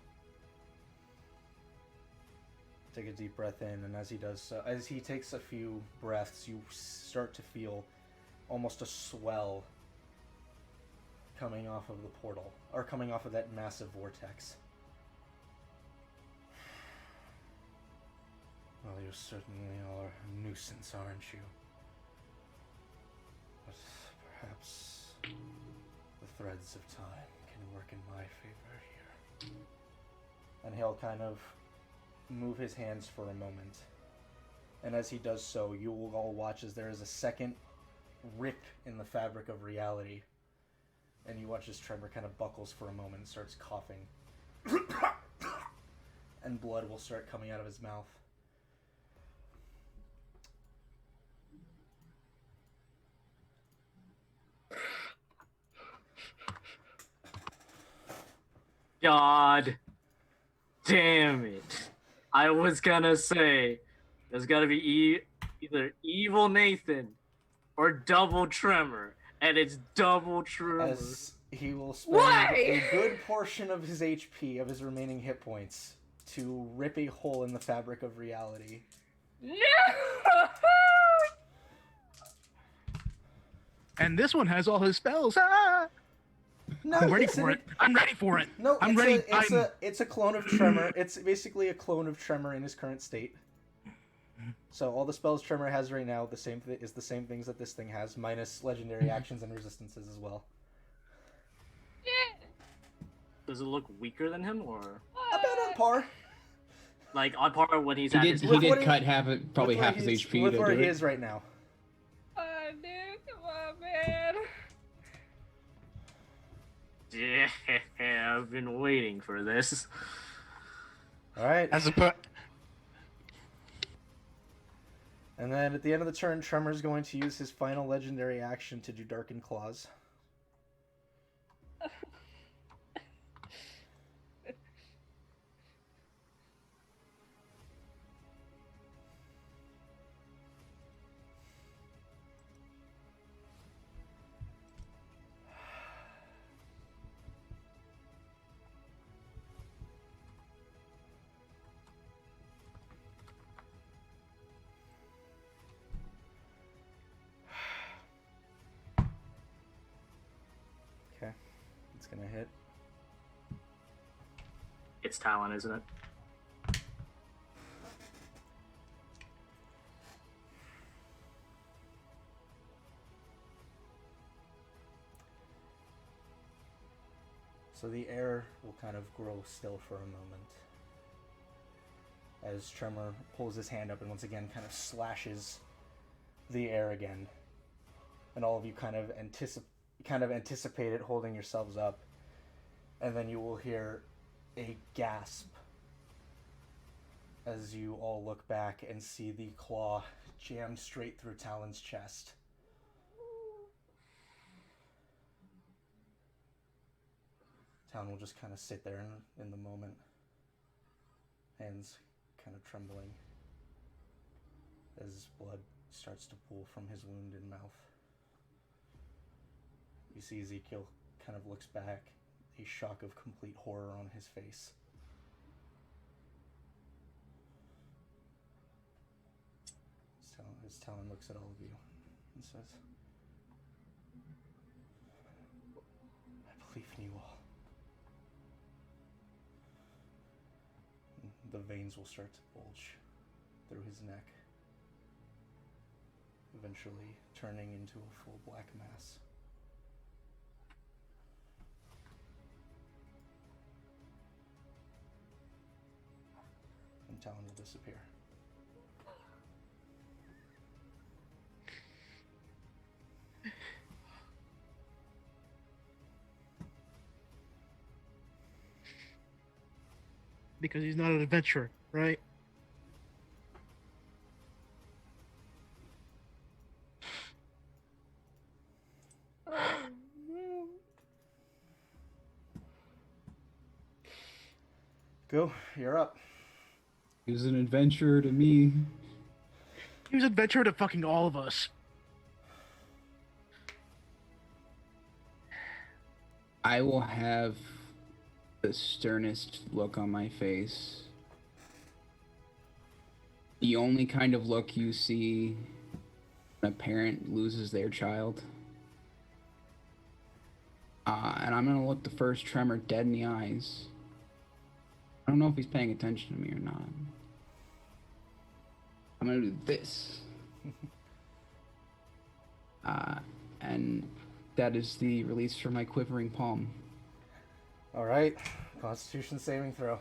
Take a deep breath in, and as he does so, as he takes a few breaths, you start to feel almost a swell coming off of the portal, or coming off of that massive vortex. Well, you certainly are a nuisance, aren't you? But perhaps the threads of time can work in my favor here. And he'll kind of move his hands for a moment. And as he does so, you will all watch as there is a second rip in the fabric of reality. And you watch as Tremor kind of buckles for a moment and starts coughing. And blood will start coming out of his mouth. God damn it. I was gonna say, there's gotta be either Evil Nathan or Double Tremor, and it's Double Tremor. As he will spend a good portion of his HP, of his remaining hit points, to rip a hole in the fabric of reality. No! And this one has all his spells. Ah! No, I'm ready for it. I'm ready for it. No, I'm ready. It's a clone of Tremor. It's basically a clone of Tremor in his current state. So all the spells Tremor has right now, the same things that this thing has, minus legendary actions and resistances as well. Does it look weaker than him, or About on par. like on par when he's He at did, his he did he- cut probably half his HP with to where do he it. is right now. Oh, dude, come on, man. Yeah, I've been waiting for this. All right. As a And then at the end of the turn, Tremor's going to use his final legendary action to do Darken Claws. Okay, it's gonna hit. It's Talon, isn't it? So the air will kind of grow still for a moment as Tremor pulls his hand up and once again kind of slashes the air again. And all of you kind of anticipate it, holding yourselves up. And then you will hear a gasp as you all look back and see the claw jammed straight through Talon's chest. Talon will just kind of sit there in the moment, hands kind of trembling as blood starts to pool from his wounded mouth. You see Ezekiel kind of looks back, a shock of complete horror on his face. As Talon looks at all of you and says, I believe in you all. The veins will start to bulge through his neck, eventually turning into a full black mass. And Talon will disappear. Because he's not an adventurer, right? Go, you're up. He was an adventurer to me. He was an adventurer to fucking all of us. I will have the sternest look on my face. The only kind of look you see when a parent loses their child. And I'm gonna look the first Tremor dead in the eyes. I don't know if he's paying attention to me or not. I'm gonna do this. And that is the release for my quivering palm. All right. Constitution saving throw.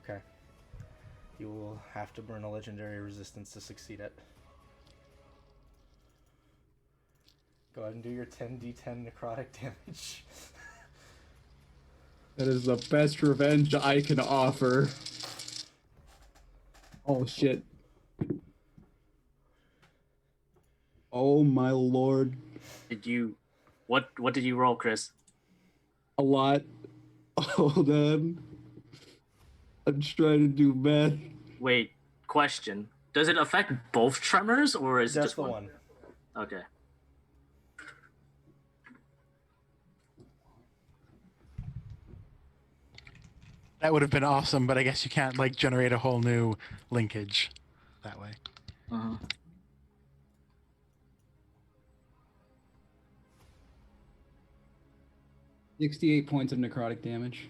Okay. You will have to burn a legendary resistance to succeed it. Go ahead and do your 10d10 necrotic damage. That is the best revenge I can offer. Oh shit. Oh my lord. What did you roll, Chris? A lot. Hold on. I'm just trying to do math. Wait, question. Does it affect both tremors or is it just the one? Okay. That would have been awesome, but I guess you can't like generate a whole new linkage that way. Uh-huh. $68 points of necrotic damage.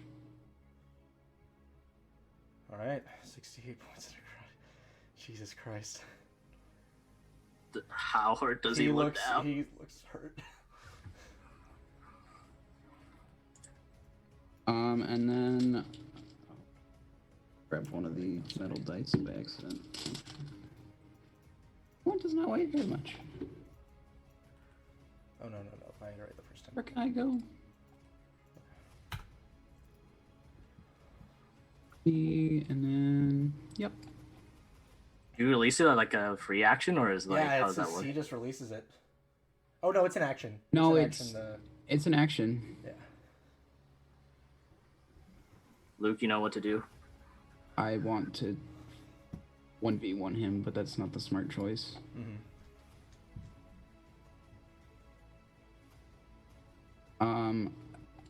All right. 68 points of necrotic. Jesus Christ. How hurt does he look now? He looks hurt. And then grab one of the metal dice by accident. One does not weigh very much. Oh, no. I had it right the first time. Where can I go? And then, yep. Do you release it like a free action, or is like how does that work? He just releases it. Oh no, it's an action. No, it's it's an action. Yeah. Luke, you know what to do. I want to 1v1 him, but that's not the smart choice.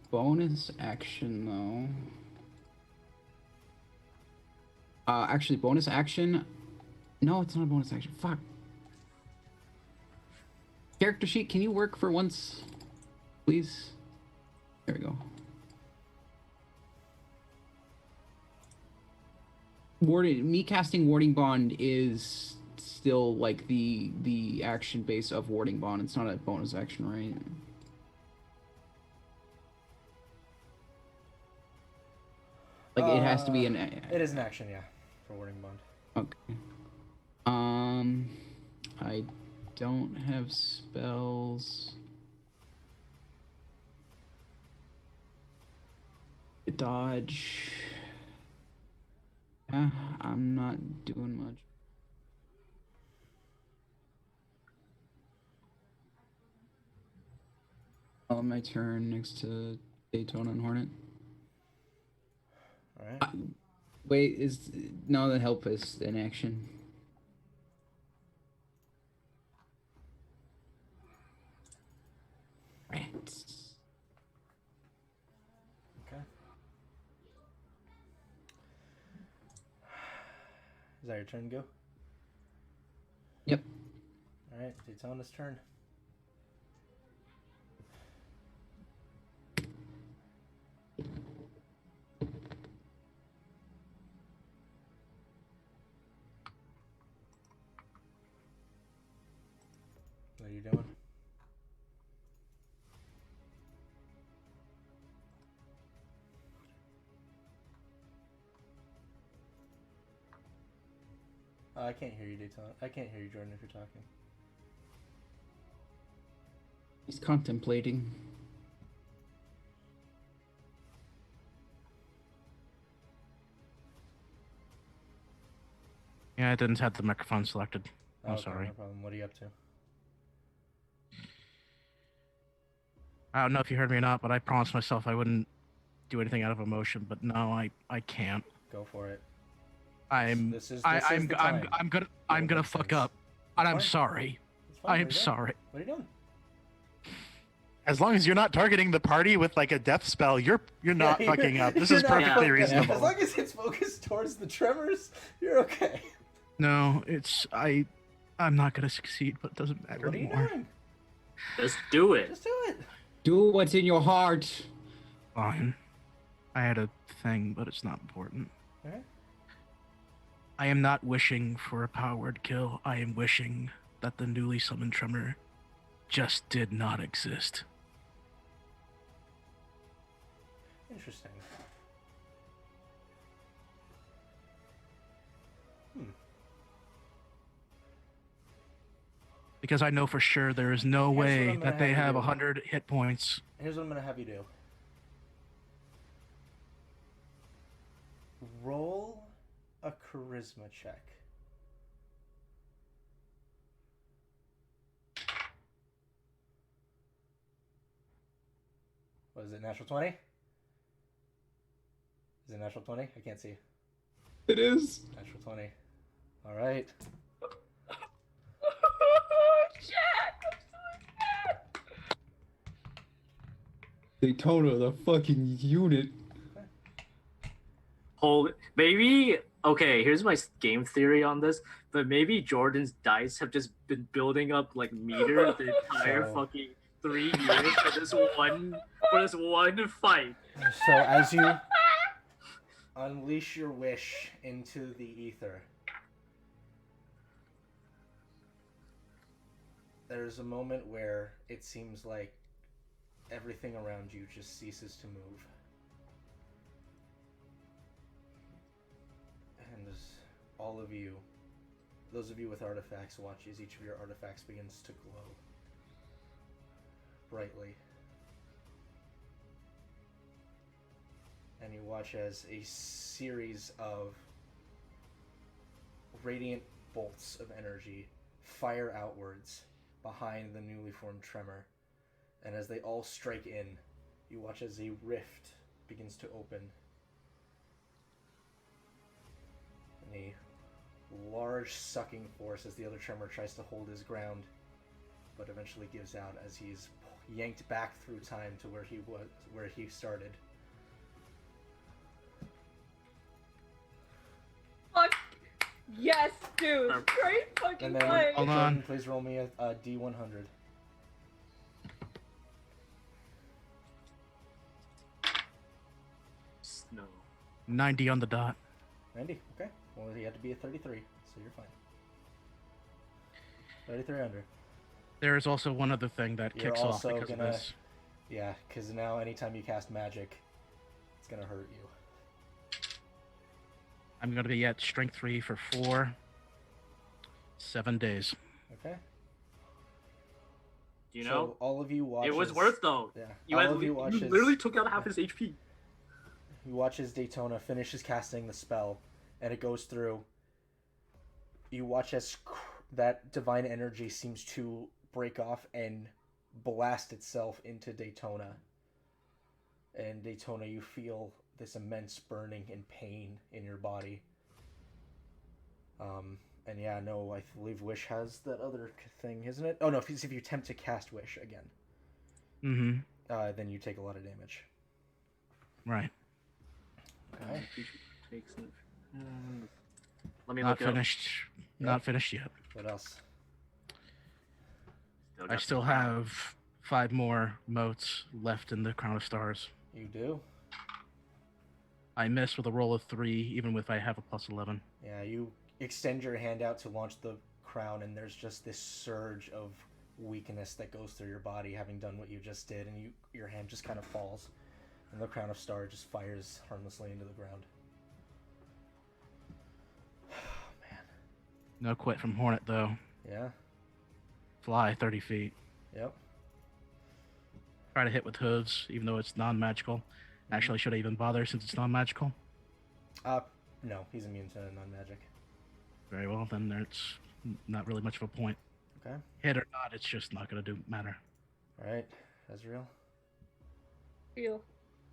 Bonus action though. Actually, bonus action. No, it's not a bonus action. Fuck. Character sheet, can you work for once, please? There we go. Me casting Warding Bond is still like the action base of Warding Bond. It's not a bonus action, right? Like it has to be an. It is an action, yeah, for Warding Bond. Okay. I don't have spells. Dodge. Yeah, I'm not doing much. On my turn next to Daytona and Hornet. All right. Wait, no, the help is in action. Rats. Okay. Is that your turn, Go? Yep. All right, Daytona's turn. What are you doing? I can't hear you, Daytona. I can't hear you, Jordan, if you're talking. He's contemplating. Yeah, I didn't have the microphone selected. I'm Okay, sorry. No problem. What are you up to? I don't know if you heard me or not, but I promised myself I wouldn't do anything out of emotion. But no, I can't. Go for it. I'm gonna fuck up, and I'm sorry. I'm sorry. What are you doing? As long as you're not targeting the party with like a death spell, you're not fucking up. This is perfectly reasonable. As long as it's focused towards the tremors, you're okay. No, I'm not gonna succeed, but it doesn't matter What are you anymore. doing? Just do it. Just do it. Do what's in your heart. Fine. I had a thing, but it's not important. Okay. I am not wishing for a power word kill. I am wishing that the newly summoned Tremor just did not exist. Interesting. Because I know for sure there is no Here's what way I'm gonna that they have you have do. 100 hit points. Here's what I'm gonna have you do. Roll a charisma check. What is it, natural 20? Is it natural 20? I can't see. It is. Natural 20. All right. Daytona, the fucking unit. Maybe. Okay, here's my game theory on this. But maybe Jordan's dice have just been building up like meter the entire So- fucking 3 years for this one fight. So as you unleash your wish into the ether, there's a moment where it seems like everything around you just ceases to move. And all of you, those of you with artifacts, watch as each of your artifacts begins to glow brightly. And you watch as a series of radiant bolts of energy fire outwards behind the newly formed Tremor. And as they all strike in, you watch as a rift begins to open. And a large sucking force as the other Tremor tries to hold his ground, but eventually gives out as he's yanked back through time to where he started. Fuck yes, dude. Great fucking And then, play. Hold Jordan, on. please roll me a D100. No. 90 on the dot. 90, okay. Well, he had to be a 33, so you're fine. 33 under. There is also one other thing that You're kicks off also because gonna- of this. Yeah, because now anytime you cast magic, it's gonna hurt you. I'm going to be at strength 3 for 7 days. Okay? You So know, all of you watch it was as- worth though. Yeah. You, all had, of you watch you as- literally took out half his HP. You watch as Daytona finishes casting the spell, and it goes through. You watch as that divine energy seems to break off and blast itself into Daytona. And Daytona, you feel this immense burning and pain in your body. And yeah, no, I believe Wish has that other thing, isn't it? Oh no, if you attempt to cast Wish again, Mm-hmm. then you take a lot of damage. Right. Okay. Let me Not look it up. finished. Not finished yet. What else? I still have 5 more motes left in the Crown of Stars. You do? I miss with a roll of 3, even if I have a plus 11. Yeah, you extend your hand out to launch the crown, and there's just this surge of weakness that goes through your body, having done what you just did, and your hand just kind of falls, and the crown of star just fires harmlessly into the ground. Man. No quit from Hornet, though. Yeah. Fly 30 feet. Yep. Try to hit with hooves, even though it's non-magical. Actually, should I even bother since it's non-magical? No, he's immune to non-magic. Very well, then there's not really much of a point. Okay. Hit or not, it's just not going to matter. All right, Ezreal. Heal.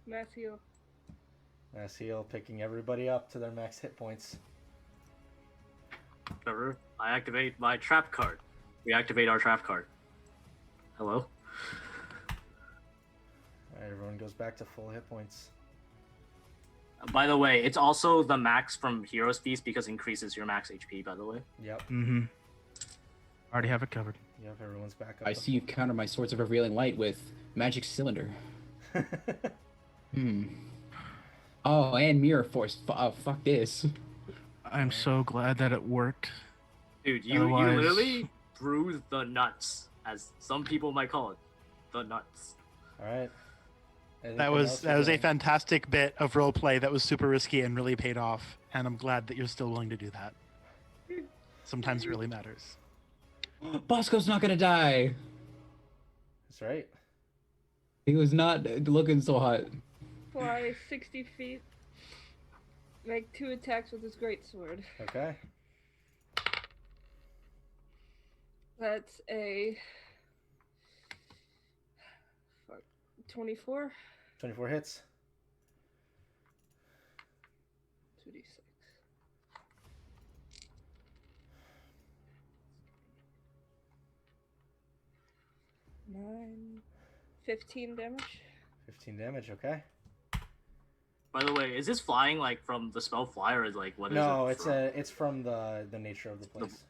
Mass heal. Mass heal, picking everybody up to their max hit points. Trevor, I activate my trap card. We activate our trap card. Hello? All right, everyone goes back to full hit points. By the way, it's also the max from Hero's Feast because it increases your max HP, by the way. Yep. Mm-hmm. Already have it covered. Yep, everyone's back up. I see you've countered my Swords of Revealing Light with Magic Cylinder. Oh, and Mirror Force. Fuck this. I'm so glad that it worked. Dude, you literally bruised the nuts, as some people might call it. The nuts. Alright. That was a fantastic bit of roleplay that was super risky and really paid off, and I'm glad that you're still willing to do that. Sometimes it really matters. Bosco's not gonna die. That's right. He was not looking so hot. Fly 60 feet. Make 2 attacks with his greatsword. Okay. That's a 24. 24 hits. 2d6. 9, 15 damage. 15 damage, okay. By the way, is this flying like from the spell fly, or is like what is it? No, it's from the nature of the place.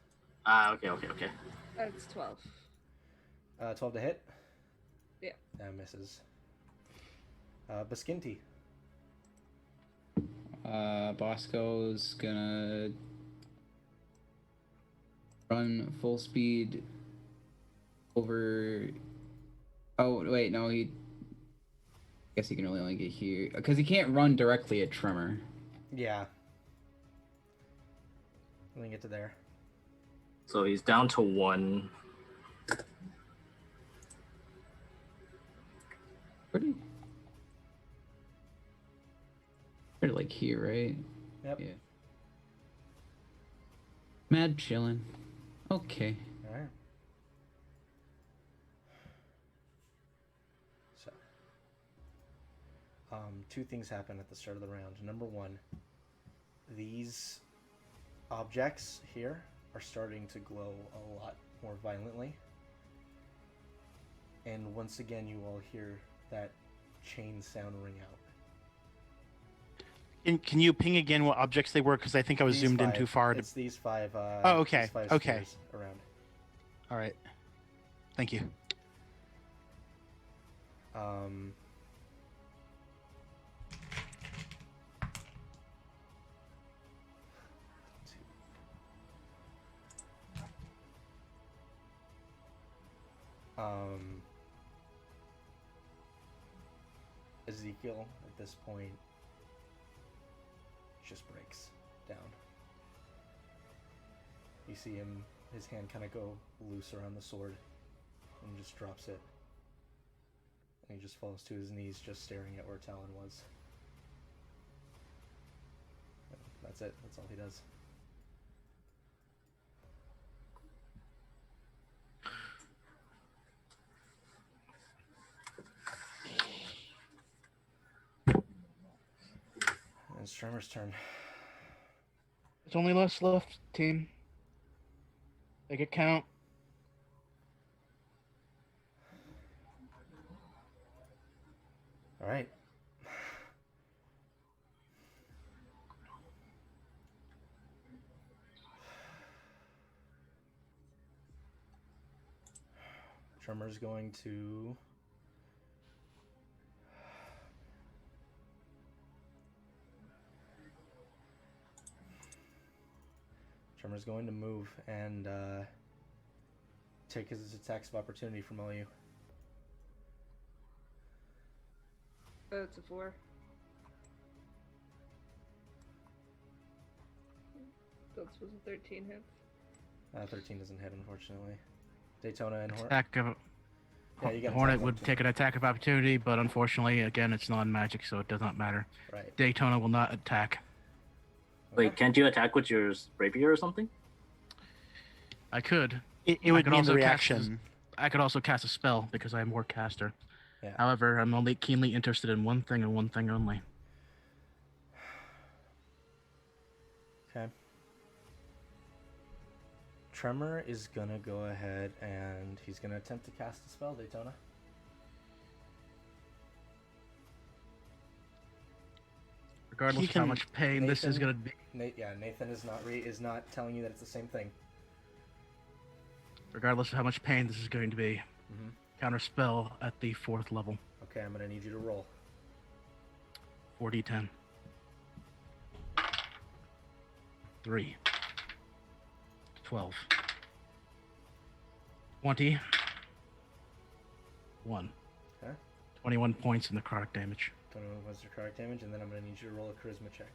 Okay. That's 12. 12 to hit? Yeah. That misses. Baskinti. Bosco's gonna run full speed over. Oh wait, no, I guess he can only get here because he can't run directly at Tremor. Yeah. Let me get to there. So he's down to 1. Pretty like here, right? Yep. Yeah. Mad chillin'. Okay. Alright. So, 2 things happen at the start of the round. Number 1, these objects here are starting to glow a lot more violently. And once again, you all hear that chain sound ring out. Can you ping again what objects they were? Because I think I was These zoomed in 5. too far. It's these 5. Oh, okay. These 5 Okay. spheres around. All right. Thank you. Ezekiel at this point just breaks down. You see him, his hand kind of go loose around the sword and just drops it. And he just falls to his knees, just staring at where Talon was. That's it. That's all he does. It's Tremor's turn. There's only less left, team. Make it count. All right. Tremor's going to move and take his attacks of opportunity from all you. It's a 4. That was a 13 hit. 13 doesn't hit, unfortunately. Daytona and Hornet. Attack of Yeah, you got Hornet attack would opportunity. take an attack of opportunity, but unfortunately, again, it's non-magic, so it does not matter. Right. Daytona will not attack. Wait, can't you attack with your rapier or something? I could. It I would could mean the also cast reaction. I could also cast a spell because I am more caster. Yeah. However, I'm only keenly interested in one thing and one thing only. Okay. Tremor is gonna go ahead and he's gonna attempt to cast a spell, Daytona. Regardless He of how can- much pain this is Nathan- going to be. Nathan is not telling you that it's the same thing. Regardless of how much pain this is going to be. Mm-hmm. Counter spell at the 4th level. Okay, I'm gonna need you to roll. 4d10. 3. 12. 20. 1. Okay. 21 points in necrotic damage. 21 points of necrotic damage, and then I'm gonna need you to roll a charisma check.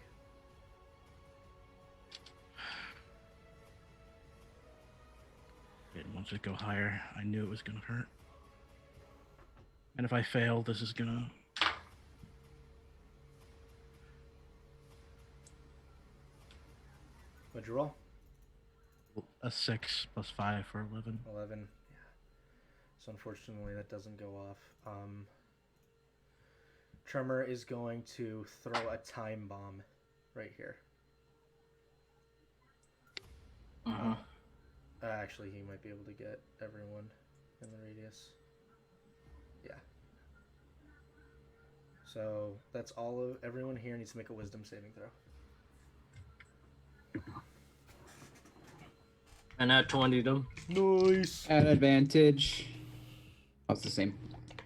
It wants to go higher. I knew it was going to hurt. And if I fail, this is going to... What'd you roll? A 6 plus 5 for 11. 11. Yeah. So unfortunately, that doesn't go off. Tremor is going to throw a time bomb right here. Uh-huh. Actually, he might be able to get everyone in the radius. Yeah. So that's all of everyone here needs to make a wisdom saving throw. And at 20 them. Nice. At advantage. Oh, it's the same.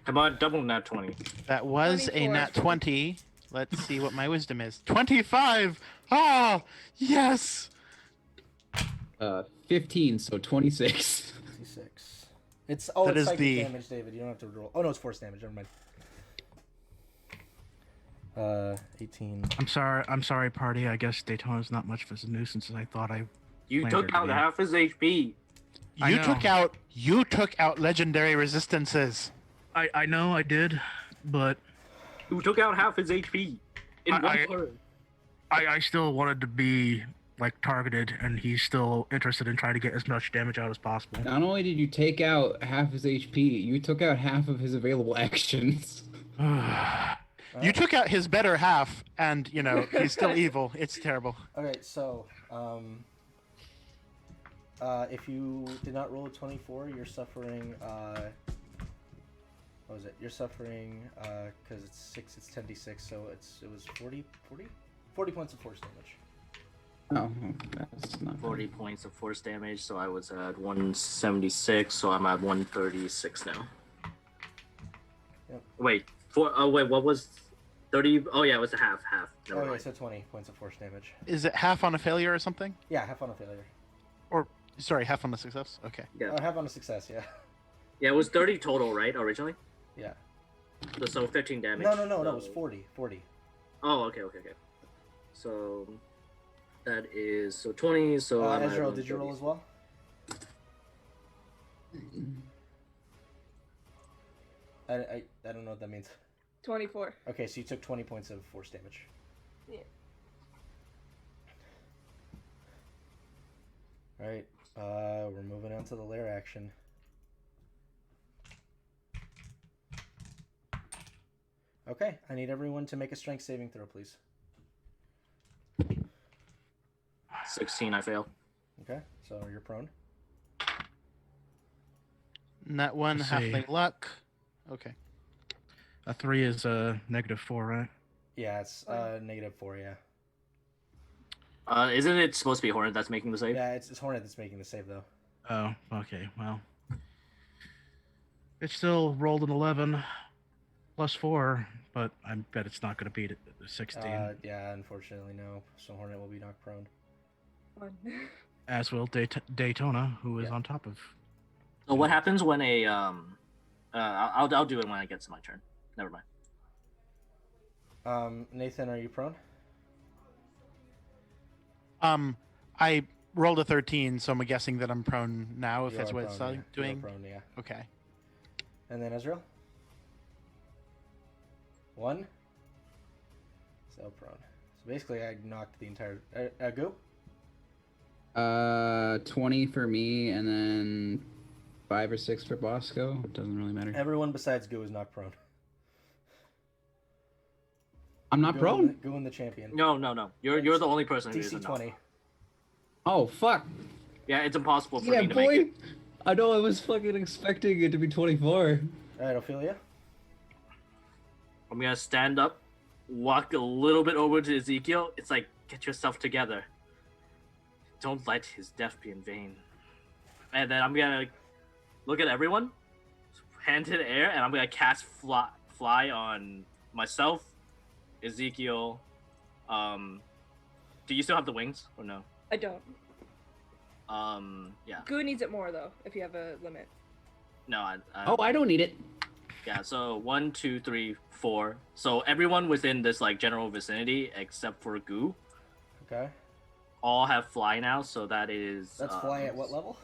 How about double nat 20? That was a 24. nat 20. Let's see what my wisdom is. 25! Ah! Yes! 15, so 26. 56. It's That it's is psychic the- damage, David. You don't have to roll. Oh no, it's force damage. Never mind. 18. I'm sorry, party. I guess Daytona's not much of a nuisance as I thought I... You Planned took her to out be. half his HP. I know. You took out legendary resistances. I know I did, but You took out half his HP in I- one turn. I still wanted to be, like, targeted, and he's still interested in trying to get as much damage out as possible. Not only did you take out half his HP, you took out half of his available actions. You took out his better half, and, you know, he's still evil. It's terrible. Okay, so if you did not roll a 24, you're suffering. What was it? You're suffering because it's 6. It's 10d6, so it was 40 points of force damage. Oh, that's not 40 points of force damage, so I was at 176, so I'm at 136 now. Yep. Wait, what was 30? Oh yeah, it was a half. Never Okay, mind. so 20 points of force damage. Is it half on a failure or something? Yeah, half on a failure. Or, sorry, half on a success? Okay. Yeah. Half on a success. Yeah. Yeah, it was 30 total, right, originally? Yeah. So 15 damage. No, it so- was 40. 40. Oh, okay. So that is so 20. So I'm at Ezreal, did you roll 130. as well? I don't know what that means. 24. Okay, so you took 20 points of force damage. Yeah. Alright, we're moving on to the lair action. Okay, I need everyone to make a strength saving throw, please. 16, I fail. Okay, so you're prone. Nat 1, Let's see. halfling luck. Okay. A 3 is a -4, right? Yeah, it's -4, yeah. Isn't it supposed to be Hornet that's making the save? Yeah, it's Hornet that's making the save, though. Oh, okay, well. It still rolled an 11 plus 4, but I bet it's not going to beat it 16. Yeah, unfortunately, no. So Hornet will be knocked prone. 1. As will Daytona, who is Yeah. on top of. So what happens when a I'll do it when it gets to my turn. Never mind. Nathan, are you prone? I rolled a 13, so I'm guessing that I'm prone now, if You that's are what it's prone, yeah. You are doing. prone, yeah. Okay. And then Ezreal? 1? So prone. So basically, I knocked the entire... Goo? 20 for me, and then 5 or 6 for Bosco. It doesn't really matter. Everyone besides Goo is knocked prone. I'm not prone? Goo and the champion. No. You're the only person who DC isn't. 20. Oh, fuck. Yeah, it's impossible for Yeah, me to make boy. it. I know I was fucking expecting it to be 24. Alright, Ophelia? I'm gonna stand up walk a little bit over to Ezekiel. It's like, get yourself together. Don't let his death be in vain. And then I'm gonna look at everyone, hand in the air, and I'm gonna cast fly on myself, Ezekiel. Do you still have the wings or no? I don't. Yeah. Goo needs it more though, if you have a limit. No, I don't need it. Yeah, so 1, 2, 3, 4. So everyone within this like general vicinity except for Goo Okay. all have fly now, so that is That's fly at what level?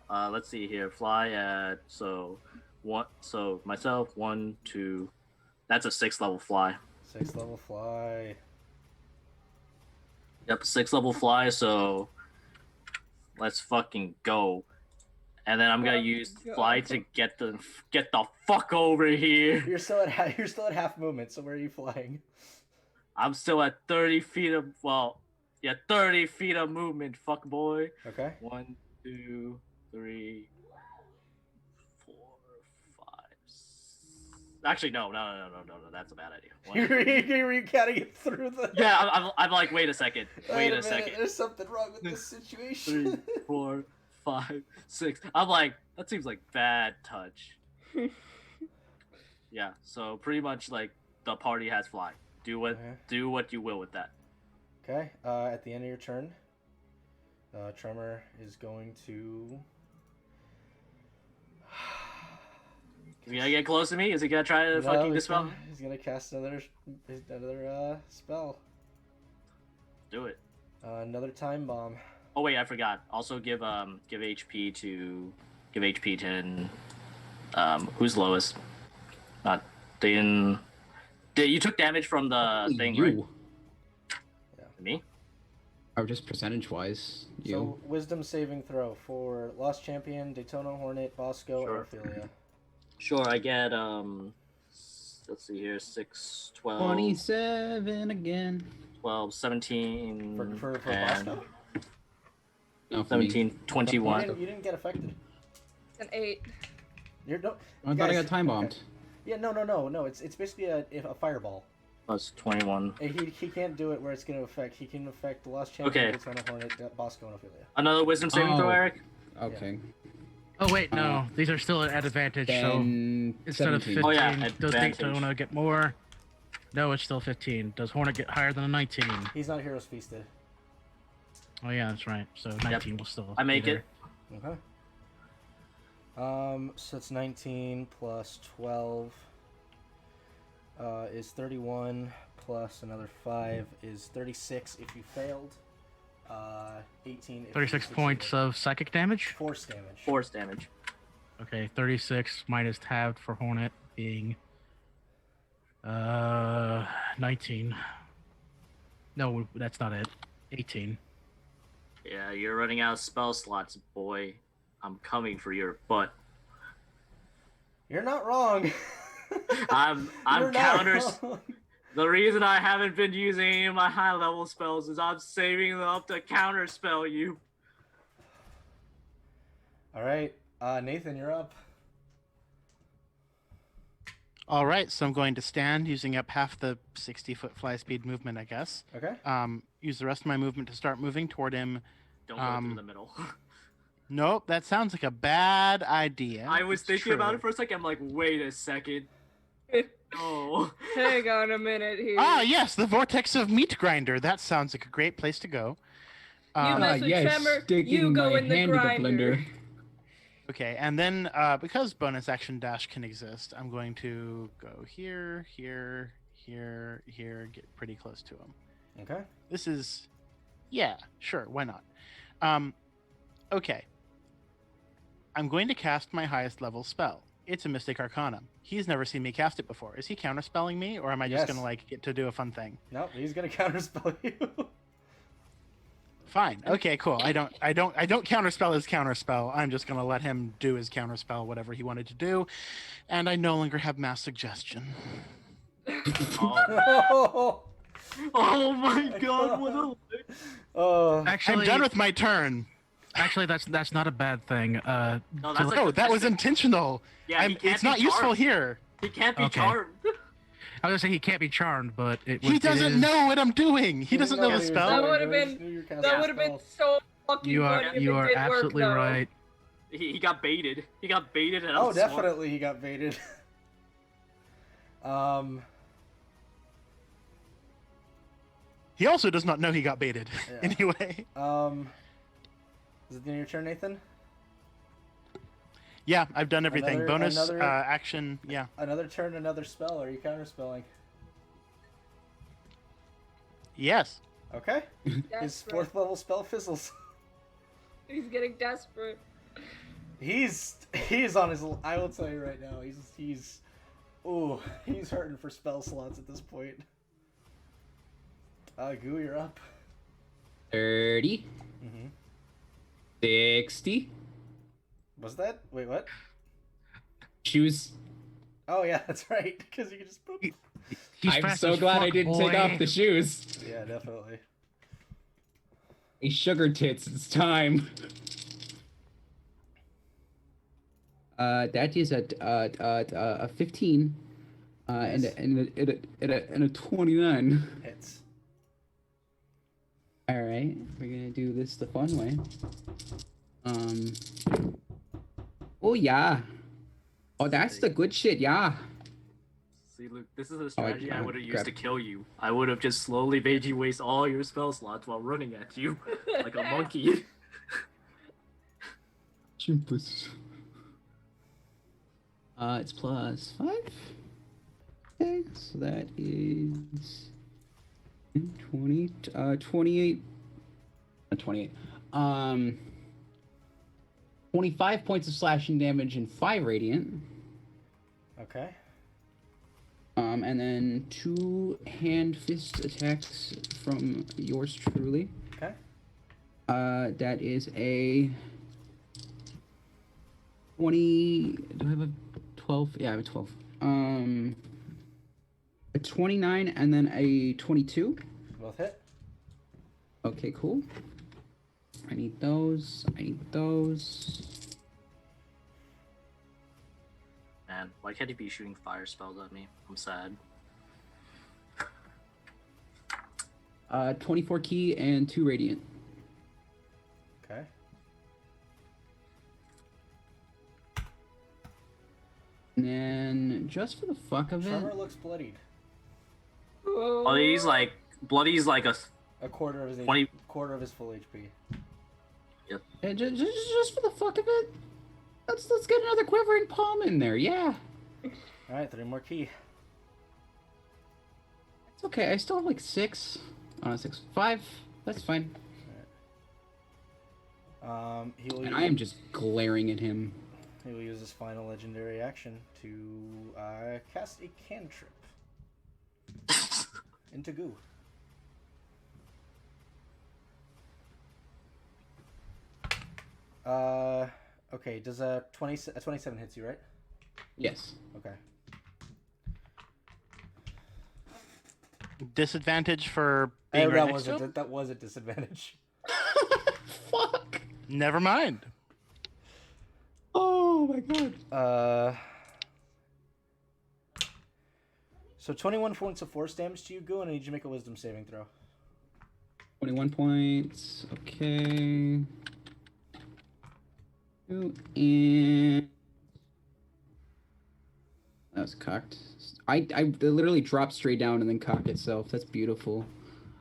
let's see here. Fly at myself 1, 2. That's a 6th level fly. 6th level fly. Yep, 6th level fly, so let's fucking go. And then I'm gonna use fly to get the fuck over here. You're still at half movement. So where are you flying? I'm still at 30 feet of 30 feet of movement, fuck boy. Okay. 1, 2, 3, 4, 5. Actually, no. That's a bad idea. You're counting it through the. Yeah, I'm like, wait a second. Wait a second. There's something wrong with this 3, situation. 4, 5, 6. I'm like, that seems like bad touch. Yeah, so pretty much like the party has fly. Do what you will with that. Okay. At the end of your turn, Tremor is going to. Is he gonna get close to me? Is he gonna try to fucking dispel me? He's gonna cast another spell. Do it. Another time bomb. Oh wait, I forgot. Also give HP to who's lowest? Not Dayton. You took damage from the thing, right? Yeah. Me? Or just percentage-wise, you. So wisdom saving throw for Lost Champion, Daytona Hornet, Bosco, Sure. and Ophelia. Sure, I get let's see here, 6, 12, 27 again. 12, 17, For and Bosco? No, for me. 17, 21. You didn't get affected. An 8. I thought I got time bombed. Okay. Yeah, no. It's basically a fireball. Plus 21. He can't do it where it's going to affect. He can affect the Lost Champion, Okay. Daytona Hornet, Bosco, and Ophelia. Another wisdom saving throw, Oh. Eric? Okay. Oh wait, no. These are still at advantage. So Then instead of 15, 17. Oh, yeah, does advantage. Daytona get more? No, it's still 15. Does Hornet get higher than a 19? He's not Heroes Feasted. Oh yeah, that's right. So 19 will still. I make be it. there. Okay. So it's 19 plus 12 is 31 plus another 5 is 36 if you failed. 18 if 36 you points succeeded. of psychic damage. Force damage. Force damage. Okay, 36 minus halved for Hornet being 19. No, that's not it. 18. Yeah, you're running out of spell slots, boy. I'm coming for your butt. You're not wrong. I'm You're not counters. wrong. The reason I haven't been using any of my high level spells is I'm saving them up to counter spell you. All right, Nathan, you're up. All right, so I'm going to stand using up half the 60-foot fly speed movement, I guess. Okay. Use the rest of my movement to start moving toward him. Don't go through the middle. Nope, that sounds like a bad idea. I was It's thinking about true. it for a second. I'm like, wait a second. No. Hang on a minute here. Ah, yes, the vortex of meat grinder. That sounds like a great place to go. You mess with Tremor, sticking you go my in the hand in grinder. blender. Okay, and then because bonus action dash can exist, I'm going to go here, here, here, get pretty close to him. Okay. This is, yeah, sure, why not? Okay. I'm going to cast my highest level spell. It's a Mystic Arcana. He's never seen me cast it before. Is he counterspelling me, or am I just Yes. gonna like get to do a fun thing? No, he's gonna counterspell you. Fine. Okay, cool. I don't counterspell his counterspell. I'm just gonna let him do his counterspell, whatever he wanted to do, and I no longer have mass suggestion. Oh, oh my god, what a... Oh. Actually, I'm done with my turn. Actually, that's not a bad thing. No, that's No, like that was intentional. Yeah, he can't it's be not useful charmed. here. He can't be Okay. charmed. I was gonna say he can't be charmed, but He doesn't know what I'm doing. He doesn't know the spell. That would have been so fucking You are funny if you it are did absolutely work, though. Oh, right. He got baited. He got baited and Oh, outsmarted. definitely he got baited. He also does not know he got baited. Yeah. Anyway. Is it your turn, Nathan? Yeah, I've done everything. Bonus another- action. Yeah. Another turn, another spell. Are you counterspelling? Yes. Okay. His Desperate. 4th level spell fizzles. He's getting desperate. He's on his. I will tell you right now. He's hurting for spell slots at this point. Goo, you're up. 30. 60. Was that? Wait, what? Shoes. Oh yeah, that's right. Because you can just. Boop. He's I'm fast so as glad fuck, I didn't take boy. off the shoes. Yeah, definitely. Hey, sugar tits, it's time. That is a 15. And a 29. Hits. All right, we're gonna do this the fun way. Oh yeah. Oh, that's the good shit. Yeah. See, Luke, this is a strategy I would have used grab- to kill you. I would have just slowly made you waste all your spell slots while running at you like a monkey. It's plus 5. Okay, so that is 20, 28. 28. 25 points of slashing damage and 5 radiant. Okay. And then 2 hand fist attacks from yours truly. Okay. That is a 20. Do I have a 12? Yeah, I have a 12. A 29 and then a 22. Both hit. Okay, cool. I need those. Man, why can't he be shooting fire spells at me? I'm sad. 24 key and 2 radiant. Okay. And then, just for the fuck of it, Tremor looks bloodied. Oh, he's like bloody's like a A quarter of his 20 quarter of his full HP. and just for the fuck of it, let's get another quivering palm in there. Yeah, All right, 3 more key. it's okay. I still have like 6. 6, 5. That's fine. He will. And I am just glaring at him. He will use his final legendary action to cast a cantrip into goo. Okay. Does a 27 hits you, right? Yes. Okay. Disadvantage for being right next to him? That was a disadvantage. Fuck. Never mind. Oh my god. So 21 points of force damage to you, Goo, and I need you to make a wisdom saving throw. 21 points. Okay. And that was cocked. I literally dropped straight down and then cocked itself. That's beautiful.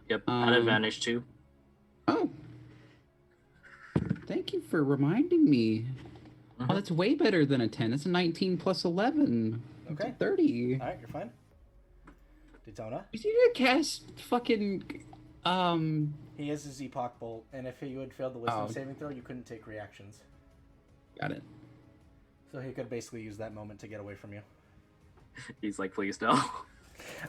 Yep, at advantage too. Oh. Thank you for reminding me. Oh, that's way better than a 10. That's a 19 plus 11. That's Okay. a 30. All right, you're fine. Daytona. You need to cast fucking He has his Epoch Bolt, and if you had failed the wisdom Oh. saving throw, you couldn't take reactions. Got it. So he could basically use that moment to get away from you. He's like, please no.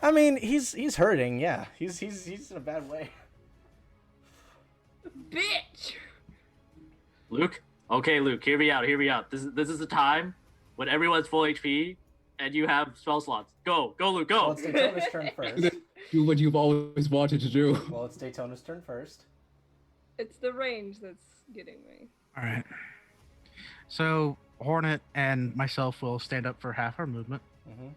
I mean, he's hurting. Yeah, he's in a bad way. Bitch! Luke? Okay, Luke, hear me out. This is the time when everyone's full HP and you have spell slots. Go, Luke, Well, go. it's Daytona's turn first. Do what you've always wanted to do. Well, it's Daytona's turn first. It's the range that's getting me. All right. So Hornet and myself will stand up for half our movement. Mm-hmm.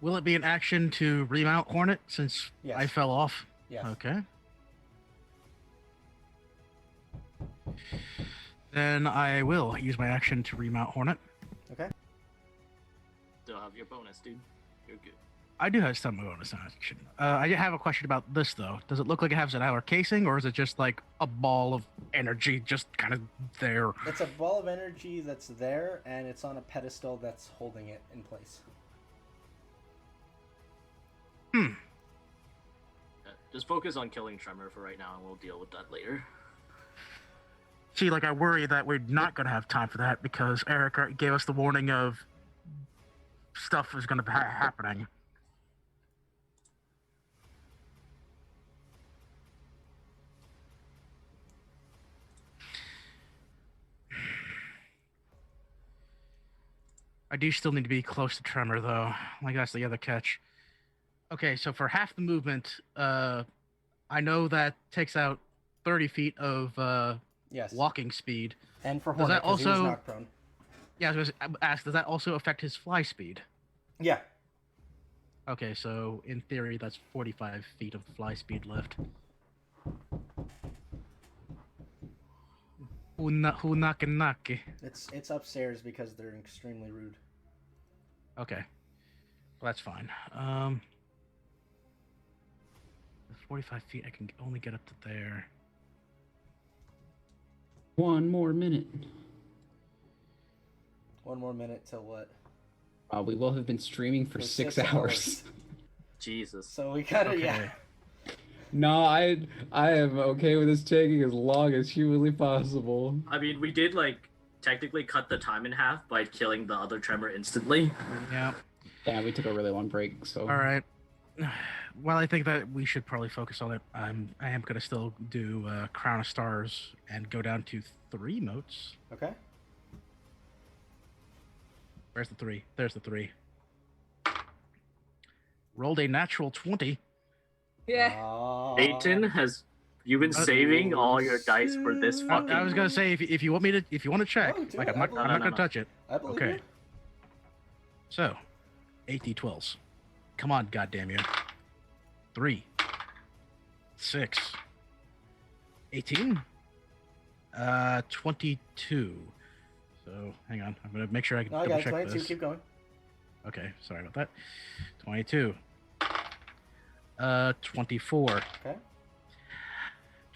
Will it be an action to remount Hornet since Yes. I fell off? Yes. Okay. Then I will use my action to remount Hornet. Okay. Still have your bonus, dude. You're good. I do have some bonus action. I have a question about this, though. Does it look like it has an outer casing, or is it just like a ball of energy just kind of there? It's a ball of energy that's there, and it's on a pedestal that's holding it in place. Just focus on killing Tremor for right now, and we'll deal with that later. See, like, I worry that we're not going to have time for that because Eric gave us the warning of stuff is going to be happening. I do still need to be close to Tremor, though. Like, that's the other catch. Okay, so for half the movement, I know that takes out 30 feet of Yes. walking speed. And for Does that Hornet, because he was also- knocked prone. Yeah, I was going to ask, does that also affect his fly speed? Yeah. Okay, so in theory, that's 45 feet of fly speed left. Hunaki. It's upstairs because they're extremely rude. Okay. Well, that's fine. 45 feet, I can only get up to there. 1 more minute. 1 more minute till what? We will have been streaming for 6 hours. Jesus. So we gotta, Okay. yeah. No, I am okay with this taking as long as humanly possible. I mean, we did, like, technically cut the time in half by killing the other Tremor instantly. Yeah. Yeah, we took a really long break, so... All right. Well, I think that we should probably focus on it. I am going to still do Crown of Stars and go down to 3 motes. Okay. Where's the 3? There's the 3. Rolled a natural 20. Yeah. Peyton, you've been saving all your dice for this fucking... I was going to say, if you want me to, if you want to check, Oh, do like it. I'm not No, going to touch it. I believe Okay. you. So, 8d12s. Come on, goddamn you. 3, 6, 18, 22. So, hang on. I'm going to make sure I can No, I double got it. check 22. this. Keep going. Okay, sorry about that. 22. 24. Okay.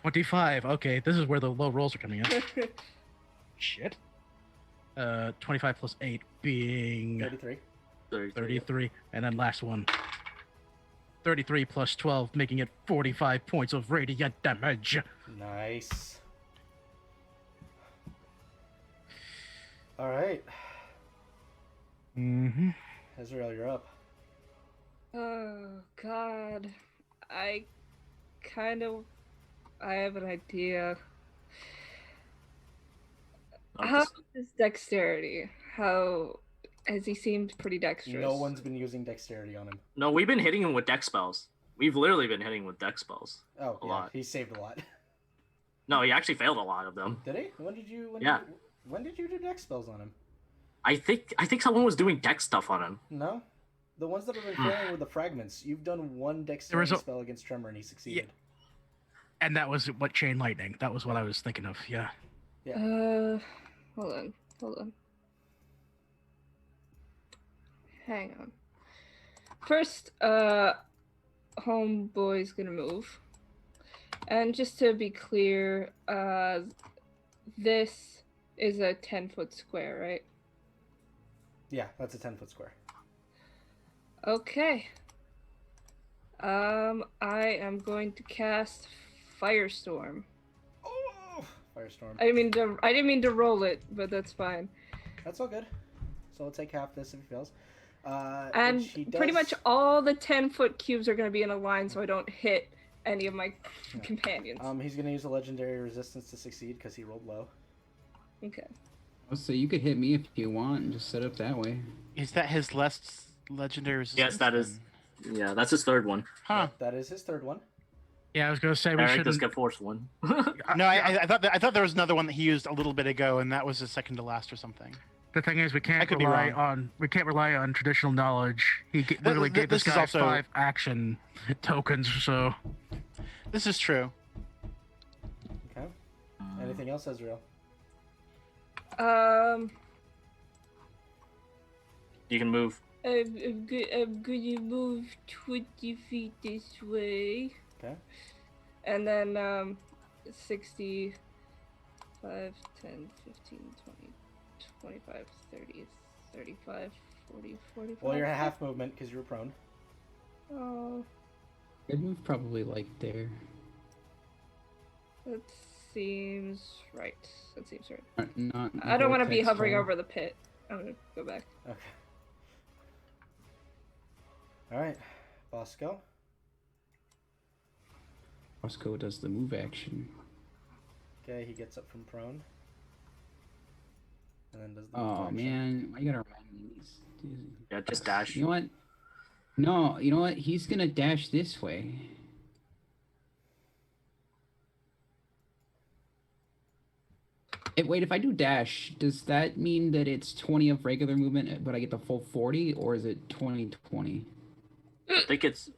25. Okay, this is where the low rolls are coming in. Shit. 25 plus 8 being 33. 33. And then last one. 33 plus 12, making it 45 points of radiant damage. Nice. All right. Mm-hmm. Ezreal, you're up. Oh, God. I have an idea. How is dexterity? How has he seemed pretty dexterous? No one's been using dexterity on him. No, we've been hitting him with dex spells. We've literally been hitting with dex spells. Oh, A yeah. lot. He saved a lot. No, he actually failed a lot of them. Did he? When did you? Yeah. When did you do dex spells on him? I think someone was doing dex stuff on him. No. The ones that have been failing were the fragments. You've done one There dexterity was a- spell against Tremor and he succeeded. And that was what Chain Lightning. That was what I was thinking of. Yeah. Hold on. Hang on. First, homeboy's gonna move. And just to be clear, this is a 10-foot square, right? Yeah, that's a 10-foot square. Okay. I am going to cast Firestorm. Oh, Firestorm. I didn't mean to roll it, but that's fine. That's all good. So I'll take half this if he fails. And which he pretty does- much all the 10-foot cubes are going to be in a line so I don't hit any of my companions. He's gonna use a legendary resistance to succeed because he rolled low. Okay. So you could hit me if you want and just set up that way. Is that his last legendary resistance? Yes, that is. Yeah, that's his third one. Huh. That is his third one. Yeah, I was going to say we Eric does shouldn't... get forced one. No, I thought there was another one that he used a little bit ago, and that was his second to last or something. The thing is, we can't could be rely wrong. on traditional knowledge. He literally gave this this is guy also- 5 action tokens. So This is true. Okay. Anything else, Ezreal? You can move. I'm gonna move 20 feet this way. Okay. And then 60, 5, 10, 15, 20, 25, 30, 35, 40, 45. Well, you're at half movement because you were prone. Oh, I'd move probably like there. that seems right. That seems right. Not I don't want to be vortex hovering fire. over the pit. I'm gonna go back. Okay. All right, Bosco. Roscoe does the move action. Okay, he gets up from prone. And then does the move Oh action. man, I gotta remind me these. Yeah, just dash. You know what? No, you know what? He's gonna dash this way. Wait, if I do dash, does that mean that it's 20 of regular movement, but I get the full 40, or is it 20? I think it's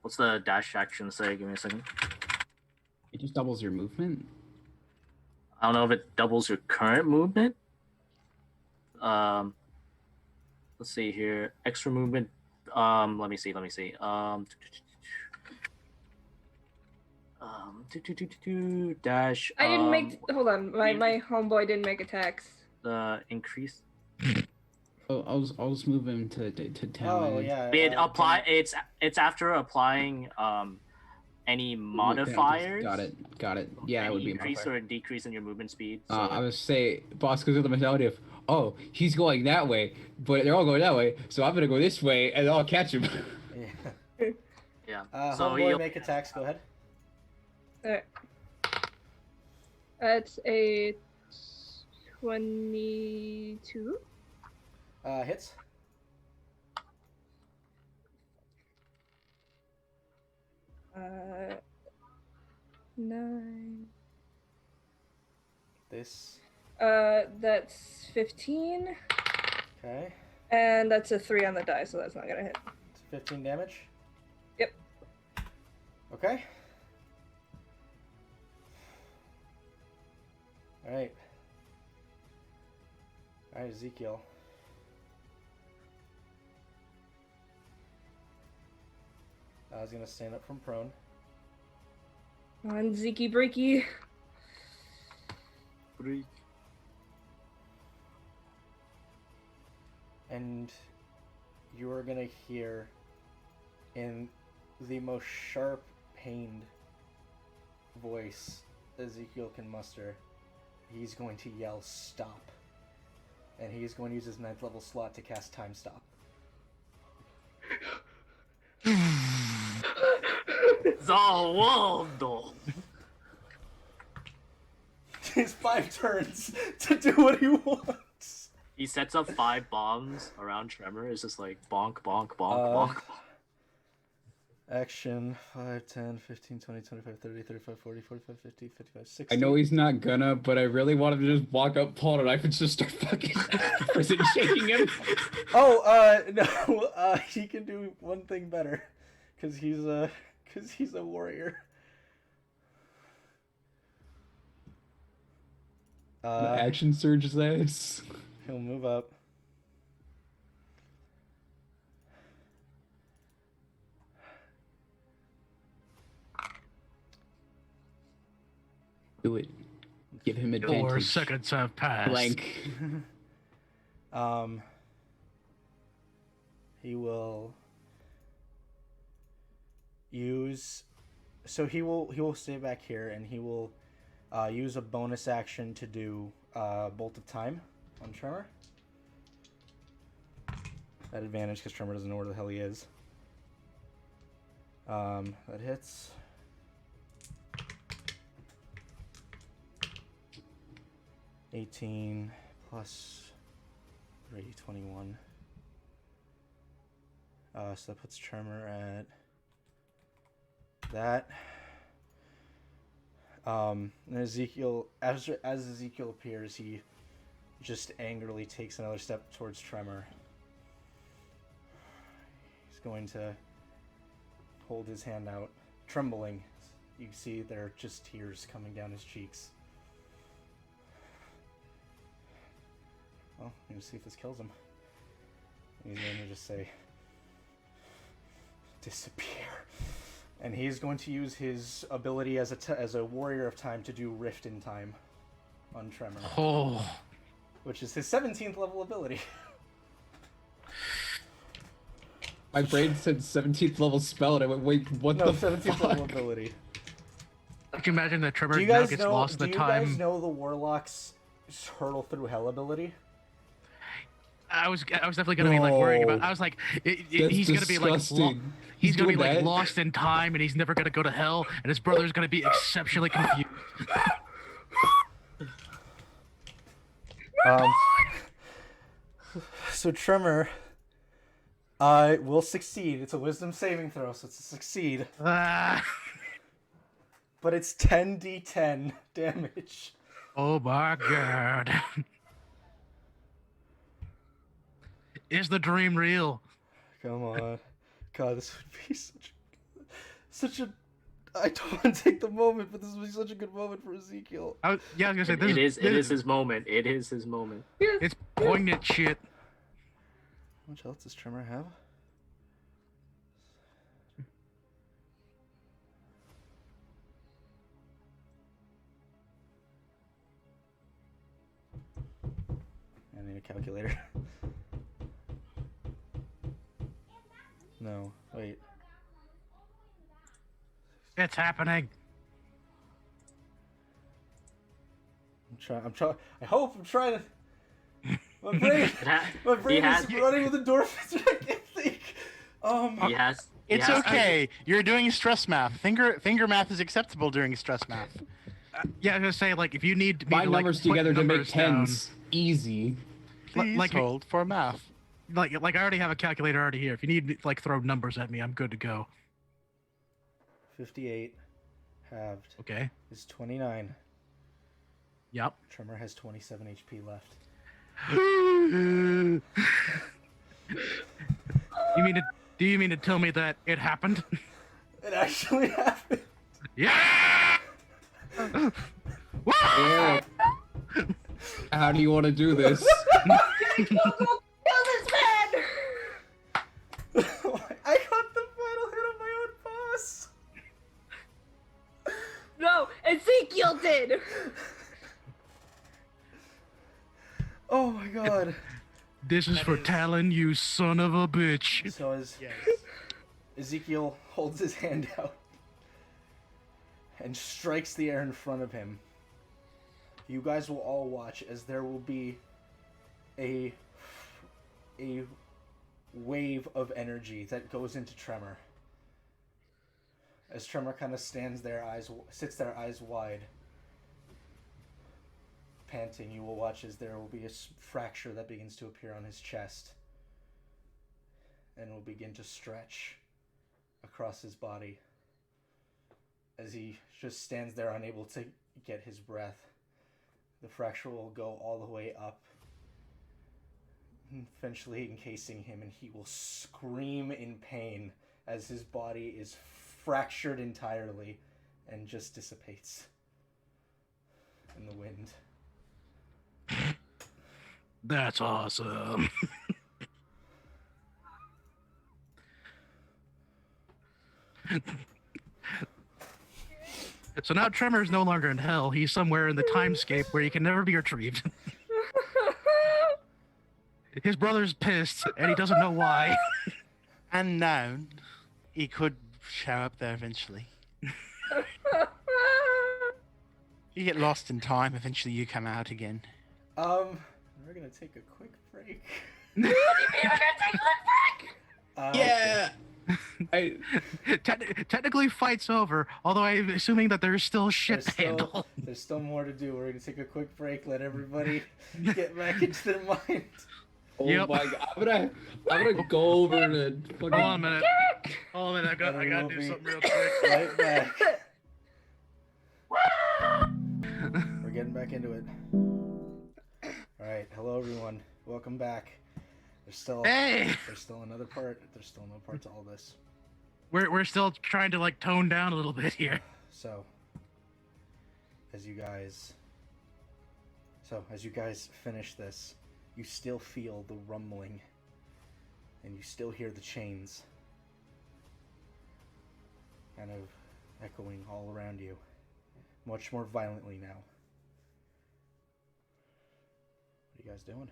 what's the dash action say? Give me a second. It just doubles your movement. I don't know if it doubles your current movement. Let's see here. Extra movement. Let me see. Dash. I didn't make. Hold on, my homeboy didn't make attacks. The increase. Oh, I'll just move him to 10. Oh, yeah. It apply. It's after applying any modifiers. Got it. Yeah, that would be a increase modifier. or decrease in your movement speed. So I would say Bosco's got the mentality of, oh, he's going that way, but they're all going that way, so I'm gonna go this way, and I'll catch him. Yeah. yeah. So Homeboy, make attacks. Go ahead. Alright. That's a 22. Hits. Uh, 9. This. That's 15. Okay. And that's a 3 on the die, so that's not gonna hit. It's 15 damage. Yep. Okay. Alright. Alright, Ezekiel. I was gonna stand up from prone. Come on, Zeeky Breaky. Break. And you are gonna hear in the most sharp, pained voice Ezekiel can muster, he's going to yell, "Stop." And he's going to use his 9th level slot to cast Time Stop. Zawaldo. He's 5 turns to do what he wants. He sets up 5 bombs around Tremor. It's just like bonk, bonk, bonk, bonk. Action 5, 10, 15, 20, 25, 30, 35, 40, 45, 50, 55, 60. I know he's not gonna, but I really want him to just walk up, pull out a knife, and just start fucking prison shaking him. Oh, no, he can do one thing better, because he's a warrior. Action surge says. He'll move up. Do it. Give him 4 advantage. seconds have passed. Blank. He will use. So he will stay back here, and he will use a bonus action to do Bolt of Time on Tremor. At advantage because Tremor doesn't know where the hell he is. That hits. $18 plus 3, 21. So that puts Tremor at that. And Ezekiel, as Ezekiel appears, he just angrily takes another step towards Tremor. He's going to hold his hand out, trembling. You see there are just tears coming down his cheeks. Well, I'm going to see if this kills him. And he's going to just say, disappear. And he's going to use his ability as a warrior of time to do Rift in Time on Tremor. Oh. Which is his 17th level ability. My brain said 17th level spell, and I went, wait, what No, the 17th fuck? level ability. Could you imagine that Tremor Do you now guys gets know? lost Do in the you time? guys know the Warlock's hurtle through hell ability? I was definitely gonna be like worrying about. I was like, he's gonna be like, he's gonna be like that? lost in time, and he's never gonna go to hell, and his brother's gonna be exceptionally confused. So Tremor, will succeed. It's a Wisdom saving throw, so it's a succeed. Ah. But it's 10d10 damage. Oh my god. Is the dream real? Come on. God, this would be such a... I don't want to take the moment, but this would be such a good moment for Ezekiel. I was gonna say, It is his moment. It is his moment. It's poignant shit. How much else does Tremor have? I need a calculator. No, wait. It's happening. I hope I'm trying to... My brain is running with endorphins. I can't think. He has. It's okay. You're doing stress math. Finger math is acceptable during stress math. Yeah, I was gonna say, like, if you need me My to, numbers like, put together to make numbers down, tens easy. Please like- hold for math. like I already have a calculator already here. If you need like throw numbers at me, I'm good to go. 58 halved Okay. is 29. Yep. Tremor has 27 HP left. Do you mean to tell me that it happened? It actually happened. Yeah. Yeah. How do you want to do this? Kill this man! I got the final hit on my own boss. No, Ezekiel did! Oh my god. This is for Talon, you son of a bitch. So as Ezekiel holds his hand out and strikes the air in front of him, you guys will all watch as there will be a wave of energy that goes into Tremor. As Tremor kind of sits there, eyes wide, panting, you will watch as there will be a fracture that begins to appear on his chest and will begin to stretch across his body as he just stands there unable to get his breath. The fracture will go all the way up, eventually encasing him, and he will scream in pain as his body is fractured entirely and just dissipates in the wind. That's awesome. So now Tremor is no longer in hell. He's somewhere in the timescape where he can never be retrieved. His brother's pissed, and he doesn't know why. Unknown. He could show up there eventually. You get lost in time, eventually you come out again. We're gonna take a quick break. Yeah. Technically, fight's over. Although I'm assuming that there's still shit to handle. There's still more to do. We're gonna take a quick break. Let everybody get back into their mind. Oh Yep. my god. I'm gonna go over and fucking... Hold on a minute. Hold on a minute. I gotta do something real quick. Right back. We're getting back into it. All right, hello everyone. Welcome back. There's still another part. There's still no part to all this. We're still trying to like tone down a little bit here. So, as you guys finish this, you still feel the rumbling, and you still hear the chains kind of echoing all around you, much more violently now. What are you guys doing?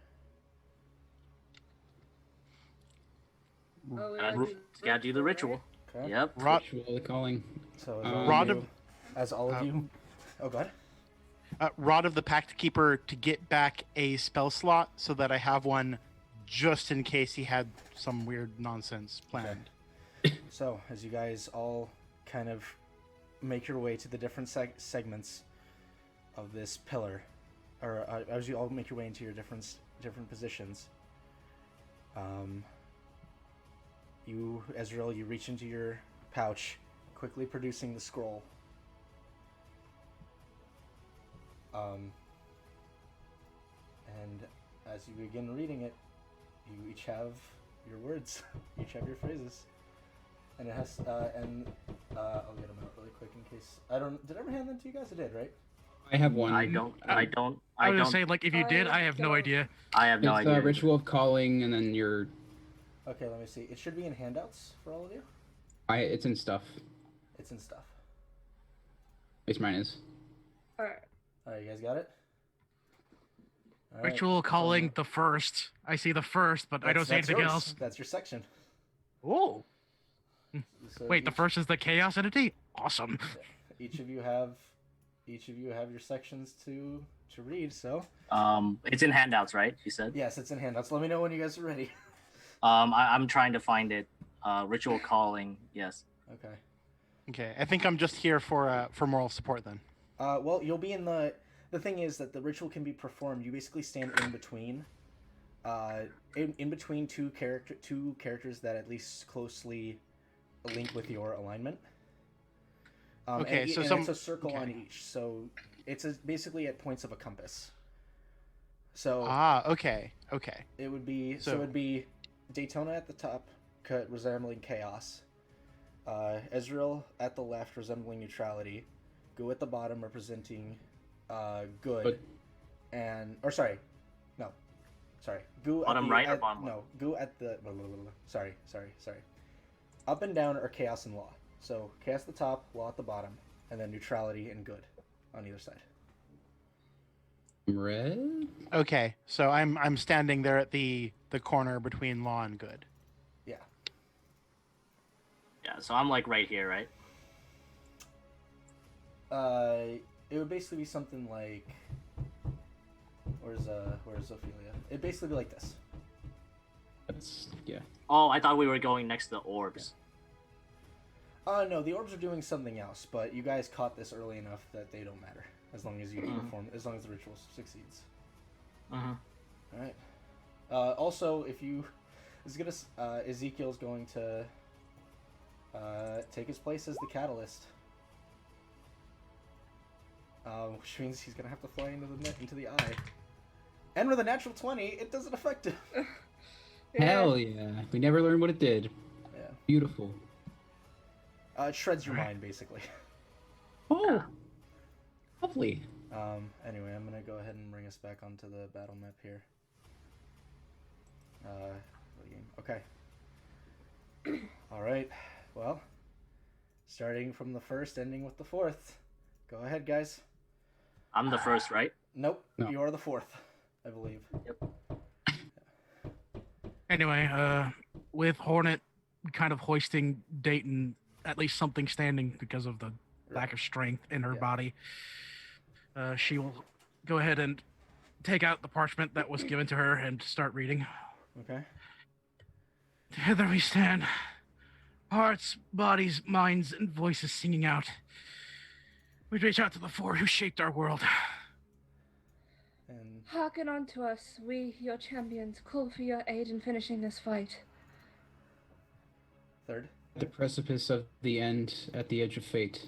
Oh, we Gotta do the ritual. Okay. Yep. Ritual calling. So as all of you, oh god. Rod of the Pact Keeper to get back a spell slot so that I have one just in case he had some weird nonsense planned. Okay. So, as you guys all kind of make your way to the different segments of this pillar, or as you all make your way into your different positions, you, Ezreal, you reach into your pouch, quickly producing the scroll. And as you begin reading it, you each have your words, you each have your phrases, and it has. I'll get them out really quick in case did I ever hand them to you guys? I did, right? I have one. I don't. I was gonna say, like, if you did, I have no idea. I have no idea. Ritual of calling, and then your. Okay, let me see. It should be in handouts for all of you. It's in stuff. It's in stuff. At least mine is. Alright. Alright, you guys got it? All Ritual calling the first. I see the first, but I don't see anything yours. else. That's your section. Oh. So Wait, the first is the chaos entity? Awesome. Each of you have your sections to read, so It's in handouts, right? You said. yes, it's in handouts. Let me know when you guys are ready. I'm trying to find it. Ritual calling. Yes. Okay. Okay, I think I'm just here for moral support then. Well, you'll be in the thing is that the ritual can be performed. You basically stand in between, in between two characters that at least closely link with your alignment. Okay, and so it's a circle on each, so it's basically at points of a compass. So okay. it would be it'd be Daytona at the top, resembling chaos. Ezreal at the left, resembling neutrality. Gu at the bottom, representing good. Gu bottom at the, right or at, bottom no, Gu at the sorry. Up and down are chaos and law. So chaos at the top, law at the bottom, and then neutrality and good on either side. Red. Okay, so I'm standing there at the corner between law and good. Yeah. Yeah. So I'm like right here, right? It would basically be something like where's Ophelia? It'd basically be like this. Yeah. Oh, I thought we were going next to the orbs. No, the orbs are doing something else, but you guys caught this early enough that they don't matter as long as you perform, as long as the ritual succeeds. Uh-huh. All right. Also, if you Ezekiel's going to take his place as the catalyst, which means he's gonna have to fly into the eye. And with a natural 20, it doesn't affect him. Hell yeah! We never learned what it did. Yeah. Beautiful. It shreds your mind, basically. Oh, lovely. Anyway, I'm gonna go ahead and bring us back onto the battle map here. Okay. All right. Well, starting from the first, ending with the fourth. Go ahead, guys. I'm the first, right? Nope. No. You are the fourth, I believe. Yep. Anyway, with Hornet kind of hoisting Dayton, at least something standing because of the lack of strength in her body, she will go ahead and take out the parchment that was given to her and start reading. Okay. Together we stand, hearts, bodies, minds, and voices singing out. We reach out to the four who shaped our world. And Hearken unto us, we, your champions, call for your aid in finishing this fight. third. The precipice of the end, at the edge of fate.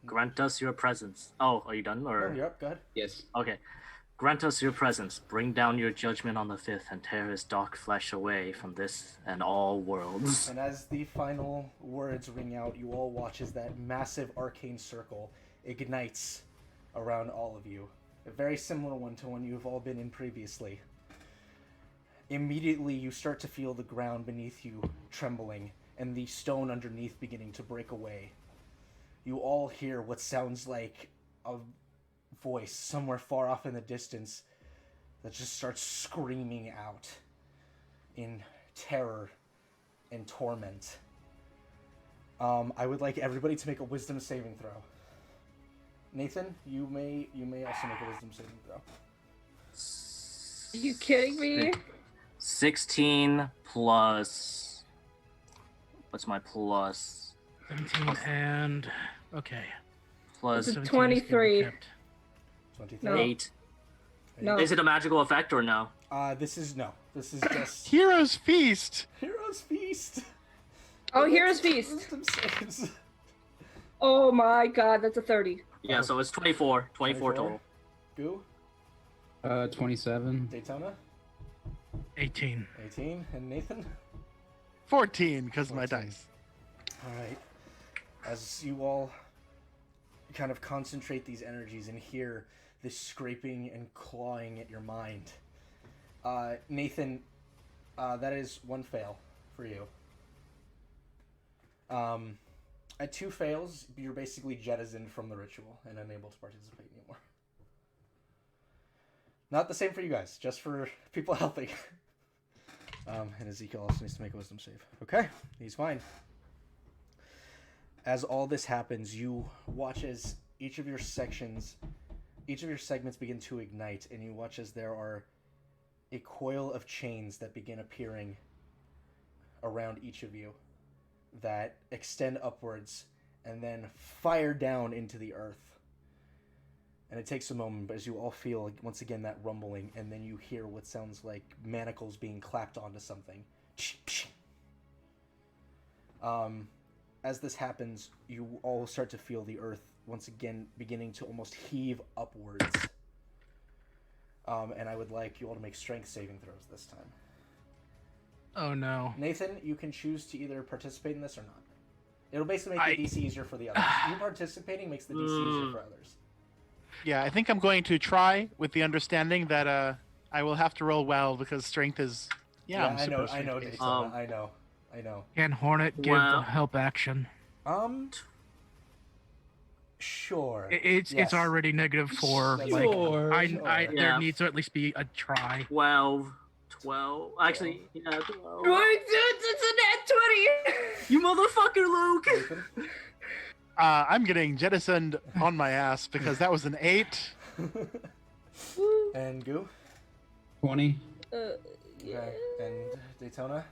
Grant us your presence. Oh, are you done? Or Oh, yep, go ahead. Yes. okay. Grant us your presence. Bring down your judgment on the fifth, and tear his dark flesh away from this and all worlds. And as the final words ring out, you all watch as that massive arcane circle ignites around all of you. A very similar one to one you've all been in previously. Immediately, you start to feel the ground beneath you trembling, and the stone underneath beginning to break away. You all hear what sounds like a voice somewhere far off in the distance that just starts screaming out in terror and torment. I would like everybody to make a wisdom saving throw. Nathan, you may also make a wisdom saving throw. Are you kidding me? 16 plus. What's my plus? 17 and okay. Plus It's a 17 is 23. kept. 23. No. 8. No. Is it a magical effect or no? This is just Heroes feast. Hero's Feast. Oh, Hero's Feast. Wisdom saves. Oh my god, that's a 30. Yeah, so it's 24. 24 total. Goo, 27. Daytona, 18. 18, and Nathan. 14 because of my 14. dice. All right. As you all kind of concentrate these energies and hear this scraping and clawing at your mind, Nathan, that is one fail for you. At 2 fails, you're basically jettisoned from the ritual and unable to participate anymore. Not the same for you guys, just for people helping. And Ezekiel also needs to make a wisdom save. Okay, he's fine. As all this happens, you watch as each of your segments begin to ignite, and you watch as there are a coil of chains that begin appearing around each of you that extend upwards and then fire down into the earth. And it takes a moment, but as you all feel once again that rumbling, and then you hear what sounds like manacles being clapped onto something. As this happens, you all start to feel the earth once again beginning to almost heave upwards. And I would like you all to make strength saving throws this time. Oh no. Nathan, you can choose to either participate in this or not. It'll basically make the DC easier for the others. You participating makes the DC easier for others. Yeah, I think I'm going to try with the understanding that I will have to roll well because strength is. Yeah, I'm I know, super strength-based. Daytona, I know. Can Hornet give Well- help action? Sure. It's Yes. already -4. That's Like Sure. I Yeah. there needs to at least be a try. 12. 12. Actually, yeah, 12. It's a nat 20! You motherfucker, Luke! Nathan? I'm getting jettisoned on my ass because that was an 8. And Goo? 20. Yeah. Okay. And Daytona?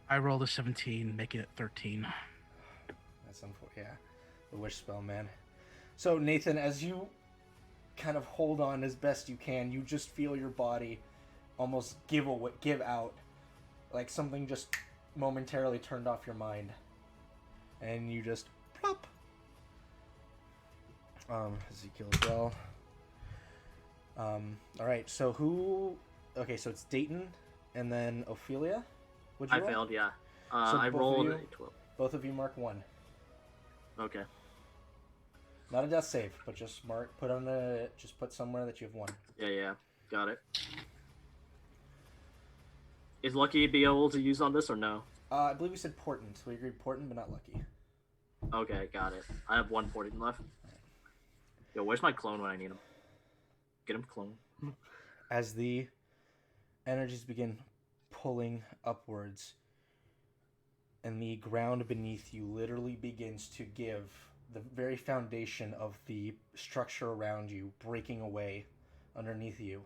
I rolled a 17, making it 13. That's unfortunate. Yeah. The wish spell, man. So, Nathan, as you kind of hold on as best you can, you just feel your body almost give out. Like something just momentarily turned off your mind. And you just plop. Ezekiel as well. Alright, so who... Okay, so it's Dayton and then Ophelia? What'd I you roll? failed, yeah. So I both of rolled you? a 12. Both of you mark 1. Okay. Not a death save, but just put somewhere that you have 1. Yeah. Got it. Is Lucky be able to use on this or no? I believe we said Portent. We agreed Portent, but not Lucky. Okay, got it. I have 1 Portent left. Yo, where's my clone when I need him? Get him clone. As the energies begin pulling upwards, and the ground beneath you literally begins to give the very foundation of the structure around you breaking away underneath you.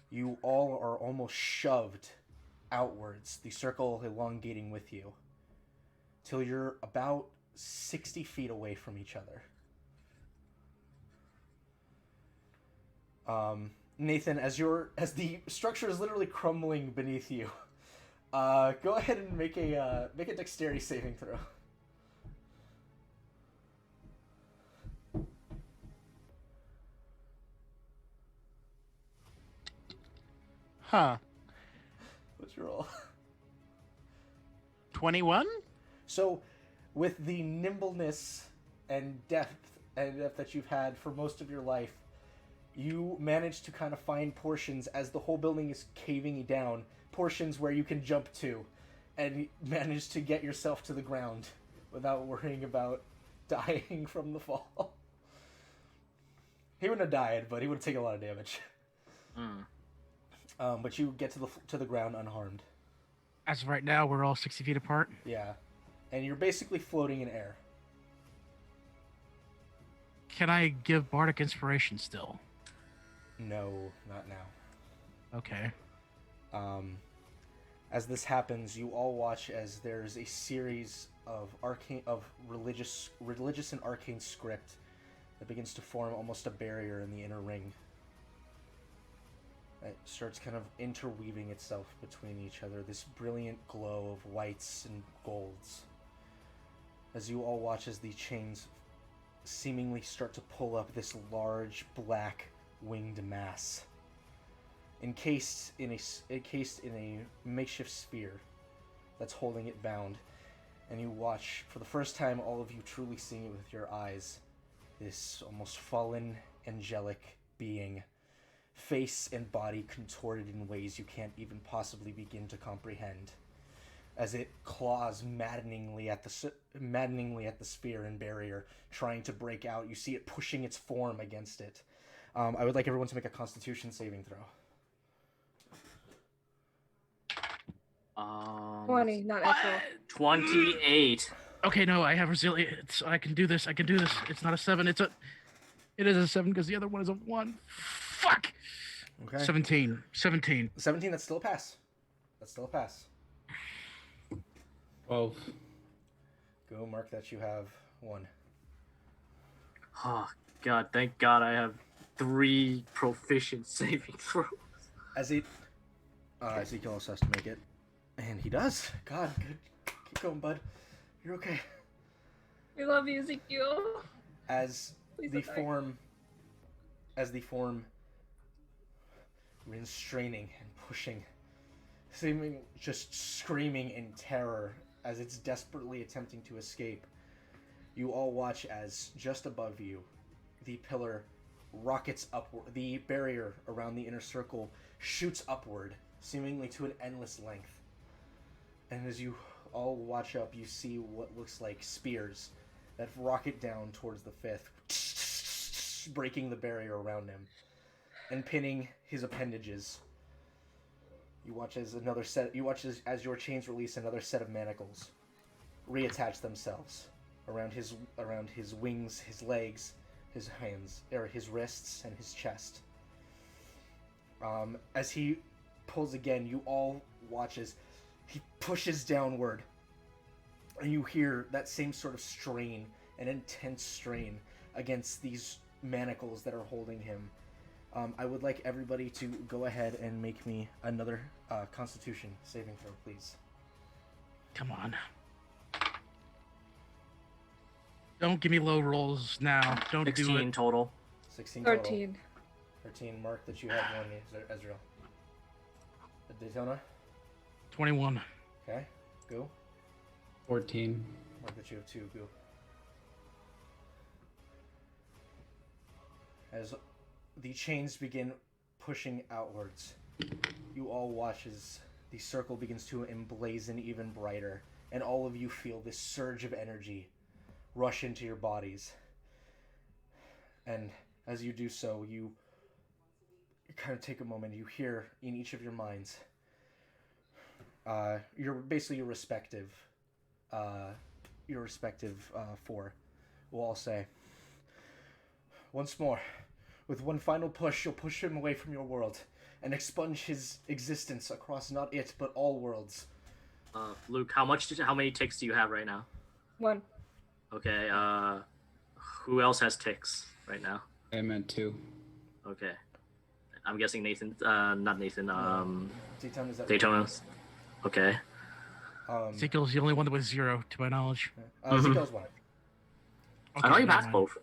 You all are almost shoved outwards, the circle elongating with you, till you're about 60 feet away from each other. Nathan, as the structure is literally crumbling beneath you, go ahead and make a dexterity saving throw. Huh. What's your roll? 21? So, with the nimbleness and depth that you've had for most of your life, you manage to kind of find portions as the whole building is caving down, portions where you can jump to, and manage to get yourself to the ground without worrying about dying from the fall. He wouldn't have died, but he would have taken a lot of damage. But you get to the ground unharmed. As of right now, we're all 60 feet apart. Yeah, and you're basically floating in air. Can I give Bardic Inspiration still? No, not now. Okay. As this happens, you all watch as there's a series of religious and arcane script that begins to form almost a barrier in the inner ring. It starts kind of interweaving itself between each other, this brilliant glow of whites and golds. As you all watch as the chains seemingly start to pull up this large black winged mass, encased in a makeshift sphere that's holding it bound. And you watch, for the first time, all of you truly seeing it with your eyes, this almost fallen angelic being, face and body contorted in ways you can't even possibly begin to comprehend, as it claws maddeningly at the sphere and barrier, trying to break out. You see it pushing its form against it. I would like everyone to make a Constitution saving throw. 20, not natural. 28. Okay, no, I have resilience. I can do this. It's not a 7. It is a 7 because the other one is a 1. Fuck. Okay. 17. 17, that's still a pass. 12. Go mark that you have 1. Oh, God. Thank God I have 3 proficient saving throws. As Ezekiel also has to make it. And he does. God, good. Keep going, bud. You're okay. We love you, Ezekiel. As Please the don't die. form begins straining and pushing, seeming just screaming in terror as it's desperately attempting to escape, you all watch as just above you, the pillar rockets upward. The barrier around the inner circle shoots upward, seemingly to an endless length. And as you all watch up, you see what looks like spears that rocket down towards the fifth, breaking the barrier around him and pinning his appendages. You watch as your chains release another set of manacles reattach themselves around his wings, his legs, his hands, or his wrists, and his chest. As he pulls again, you all watch as he pushes downward, and you hear that same sort of strain, an intense strain against these manacles that are holding him. I would like everybody to go ahead and make me another Constitution saving throw, please. Come on. Don't give me low rolls now. Don't 16 do it. total. 16 total. 13. 13. Mark that you have 1, Ezreal. Daytona. 21. Okay. Go. 14. Mark that you have 2. Go. As the chains begin pushing outwards, you all watch as the circle begins to emblazon even brighter, and all of you feel this surge of energy rush into your bodies. And as you do so, you kind of take a moment. You hear in each of your minds, your respective four will all say, "Once more, with one final push, you'll push him away from your world and expunge his existence across not it but all worlds." Luke, how many ticks do you have right now? 1. Okay. Who else has ticks right now? I meant 2. Okay. I'm guessing Nathan. Not Nathan. Daytona's. Okay. Ezekiel's the only one with 0, to my knowledge. Ezekiel's 1. I thought he never passed mind. both.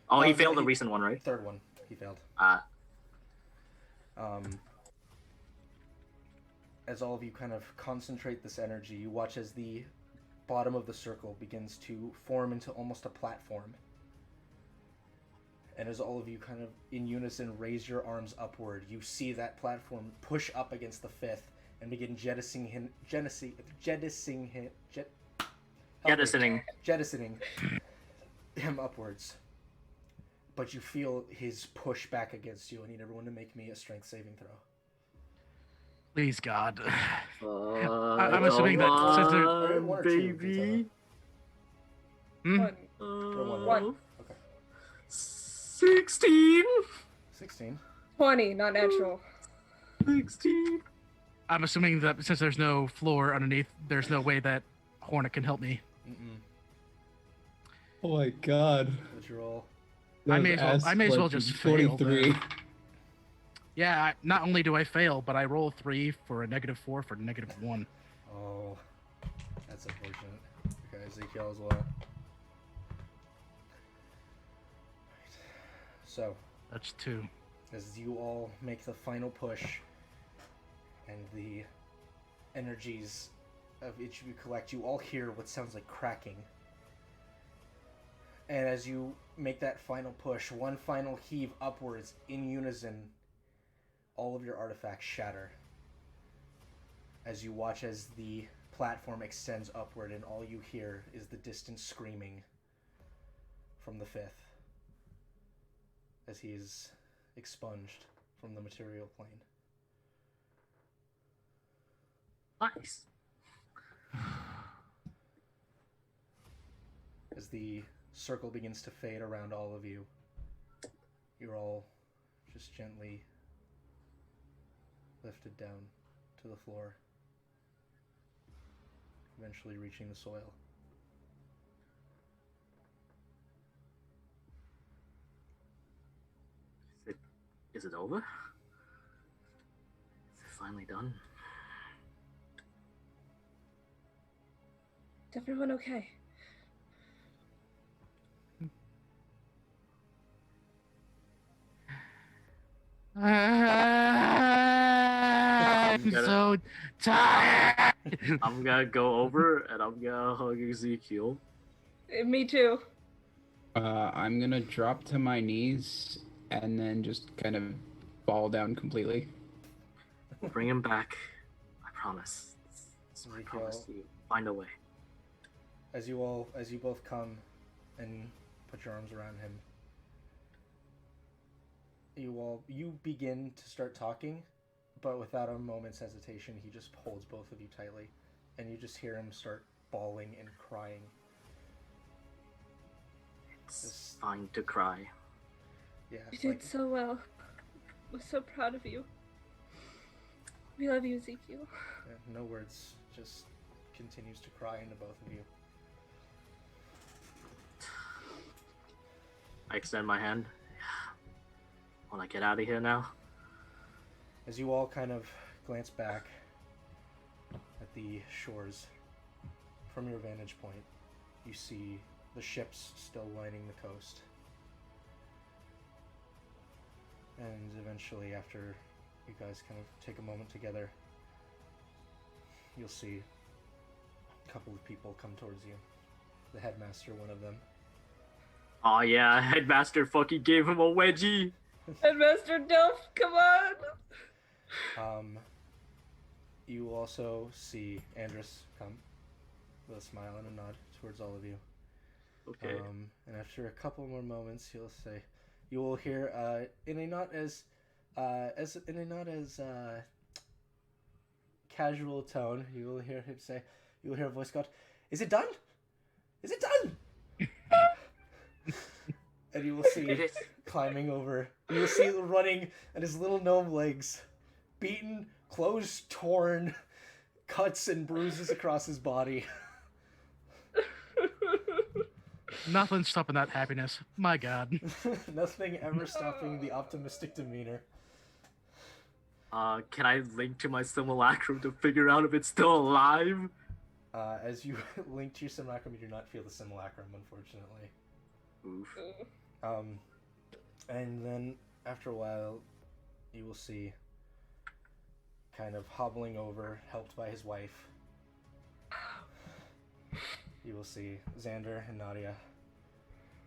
Oh, he failed the recent one, right? Third one, he failed. as all of you kind of concentrate this energy, you watch as the bottom of the circle begins to form into almost a platform. And as all of you kind of in unison raise your arms upward, you see that platform push up against the fifth and begin jettisoning him upwards. But you feel his push back against you. I need everyone to make me a strength saving throw. Please, God. I'm assuming that since they're... Or one or two, baby. One. One. Okay. 16. 16. 20, not natural. 16. I'm assuming that since there's no floor underneath, there's no way that Hornet can help me. Mm-mm. Oh my god. What'd you roll? I may as well just fail. 23. Yeah, not only do I fail, but I roll 3 for a -4 for -1. Oh, that's unfortunate. Okay, Ezekiel as well. Right. So, That's 2. as you all make the final push, and the energies of each of you collect, you all hear what sounds like cracking. And as you make that final push, one final heave upwards in unison, all of your artifacts shatter. As you watch as the platform extends upward, and all you hear is the distant screaming from the fifth as he is expunged from the material plane. Nice. As the circle begins to fade around all of you, you're all just gently lifted down to the floor, eventually reaching the soil. Is it over? Is it finally done? Is everyone okay? I'm so tired. I'm gonna go over and I'm gonna hug Ezekiel. Me too. I'm gonna drop to my knees and then just kind of fall down completely. Bring him back. I promise. I Ezekiel, promise you. Find a way. as you both come and put your arms around him, you begin to start talking, but without a moment's hesitation, he just holds both of you tightly, and you just hear him start bawling and crying. It's fine to cry. Yeah, You did so well. We're so proud of you. We love you, Ezekiel. no words, just continues to cry into both of you. I extend my hand. Want to get out of here now? As you all kind of glance back at the shores, from your vantage point, you see the ships still lining the coast. And eventually, after you guys kind of take a moment together, you'll see a couple of people come towards you. The headmaster, one of them. Oh yeah, Headmaster fucking gave him a wedgie. Headmaster Duff, come on! You will also see Andrus come with a smile and a nod towards all of you. Okay. And after a couple more moments, you will hear in a not as casual tone, you will hear a voice go, "Is it done? Is it done?" And you will see climbing over. You will see running on his little gnome legs, beaten, clothes torn, cuts and bruises across his body. Nothing's stopping that happiness. My God. Nothing ever stopping the optimistic demeanor. Can I link to my simulacrum to figure out if it's still alive? As you link to your simulacrum, you do not feel the simulacrum, unfortunately. Oof. And then after a while, you will see kind of hobbling over, helped by his wife. You will see Xander and Nadia.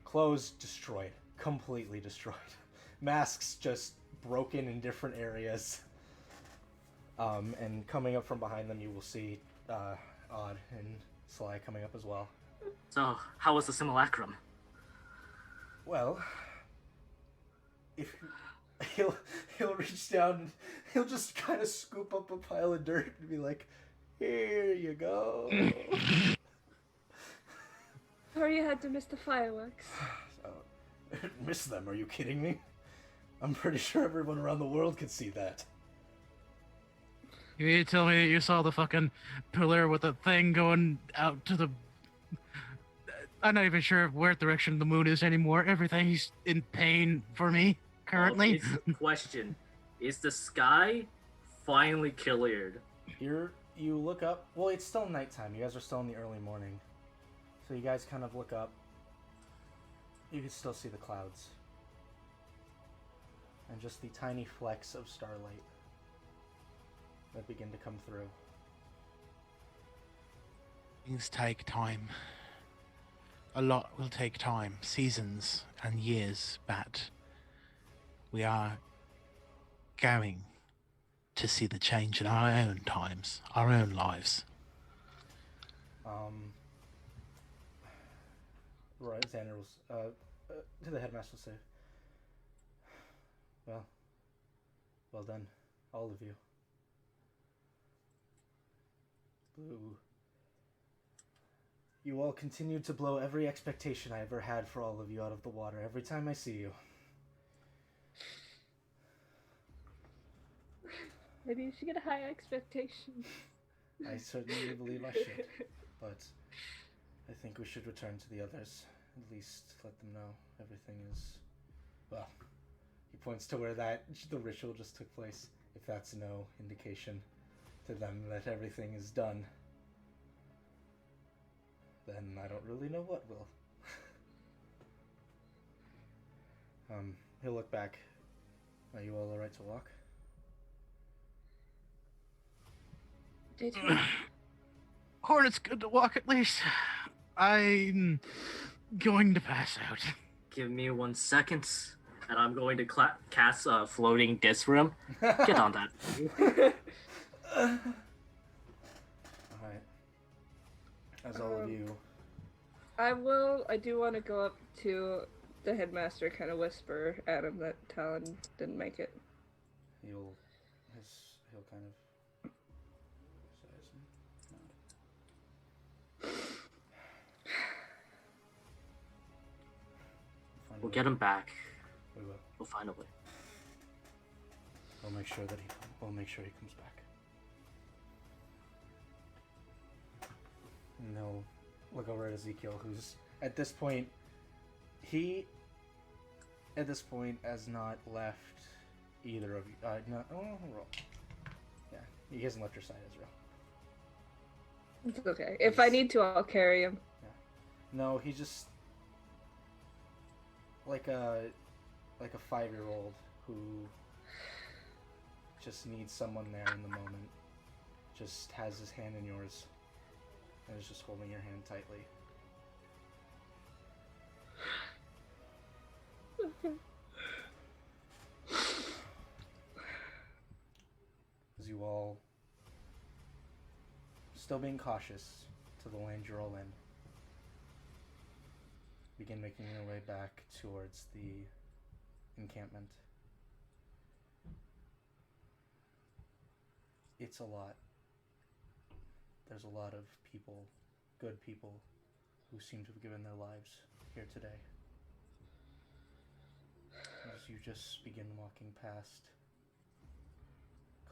Clothes destroyed. Completely destroyed. Masks just broken in different areas. And coming up from behind them, you will see Odd and Sly coming up as well. So, how was the simulacrum? Well, if he'll reach down and he'll just kind of scoop up a pile of dirt and be like, "Here you go." Sorry you had to miss the fireworks. Miss them? Are you kidding me? I'm pretty sure everyone around the world could see that. You tell me that you saw the fucking pillar with the thing going out to the... I'm not even sure where direction the moon is anymore. Everything's in pain for me currently. It's the question. Is the sky finally cleared? You look up. Well, it's still nighttime. You guys are still in the early morning. So you guys kind of look up. You can still see the clouds. And just the tiny flecks of starlight that begin to come through. Things take time. A lot will take time, seasons and years, but we are going to see the change in our own times, our own lives. Right, Xander will, to the headmaster will say, well done, all of you. Blue. You all continue to blow every expectation I ever had for all of you out of the water every time I see you. Maybe you should get a high expectation. I certainly believe I should, but I think we should return to the others. At least let them know everything is... Well, he points to where the ritual just took place. If that's no indication to them that everything is done, then I don't really know what will. He'll look back. Are you all alright to walk? Day two. Hornet's good to walk at least. I'm going to pass out. Give me 1 second, and I'm going to cast a floating disc for him. Get on that. Alright. As all of you... I do want to go up to the headmaster, kind of whisper at him that Talon didn't make it. He'll kind of... We'll get him back. We will. We'll find a way. We'll make sure that we'll make sure he comes back. And he'll look over at Ezekiel, who's at this point has not left either of you. Yeah, he hasn't left your side, Ezra. It's okay. If I need to, I'll carry him. Yeah. No, he's just like a 5-year-old who just needs someone there in the moment. Just has his hand in yours and is just holding your hand tightly. Okay. As you all, still being cautious to the land you're all in, begin making your way back towards the encampment. It's a lot. There's a lot of people, good people, who seem to have given their lives here today. As you just begin walking past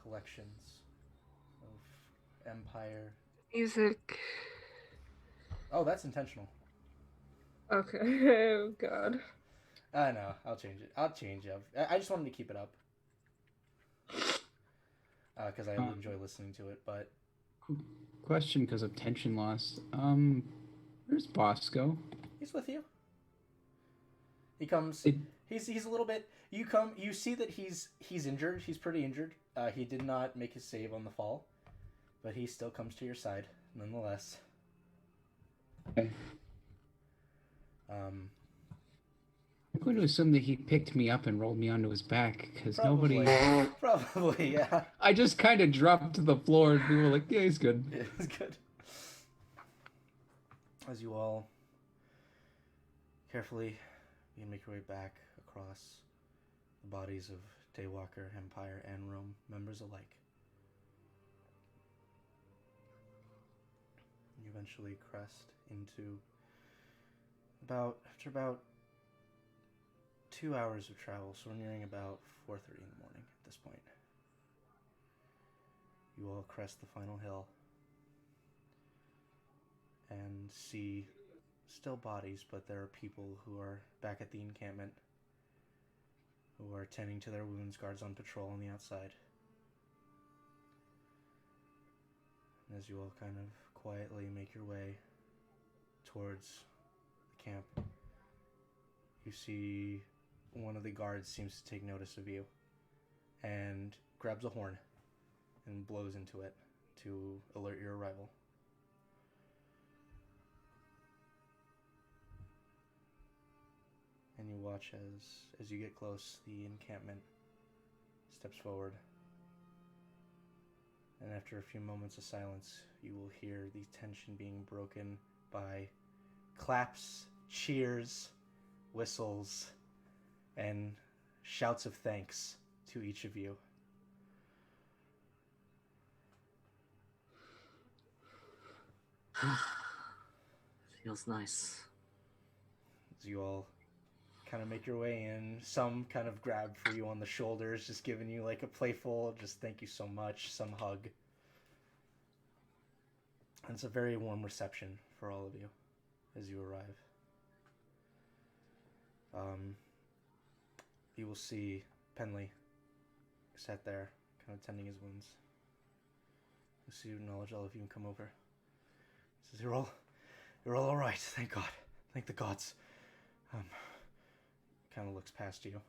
collections of Empire. Music. Oh, that's intentional. Okay. Oh God. No, I'll change it. I just wanted to keep it up. Because I enjoy listening to it, but... Question because of tension loss. Where's Bosco? He's with you. He comes... He's a little bit. You see that he's injured. He's pretty injured. He did not make his save on the fall, but he still comes to your side nonetheless. Okay. I'm going to assume that he picked me up and rolled me onto his back, because nobody... Probably, yeah. I just kind of dropped to the floor, and people were like, yeah, he's good. Yeah, he's good. As you all carefully make your way back across the bodies of Daywalker, Empire, and Rome members alike, you eventually crest into after about 2 hours of travel, so we're nearing about 4:30 in the morning at this point. You all crest the final hill and see still bodies, but there are people who are back at the encampment who are tending to their wounds, guards on patrol on the outside. And as you all kind of quietly make your way towards the camp, you see one of the guards seems to take notice of you and grabs a horn and blows into it to alert your arrival. And you watch as you get close, the encampment steps forward. And after a few moments of silence, you will hear the tension being broken by claps, cheers, whistles, and shouts of thanks to each of you. Feels nice. As you all kind of make your way in, some kind of grab for you on the shoulders, just giving you like a playful, just thank you so much, some hug. And it's a very warm reception for all of you as you arrive. You will see Penley sat there, kind of tending his wounds. You see, acknowledge all of you and come over. He says, you're all right, thank God. Thank the gods. Kind of looks past you.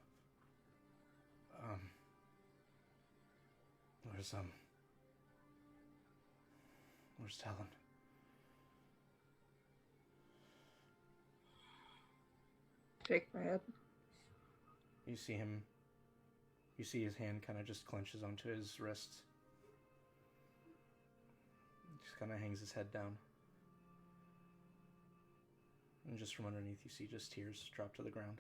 Where's Talon? Shake my head. You see him. You see his hand kind of just clenches onto his wrist. He just kind of hangs his head down. And just from underneath, you see just tears drop to the ground.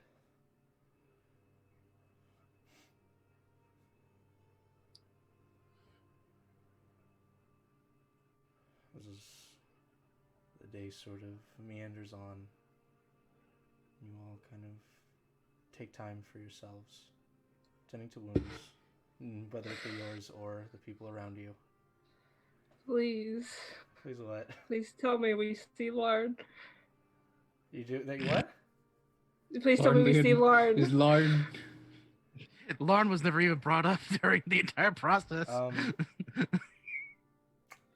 As the day sort of meanders on, you all kind of take time for yourselves, tending to wounds, whether it be yours or the people around you. Please. Please what? Please tell me we see Lord. You do that? What? Please tell me we see Lord. Is Lord? Lauren was never even brought up during the entire process.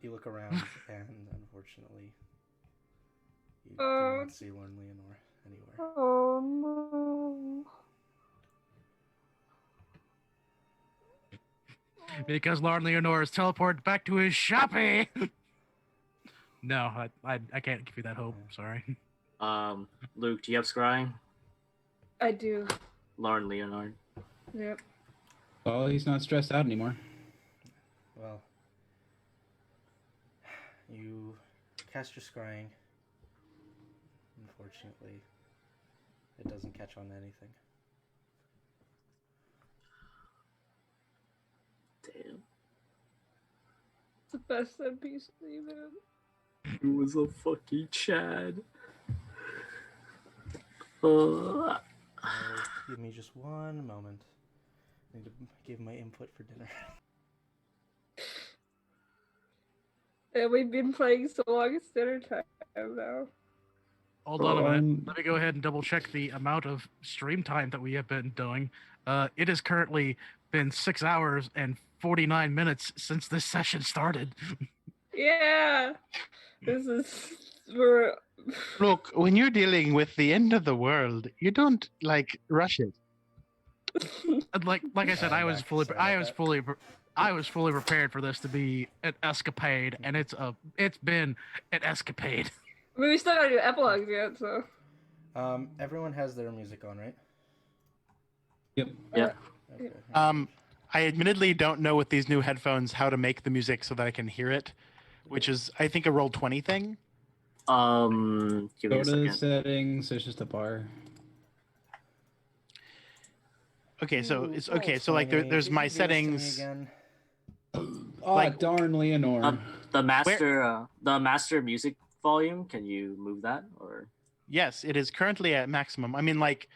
You look around, and unfortunately, you do not see Lord Leonore anywhere. Oh no. Because Lord Leonore is teleported back to his shoppy. No, I can't give you that hope. Sorry. Luke, do you have scrying? I do. Lauren Leonard. Yep. Well, he's not stressed out anymore. Well, you cast your scrying. Unfortunately, it doesn't catch on to anything. Damn. It's the best NPC, man. It was a fucking Chad. Give me just one moment. I need to give my input for dinner. And we've been playing so long, it's dinner time now. Hold on a minute. Let me go ahead and double check the amount of stream time that we have been doing. It has currently been 6 hours and 49 minutes since this session started. Yeah. We're Look, when you're dealing with the end of the world, you don't, rush it. Like I said, I was back to start at I was fully prepared for this to be an escapade, and it's been an escapade. I mean, we still gotta do epilogues yet, so. Everyone has their music on, right? Yep. Yep. Okay. I admittedly don't know with these new headphones how to make the music so that I can hear it, which is I think a roll 20 thing. Give me Go a to the second. settings. There's just a bar. Okay, so it's okay. Roll So like 20. there's Could my you do this to me settings. again. Oh, Like- darn, Leonore. The master music volume. Can you move that or? Yes, it is currently at maximum. I mean, like,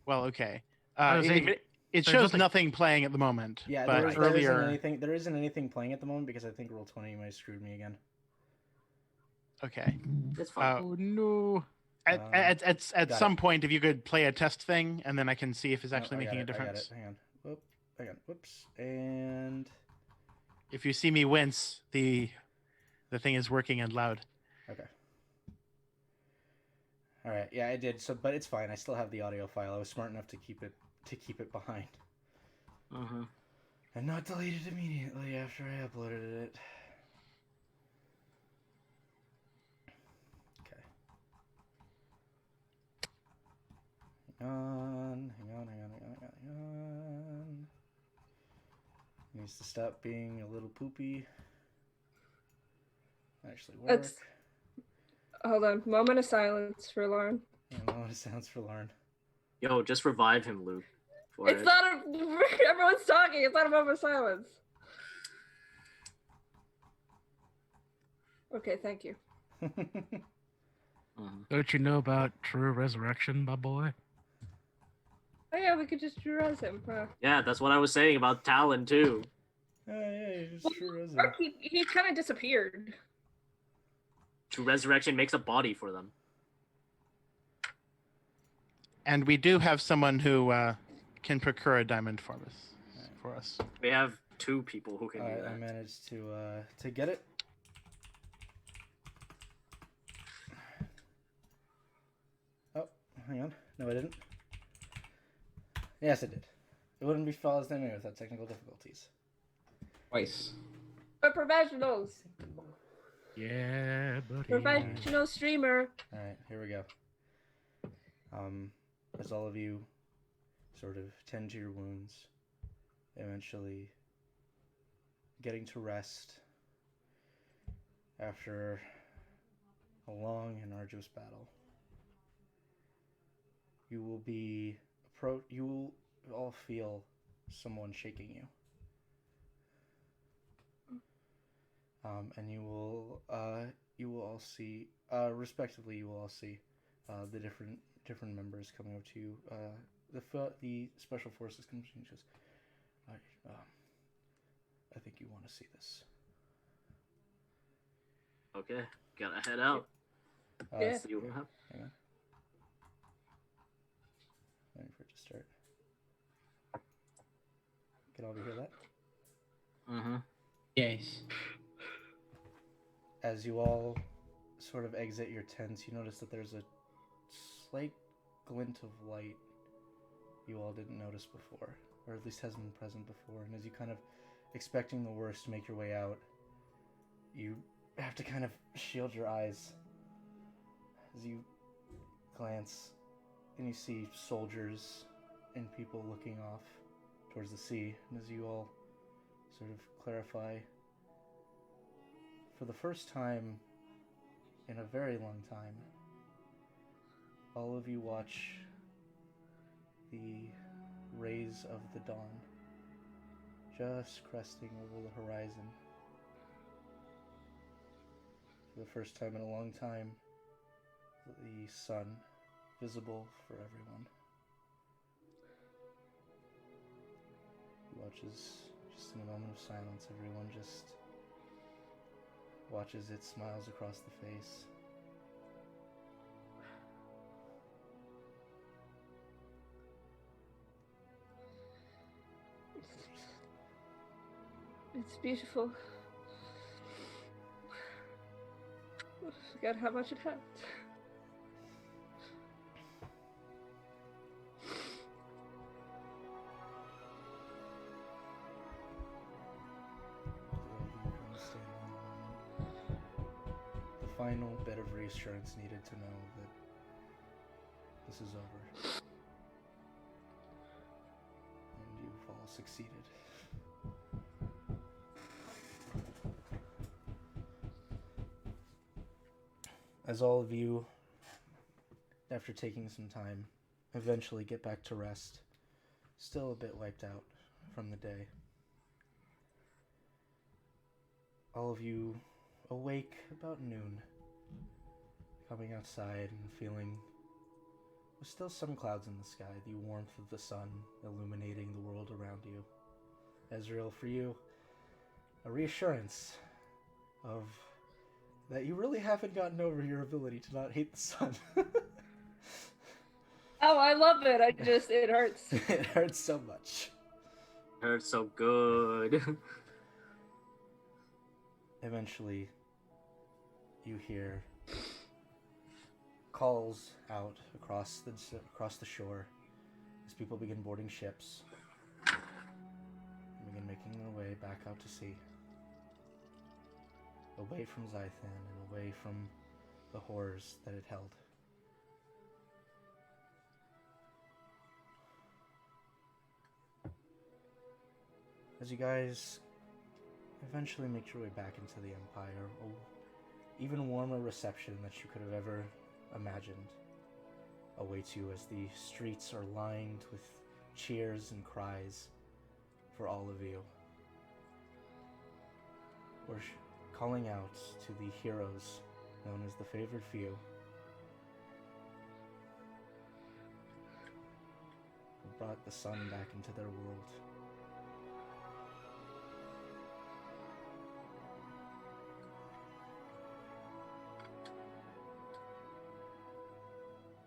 well, okay. I was saying, It there's shows nothing- nothing playing at the moment. Yeah, but earlier. there isn't anything playing at the moment because I think roll 20 might have screwed me again. Okay. It's fine. Oh no! At got some point, if you could play a test thing, and then I can see if it's Oh, actually I got making a it, I got difference. it. Hang on. Whoops. And If you see me wince, the thing is working and loud. okay. All right. Yeah, I did. So, but it's fine. I still have the audio file. I was smart enough to keep it behind Mm-hmm. and not delete it immediately after I uploaded it. Okay. Hang on. Needs to stop being a little poopy. Actually work. That's. Hold on. Moment of silence for Lauren. I don't know what it sounds for Lauren. Yo, just revive him, Luke. It's not a. Everyone's talking. It's not a moment of silence. Okay, thank you. Don't you know about true resurrection, my boy? Oh yeah, we could just res him. Yeah, that's what I was saying about Talon too. Oh yeah, you just true resin. Or he kind of disappeared. True resurrection makes a body for them. And we do have someone who can procure a diamond for us. We have 2 people who can do that. I managed to get it. Oh, hang on. No, I didn't. Yes, I did. It wouldn't be flawless anyway without technical difficulties. Twice. We're professionals. Yeah, buddy. Professional streamer. All right, here we go. As all of you sort of tend to your wounds, eventually getting to rest after a long and arduous battle, you will all feel someone shaking you. And you will all see, respectively, you will all see the different members coming up to you. The special forces comes and goes, I think you want to see this. Okay, gotta head out. Yeah. See what happens. Hang on. Waiting for it to start. Can all of you hear that? Mm-hmm. Yes. As you all sort of exit your tents, you notice that there's a slight glint of light you all didn't notice before, or at least hasn't been present before. And as you kind of expecting the worst to make your way out, you have to kind of shield your eyes as you glance and you see soldiers and people looking off towards the sea. And as you all sort of clarify, for the first time in a very long time, all of you watch the rays of the dawn just cresting over the horizon. For the first time in a long time, the sun visible for everyone. He watches, just in a moment of silence, everyone just watches it, smiles across the face. It's beautiful. I forgot how much it had. bit of reassurance needed to know that this is over. And you've all succeeded. As all of you, after taking some time, eventually get back to rest, still a bit wiped out from the day. All of you awake about noon, coming outside and feeling with still some clouds in the sky, the warmth of the sun illuminating the world around you. Ezreal, for you, a reassurance of that you really haven't gotten over your ability to not hate the sun. Oh, I love it. It hurts. It hurts so much. It hurts so good. Eventually, you hear calls out across the shore as people begin boarding ships and begin making their way back out to sea, away from Zythan and away from the horrors that it held. As you guys eventually make your way back into the Empire, a even warmer reception that you could have ever imagined awaits you as the streets are lined with cheers and cries for all of you. We're calling out to the heroes known as the Favored Few, who brought the sun back into their world.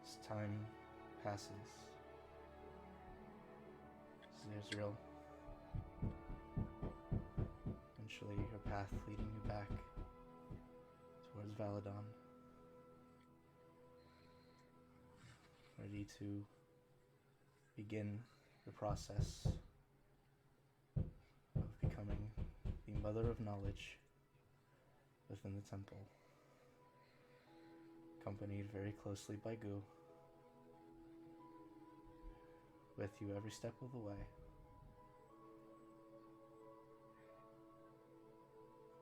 As time passes, Ezreal, eventually your path leading you back towards Valadon, ready to begin the process of becoming the Mother of Knowledge within the temple, accompanied very closely by Gu, with you every step of the way.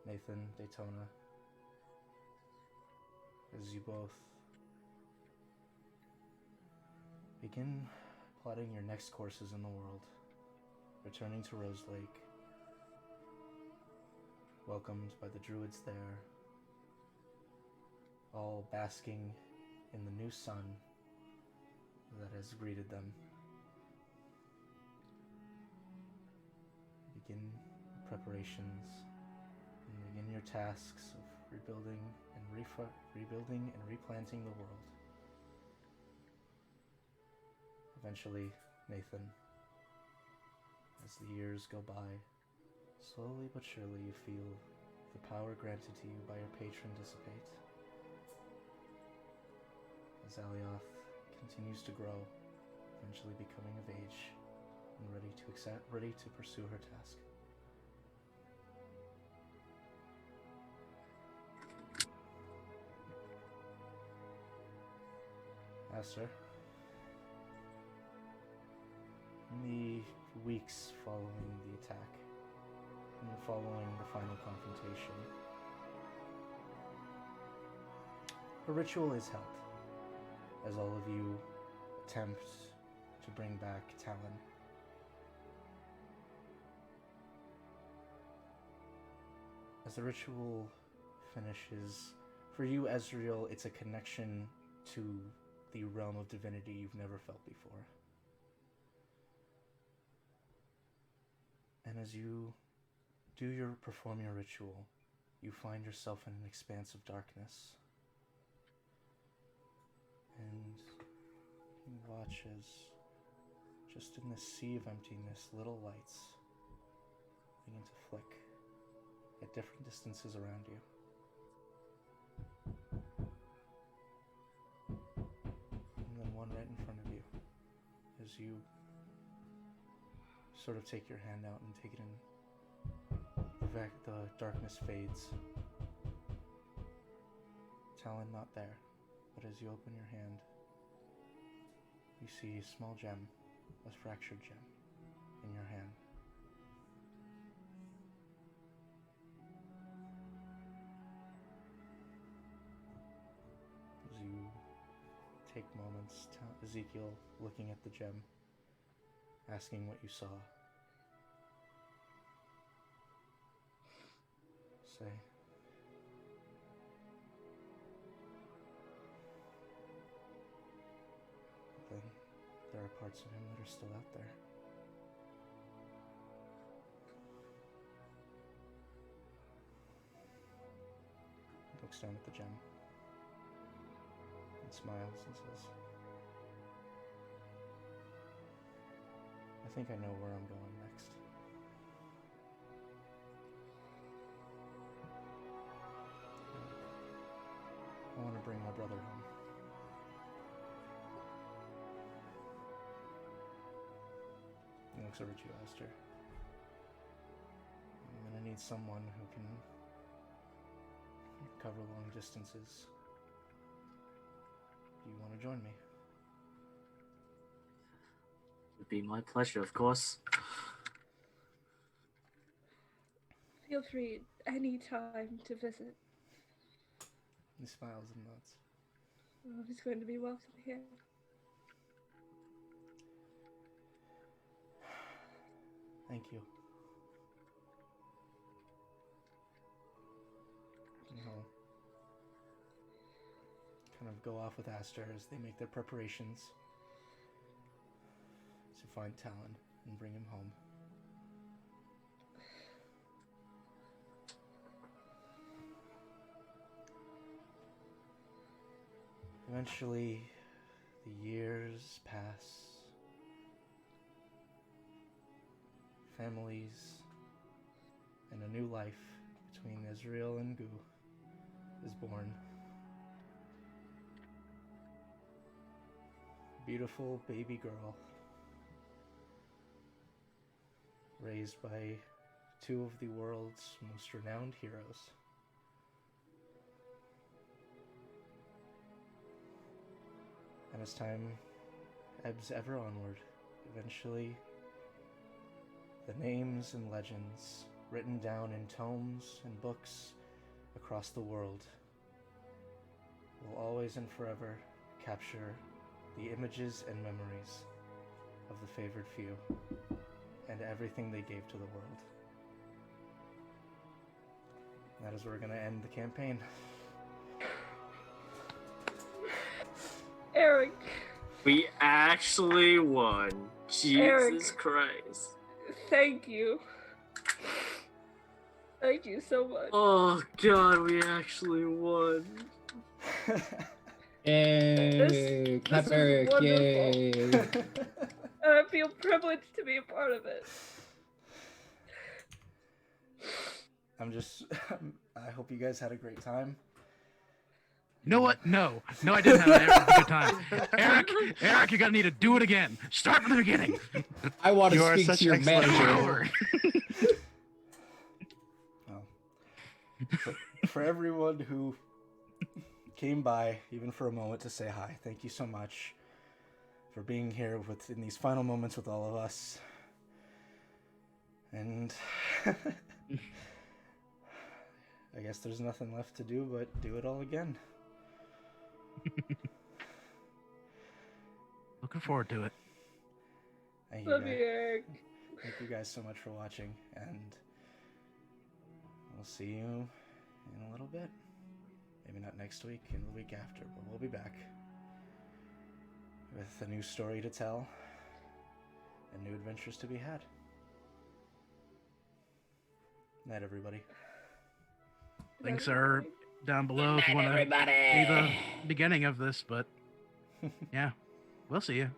Nathan, Daytona, as you both begin plotting your next courses in the world, returning to Rose Lake, welcomed by the druids there, all basking in the new sun that has greeted them. Begin preparations and begin your tasks of rebuilding and replanting the world. Eventually, Nathan, as the years go by, slowly but surely you feel the power granted to you by your patron dissipate. As Alioth continues to grow, eventually becoming of age and ready to pursue her task. Sir, in the weeks following the attack, and following the final confrontation, a ritual is held, as all of you attempt to bring back Talon. As the ritual finishes, for you, Ezreal, it's a connection to the realm of divinity you've never felt before. And as you perform your ritual, you find yourself in an expanse of darkness. And you watch as, just in this sea of emptiness, little lights begin to flick at different distances around you. And then one right in front of you, as you sort of take your hand out and take it in. The darkness fades. Talon not there, but as you open your hand, you see a small gem, a fractured gem, in your hand. As you take moments, Ezekiel looking at the gem, asking what you saw. Say, then there are parts of him that are still out there. He looks down at the gem and smiles and says, I think I know where I'm going next. I want to bring my brother home. He looks over at you, Aster. I'm gonna need someone who can cover long distances. Do you want to join me? It'd be my pleasure, of course. Feel free any time to visit. He smiles and nods. Oh, he's going to be welcome here. Thank you. And he'll kind of go off with Aster as they make their preparations to find Talon and bring him home. Eventually, the years pass. Families and a new life between Israel and Gu is born. Beautiful baby girl raised by two of the world's most renowned heroes. And as time ebbs ever onward, eventually the names and legends written down in tomes and books across the world will always and forever capture the images and memories of the favored few and everything they gave to the world. And that is where we're going to end the campaign. Eric! We actually won. Jesus Eric. Christ. Thank you. Thank you so much. Oh god, we actually won. Yay! Clap, is Eric! wonderful. Yay! And I feel privileged to be a part of it. I hope you guys had a great time. You know what? No, I didn't have a good time. Eric, you're gonna need to do it again. Start from the beginning. I want You to are speak such to your excellent manager. Well, for everyone who came by, even for a moment, to say hi, thank you so much for being here in these final moments with all of us. And I guess there's nothing left to do but do it all again. Looking forward to it. Thank you, Love you, guys. Eric. Thank you guys so much for watching, and we'll see you in a little bit. Maybe not next week, and the week after, but we'll be back with a new story to tell and new adventures to be had. Night, everybody. Links are down below if you want to see the beginning of this, but yeah, we'll see you.